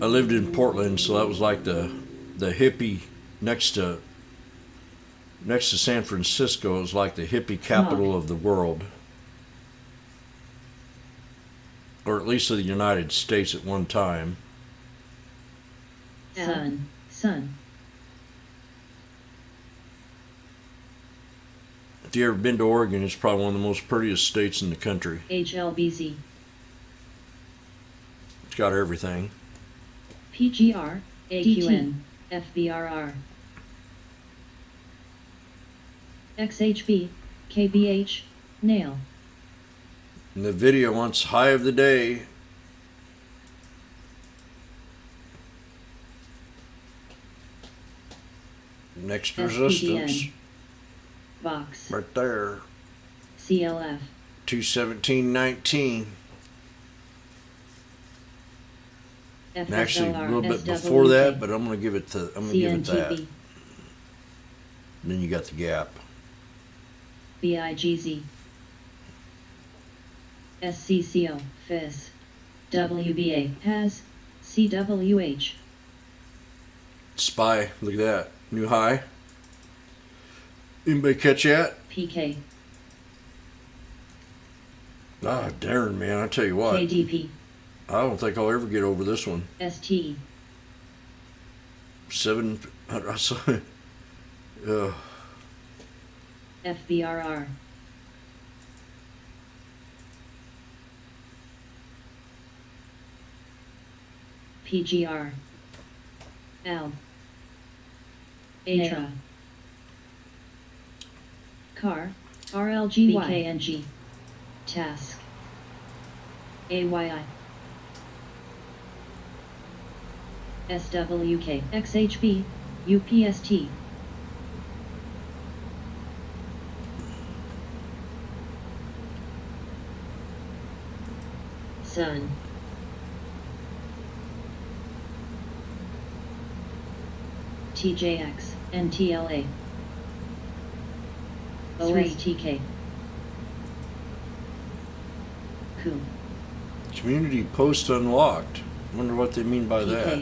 I lived in Portland, so that was like the hippie next to San Francisco. It was like the hippie capital of the world, or at least of the United States at one time. Sun, If you ever been to Oregon, it's probably one of the most prettiest states in the country. HLBZ, It's got everything. PGR, AQN, FBRR, XHB, KBH, Nail, And the video wants high of the day. Next resistance, Vox, right there, CLF, 217.19. And actually, a FSLR, little bit SWK, before that, but I'm gonna give it that. CNGB, Then you got the gap. BIGZ, SCCO, FIS, WBA, HAS, CWH, Spy, look at that, new high. Anybody catch that? PK, Ah, darn, man! I tell you what, KDP, I don't think I'll ever get over this one. ST, 7. I saw. FBRR, PGR, AL, ATRA, CAR, RLGY, BKNG, TASK, AYI, SWK, XHB, UPST, Sun, TJX, NTLA, OSTK, Coup, Community post unlocked. Wonder what they mean by that.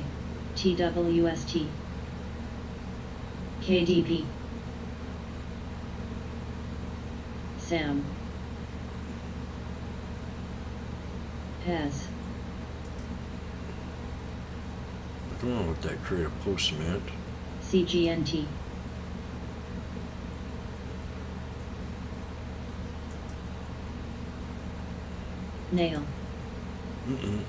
PK, TWST, KDP, SAM, PEZ, I don't know what that creative post meant. CGNT, Nail, Mm-mm.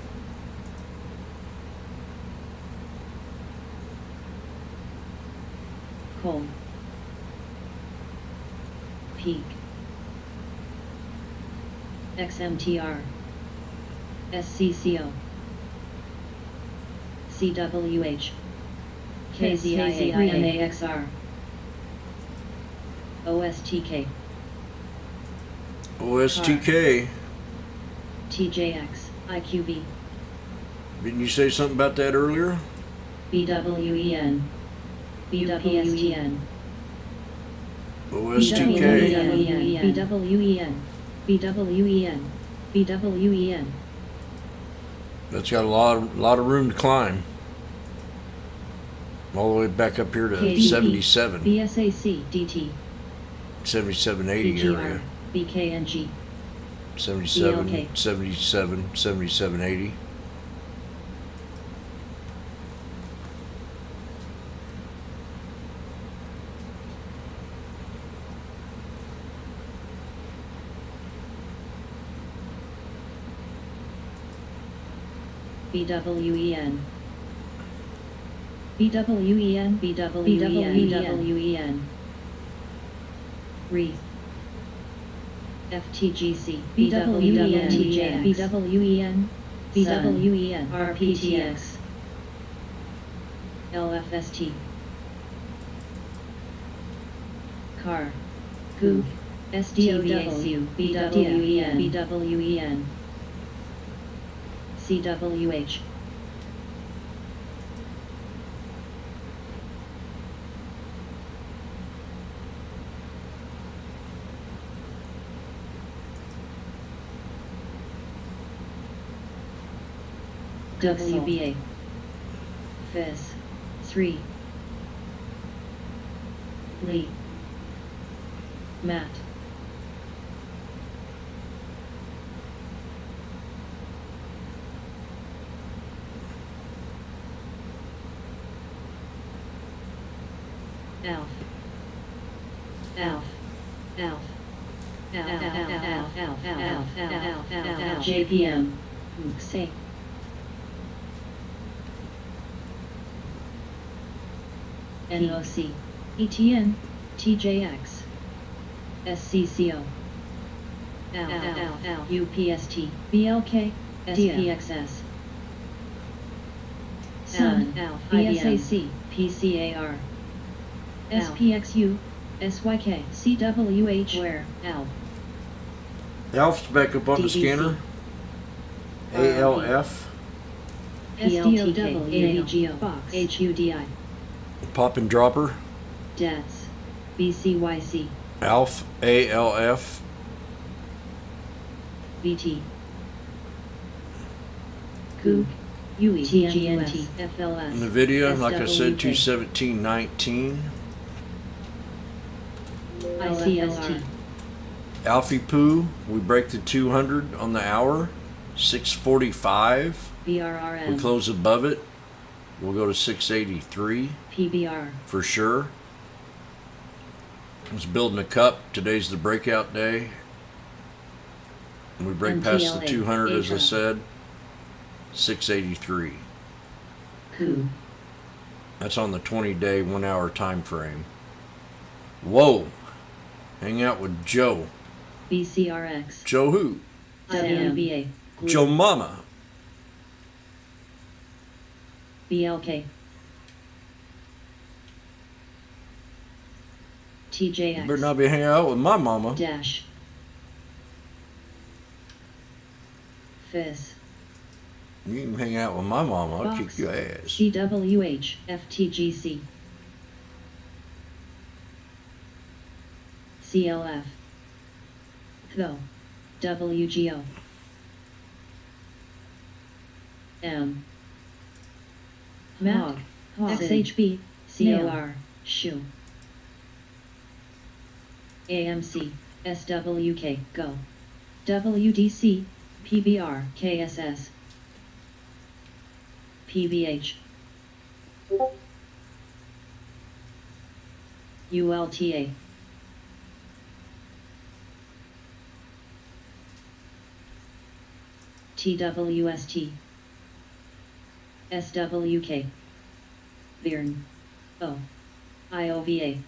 Coal, Peak, XMTR, SCCO, CWH, KZIA, NAXR, OSTK, OSTK. TJX, IQB, Didn't you say something about that earlier? BWEN, BWSTN, OSTK. BWEN, BWEN, BWEN, That's got a lot of room to climb. All the way back up here to KDP, 77, BSAC, DT, 7780 BGR, area. BKNG, 77, ELK. 77, 7780. BWEN. BWEN. BWEN. Re. FTGC. BWEN. TJX. BWEN. BWEN. RPTX. LFST. Car. Goog. SDOW. BWEN. BWEN. CWH. WBA. FIS. 3. Lee. Matt. Alf. Alf. Alf. Alf. JPM. Say. NOC. ETN. TJX. SCCO. UPST. BLK. SPXS. Sun. BSAC. PCAR. SPXU. SYK. CWH. Where? Al. Alf's back up on the DBC. scanner. ALF. SDOW. AGO. Box. HUDI. Pop and dropper. DATS. BCYC. Alf. ALF. BT. Goog. UE. TGNT. FLS. NVIDIA, like I said, SWK. 217.19. ICLT. Alfie Poo, we break the 200 on the hour. 645. We BRRN. close above it. We'll go to 683 PBR. for sure. I was building a cup. Today's the breakout day. And we break past the MTLA. 200, as I ATRA. said. 683. Coup. That's on the 20-day, 1 hour time frame. Whoa. Hang out with Joe. BCRX. Joe who? WBA. Joe Mama. BLK. TJX. Better not be hanging out with my mama. Dash. FIS. You can hang out with my mama. I'll Box. kick your ass. CWH. FTGC. CLF. THO. WGO. M. Mac. XHB. COR. Shoe. AMC. SWK. Go. WDC. PBR. KSS. PBH. ULTA. TWST. SWK. Virn. O. IOVA.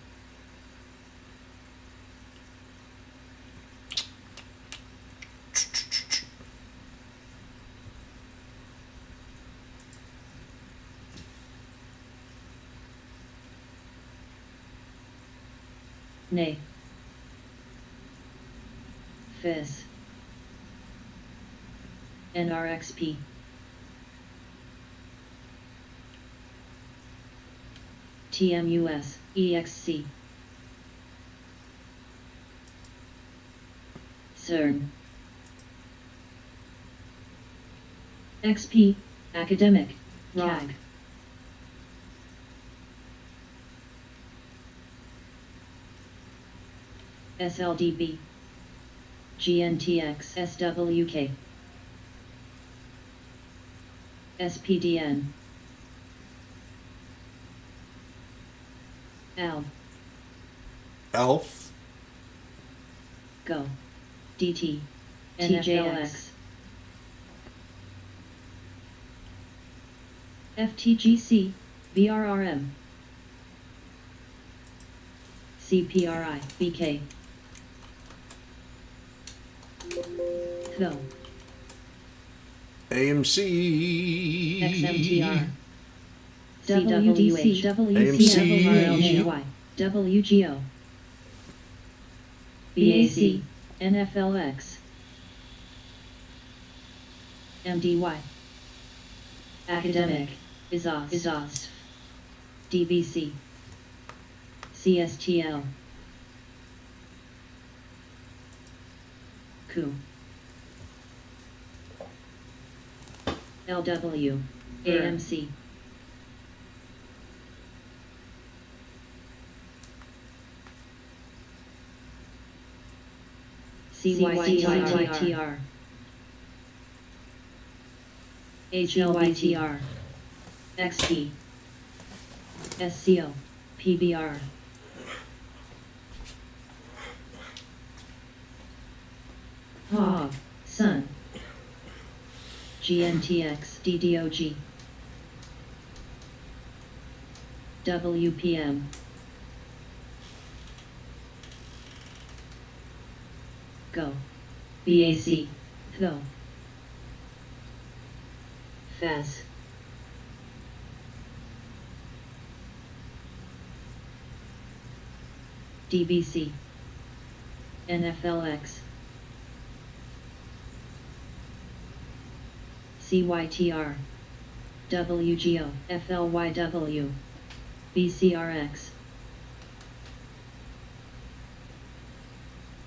Nay. FIS. NRXP. TMUS. EXC. CERN. XP. Academic. RAG. SLDB. GNTX. SWK. SPDN. ALB. Alf. Go. DT. TJX. FTGC, BRRM, CPRI, BK, THO, AMC. XMTR, CWDC, WCFRLGY, WGO, BAC, NFLX, MDY, Academic, ISOS, DBC, CSTL, COO, LW, AMC, CYTR, HLBTR, XP, SCO, PBR, HOG, Sun, GNTX, DDOG, WPM, Go, BAC, THO, FAS, DBC, NFLX, CYTR, WGO, FLYW, BCRX,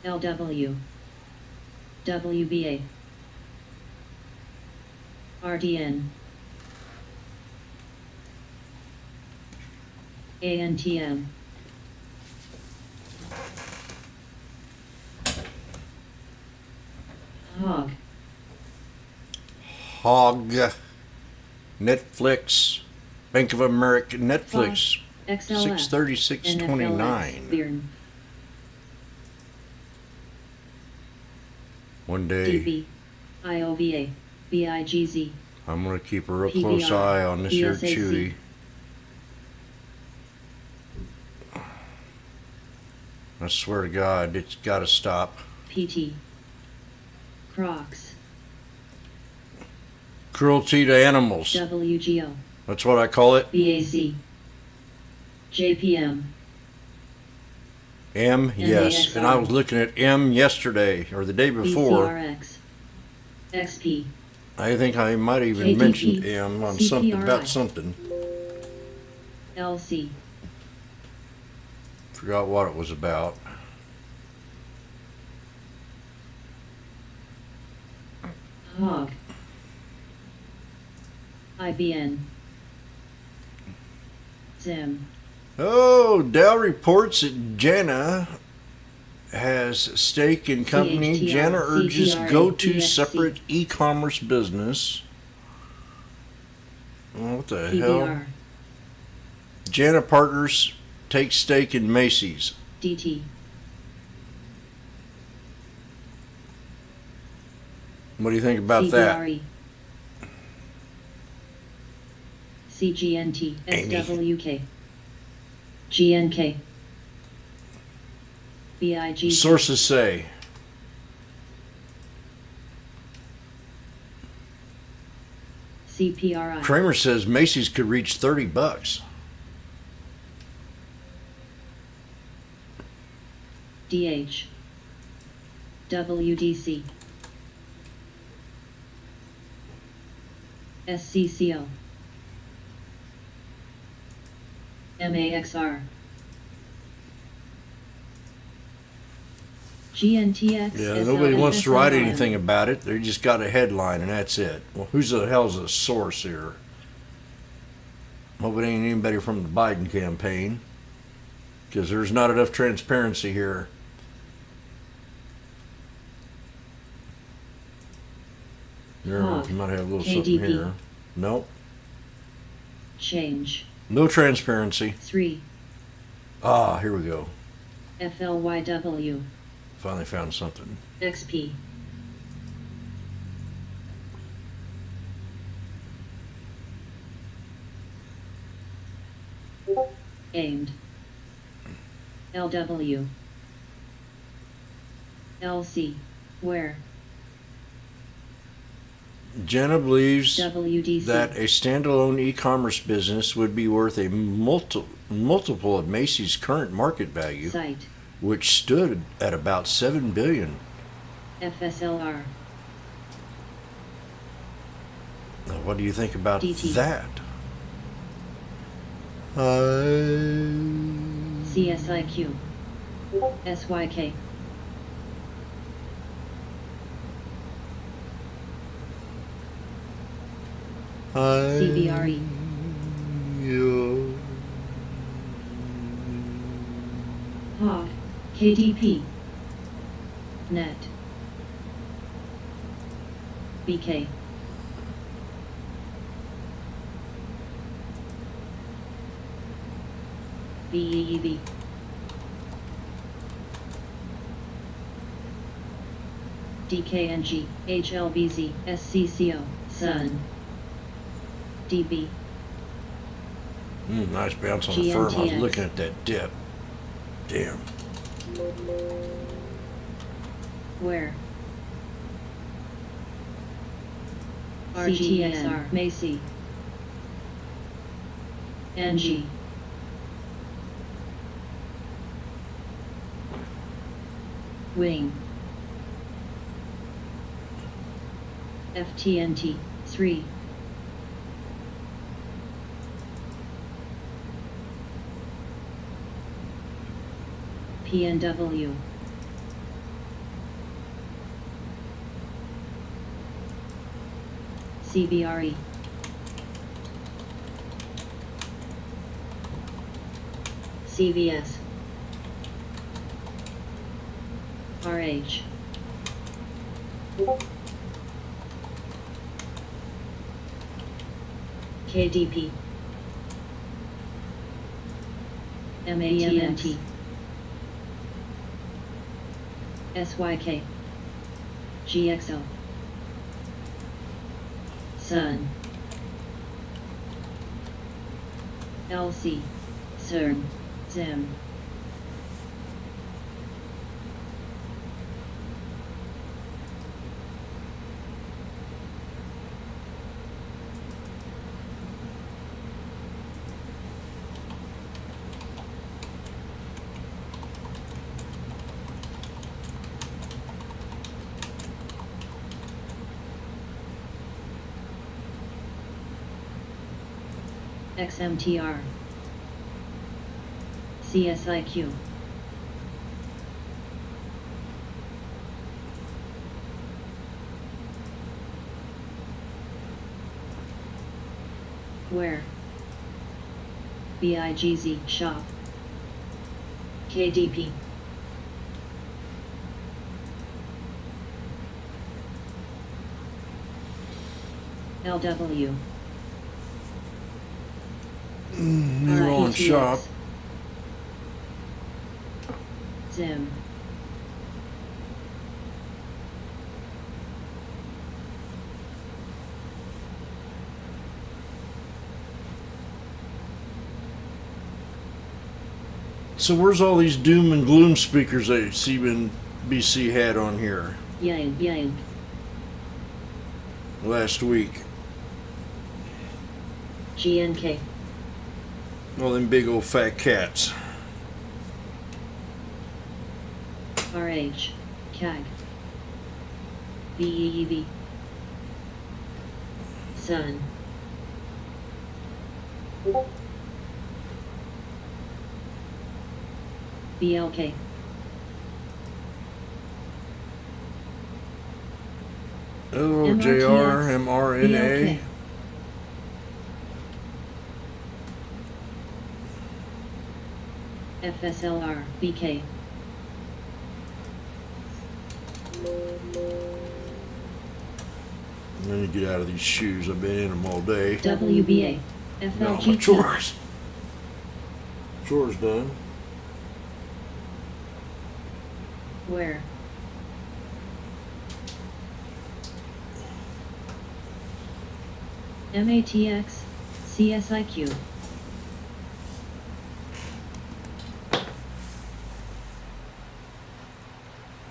LW, WBA, RDN, ANTM, HOG, Hog. Netflix. Bank of America. Netflix. XLF, 636.29. NFLX, One day DB, IOVA, BIGZ, I'm gonna keep a real PBR, close eye on this here BSAC. Chewy. I swear to God, it's gotta stop. PT, Crocs, Cruelty to animals. WGO, That's what I call it. BAC, JPM, M, yes. And I was looking at M yesterday or the day before. BCRX, XP, I think I might have even KDP, mentioned M on something CPRI. about something. LC, Forgot what it was about. HOG, IBN, Zim, Oh, Dow reports that Jana has stake in company. CHTR, Jana urges CTRA, go to EXC. separate e-commerce business. Oh, what the hell? PBR, Jana Partners takes stake in Macy's. DT, What do you think about that? CBRE, CGNT, Amy. SWK, GNK, BIG, Sources say CPRI, Kramer says Macy's could reach $30. DH, WDC, SCCO, MAXR, GNTX, Yeah, nobody wants to write SLM. anything about it. They just got a headline and that's it. Well, who's the hell's the source here? Hope it ain't anybody from the Biden campaign, because there's not enough transparency here. There, Hog. you might have a little something KDP. here. Nope. Change, No transparency. 3, Ah, here we go. FLYW, Finally found something. XP, aimed. LW. LC. Where? Jenna believes WDC. that a standalone e-commerce business would be worth a multiple of Macy's current market value, Site. which stood at about $7 billion. FSLR. Now, what do you think about DT. that? CSIQ. SYK. CBRE. HOG. KDP. Net. BK. BEEV. DKNG. HLBZ. SCCO. Sun. DB. Nice bounce on the firm. I was GNTX. looking at that dip. Damn. Where? RGSR. Macy. NG. Wing. FTNT. 3. PNW. CBRE. CVS. RH. KDP. MATMT. SYK. GXO. Sun. LC. CERN. ZIM. XMTR. CSIQ. Where? BIGZ shop. KDP. LW. You're on shop. Zim. So where's all these doom and gloom speakers that CNBC had on here Yang. last week? GNK. All them big old fat cats. RH. CAG. BEEV. Sun. BLK. LJR, mRNA. BLK. FSLR. BK. Let me get out of these shoes. I've been in them all day. WBA. No, my FLG. chores. Chores done. Where? MATX. CSIQ.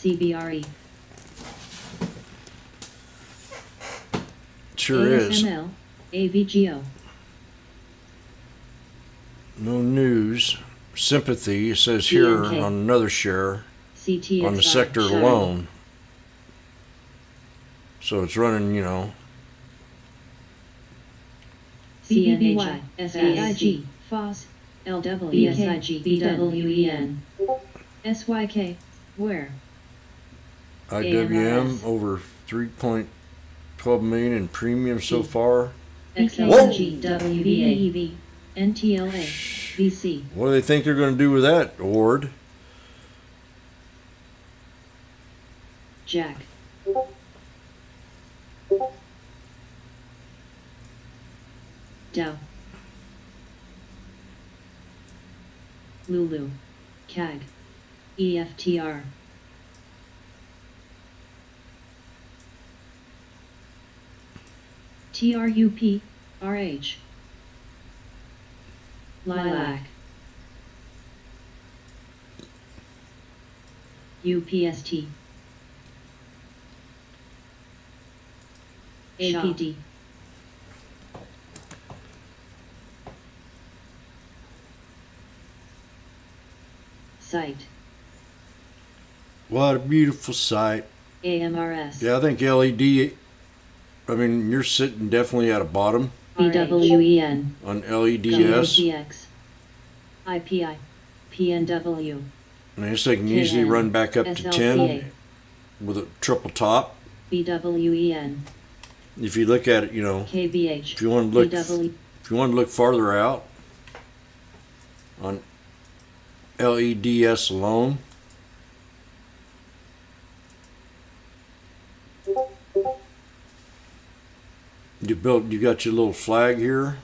CBRE. Sure is. ASML. AVGO. No news. Sympathy, it says here DNK. on another share, CTXI. on the sector Shire. alone. So it's running, you know, CNHI. SAIG. FOS. LW. BSIG. BWEN. SYK. Where? IWM AMRS. over 3.12 million in premium so far. XLG. WBAEV. NTLA. VC. What do they think they're going to do with that award? Jack. Dow. Lulu. CAG. EFTR. TRUP. RH. Lilac. UPST. APD. Site. What a beautiful sight. AMRS. Yeah, I think LED, I mean, you're sitting definitely at a bottom BWEN. on LEDs. WPX. IPI. PNW. I mean, this thing can easily KN. run back up to SLPA. 10 with a triple top. BWEN. If you look at it, you know, KBH. if you want to look, BW. if you want to look farther out on LEDs alone, you got your little flag here,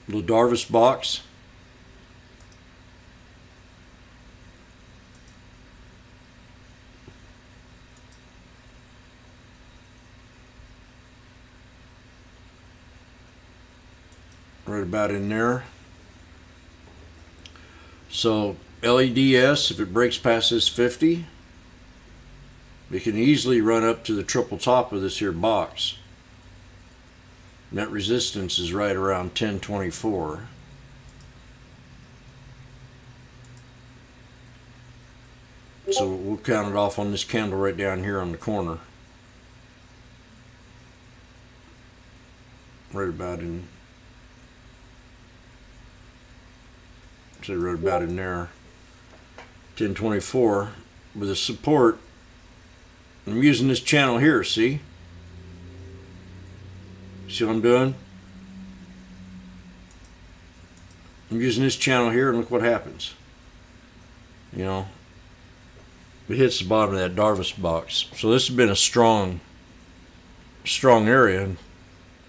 little Darvis box. Right about in there. So LEDs, if it breaks past this 50, it can easily run up to the triple top of this here box. And that resistance is right around 1024. So we'll count it off on this candle right down here on the corner. Right about in, say right about in there. 1024 with a support. I'm using this channel here, see? See what I'm doing? I'm using this channel here and look what happens. You know, it hits the bottom of that Darvis box. So this has been a strong area,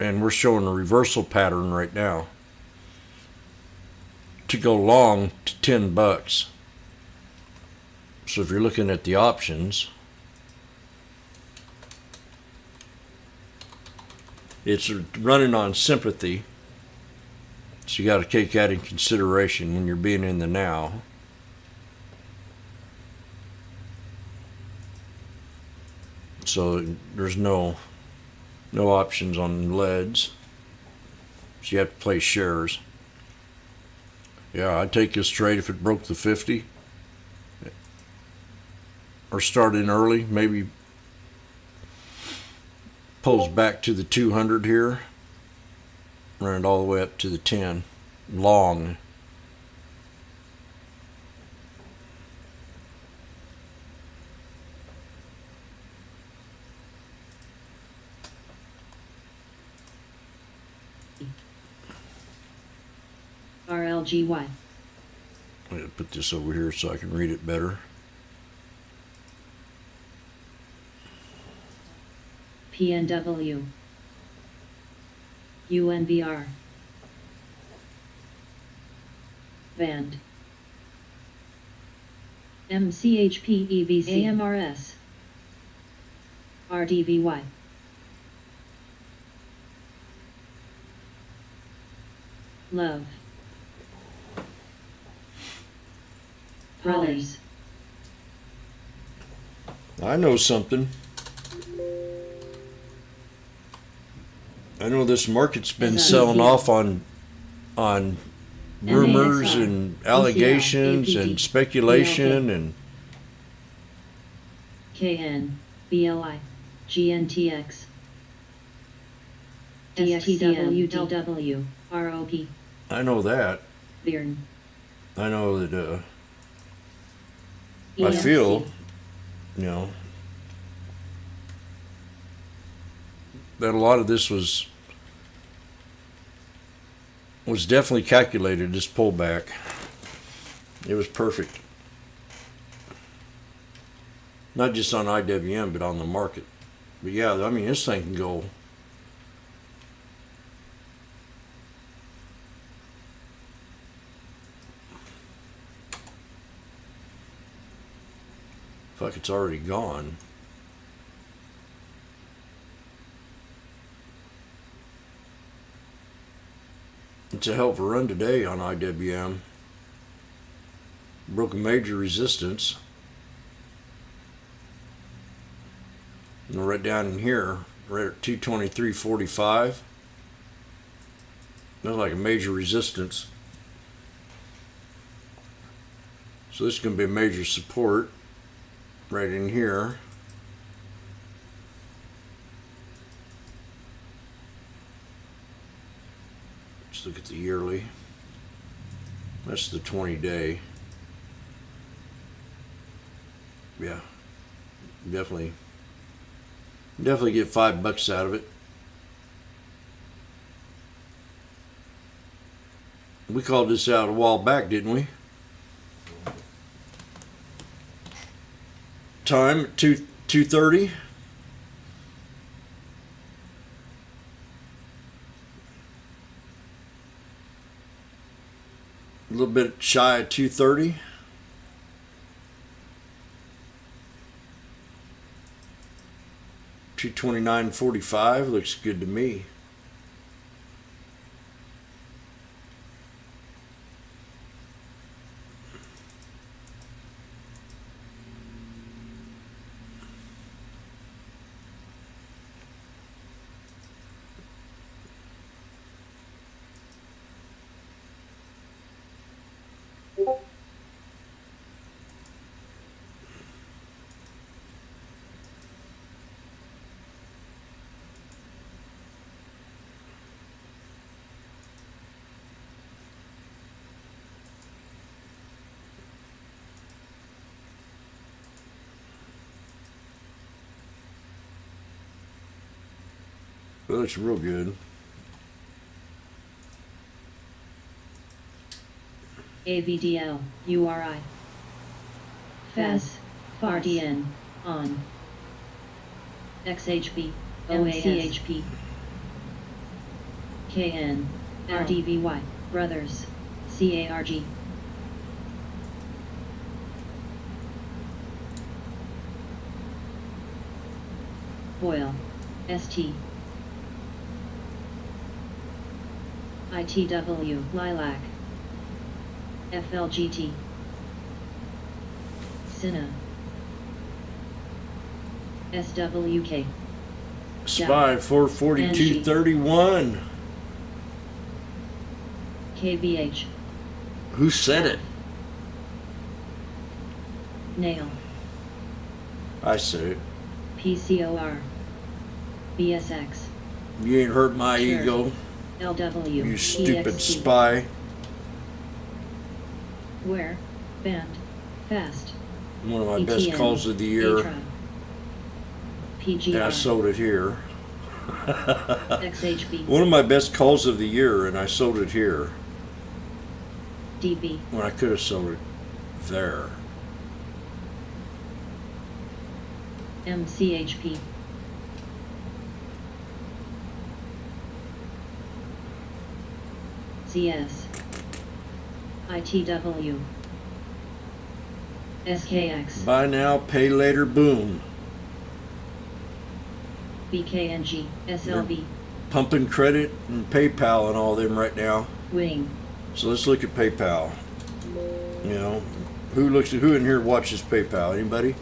and we're showing a reversal pattern right now to go long to $10. So if you're looking at the options, it's running on sympathy, so you got to take that in consideration when you're being in the now. So there's no options on leads, so you have to play shares. Yeah, I'd take this trade if it broke the 50 or start in early, maybe pulls back to the 200 here, run it all the way up to the 10 long. RLGY. I'm gonna put this over here so I can read it better. PNW. UNVR. Band. MCHPEVC AMRS. RDVY. Love. Brothers. I know something. I know this market's been SIP. selling off on rumors NASR, and allegations OCL, and APD, speculation BLK. and KN, BLI, GNTX, DXTWDW, ROP, I know that. Bearn, I know that I ESC. feel, you know, that a lot of this was definitely calculated, this pullback. It was perfect. Not just on IWM, but on the market. But yeah, I mean, this thing can go. Fuck, it's already gone. It's a hell of a run today on IWM. Broke a major resistance. And right down in here, right at 223.45. That's like a major resistance. So this is going to be a major support right in here. Let's look at the yearly. That's the 20-day. Yeah, definitely get $5 out of it. We called this out a while back, didn't we? Time at 2:30. A little bit shy of 2:30. $229.45 looks good to me. That looks real good. AVDL, URI. FAS, RDN, ON. XHP, OACHP. KN, RDVY, Brothers, CARG. Boyle, ST. ITW, Lilac. FLGT. Cinna. SWK. SPY 442.31. KVH. Who said it? Nail. I said it. PCOR. BSX. You ain't hurt my Sure. ego, LW. you stupid EXT. spy. Where? Band. Fast. One of my best ETN, calls of the year. Atra. PGR. And I sold it here. XHB. One of my best calls of the year, and I sold it here. DB, when I could have sold it there. MCHP, CS, ITW, SKX, Buy now, pay later, boom. BKNG, SLB, Pumping credit and PayPal and all them right now. Wing, So let's look at PayPal. You know, who in here watches PayPal? Anybody?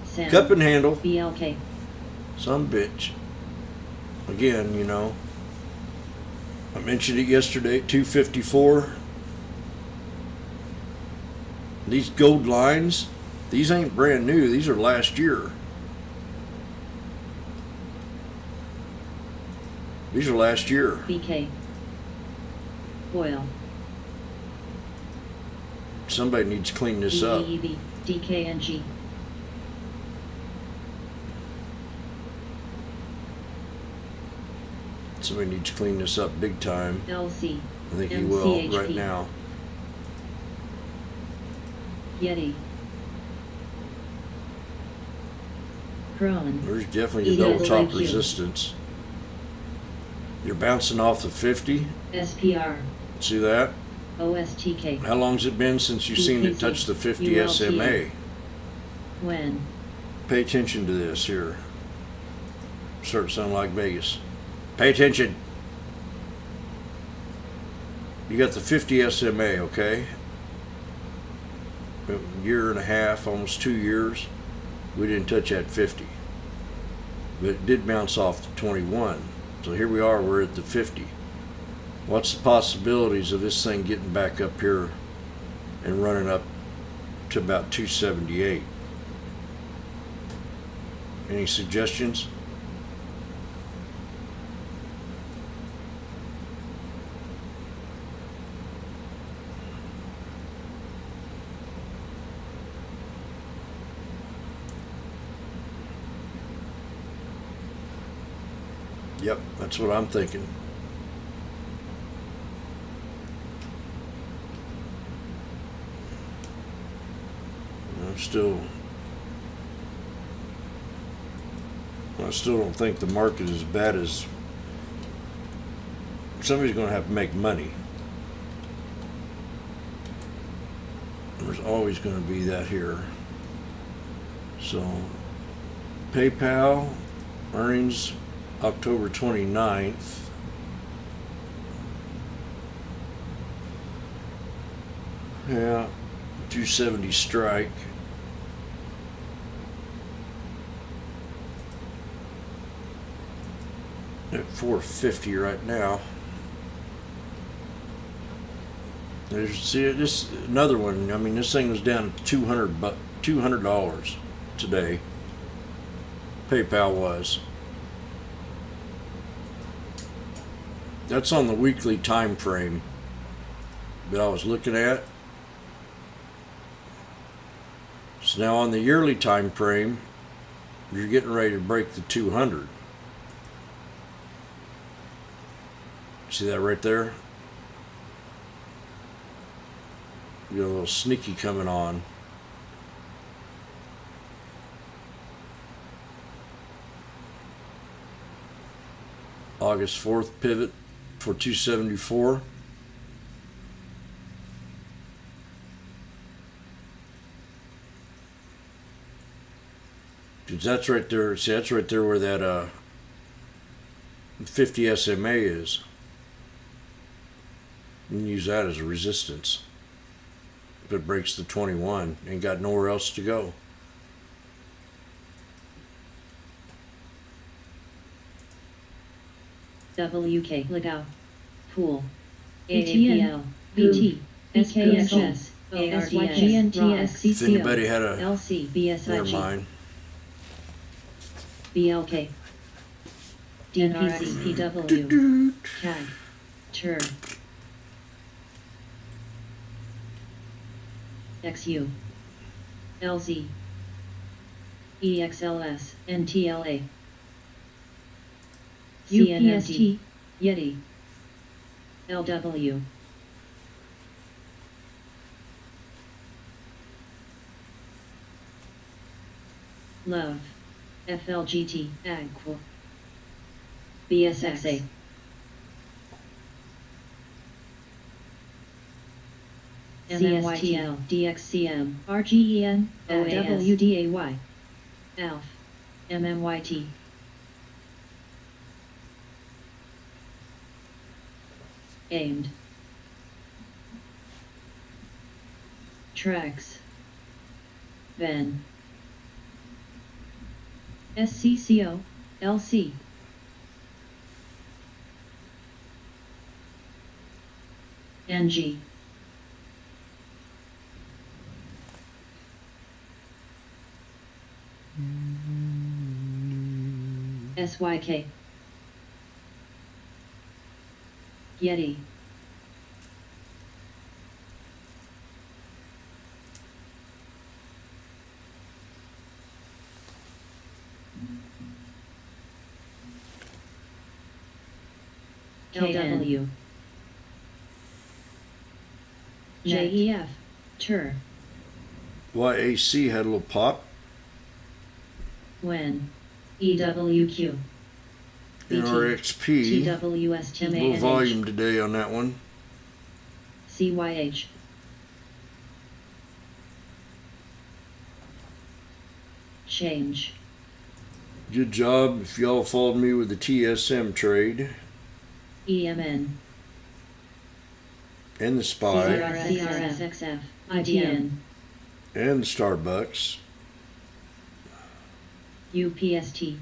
Sam, Cup and handle. BLK, Some bitch. Again, you know, I mentioned it yesterday, 254. These gold lines, these ain't brand new. These are last year. These are last year. BK, Oil, Somebody needs to clean this up. DEV, DKNG, Somebody needs to clean this up big time. LC, I think he will MCHP, right now. Yeti, Cron, There's definitely a double top EWQ. resistance. You're bouncing off the 50. SPR, See that? OSTK, How long's it been since you've seen it BPC, touch the 50 ULTA. SMA? When, Pay attention to this here. Start to sound like Vegas. Pay attention. You got the 50 SMA, okay? A year and a half, almost 2 years. We didn't touch that 50. But it did bounce off the 21. So here we are, we're at the 50. What's the possibilities of this thing getting back up here and running up to about 278? Any suggestions? Yep, that's what I'm thinking. I still don't think the market is as bad as somebody's going to have to make money. There's always going to be that here. So, PayPal earnings October 29th. Yeah, 270 strike. At 450 right now. See, this another one. I mean, this thing was down to $200 today. PayPal was. That's on the weekly time frame that I was looking at. So now on the yearly time frame, you're getting ready to break the 200. See that right there? You got a little sneaky coming on. August 4th pivot for 274. Because that's right there. See, that's right there where that 50 SMA is. You can use that as a resistance. If it breaks the 21, ain't got nowhere else to go. WK, Lagao, Pool, ATL, BT, SKSS, ARDS, If anybody had a, LC, never BSIG, mind. BLK, DPC, PW, CAG, TUR, XU, LZ, EXLS, NTLA, CNMT, Yeti, LW, Love. FLGT. Agqua. BSXA. CSTL. DXCM. RGEN. WDAY. ALF. MMYT. Aimed. Tracks. Ven. SCCO. LC. NG. SYK. Yeti. LW. JEF. Tur. YAC had a little pop. When. EWQ. RXP. TWS. A little volume today on that one. CYH. Change. Good job if y'all followed me with the TSM trade EMN. and the SPY CRSXF. IDN. and the Starbucks. UPST.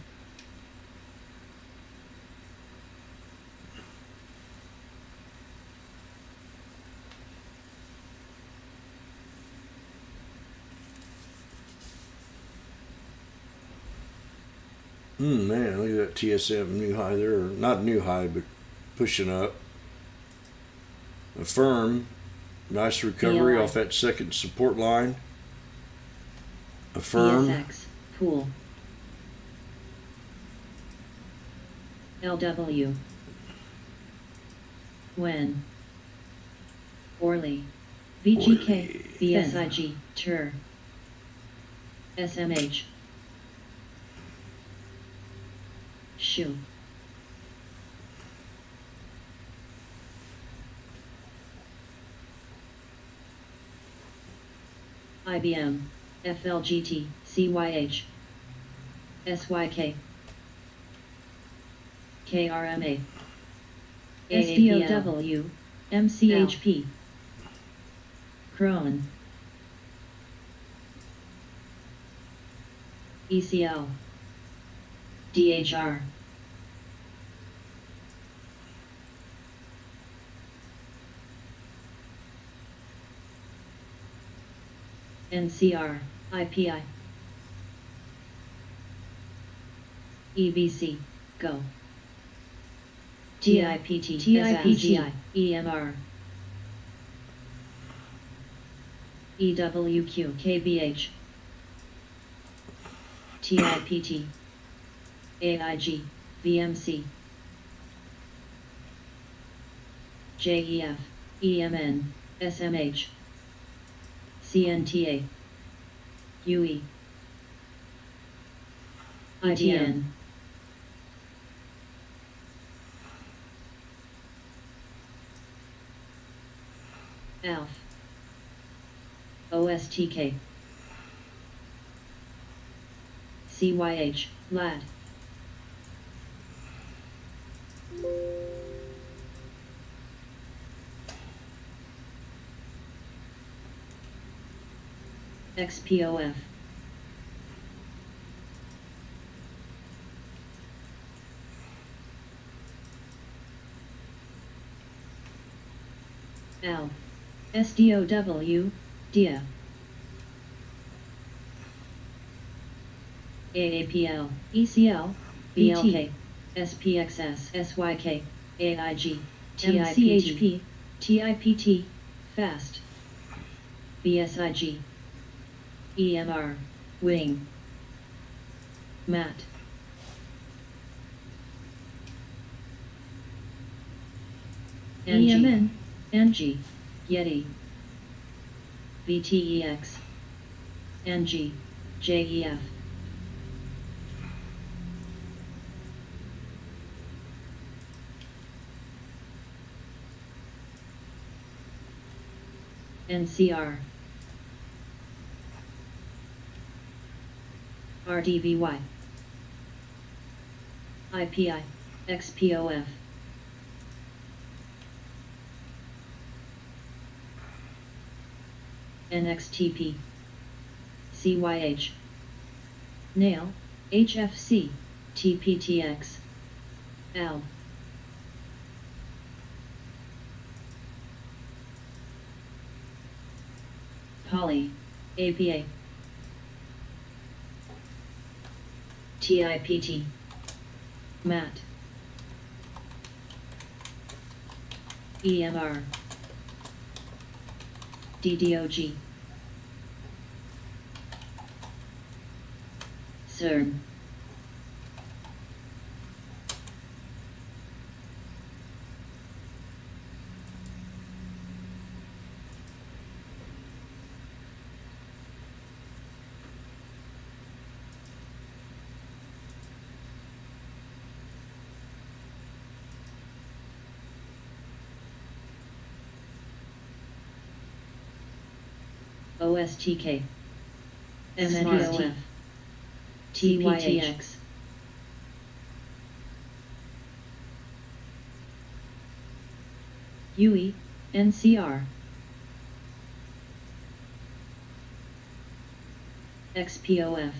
Man, look at that TSM new high there. Not new high, but pushing up. Affirm, nice recovery PLI. off that second support line. Affirm, ESX. Pool. LW. When. Orly. VGK. BSIG. Tur. SMH. Shoe. IBM. FLGT. CYH. SYK. KRMA. SDOW. MCHP. Cron. ECL. DHR. NCR. IPI. EBC. Go. TIPT. TIPGI. EMR. EWQ. KBH. TIPT. AIG. VMC. JEF. EMN. SMH. CNTA. UE. ITN. ALF. OSTK. CYH. LAD. XPOF. L. SDOW. DIA. AAPL. ECL. BLK. SPXS. SYK. AIG. TIPT. TIPT. FAST. BSIG. EMR. Wing. MAT. EMN. NG. Yeti. VTEX. NG. JEF. NCR, RDVY, IPI, XPOF, NXTP, CYH, NAIL, HFC, TPTX, AL, Poly, APA, TIPT, MAT, EMR, DDOG, CERN, OSTK, MNST, TPTX, UE, NCR, XPOF,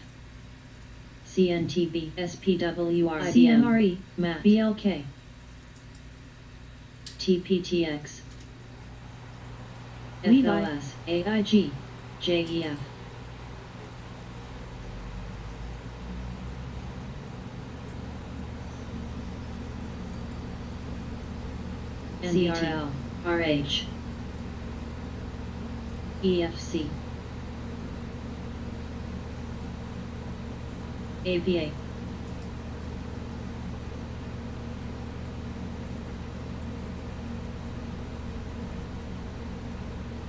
CNTB, SPWR, CMRE, MAT, BLK, TPTX, FLS, AIG, JEF, CRL, RH, EFC, APA,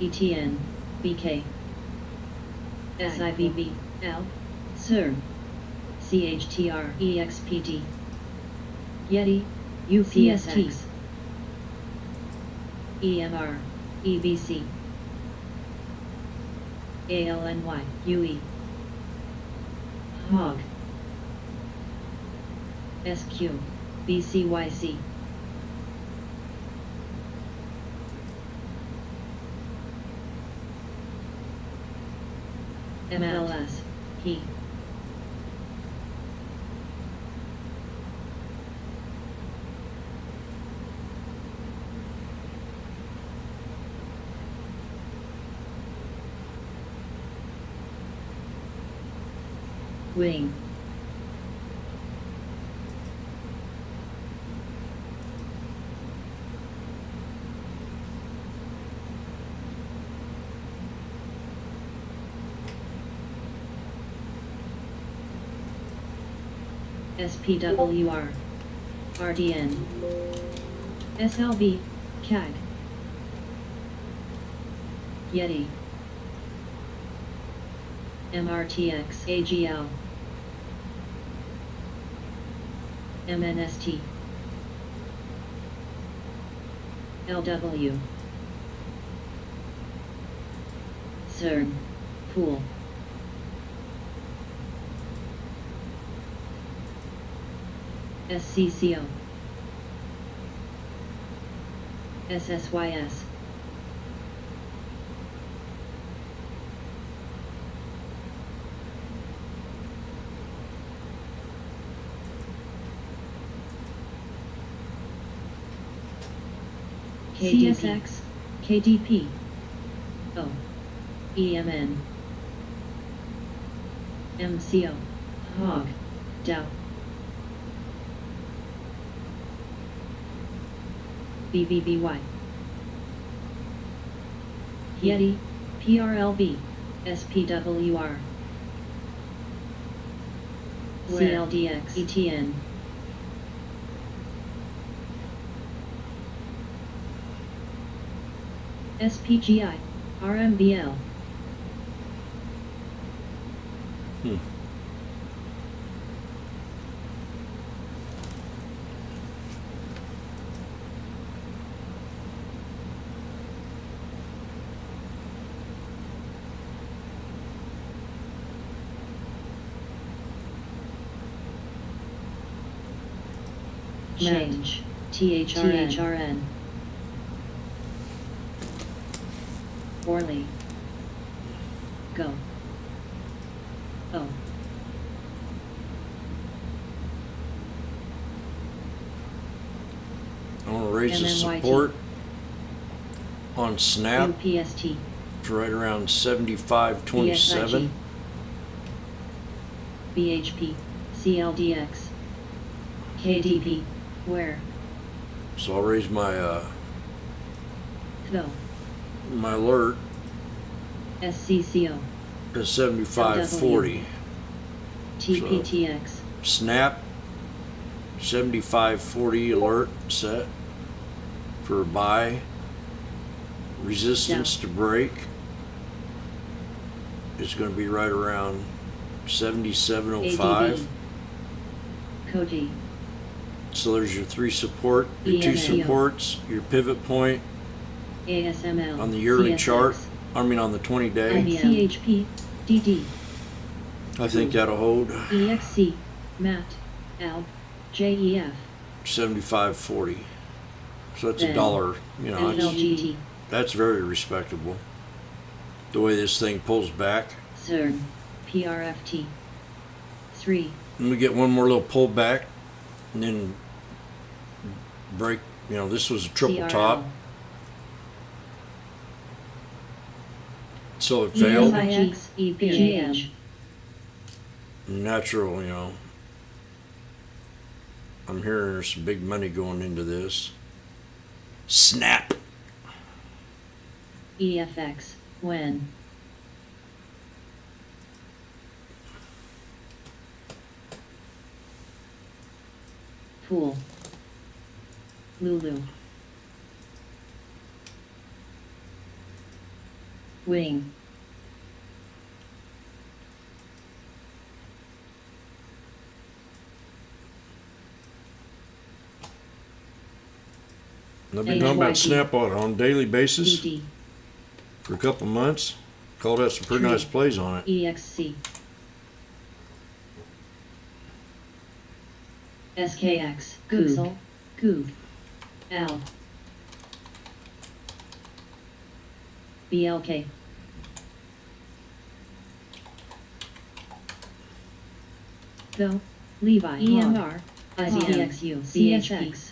ETN, BK, SIVB, L, CERN, CHTR, EXPD, Yeti, UPST, EMR, EBC, ALNY, UE, HOG, SQ, BCYC, MLS, He, Wing, SPWR, RDN, SLV, CAG, Yeti, MRTX, AGL, MNST, LW, CERN, Pool, SCCO, SSYS, CSX, KDP, O, EMN, MCO, HOG, DOW, BBBY, Yeti, PRLV, SPWR, CLDX, ETN, SPGI, RMBL, Change. THRN. Orly. Go. Oh. I want to raise the MMYT. support on Snap UPST. to right around 75.27. BHP. CLDX. KDP. Where? So I'll raise my Go. my alert SCCO. to 75.40. TPTX. Snap 75.40 alert set for a buy. Resistance to break is going to be right around 77.05. ADB. Cody. So there's your three support, your two EMAO. supports, your pivot point ASML. on the yearly CSX. chart. I mean on the 20 day. CHP. DD. I think that'll hold EXC. MAT. ALB. JEF. 75.40. So that's a Then dollar. You know, it's, LGT. that's very respectable. The way this thing pulls back. CERN. PRFT. 3. And we get one more little pullback, and then break. You know, this was a triple CRL. top, so it failed. ESIX. EPGM. Natural, you know. I'm hearing there's some big money going into this. Snap. EFX. When? Pool. Lulu. Wing. I've been talking about HYG. Snap on a daily basis ED. for a couple months. Called out some pretty True. nice plays on it. EXC. SKX. Google. Goof. L. BLK. Go. Levi. EMR. IZXU. CSX.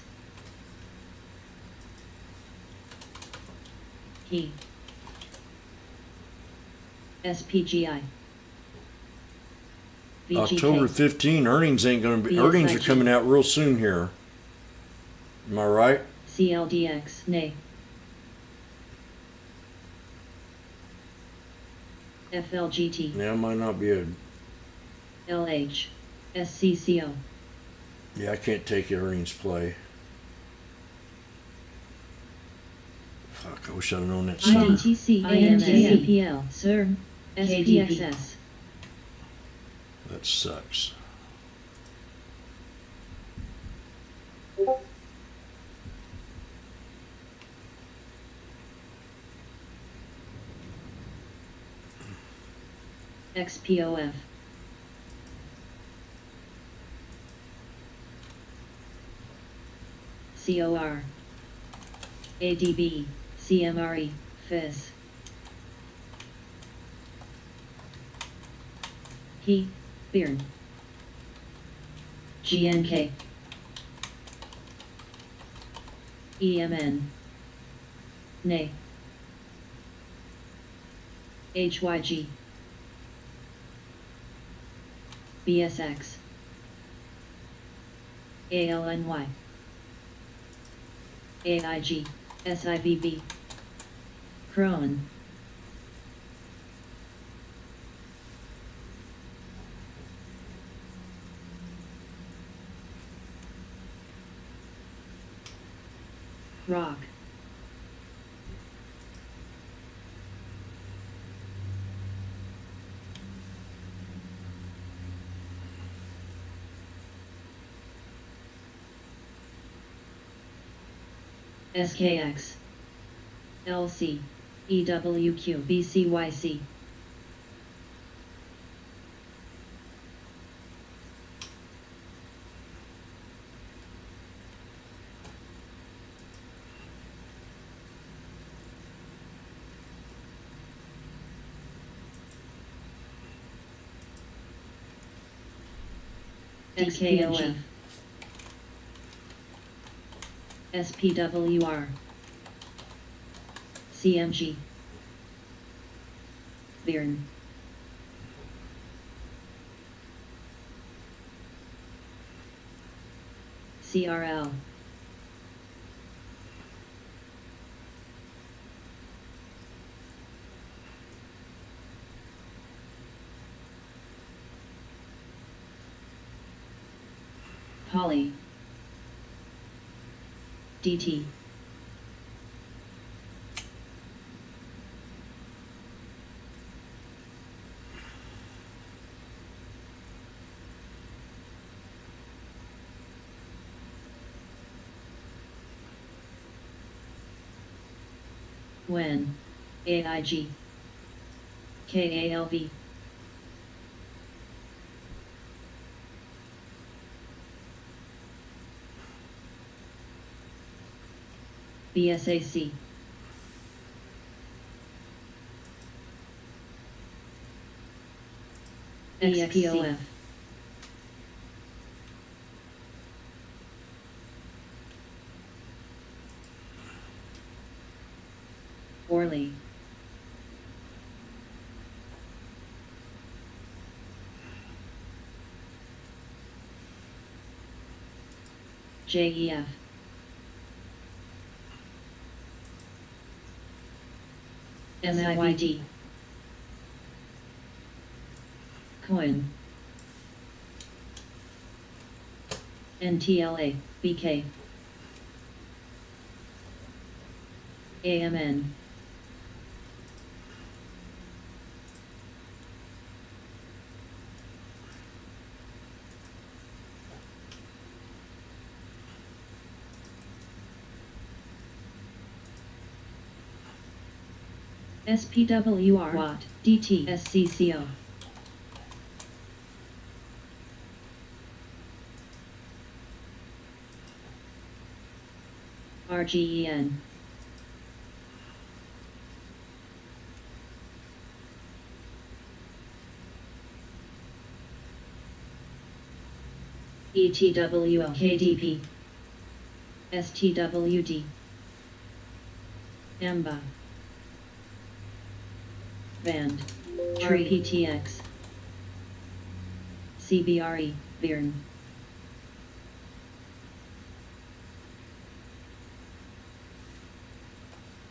He. SPGI. VGK. October 15 earnings ain't going to be. BSIG. Earnings are coming out real soon here. Am I right? CLDX. Nay. FLGT. Yeah, it might not be a. LH. SCCO. Yeah, I can't take the earnings play. Fuck, I wish I'd have known that sooner. IDTC. INJPL. CERN. SPXS. That sucks. XPOF. COR. ADB. CMRE. FIS. He. Bearn. GNK. EMN. Nay. HYG. BSX. ALNY. AIG. SIVB. Crohn. Rock. SKX. LC. EWQ. BCYC. XKOF SPWR CMG Bern CRL Poly DT When AIG KALV BSAC XPOF Orly JEF SIBD Coin NTLA BK AMN SPWR Watt DT SCCO RGEN ETWO KDP STWD AMBA Band RPTX CBRE Bern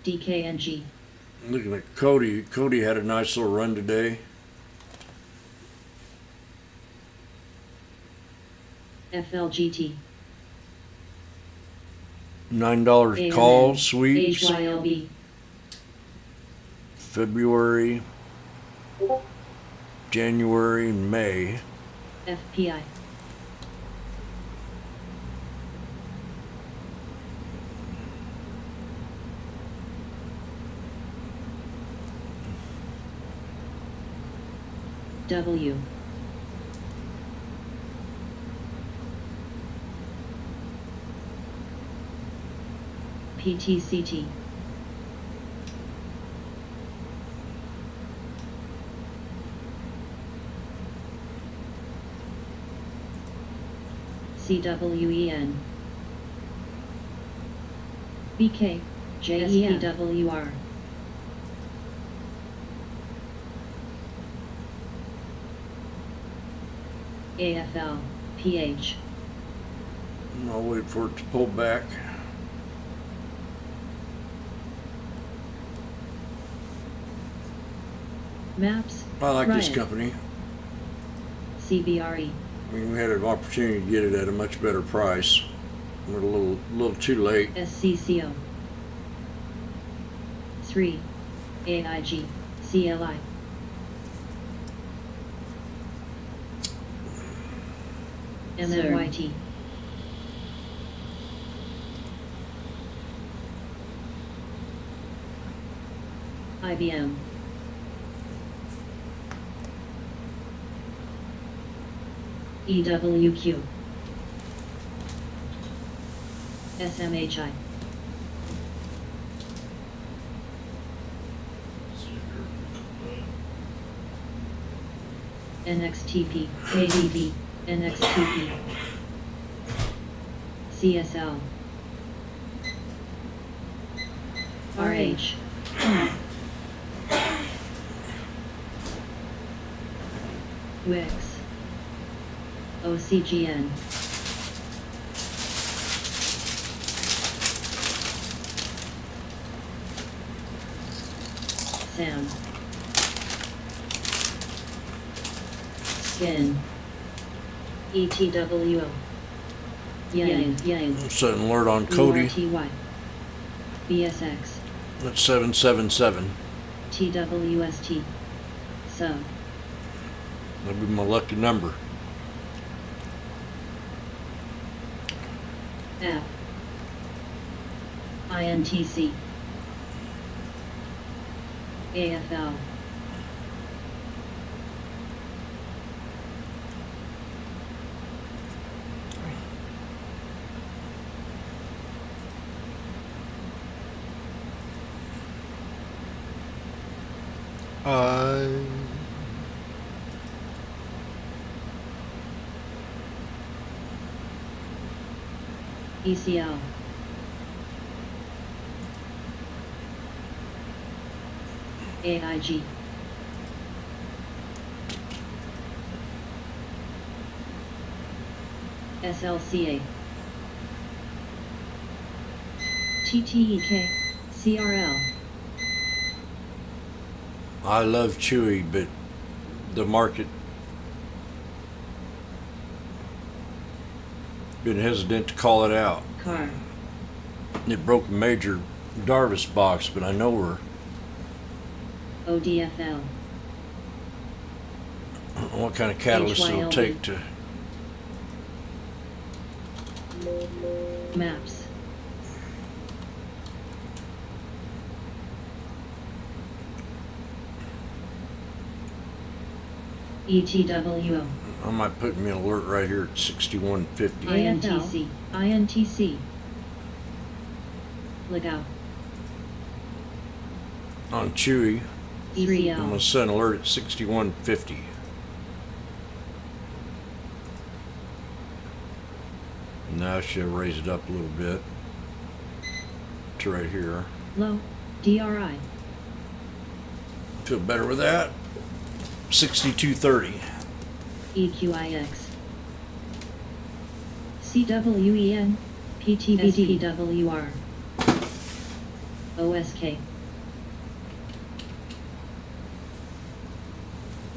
DKNG Looking at Cody. Cody had a nice little run today. FLGT $9 call sweeps. HYLB February, January, and May. FPI W PTCT CWEN BK JEPWR AFL PH And I'll wait for it to pull back. Maps I like this Ryan. company. CBRE I mean, we had an opportunity to get it at a much better price. We're a little too late. SCCO 3 AIG CLI MNYT IBM EWQ SMHI NXTP KDP NXTP, CSL, RH, Wix, OCGN, Sam, Skin, ETWO, Yang, Set an alert on Cody. URTY, BSX, That's 777. TWST, Sub, That'll be my lucky number. App, INTC, AFL, ECL, AIG, SLCA, TTEK, CRL, I love Chewy, but the market been hesitant to call it out. CAR, It broke a major Darvis box, but I know we're ODFL, what kind of catalyst it'll HYLD. take to. MAPS, ETWO, I might put me an alert right here at 6150. INTC, INTC, Lookout, On Chewy, I'm gonna ECL, set an alert at 6150. Now I should raise it up a little bit to right here. Low, DRI, Feel better with that. 6230. EQIX, CWEN, PTBD, SPWR, OSK,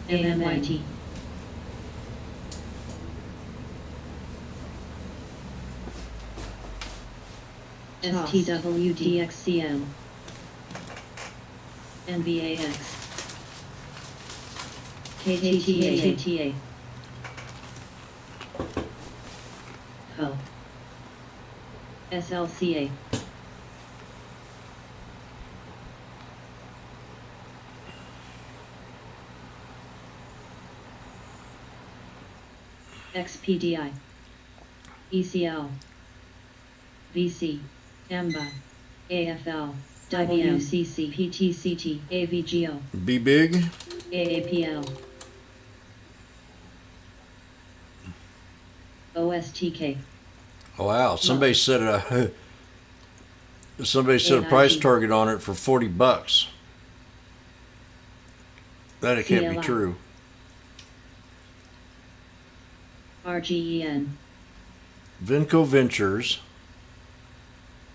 AMYT, STWDXCM, NVAX, KTTA, Co, SLCA, XPDI, ECL, VC, AMBA, AFL, WCC, PTCT, AVGO, Be big. AAPL, OSTK, Oh, wow. Somebody set a price AIG. target on it for $40. That it can't be ELI. true. RGEN, Vinco Ventures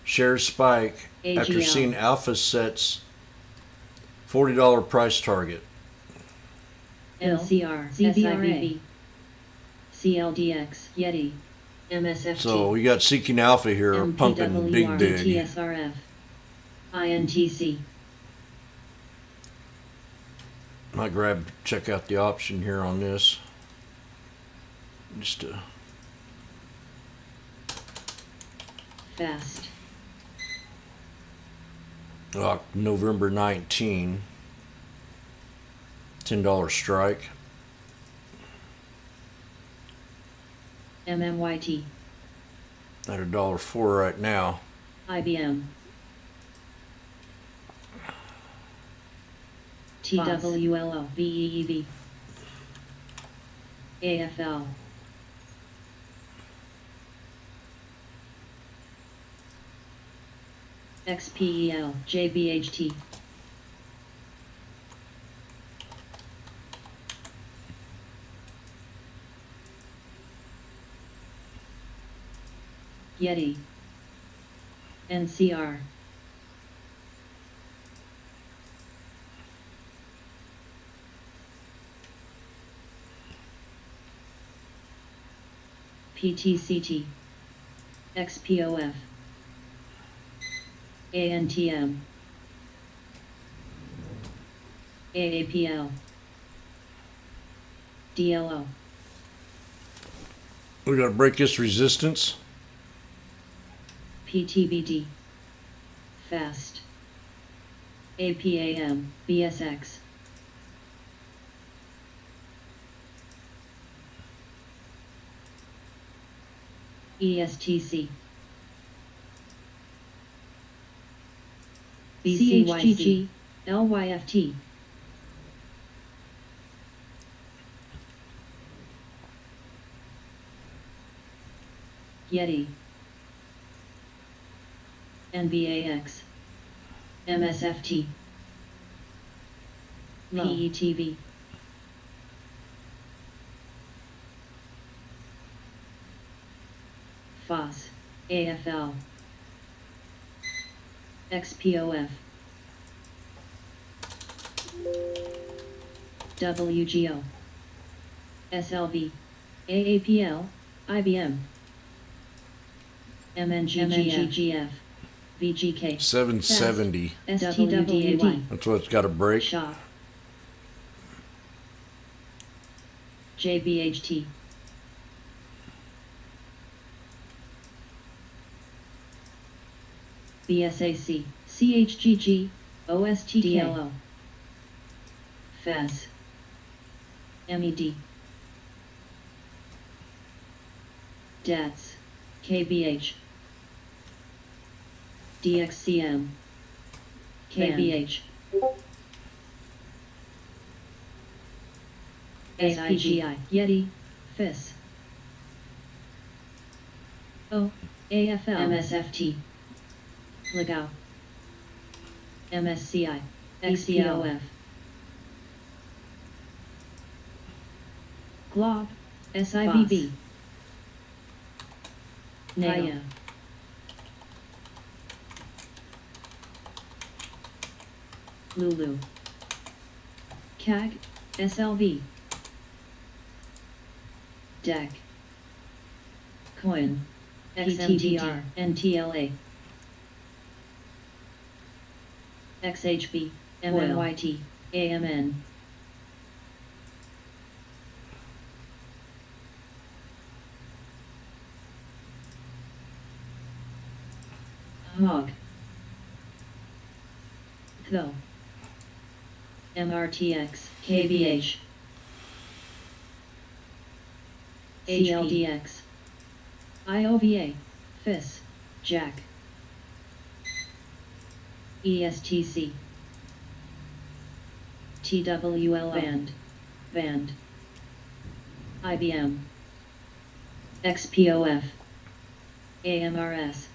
shares spike after AGL. seeing Alpha sets $40 price target. LCR, SIVB, CLDX, Yeti, MSFT, So we got Seeking Alpha here pumping big. TSRF, INTC, Might check out the option here on this. Just Fast, November 19. $10 strike. MMYT, At $1.04 right now. IBM, TWLO, VEEV, AFL, XPEL, JBHT. Yeti. NCR. PTCT. XPOF. ANTM. AAPL. DLO. We gotta break this resistance. PTBD. Fast. APAM. BSX. ESTC. BCHGG. LYFT. Yeti. NBAX. MSFT. PETV. FOS. AFL. XPOF. WGO. SLV. AAPL. IBM. MNGGF. VGK. 770. STWD. That's what it's gotta break. Shop. JBHT. BSAC. CHGG. OSTKLO. FES. MED. DATS. KBH. DXCM. KBH. SIGI. Yeti. FIS. O. AFL. MSFT. Legao. MSCI. XCOF. Glob. SIBB. Naya. Lulu. CAG. SLV. DEC. Coin. XMTR. NTLA. XHB. MNYT. AMN. Hog. Tho. MRTX. KBH. CLDX. IOVA. FIS. Jack. ESTC. TWL Band. IBM. XPOF. AMRS.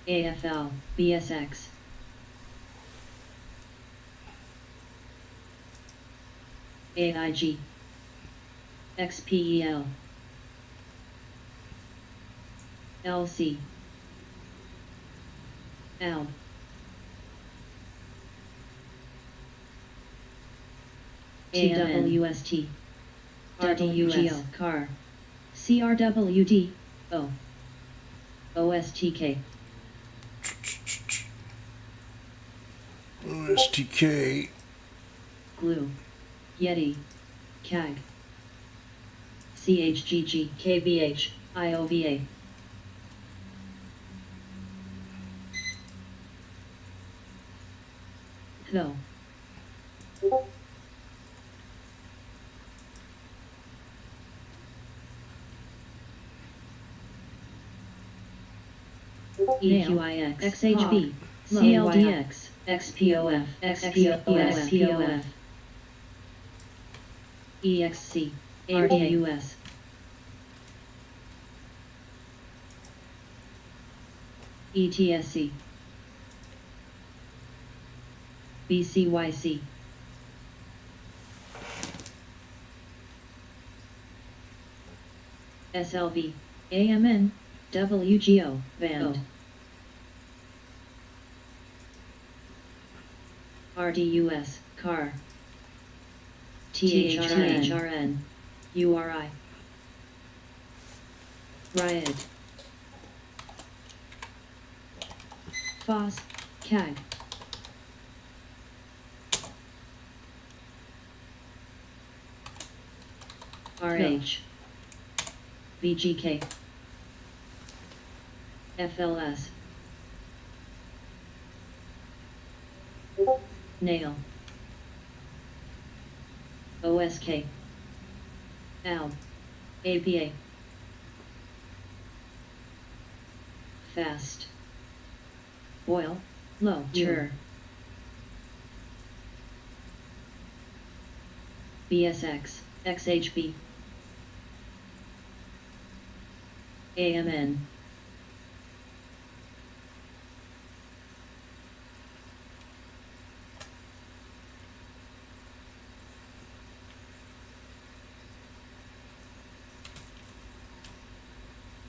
AFL. BSX. AIG. XPEL. LC. L. TWST. RDUS. Car. CRWD. O. OSTK. OSTK. Glue. Yeti. CAG. CHGG. KBH. IOVA. Tho. EQIX. XHB. CLDX. XPOF. XPOF. EXC. RDUS. ETSC. BCYC. SLV, AMN, WGO, band. RDUS, car. THRN, URI. Riot. FOS, CAG. RH. VGK. FLS. Nail. OSK. ALB. APA. Fast. Boil. Low. Chur. BSX. XHB. AMN.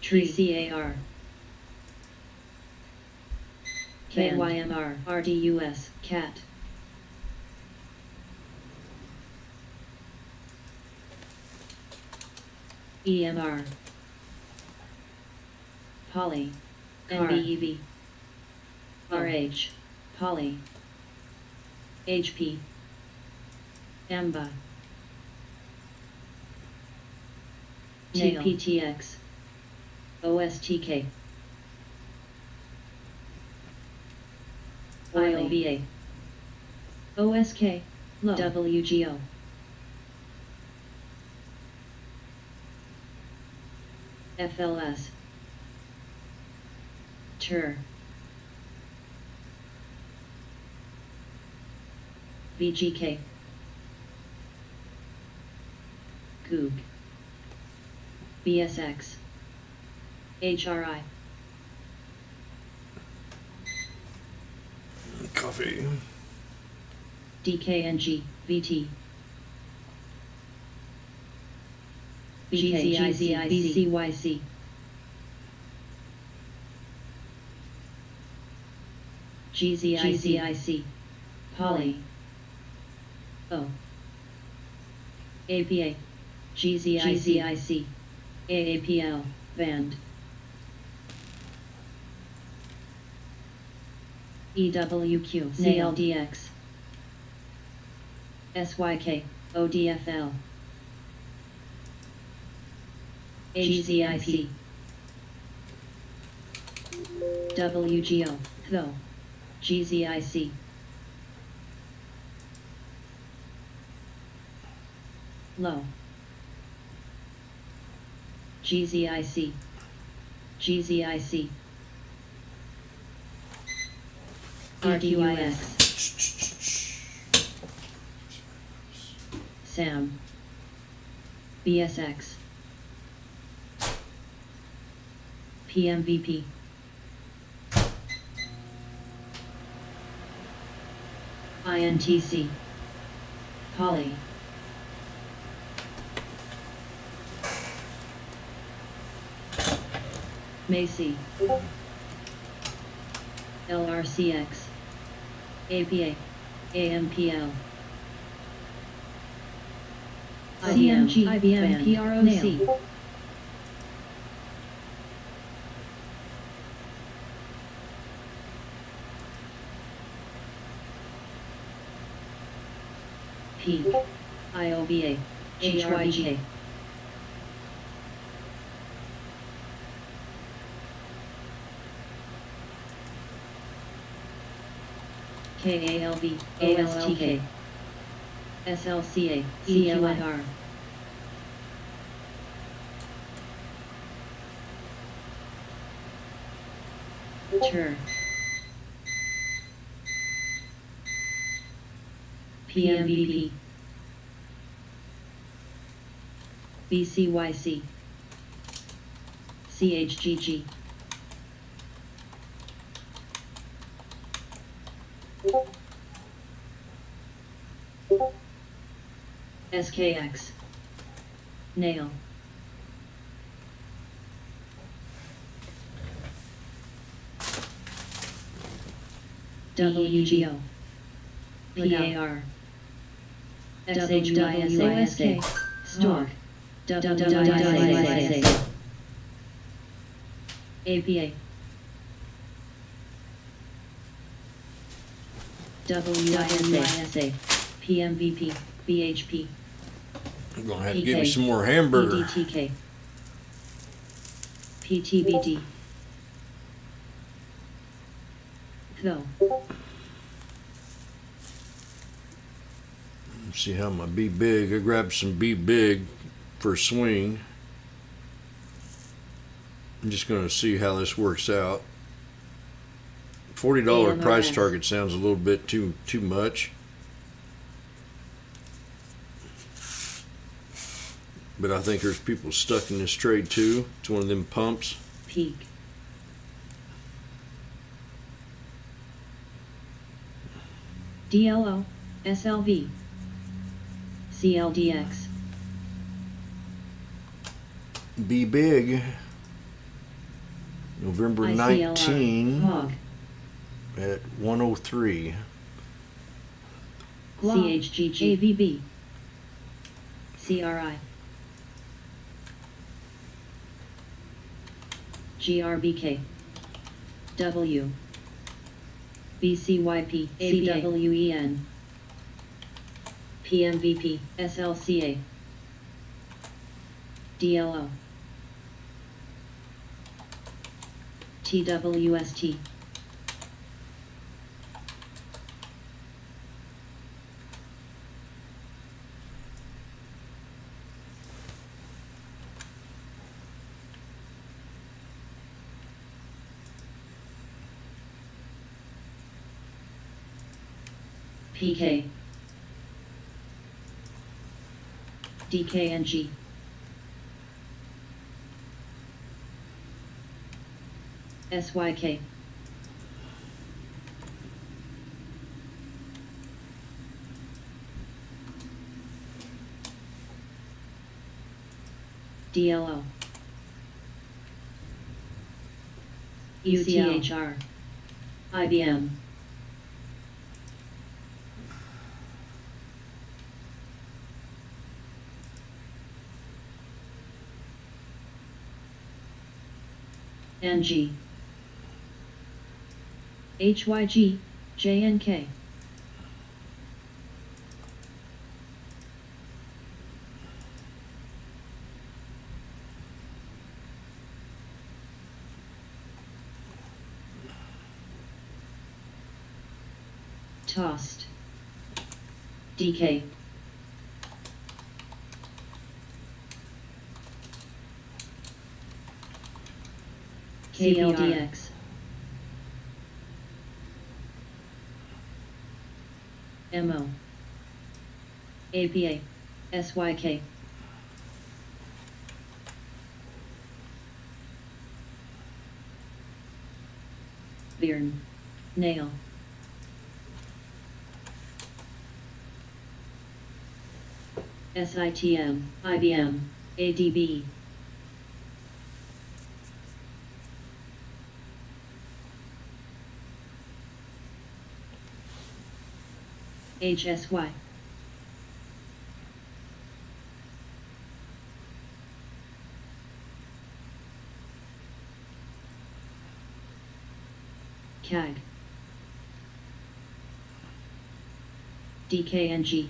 Tree CAR. KYMR. RDUS. CAT. EMR. Poly. NBEV. RH. Poly. HP. AMBA. TPTX. OSTK. IOVA. OSK. Low. WGO. FLS. TUR. VGK. Goog. BSX. HRI. Coffee. DKNG. VT. BCYC. GZIC. Poly. O. APA. GZIC. AAPL. Band. EWQ. CLDX. SYK. ODFL. GZIP. WGO. THO. GZIC. Low. GZIC. GZIC. RDUS. SAM. BSX. PMVP. INTC. Poly. Macy. LRCX. APA. AMPL. CMG. IBM. PROC. Peak. IOVA. HYG. KALV. ASTK. SLCA. CLIR. TUR. PMVP. BCYC. CHGG. SKX. Nail. WGO. PAR. SHWISK. Stork. WWISA. APA. WISA. PMVP. BHP. You're gonna have to give me some more hamburger. PDTK. PTBD. Co. Let's see how my Be Big. I grabbed some Be Big for a swing. I'm just gonna see how this works out. $40 price AMRS. target sounds a little bit too much. But I think there's people stuck in this trade too. It's one of them pumps. Peak. DLO. SLV. CLDX. Be Big. November ICLR. 19 Hog. at 103. CHGGAVB. CRI. GRBK. W. BCYP. CWEN. PMVP. SLCA. DLO. TWST. PK. DKNG. SYK. DLO. UTHR. IBM. NG. HYG. JNK. Tossed. DK. KLDX. MO. APA. SYK. Bearn. Nail. SITM. IBM. ADB. HSY. CAG. DKNG.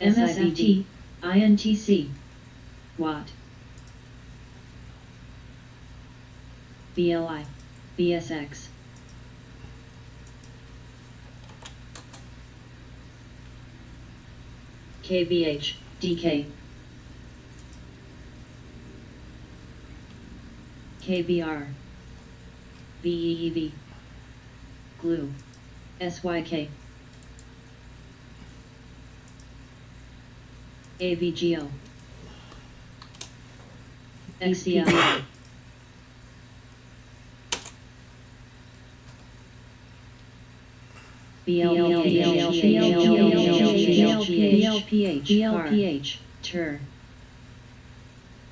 MSFT. INTC. Watt. BLI. BSX. KVH. DK. KVR. VEEV. Glue. SYK. AVGO. XCL. BLPH, TER,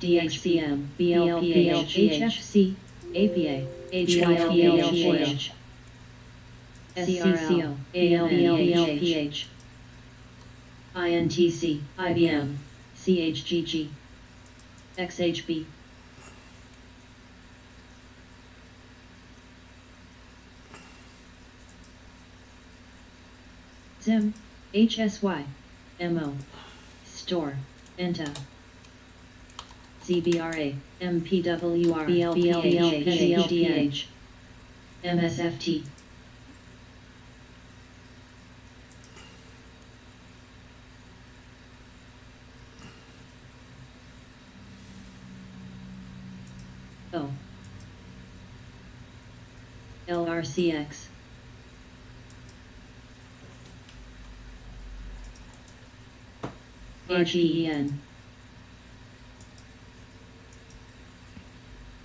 DXCM, HFC, APA, HYLPH, SCCO, ALPH, INTC, IBM, CHGG, XHB. Zim, HSY, MO, Store, ENTA, ZBRA, MPWR, BLPH, MSFT. O. LRCX. HEN.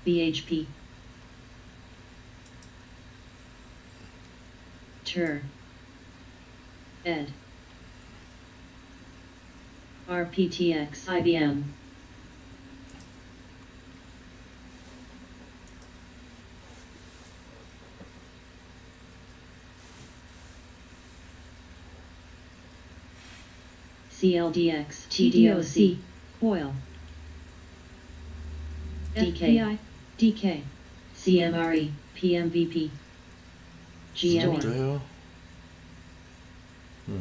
BHP. TER. ED. RPTX. IBM. CLDX, TDOC, Coil, DK, DK, CMRE, PMVP, What GME, the hell?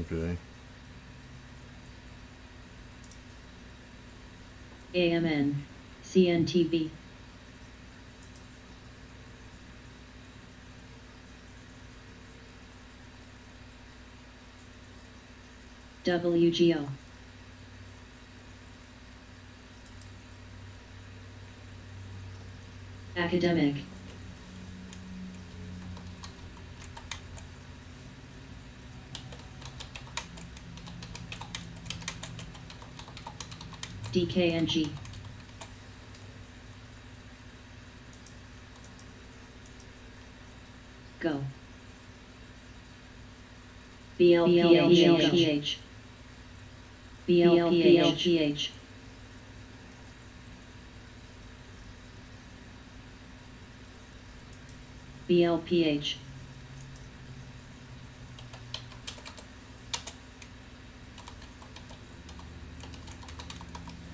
Okay. AMN, CNTV, WGO, Academic, DKNG, Go, BLPH, BLPH, BLPH,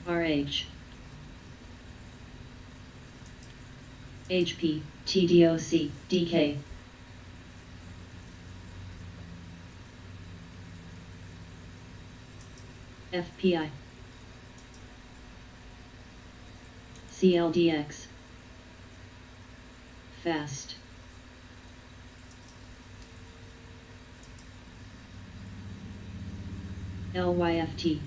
RH, HP, TDOC, DK, FPI, CLDX, Fast, LYFT,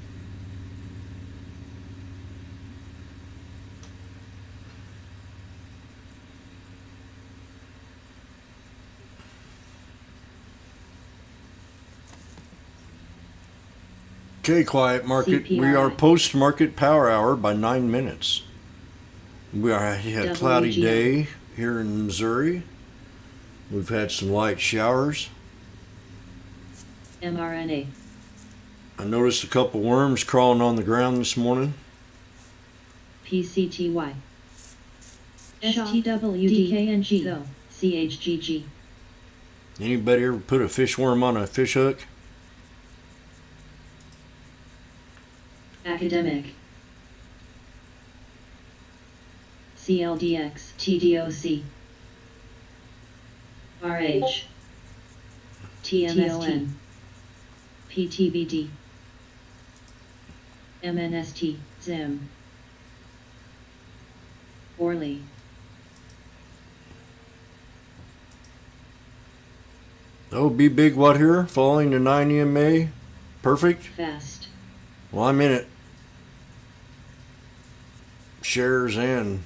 Okay, quiet market. We are CPRI. post market power hour by 9 minutes. We had a cloudy WGO. day here in Missouri. We've had some light showers. mRNA, I noticed a couple worms crawling on the ground this morning. PCTY, STWDKNG, Go, CHGG, Anybody ever put a fish worm on a fish hook? Academic, CLDX, TDOC, RH, TMST, PTBD, MNST, ZIM, Orly, Oh, be big what here? Falling to 9 EMA? Perfect? Fast, Well, I'm in it. Shares and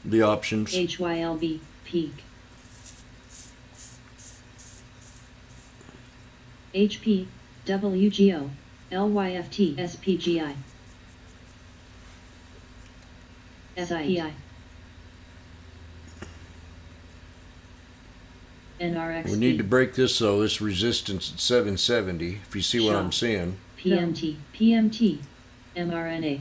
the options. HYLB, Peak, HP, WGO, LYFT, SPGI, SPI. NRXP. We need to break this though, this resistance at 770, if you see what I'm seeing. PMT, PMT, mRNA.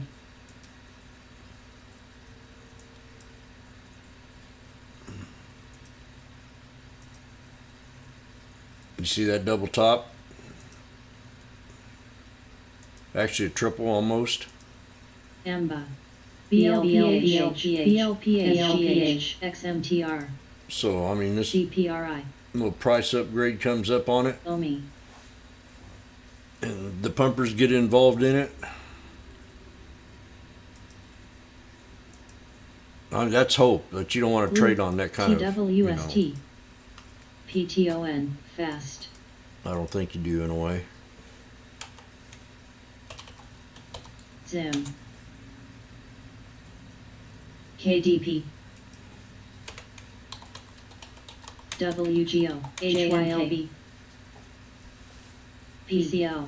You see that double top? Actually a triple almost. AMBA. BLPH, XMTR, So, I mean, this CPRI, little price upgrade comes up on it, OMI. and the pumpers get involved in it. I mean, that's hope, but you don't want to trade on that kind of, TWST. PTON, fast. I don't think you do in a way. Zim. KDP. WGO, HYLB. PCL.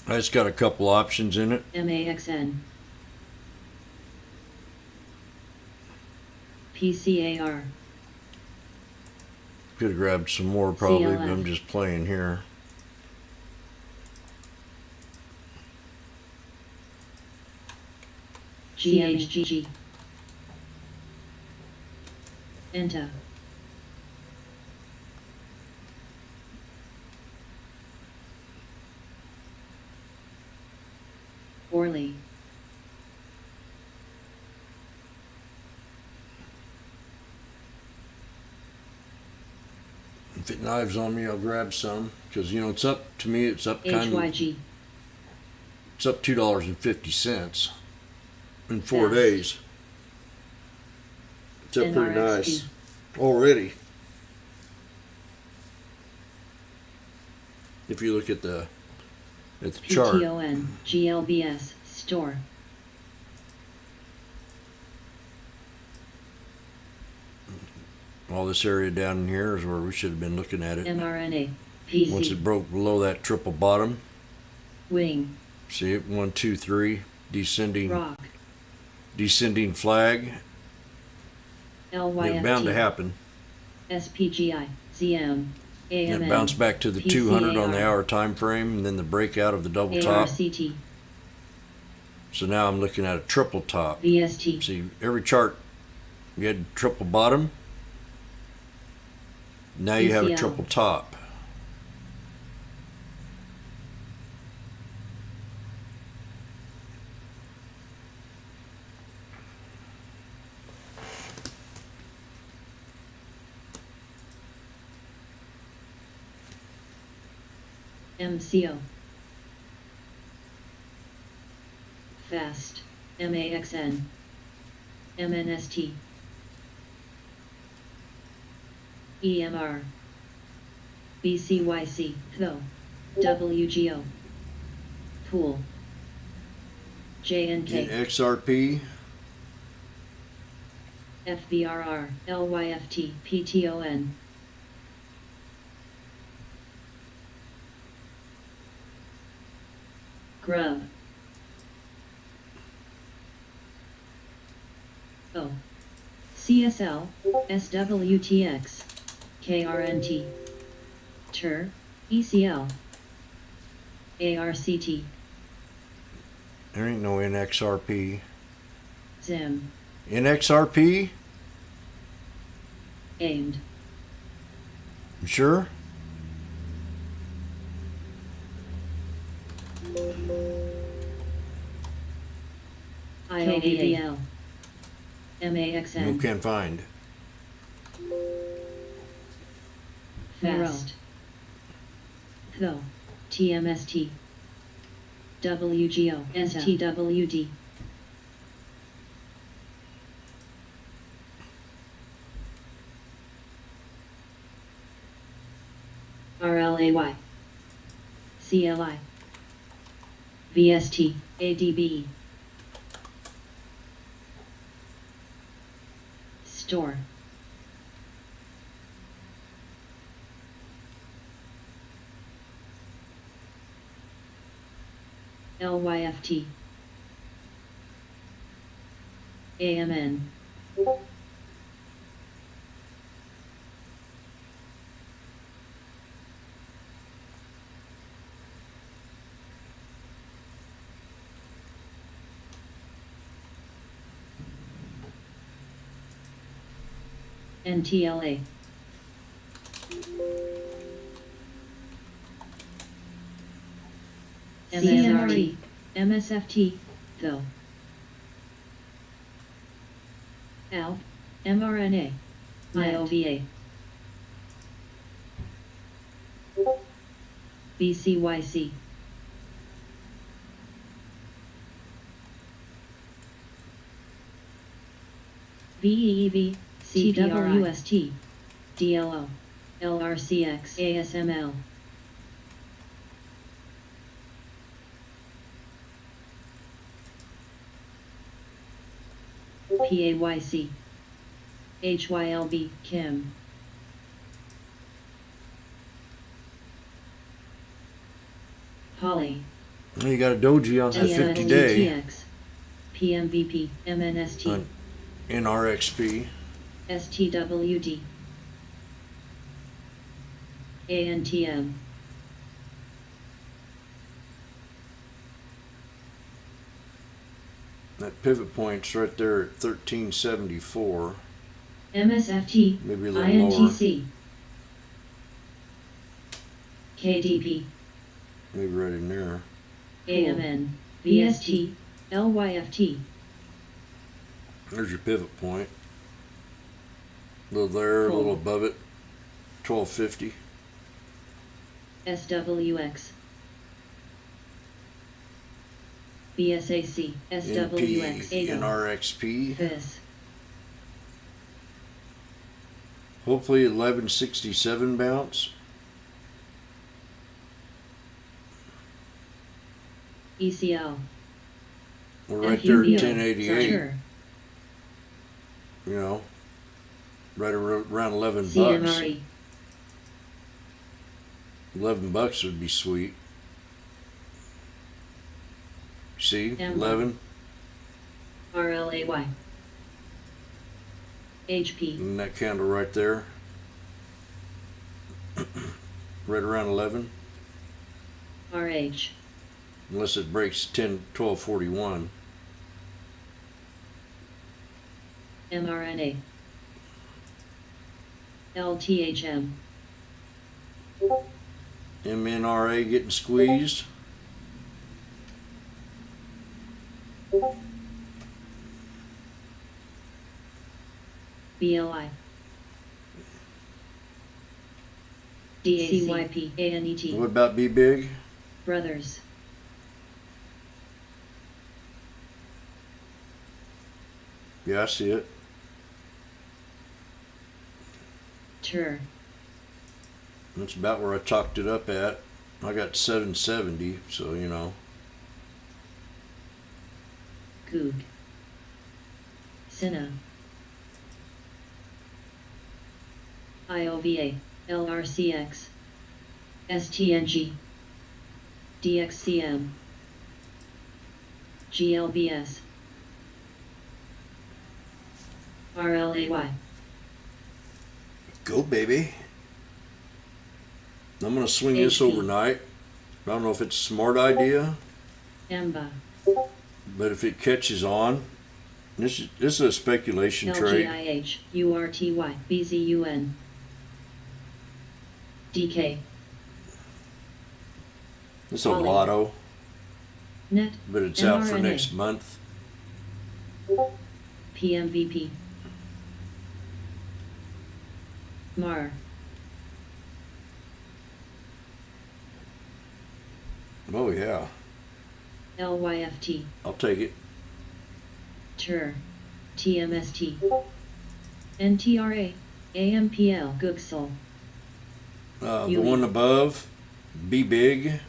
It's got a couple options in it. MAXN. PCAR. Could have grabbed some more probably, but CLF. I'm just playing here. GHGG. ENTA. Orly. If it knives on me, I'll grab some, because you know it's up to me. It's up kind of. HYG. It's up $2.50 in 4 Fast. days. It's up pretty NRXP. nice already. If you look at the chart, PTON, GLBS, store. all this area down in here is where we should have been looking at it. mRNA, PC, Once it broke below that triple bottom, wing, see it, 1, 2, 3, descending rock, flag. LYFT, It's bound to happen. SPGI, ZM, And AMN, it bounced back to the PCAR, 200 on the hour time frame, and then the breakout of the double top. ARCT, So now I'm looking at a triple top. VST, See, every chart, you had triple bottom. Now you have a PCL. triple top. MCO, fast, MAXN, MNST, EMR, BCYC, THO, WGO, Pool, In JNK, XRP, FBRR, LYFT, PTON, Grub, O, CSL, SWTX, KRNT, TER, ECL, ARCT, there ain't no NXRP. ZIM, NXRP? aimed, You sure? IOVL, No MAXN, can find. fast, THO, TMST, WGO, STWD, RLAY, CLI, VST, ADB, store, LYFT. AMN. NTLA. MSRT. MSFT, though. ALP, mRNA, IOVA. BCYC. VEEV, CWST, DLO, LRCX, ASML. PAYC, HYLB, Kim. Holly. Well, you got a doji on that 50 day TX, PMVP, MNST, on NRXP. STWD, ANTM. That pivot point's right there at 1374. MSFT, Maybe a little INTC, KDP, Maybe right in there. AMN, VST, LYFT, There's your pivot point. A little there, a little Cool. above it. 1250. SWX, BSAC, SWX, NP, ADO, NRXP. this, Hopefully 1167 bounce. ECL, We're right there at FUBO, 1088. Sure, You know, right around 11 bucks. CMRE, 11 bucks would be sweet. See, Emma. 11, RLAY, HP, and that candle right there, right around 11, RH, unless it breaks 1241. mRNA, LTHM, MNRA getting squeezed. BLI, DACYP, ANET, What about B big? Brothers, Yeah, I see it. TUR, That's about where I talked it up at. I got 770, so you know. Goog, Cinna, IOVA, LRCX, STNG, DXCM, GLBS, RLAY, Go, baby. I'm gonna swing this HP. overnight. I don't know if it's a smart idea, EMBA, but if it catches on, this is a speculation trade. LGIH, URTY, BZUN, DK, It's a Holly. lotto, NET, but it's out for mRNA. next month. PMVP, MAR, Oh yeah, LYFT, I'll take it. TUR, TMST, NTRA, AMPL, Googsel, The UE. one above, be big.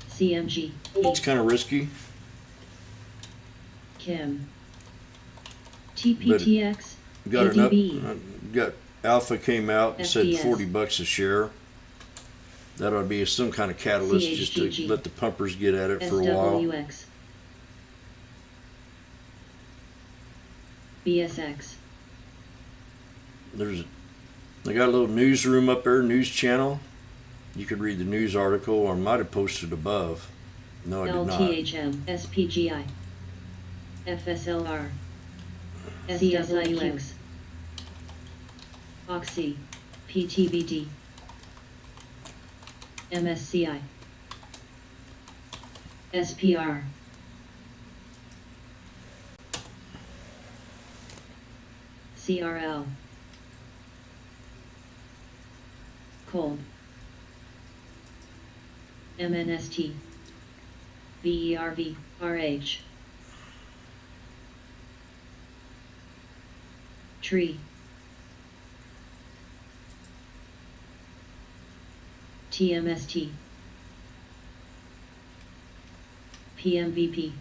CMG, It's kind of risky, Kim, TPTX, got enough. ADB, Got Alpha came out and said FBS. 40 bucks a share. That ought to be some kind of catalyst just to CHGG. let the pumpers get at it for a while. SWX. BSX. They got a little newsroom up there, news channel. You could read the news article, or I might have posted above. No, I did not. LTHM. SPGI. FSLR. SWX. Oxy. PTBD. MSCI. SPR. CRL. Cold. MNST. VERV. RH. Tree. TMST. PMVP.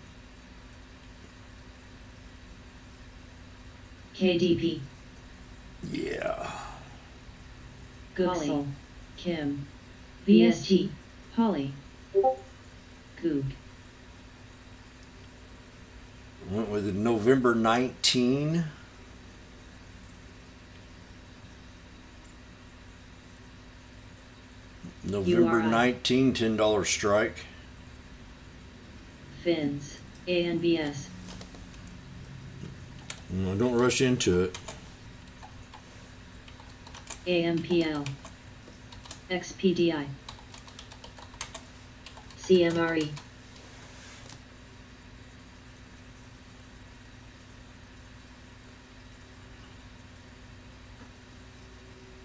KDP. Yeah. Googsel. Kim. VST. Holly. Goog. Went with November 19. November URI. 19, $10 strike. Fins. ANVS. No, don't rush into it. AMPL. XPDI. CMRE.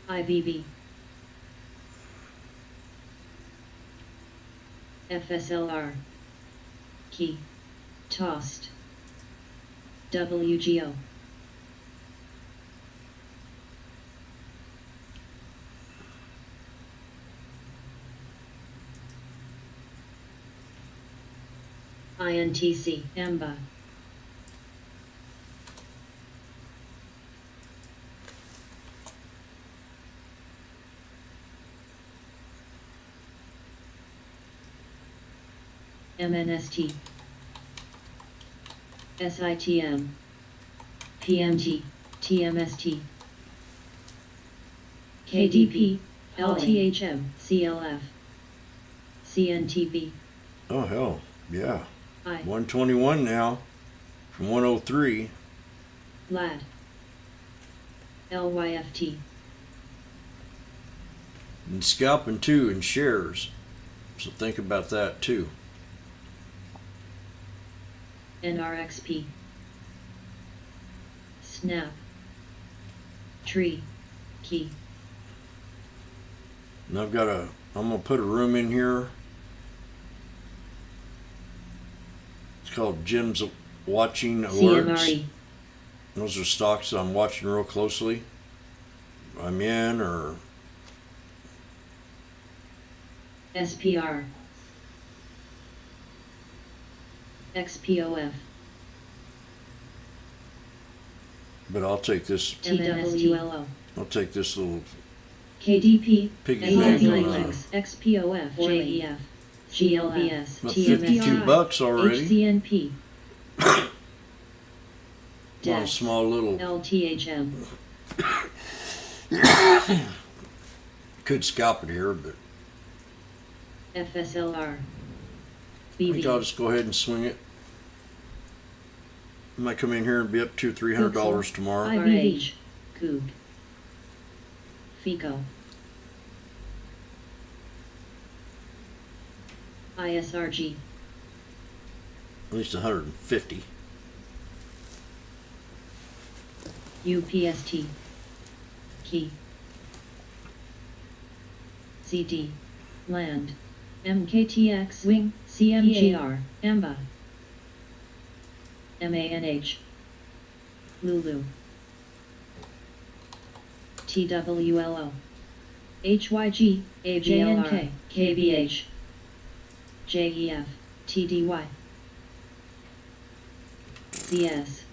IVV. FSLR. Key. Tossed. WGO. INTC. EMBA. MNST. SITM. PMT. TMST. KDP. LTHM. CLF. CNTV. Oh, hell. Yeah. I. 121 now from 103. LAD. LYFT. And scalping too in shares. So think about that too. NRXP. Snap. Tree. Key. And I'm gonna put a room in here. It's called Jim's Watching Alerts. CMRE. Those are stocks that I'm watching real closely. I'm in, or SPR. XPOF. but I'll take this. TWLO. I'll take this little KDP. piggy bank on XPOF. JEF. GLBS. about 52 bucks already. HCNP. One DEX. small little. LTHM. Could scalp it here, but FSLR. I think I'll BB. just go ahead and swing it. I might come in here and be up to $300 tomorrow. RH. Coog. FICO. ISRG. At least 150. UPST. Key. CD. Land. MKTX. Wing. CMGR. EMBA. MANH. Lulu. TWLO. HYG. AVLR. KBH. JEF. TDY. CS.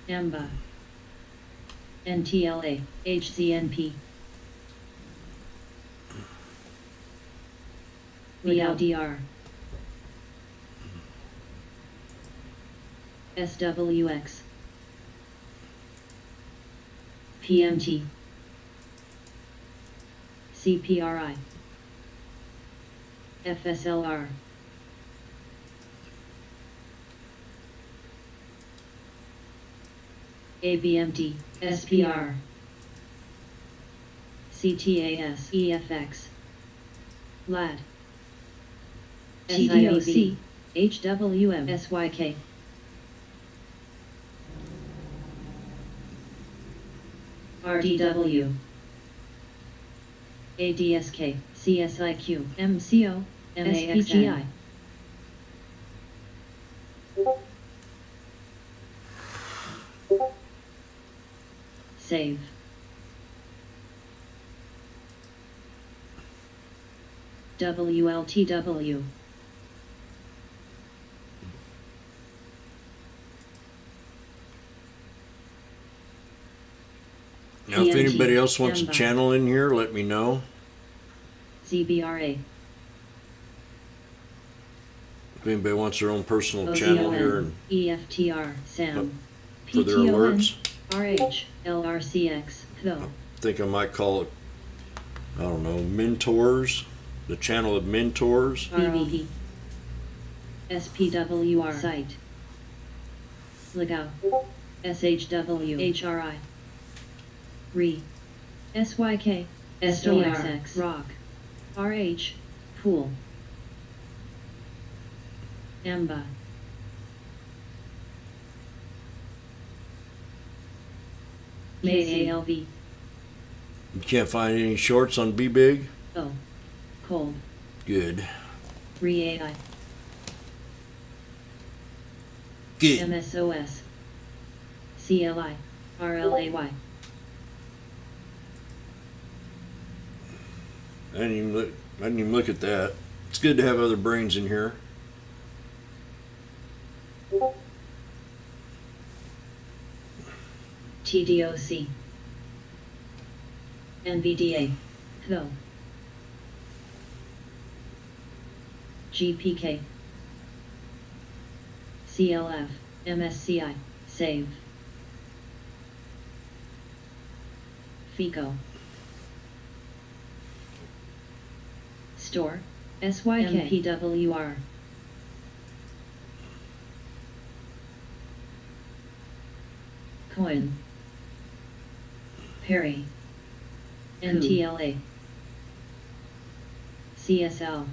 EMBA. NTLA. HCNP. VLDR. SWX. PMT. CPRI. FSLR. ABMT, SPR. CTAS, EFX. LAD. TDOC, HWM, SYK. RDW. ADSK, CSIQ, MCO, SPGI. Save. WLTW. Now, if PNT, anybody else wants a Amber. channel in here, let me know. CBRA. If anybody wants their own personal channel here OZON, EFTR, SAM. for their PTON, alerts, RH, LRCX, though. I think I might call it, I don't know, Mentors, the channel of Mentors. BVP. SPWR site. Legao. SHW HRI. RE. SYK. SWXX Rock. RH. Pool. AMBA. KALV. You can't find any shorts on Be Big? O. Cold. Good. REAI. Good. MSOS. CLI. RLAY. I didn't even look at that. It's good to have other brains in here. TDOC. NVDA. Though. GPK. CLF. MSCI. Save. FICO. Store. SYK. MPWR. Coin. Perry. NTLA. CSL.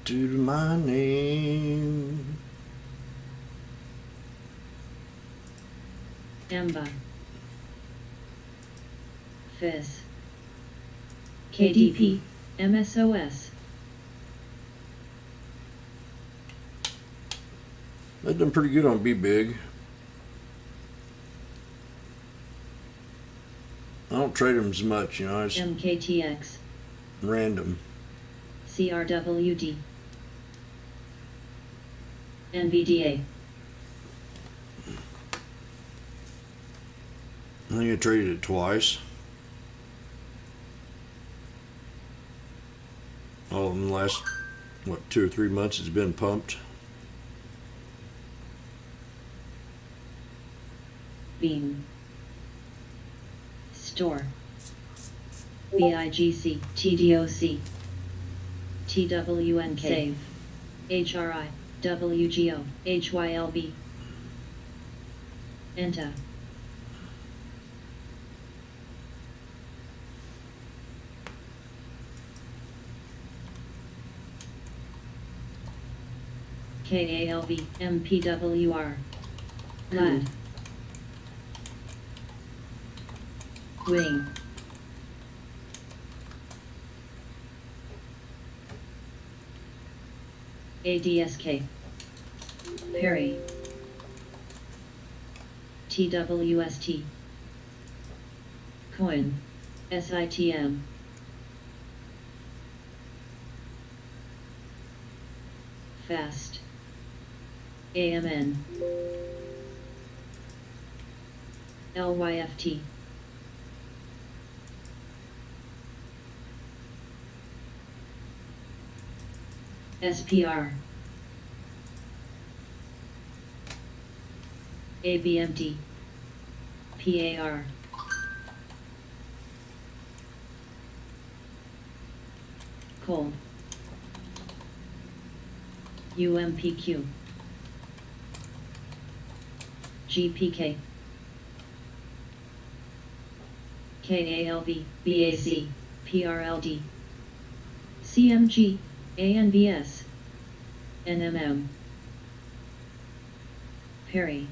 To my name. AMBA. FIS. KDP. MSOS. They've done pretty good on Be Big. I don't trade them as much, you know, it's MKTX. random. CRWD. NVDA. I think I traded it twice. All in the last, 2 or 3 months it's been pumped. Beam. Store. BIGC. TDOC. TWNK. Save. HRI. WGO. HYLB. Enter. KALV. MPWR. LAD. Wing. ADSK. Perry. TWST. Coin. SITM. Fast. AMN. LYFT. SPR. ABMT. PAR. Cold. UMPQ. GPK. KALV, BAC, PRLD. CMG, ANBS. NMM. Perry.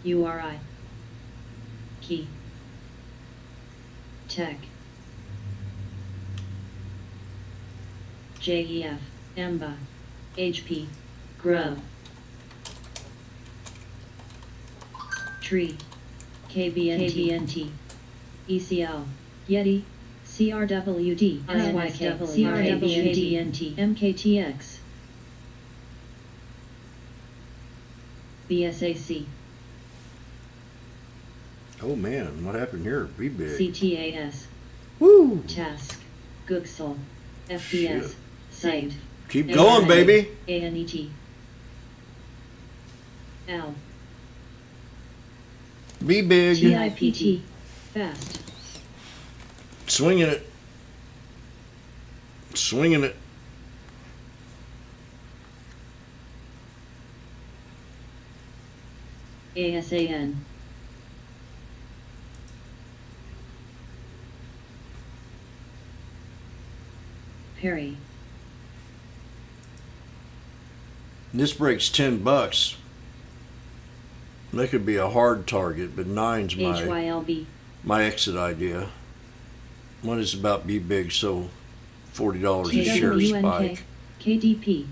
URI. Key. Tech. JEF, EMBA, HP, Grub. Tree. KBNT, ECL, Yeti, CRWD, INSK, CRWDNT, MKTX, BSAC, Oh man, what happened here? Be big. CTAS, Woo! Task, Gooksel, FDS, Shit. Site, Keep going, baby. ANET, L, Be big. TIPT, Fast, Swinging it. Swinging it. ASAN, Perry, This breaks $10. That could be a hard target, but 9's HYLB, my exit idea. What is about Be Big so $40 a share TWNK, spike? KDP,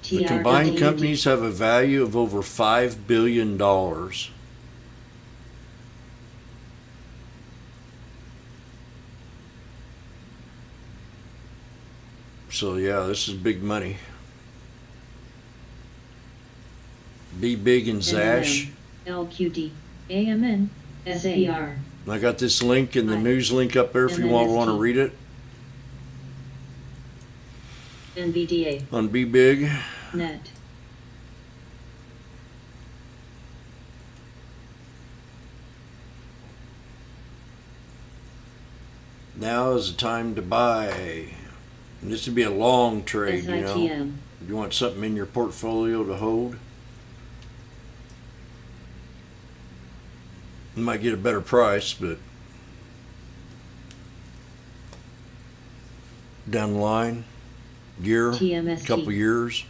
The combined TRWD, companies have a value of over $5 billion. So yeah, this is big money. Be Big and Zash. LQD, AMN, SAR, I got this link in the Aye. news link up there if you want to MNST. read it NVDA, on Be Big. Net, Now is the time to buy. And this would be a long trade, you know. SITM, If you want something in your portfolio to hold, you might get a better price, but down the line, year, TMST, couple years,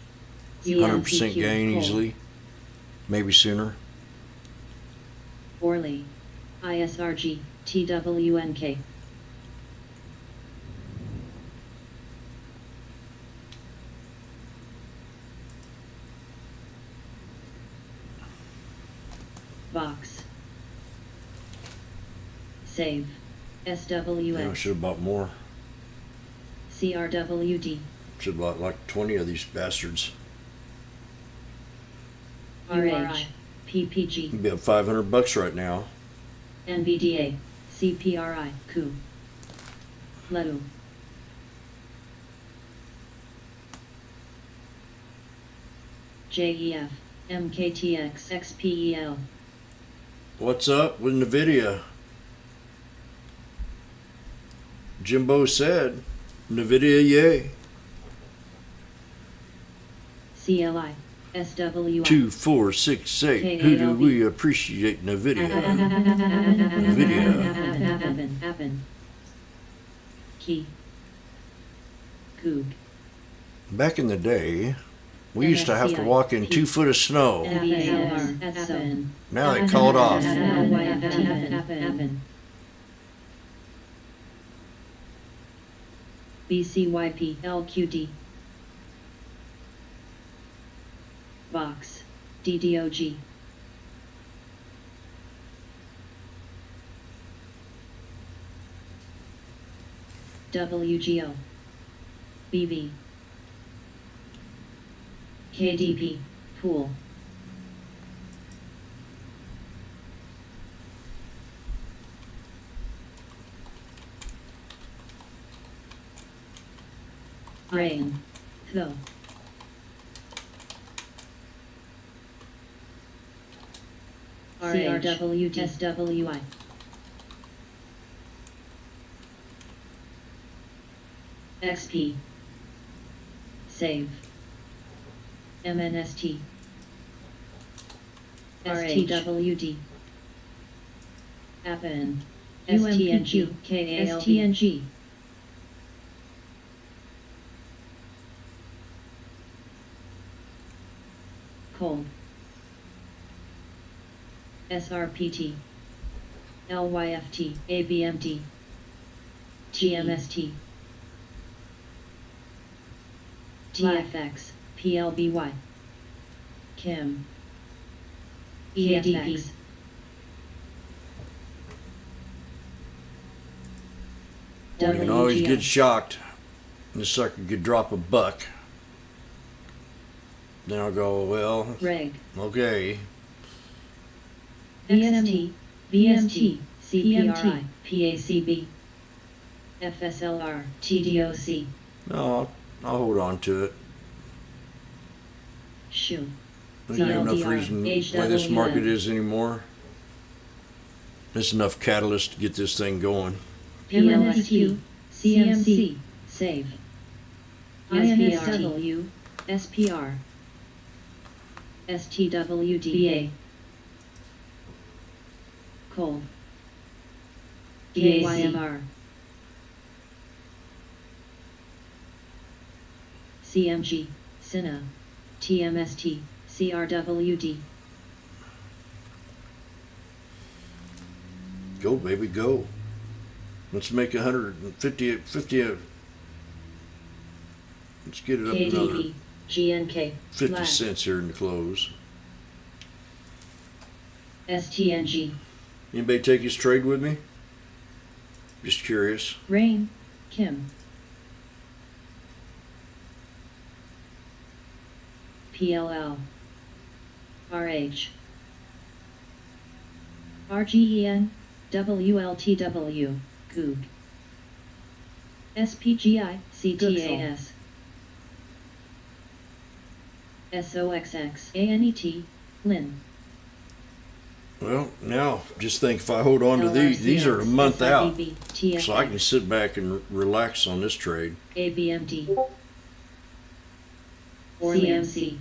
ZMPQ, 100% gain Coal, easily, maybe sooner. Orly, ISRG, TWNK, Vox, Save, Yeah, I SWS, should have bought more. CRWD, Should have bought like 20 of these bastards. RH, PPG, It'd be up $500 right now. NVDA, CPRI, COO, LEDU, JEF, MKTX, XPEL, What's up with NVIDIA? Jimbo said, NVIDIA yay. CLI, SWI, 2468. Who do we appreciate NVIDIA? NVIDIA. Appen, Key, Coog, Back in the day, we used to have to walk in 2 foot of snow. NVSR, SN, Now they call it off. Appen, BCYP, LQD, Vox, DDOG, WGO, BB. KDP, pool. Rain, though. CRWD SWI. XP. Save. MNST. STWD. Appen. STNG. KALB. STNG. Cold. SRPT. LYFT. ABMT. GMST. TFX. PLBY. Kim. EFX. You can always WGM. get shocked. This sucker could drop a buck. Then I'll go, well, Reg. okay. VMT, VMT, CPRI, PACB, FSLR, TDOC, No, I'll hold on to it. SHU, There's not enough CLDR, reason why this HWM. market is anymore. There's enough catalyst to get this thing going. PLSQ, CMC, SAVE, INSW, SPR, STWDA, Coal, DAYMR, CMG, CINA, TMST, CRWD. Go, baby, go. Let's make 150, 50. Let's get it up another KDP, GNK, 50 Flag, cents here in the close. STNG, Anybody take his trade with me? Just curious. Rain, Kim. PLL, RH, RGEN, WLTW, Goog, SPGI, CTAS, SOXX, ANET, Lin. Well, now just think if I hold on to these are a month out, SIBB, so I can sit back and relax on this trade. ABMD, CMC,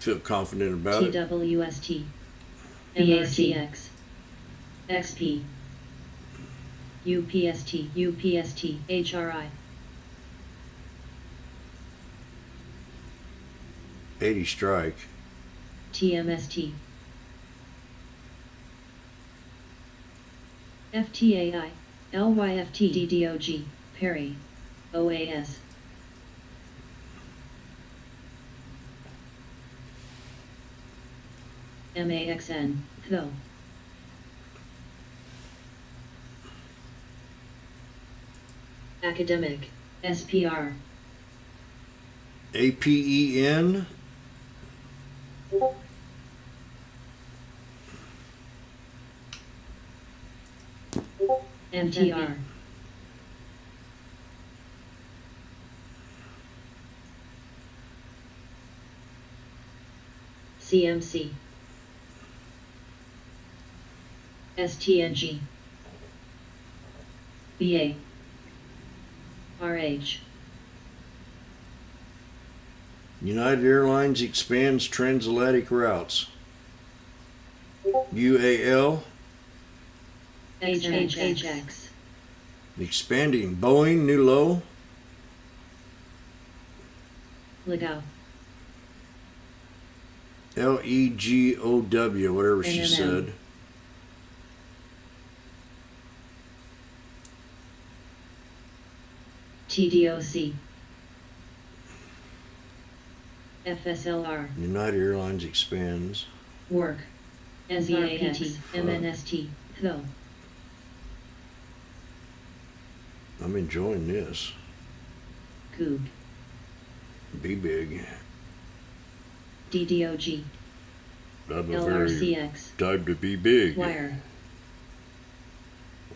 Feel confident about it. TWST, BACX, XP, UPST, UPST, HRI, 80 strike. TMST, FTAI, LYFT, DDOG, Perry, OAS, MAXN, THO, Academic, SPR, APEN. MTR, CMC, STNG, BA, RH, United Airlines expands transatlantic routes. UAL HHX, expanding. Boeing new low. Legao, LEGOW, whatever she NMM. said. TDOC, FSLR, United Airlines expands. Work, SRPT, MNST, THO, I'm enjoying this. Coop. Be big. DDOG. I'm a very LRCX. time to be big. Wire.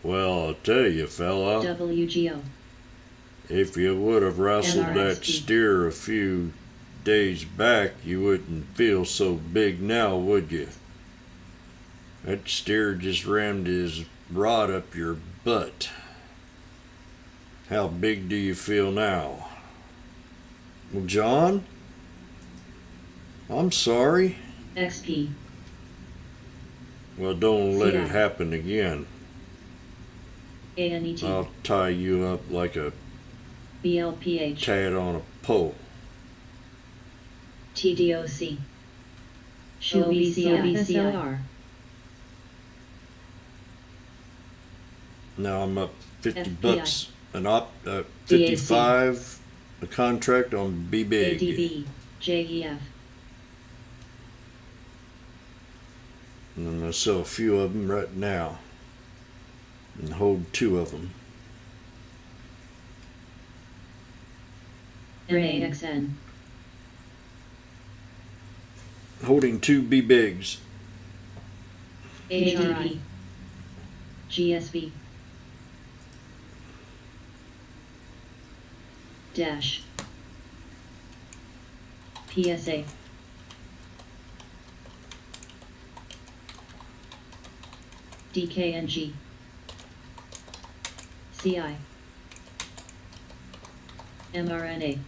Well, I'll tell you, fella, WGO. if you would have wrestled that LRST. steer a few days back, you wouldn't feel so big now, would you? That steer just rammed his rod up your butt. How big do you feel now? Well, John, I'm sorry. XP. Well, don't let CI. it happen again. ANET. I'll tie you up like a BLPH. cat on a pole. TDOC. OBCI. Now I'm up 50 FBI. bucks an 55 a contract on Be Big. ADB. JEF. And I'm gonna sell a few of them right now and hold 2 of them. NAXN. Holding 2 Be Bigs. HRI. GSV. Dash. PSA. DKNG. CI. mRNA.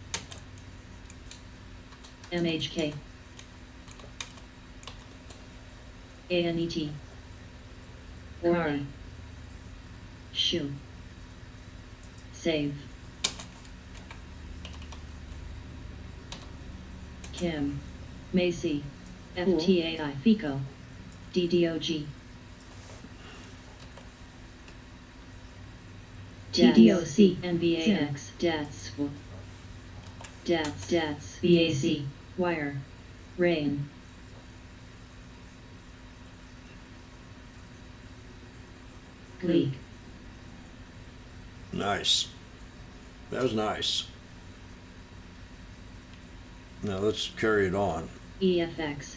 MHK. ANET. CAR. SHU. Save. Kim. Macy. FTAI. FICO. DDOG. TDOC. NVAX. DATS. DATS. BAC. Wire. Rain. Gleek. Nice. That was nice. Now let's carry it on. EFX.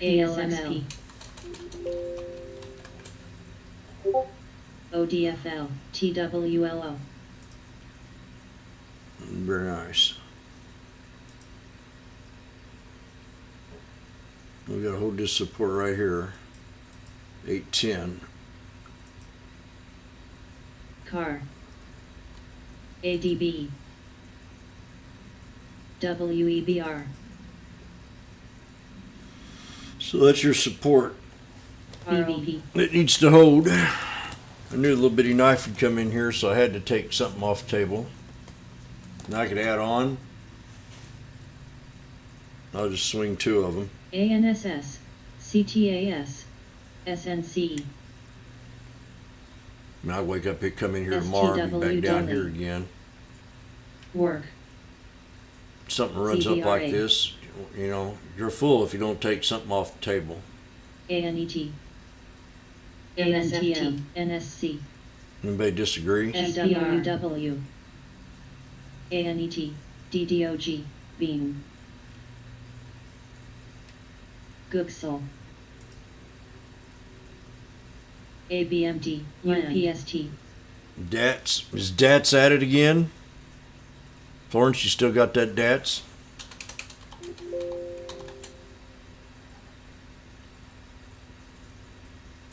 ALML. ODFL. TWLO. Very nice. We gotta hold this support right here. 810. CAR. ADB. WEBR. So that's your support. BVP. It needs to hold. I knew a little bitty knife would come in here, so I had to take something off the table. Now I could add on. I'll just swing 2 of them. ANSS. CTAS. SNC. And I wake up here, come in here tomorrow, and be back down here again. Work. Something runs up like CBRA. this, you know, you're full if you don't take something off the table. ANET. ANTM. NSC. Anybody disagree? SWW. ANET. DDOG. Beam. Gooksel. ABMT. UPST. DATS. Is DATS at it again? Florence, you still got that DATS?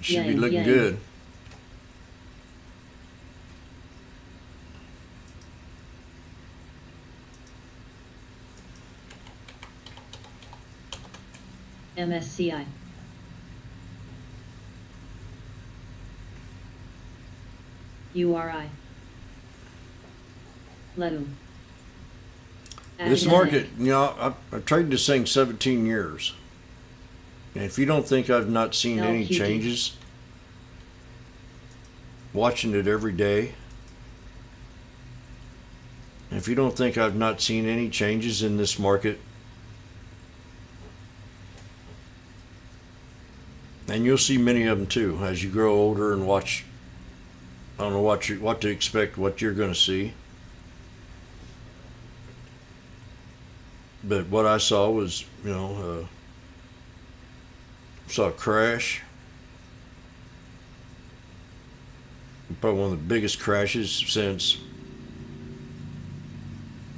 Should be Yang, looking yang. good. MSCI. URI. LEDU. This market, you know, I've traded this thing 17 years. And if you don't think I've not seen any LQD. changes, watching it every day, if you don't think I've not seen any changes in this market, And you'll see many of them too as you grow older and watch. I don't know what to expect, what you're going to see. But what I saw was, saw a crash. Probably one of the biggest crashes since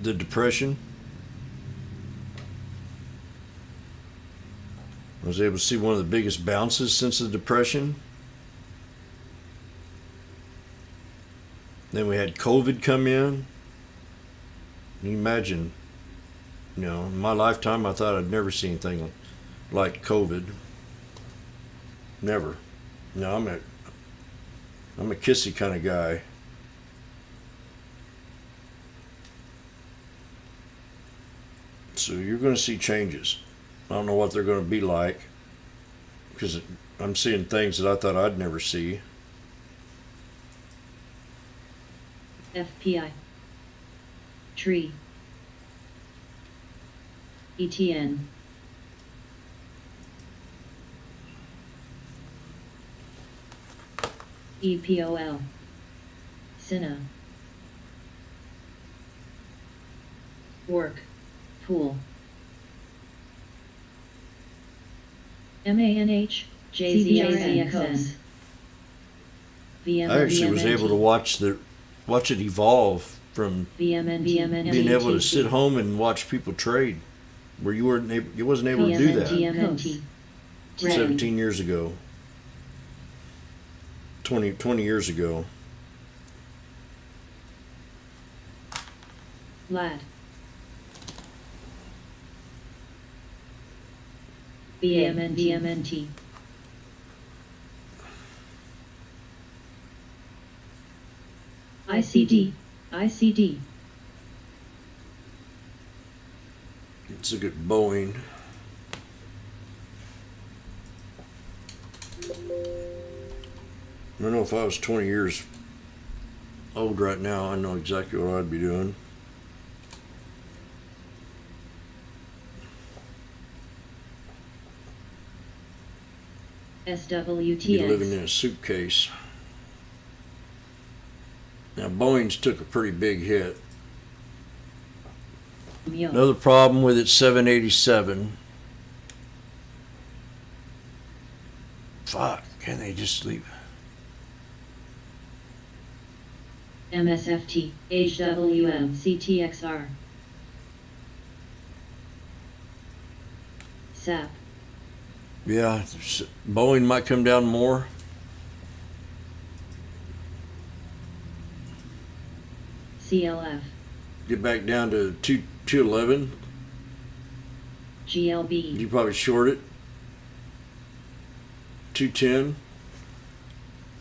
the Depression. I was able to see one of the biggest bounces since the Depression. Then we had COVID come in. Can you imagine? In my lifetime, I thought I'd never see anything like COVID. Never. No, I'm a kissy kind of guy. So you're going to see changes. I don't know what they're going to be like because I'm seeing things that I thought I'd never see. FPI. Tree. ETN. EPOL. Cinna. Work. Pool. MANH. JZXN. I actually was able to watch it evolve from VMN, being able to sit home and watch people trade, where you wasn't able to do that GMNT. 17 years ago, 20 years ago. Lad. VMNT. ICD. Let's look at Boeing. I don't know if I was 20 years old right now, I know exactly what I'd be doing. SWTX. Be living in a suitcase. Now Boeing's took a pretty big hit. Another problem with its 787. Fuck, can they just leave? MSFT. HWM. CTXR. SAP. Yeah, Boeing might come down more. CLF. Get back down to 211. GLB. You probably short it. 210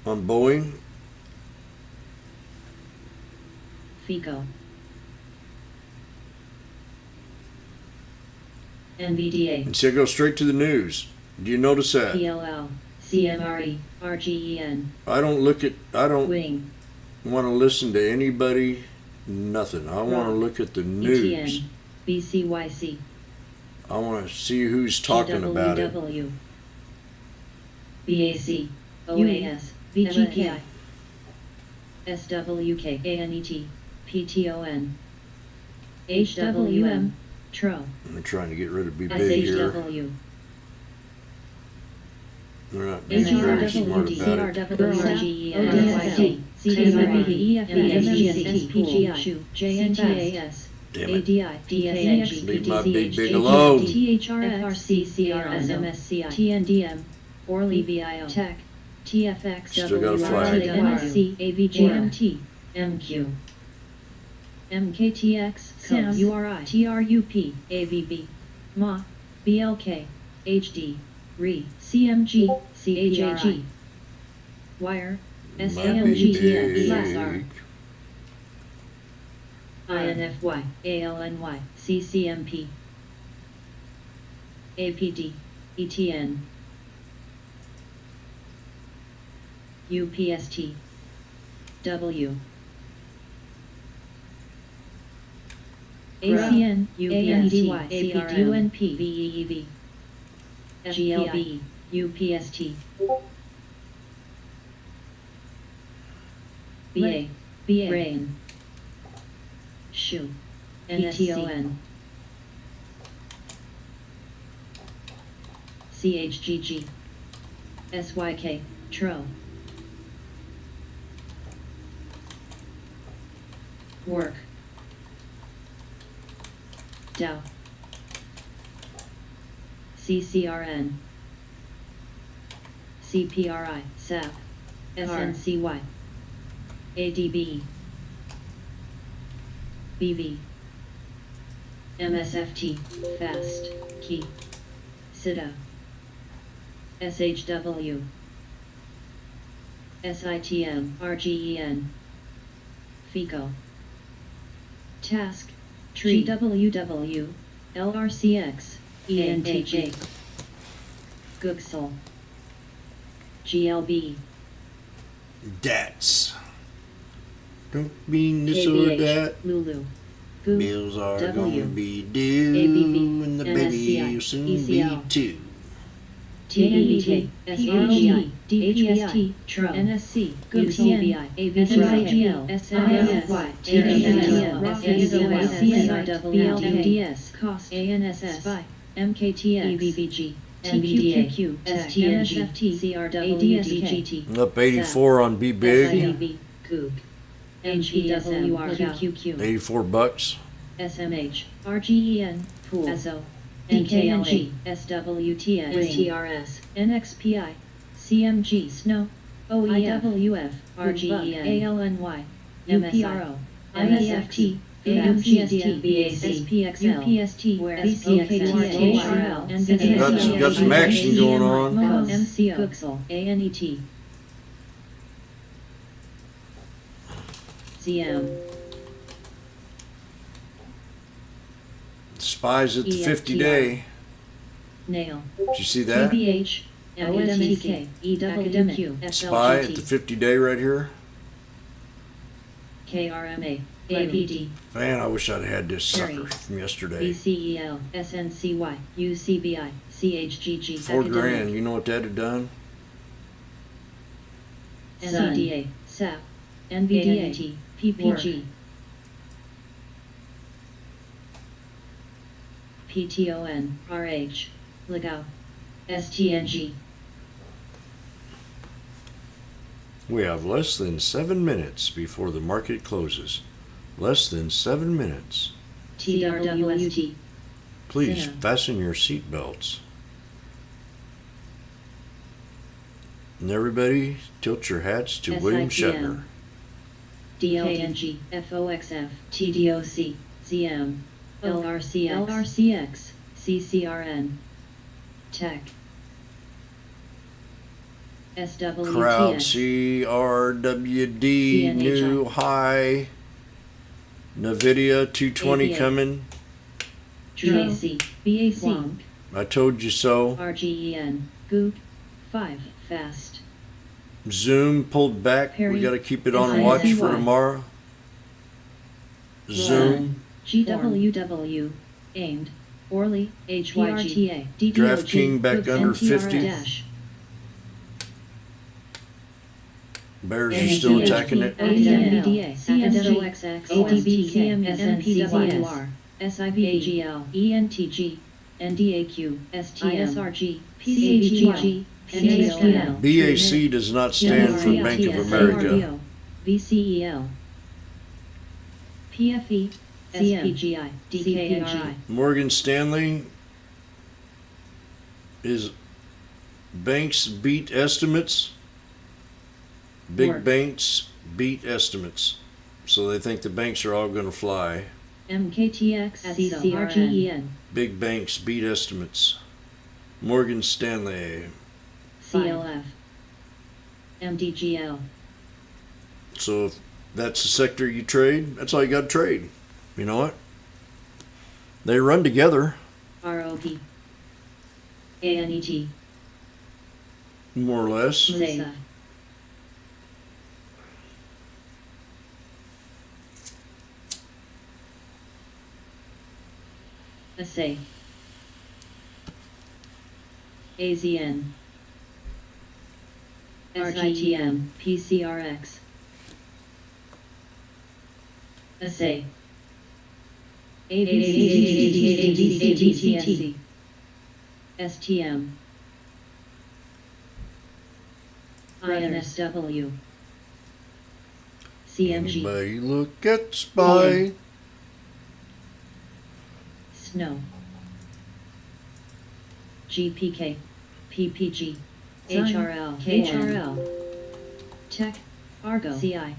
on Boeing. FICO. NVDA. And see, I go straight to the news. Do you notice that? PLL. CMRE. RGEN. I don't Wing. want to listen to anybody, nothing. I want to look at the news. ETN. BCYC. I want to see who's talking about it. GWW. BAC. OAS. VGKI. SWK. ANET. PTON. HWM. TRO. I'm trying to get rid of be big here. SHW. They're not being very smart about it. CRWD, CDMB, SPGI, JNTAS, Damn it. ADI, DSH, Leave my big alone. THRFC, CRS, MSCI, TNDM, Orly VIO, Tech, TFX, Still got a flag. MSC, AVGMT, MQ, MKTX, SAM, URI, TRUP, AVB, MA, BLK, HD, RE, CMG, CHAG, Wire, Might be SAMGTX, big. LASR, INFY, ALNY, CCMP, APD, ETN, UPST, W, ACN, UPST, APDUNP, VEEV, GLB, UPST. BA. Brain. Shoe. NSCON. CHGG. SYK. Tro. Work. Dow. CCRN. CPRI. SAP. SNCY. ADB. BV. MSFT. Fast. Key. SIDA. SHW. SITM. RGEN. FICO. Task. Tree. GWW. LRCX. ENTJ. Googsel. GLB. Dats. Don't mean this or that. Lulu. Bills are W. gonna be due, ABB, and the NSCI, baby will soon ECL. be too. TNBT, SROG, DPST, TRO, NSC, UCBI, AVCIGL, SNSY, TNMTL, SNSY, CSRWDS, COST, ANSS, MKTX, EBVG, TQQQ, STNG, CRW, ADSGT, Up 84 on Be Big. SIDB, Coop, NPWRQQQ, 84 bucks. SMH, RGEN, Pool, ESO, NKNG, SWTS, STRS, NXPI, CMG, SNO, OEWF, RGEN, ALNY, UPRO, ISFT, AMGST, SPXL, UPST, SPXL, and Got some action going on. MCO, Googsel, ANET, CM. Spies at the 50 day. Nail. Did you see that? TBH, OSTK, EWQ, Spy at the SLGT, 50 day right here. KRMA, APD, Man, I wish I'd had this sucker Harry. from yesterday. BCEL, SNCY, UCBI, CHGG, $4,000. You know what that'd have done? NCDA, SAP, NVDA, PPG, PTON, RH, Legao, STNG. We have less than 7 minutes before the market closes. Less than 7 minutes. TRWST, Please Sinner. fasten your seat belts. And everybody, tilt your hats to William SITM. Shatner. DLNG, FOXF, TDOC, ZM, LRCX, CCRN, Tech, Crowd SWTX, CRWD, CNHI. new high. NVIDIA 220 ABA. coming. BAC, BAC, I told you so. RGEN, Goop, 5, Fast, Zoom pulled back. We Perry. got to keep it on watch for SINY. tomorrow. Zoom. GWW, Aimed, Orly, HYGTA, DDOG, DraftKings back Goop, under NTR 50. Dash, Bears are still attacking it. NVDA, CMG, ADB, SNCYR, SIVAGL, ENTG, NDAQ, STM, ISRG, PCHG, PHL, BAC does not stand for Bank of America. VCEL, PFE, SPGI, DKNG, Morgan Stanley is banks beat estimates. Big Work. banks beat estimates. So they think the banks are all going to fly. MKTX, CCRGEN, Big banks beat estimates. Morgan Stanley. CLF, MDGL, So if that's the sector you trade, that's all you got to trade. You know what? They run together, ROP, ANET, more or less. Mesa, ASAE, AZN, SITM, PCRX. Assay. ABCDTC. STM. INSW. CMG. Anybody look at Spy? Snow. GPK. PPG. Sign. HRL. HRL. Tech. Argo. CI.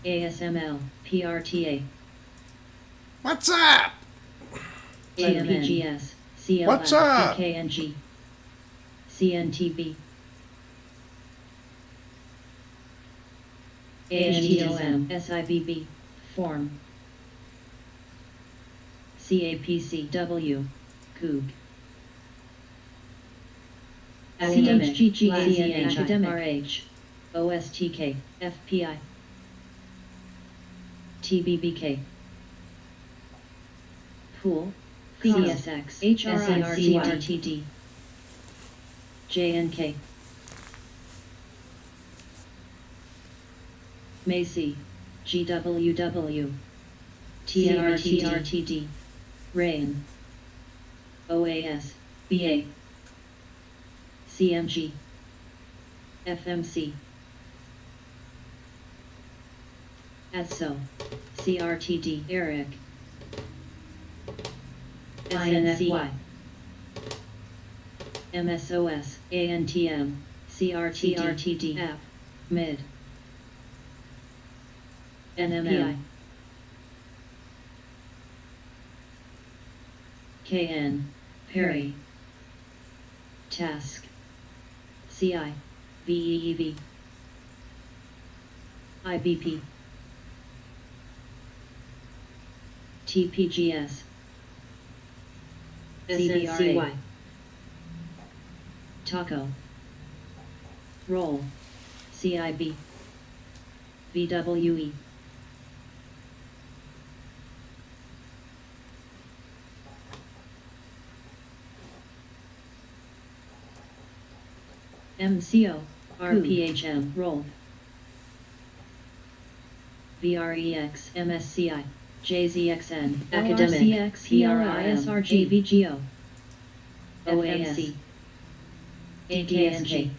ASML. PRTA. What's up? AMPGS. CLF. What's up? PKNG. CNTB. ANTOM. SIBB. Form. CAPCW. Coog. CHGG. Academic. RH. OSTK. FPI. TBBK. Pool. CSX. HRICRTD. JNK. Macy. GWW. TRTD. Rain. OAS. BA. CMG. FMC. ESO. CRTD. Eric. SNFY. MSOS. ANTM. CRTD. App. Mid. NMI. KN. Perry. Task. CI. VEEV. IBP. TPGS. CBRA. Taco. Roll. CIB. VWE. MCO. RPHM. Roll. VREX. MSCI. JZXN. Academic. LRCX. PRISRG. VGO. OASC. AKSG.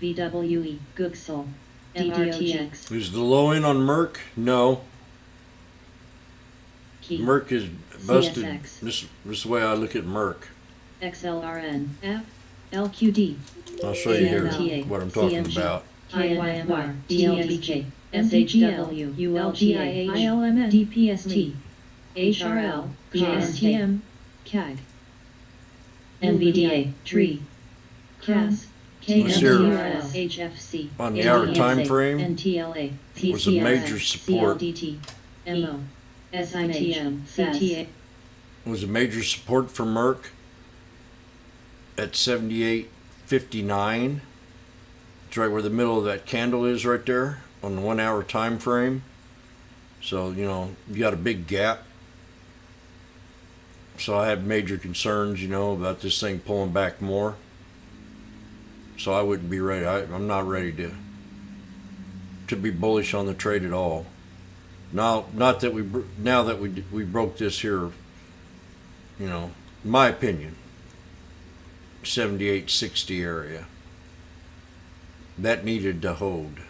VWE. Googsel. MRTX. Is the low end on Merck? No. Key. Merck is busted. CSX. This is the way I look at Merck. XLRN. F. LQD. I'll show you here ANTA, what I'm talking CMG. about. IYMR. DLBJ. SHW. ULGA. ILMN. DPST. HRL. JSTM. CAG. NVDA. Tree. CAS. Let's hear KMCRS. HFC. on the hour time frame. NTLA. Was a major support. CLDT. MO. SITM. CTA. Was a major support for Merck at 78.59. It's right where the middle of that candle is right there on the 1 hour time frame. So, you know, you got a big gap. So I had major concerns, you know, about this thing pulling back more. So I wouldn't be ready. I'm not ready to be bullish on the trade at all. Now, not that now that we broke this here, you know, in my opinion, 78.60 area. That needed to hold.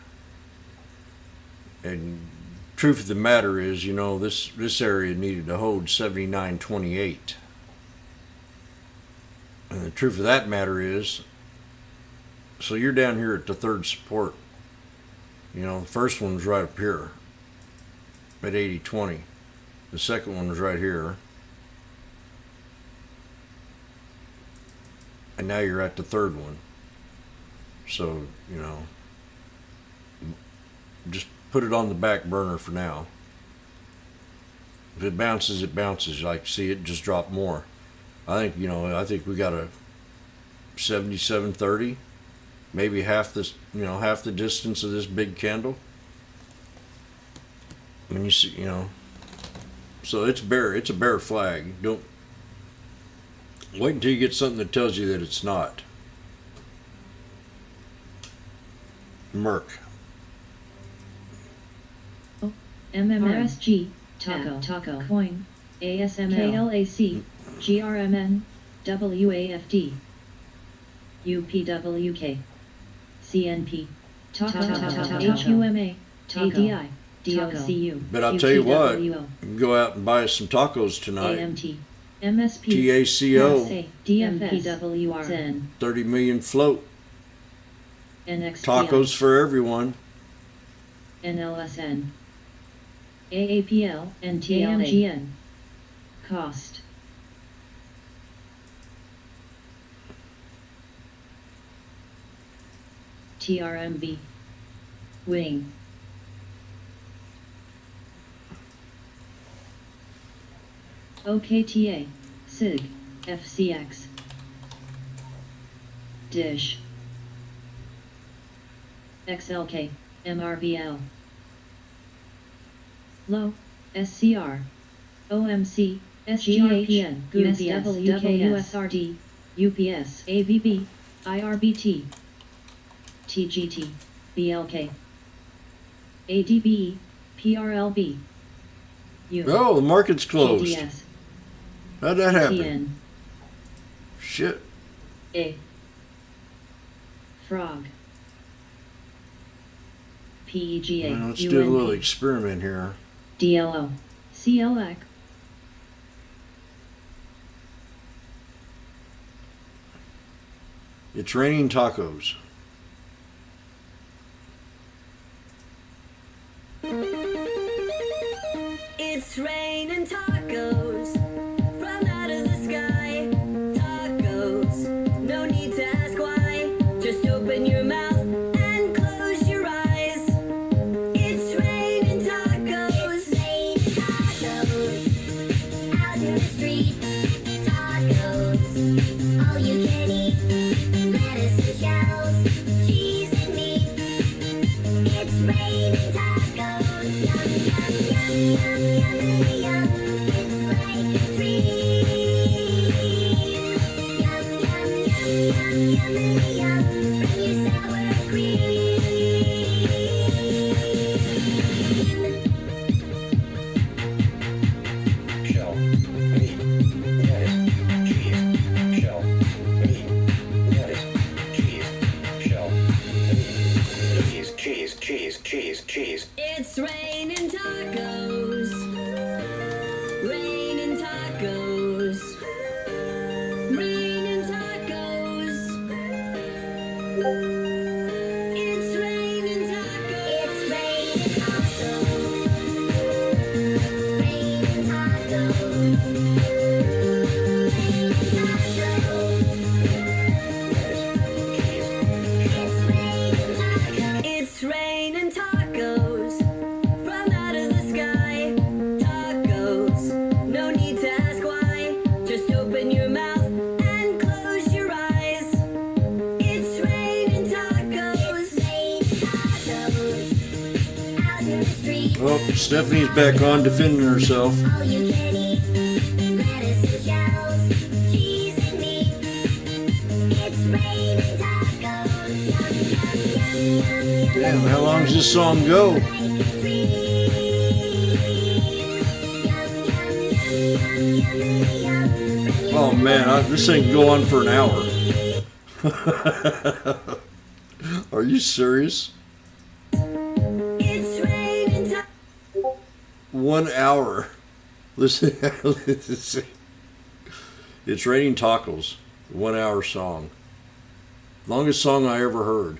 And truth of the matter is, you know, this area needed to hold 79.28. And the truth of that matter is, so you're down here at the third support. You know, the first one's right up here at 80.20. The second one's right here. And now you're at the third one. So, you know, just put it on the back burner for now. If it bounces, it bounces. I like to see it just drop more. I think we got a 77.30, maybe half this, you know, half the distance of this big candle. When you see, you know, so it's a bear flag. Don't wait until you get something that tells you that it's not. Merc. MMRSG, taco, coin, ASML, KLAC, GRMN, WAFD, UPWK, CNP, HUMA, ADI, DOCU, But I'll tell you what, you can go out and buy us some tacos tonight. AMT, MSP, TACO, DFS, Zen, 30 million float. NXPI, Tacos for everyone. NLSN, AAPL, and TMGN. Cost. TRMB. Wing. OKTA. SIG. FCX. Dish. XLK. MRVL. Low, SCR, OMC, SGRPN, USWKSRD, UPS, AVB, IRBT, TGT, BLK, ADBE, PRLB, Oh, the market's closed. TDS, How'd that happen? TN, Shit. A, Frog, PEGA, Well, let's do a little UNP, experiment here. DLO, CLX, It's raining tacos. It's raining tacos from out of the sky. Tacos, no need to ask why. Just open your mouth and close your eyes. It's raining tacos. It's raining tacos out in the street. Tacos, all you can eat. Lettuce and shells, cheese and meat. It's raining tacos. Yum, yum, yum, yum, yum, yum. It's like a dream. Yum, yum, yum, yum, yum, yum. Bring your sour cream. Shell, meat, lettuce, cheese, shell, meat, lettuce, cheese, shell, meat, cheese. It's raining tacos. Raining tacos. Raining tacos. It's raining tacos. It's raining tacos. Raining tacos. It's raining tacos from out of the sky. Tacos, no need to ask why. Just open your mouth and close your eyes. It's raining tacos. Out in the street. Well, Stephanie's back on defending herself. All you can eat. Lettuce and shells, cheese and meat. It's raining tacos. Yum, yum, yum, yum, yum. Damn, how long does this song go? Like a dream. Yum, yum, yum, yum, yum. Bring your Oh man, this thing can go on for an hour. Are you serious? It's raining tacos. 1 hour. Listen, listen. It's raining tacos. 1 hour song. Longest song I ever heard.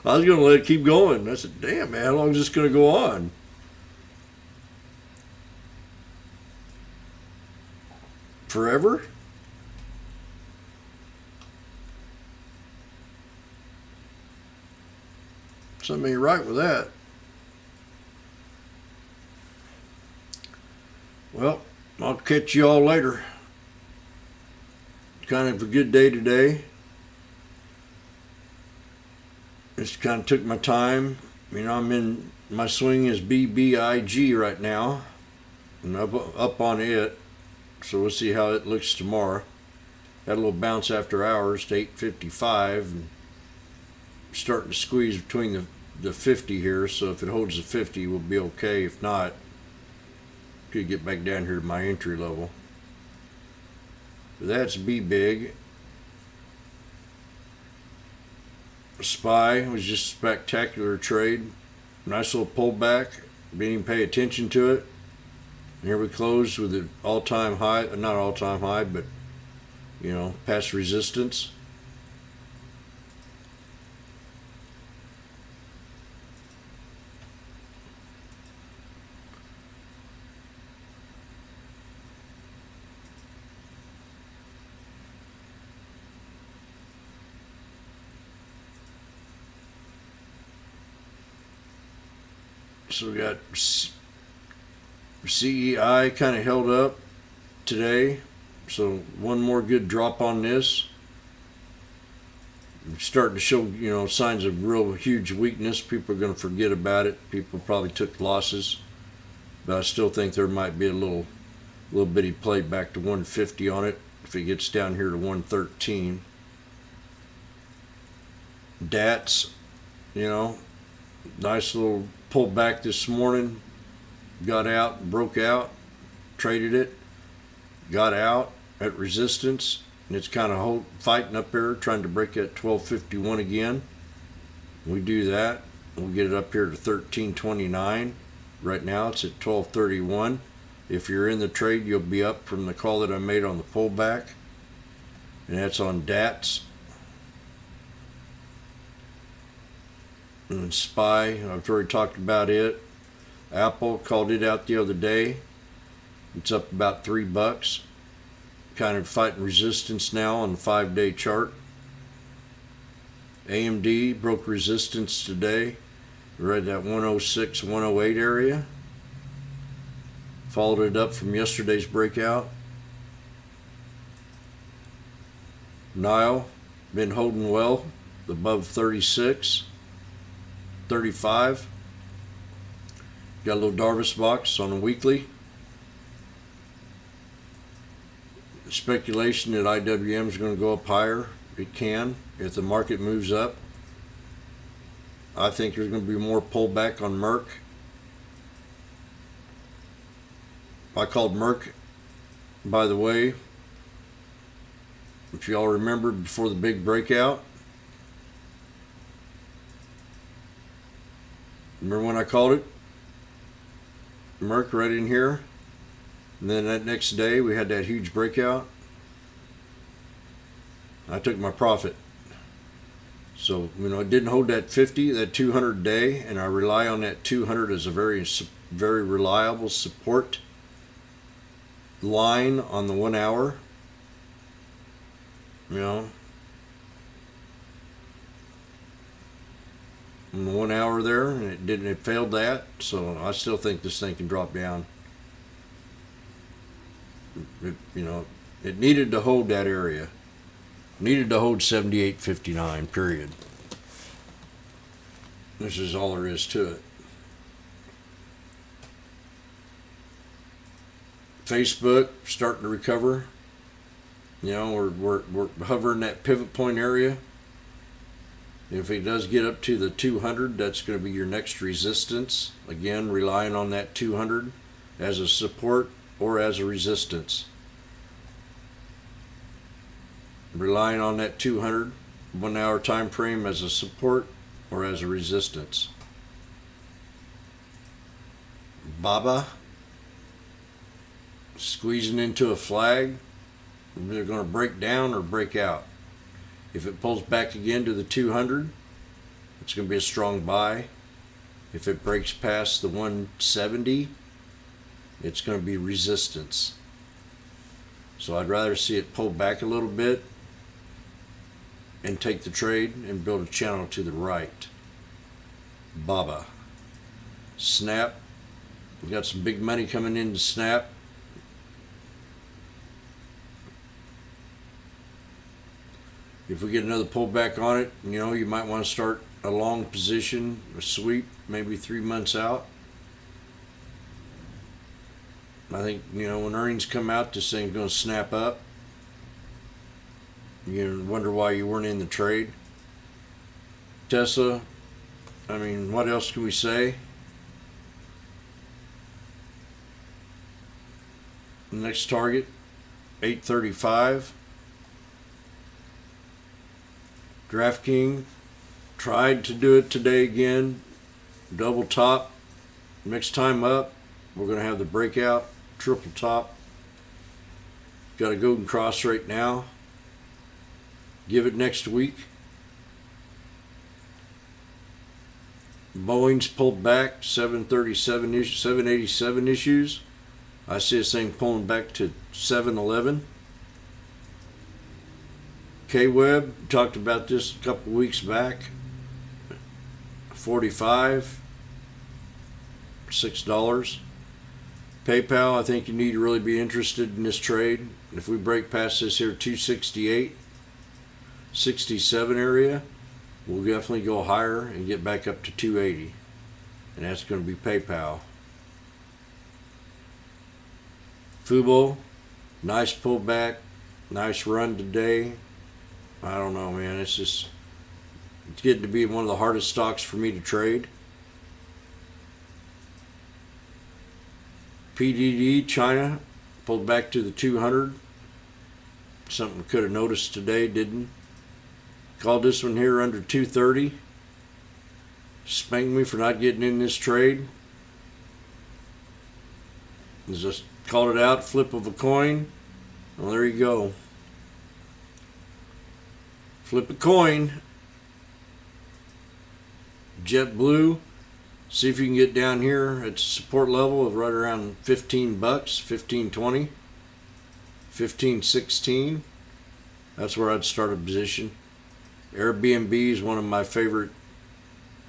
I was gonna let it keep going. I said, damn man, how long is this gonna go on? Forever? Something ain't right with that. Well, I'll catch you all later. Kind of a good day today. Just kind of took my time. You know, I'm in, my swing is BBIG right now. And up on it. So we'll see how it looks tomorrow. Had a little bounce after hours to 855, and starting to squeeze between the 50 here, so if it holds the 50 we'll be okay. If not, could get back down here to my entry level. But that's B big. SPY was just a spectacular trade. Nice little pullback. Didn't even pay attention to it. And here we close with an all-time high, not all-time high, but you know, past resistance. So we got CEI kind of held up today. So one more good drop on this. Starting to show, you know, signs of real huge weakness. People are going to forget about it. People probably took losses, but I still think there might be a little bitty play back to 150 on it if it gets down here to 113. DATS, you know, nice little pullback this morning. Got out, broke out, traded it, got out at resistance, and it's kind of fighting up there, trying to break at 1251 again. We do that, we'll get it up here to 1329. Right now it's at 1231. If you're in the trade, you'll be up from the call that I made on the pullback, and that's on DATS. And SPY, I've already talked about it. Apple, called it out the other day. It's up about $3. Kind of fighting resistance now on the 5-day chart. AMD broke resistance today. We're at that 106, 108 area. Followed it up from yesterday's breakout. Nile, been holding well above 36. 35. Got a little Darvis box on a weekly. Speculation that IWM is going to go up higher. It can if the market moves up. I think there's going to be more pullback on Merck. I called Merck, by the way, if y'all remember before the big breakout. Remember when I called it? Merck right in here. And then that next day we had that huge breakout. I took my profit. So, you know, it didn't hold that 50, that 200 day, and I rely on that 200 as a very reliable support line on the 1 hour. You know, in the 1 hour there, and it failed that, so I still think this thing can drop down. You know, it needed to hold that area. Needed to hold 78.59, period. This is all there is to it. Facebook starting to recover. You know, we're hovering that pivot point area. If it does get up to the 200, that's going to be your next resistance. Again, relying on that 200 as a support or as a resistance. Relying on that 200 1 hour time frame as a support or as a resistance. Baba squeezing into a flag. They're going to break down or break out. If it pulls back again to the 200, it's going to be a strong buy. If it breaks past the 170, it's going to be resistance. So I'd rather see it pull back a little bit and take the trade and build a channel to the right. Baba. Snap. We got some big money coming into Snap. If we get another pullback on it, you know, you might want to start a long position, a sweep, maybe 3 months out. I think, you know, when earnings come out, this thing's going to snap up. You wonder why you weren't in the trade. Tesla, I mean, what else can we say? Next target, 835. DraftKings tried to do it today again. Double top. Next time up, we're going to have the breakout, triple top. Got a golden cross right now. Give it next week. Boeing's pulled back 787 issues. I see this thing pulling back to 711. K-Web, talked about this a couple weeks back. 45, $6. PayPal, I think you need to really be interested in this trade. If we break past this here 268, 67 area, we'll definitely go higher and get back up to 280. And that's going to be PayPal. Fubo, nice pullback, nice run today. I don't know, man. It's getting to be one of the hardest stocks for me to trade. PDD, China, pulled back to the 200. Something could have noticed today, didn't. Called this one here under 230. Spanked me for not getting in this trade. Just called it out, flip of a coin. Well, there you go. Flip a coin. JetBlue. See if you can get down here at support level of right around $15, 15.20, 15.16. That's where I'd start a position. Airbnb is one of my favorite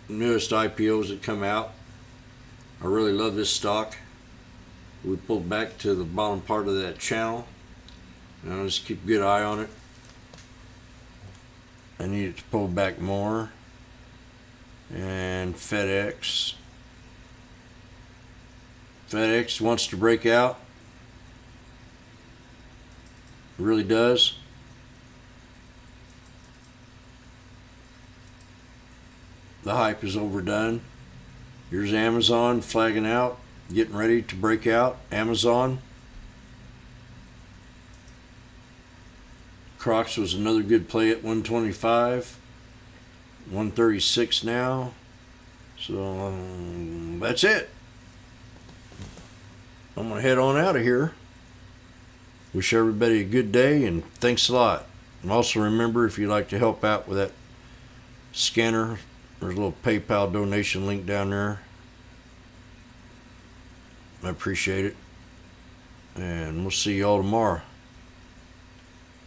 newest IPOs that come out. I really love this stock. We pulled back to the bottom part of that channel. And I'll just keep a good eye on it. I need it to pull back more. And FedEx. FedEx wants to break out. It really does. The hype is overdone. Here's Amazon flagging out, getting ready to break out. Amazon. Crocs was another good play at 125. 136 now. So that's it. I'm going to head on out of here. Wish everybody a good day and thanks a lot. And also remember, if you'd like to help out with that scanner, there's a little PayPal donation link down there. I appreciate it. And we'll see you all tomorrow.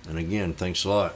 And again, thanks a lot.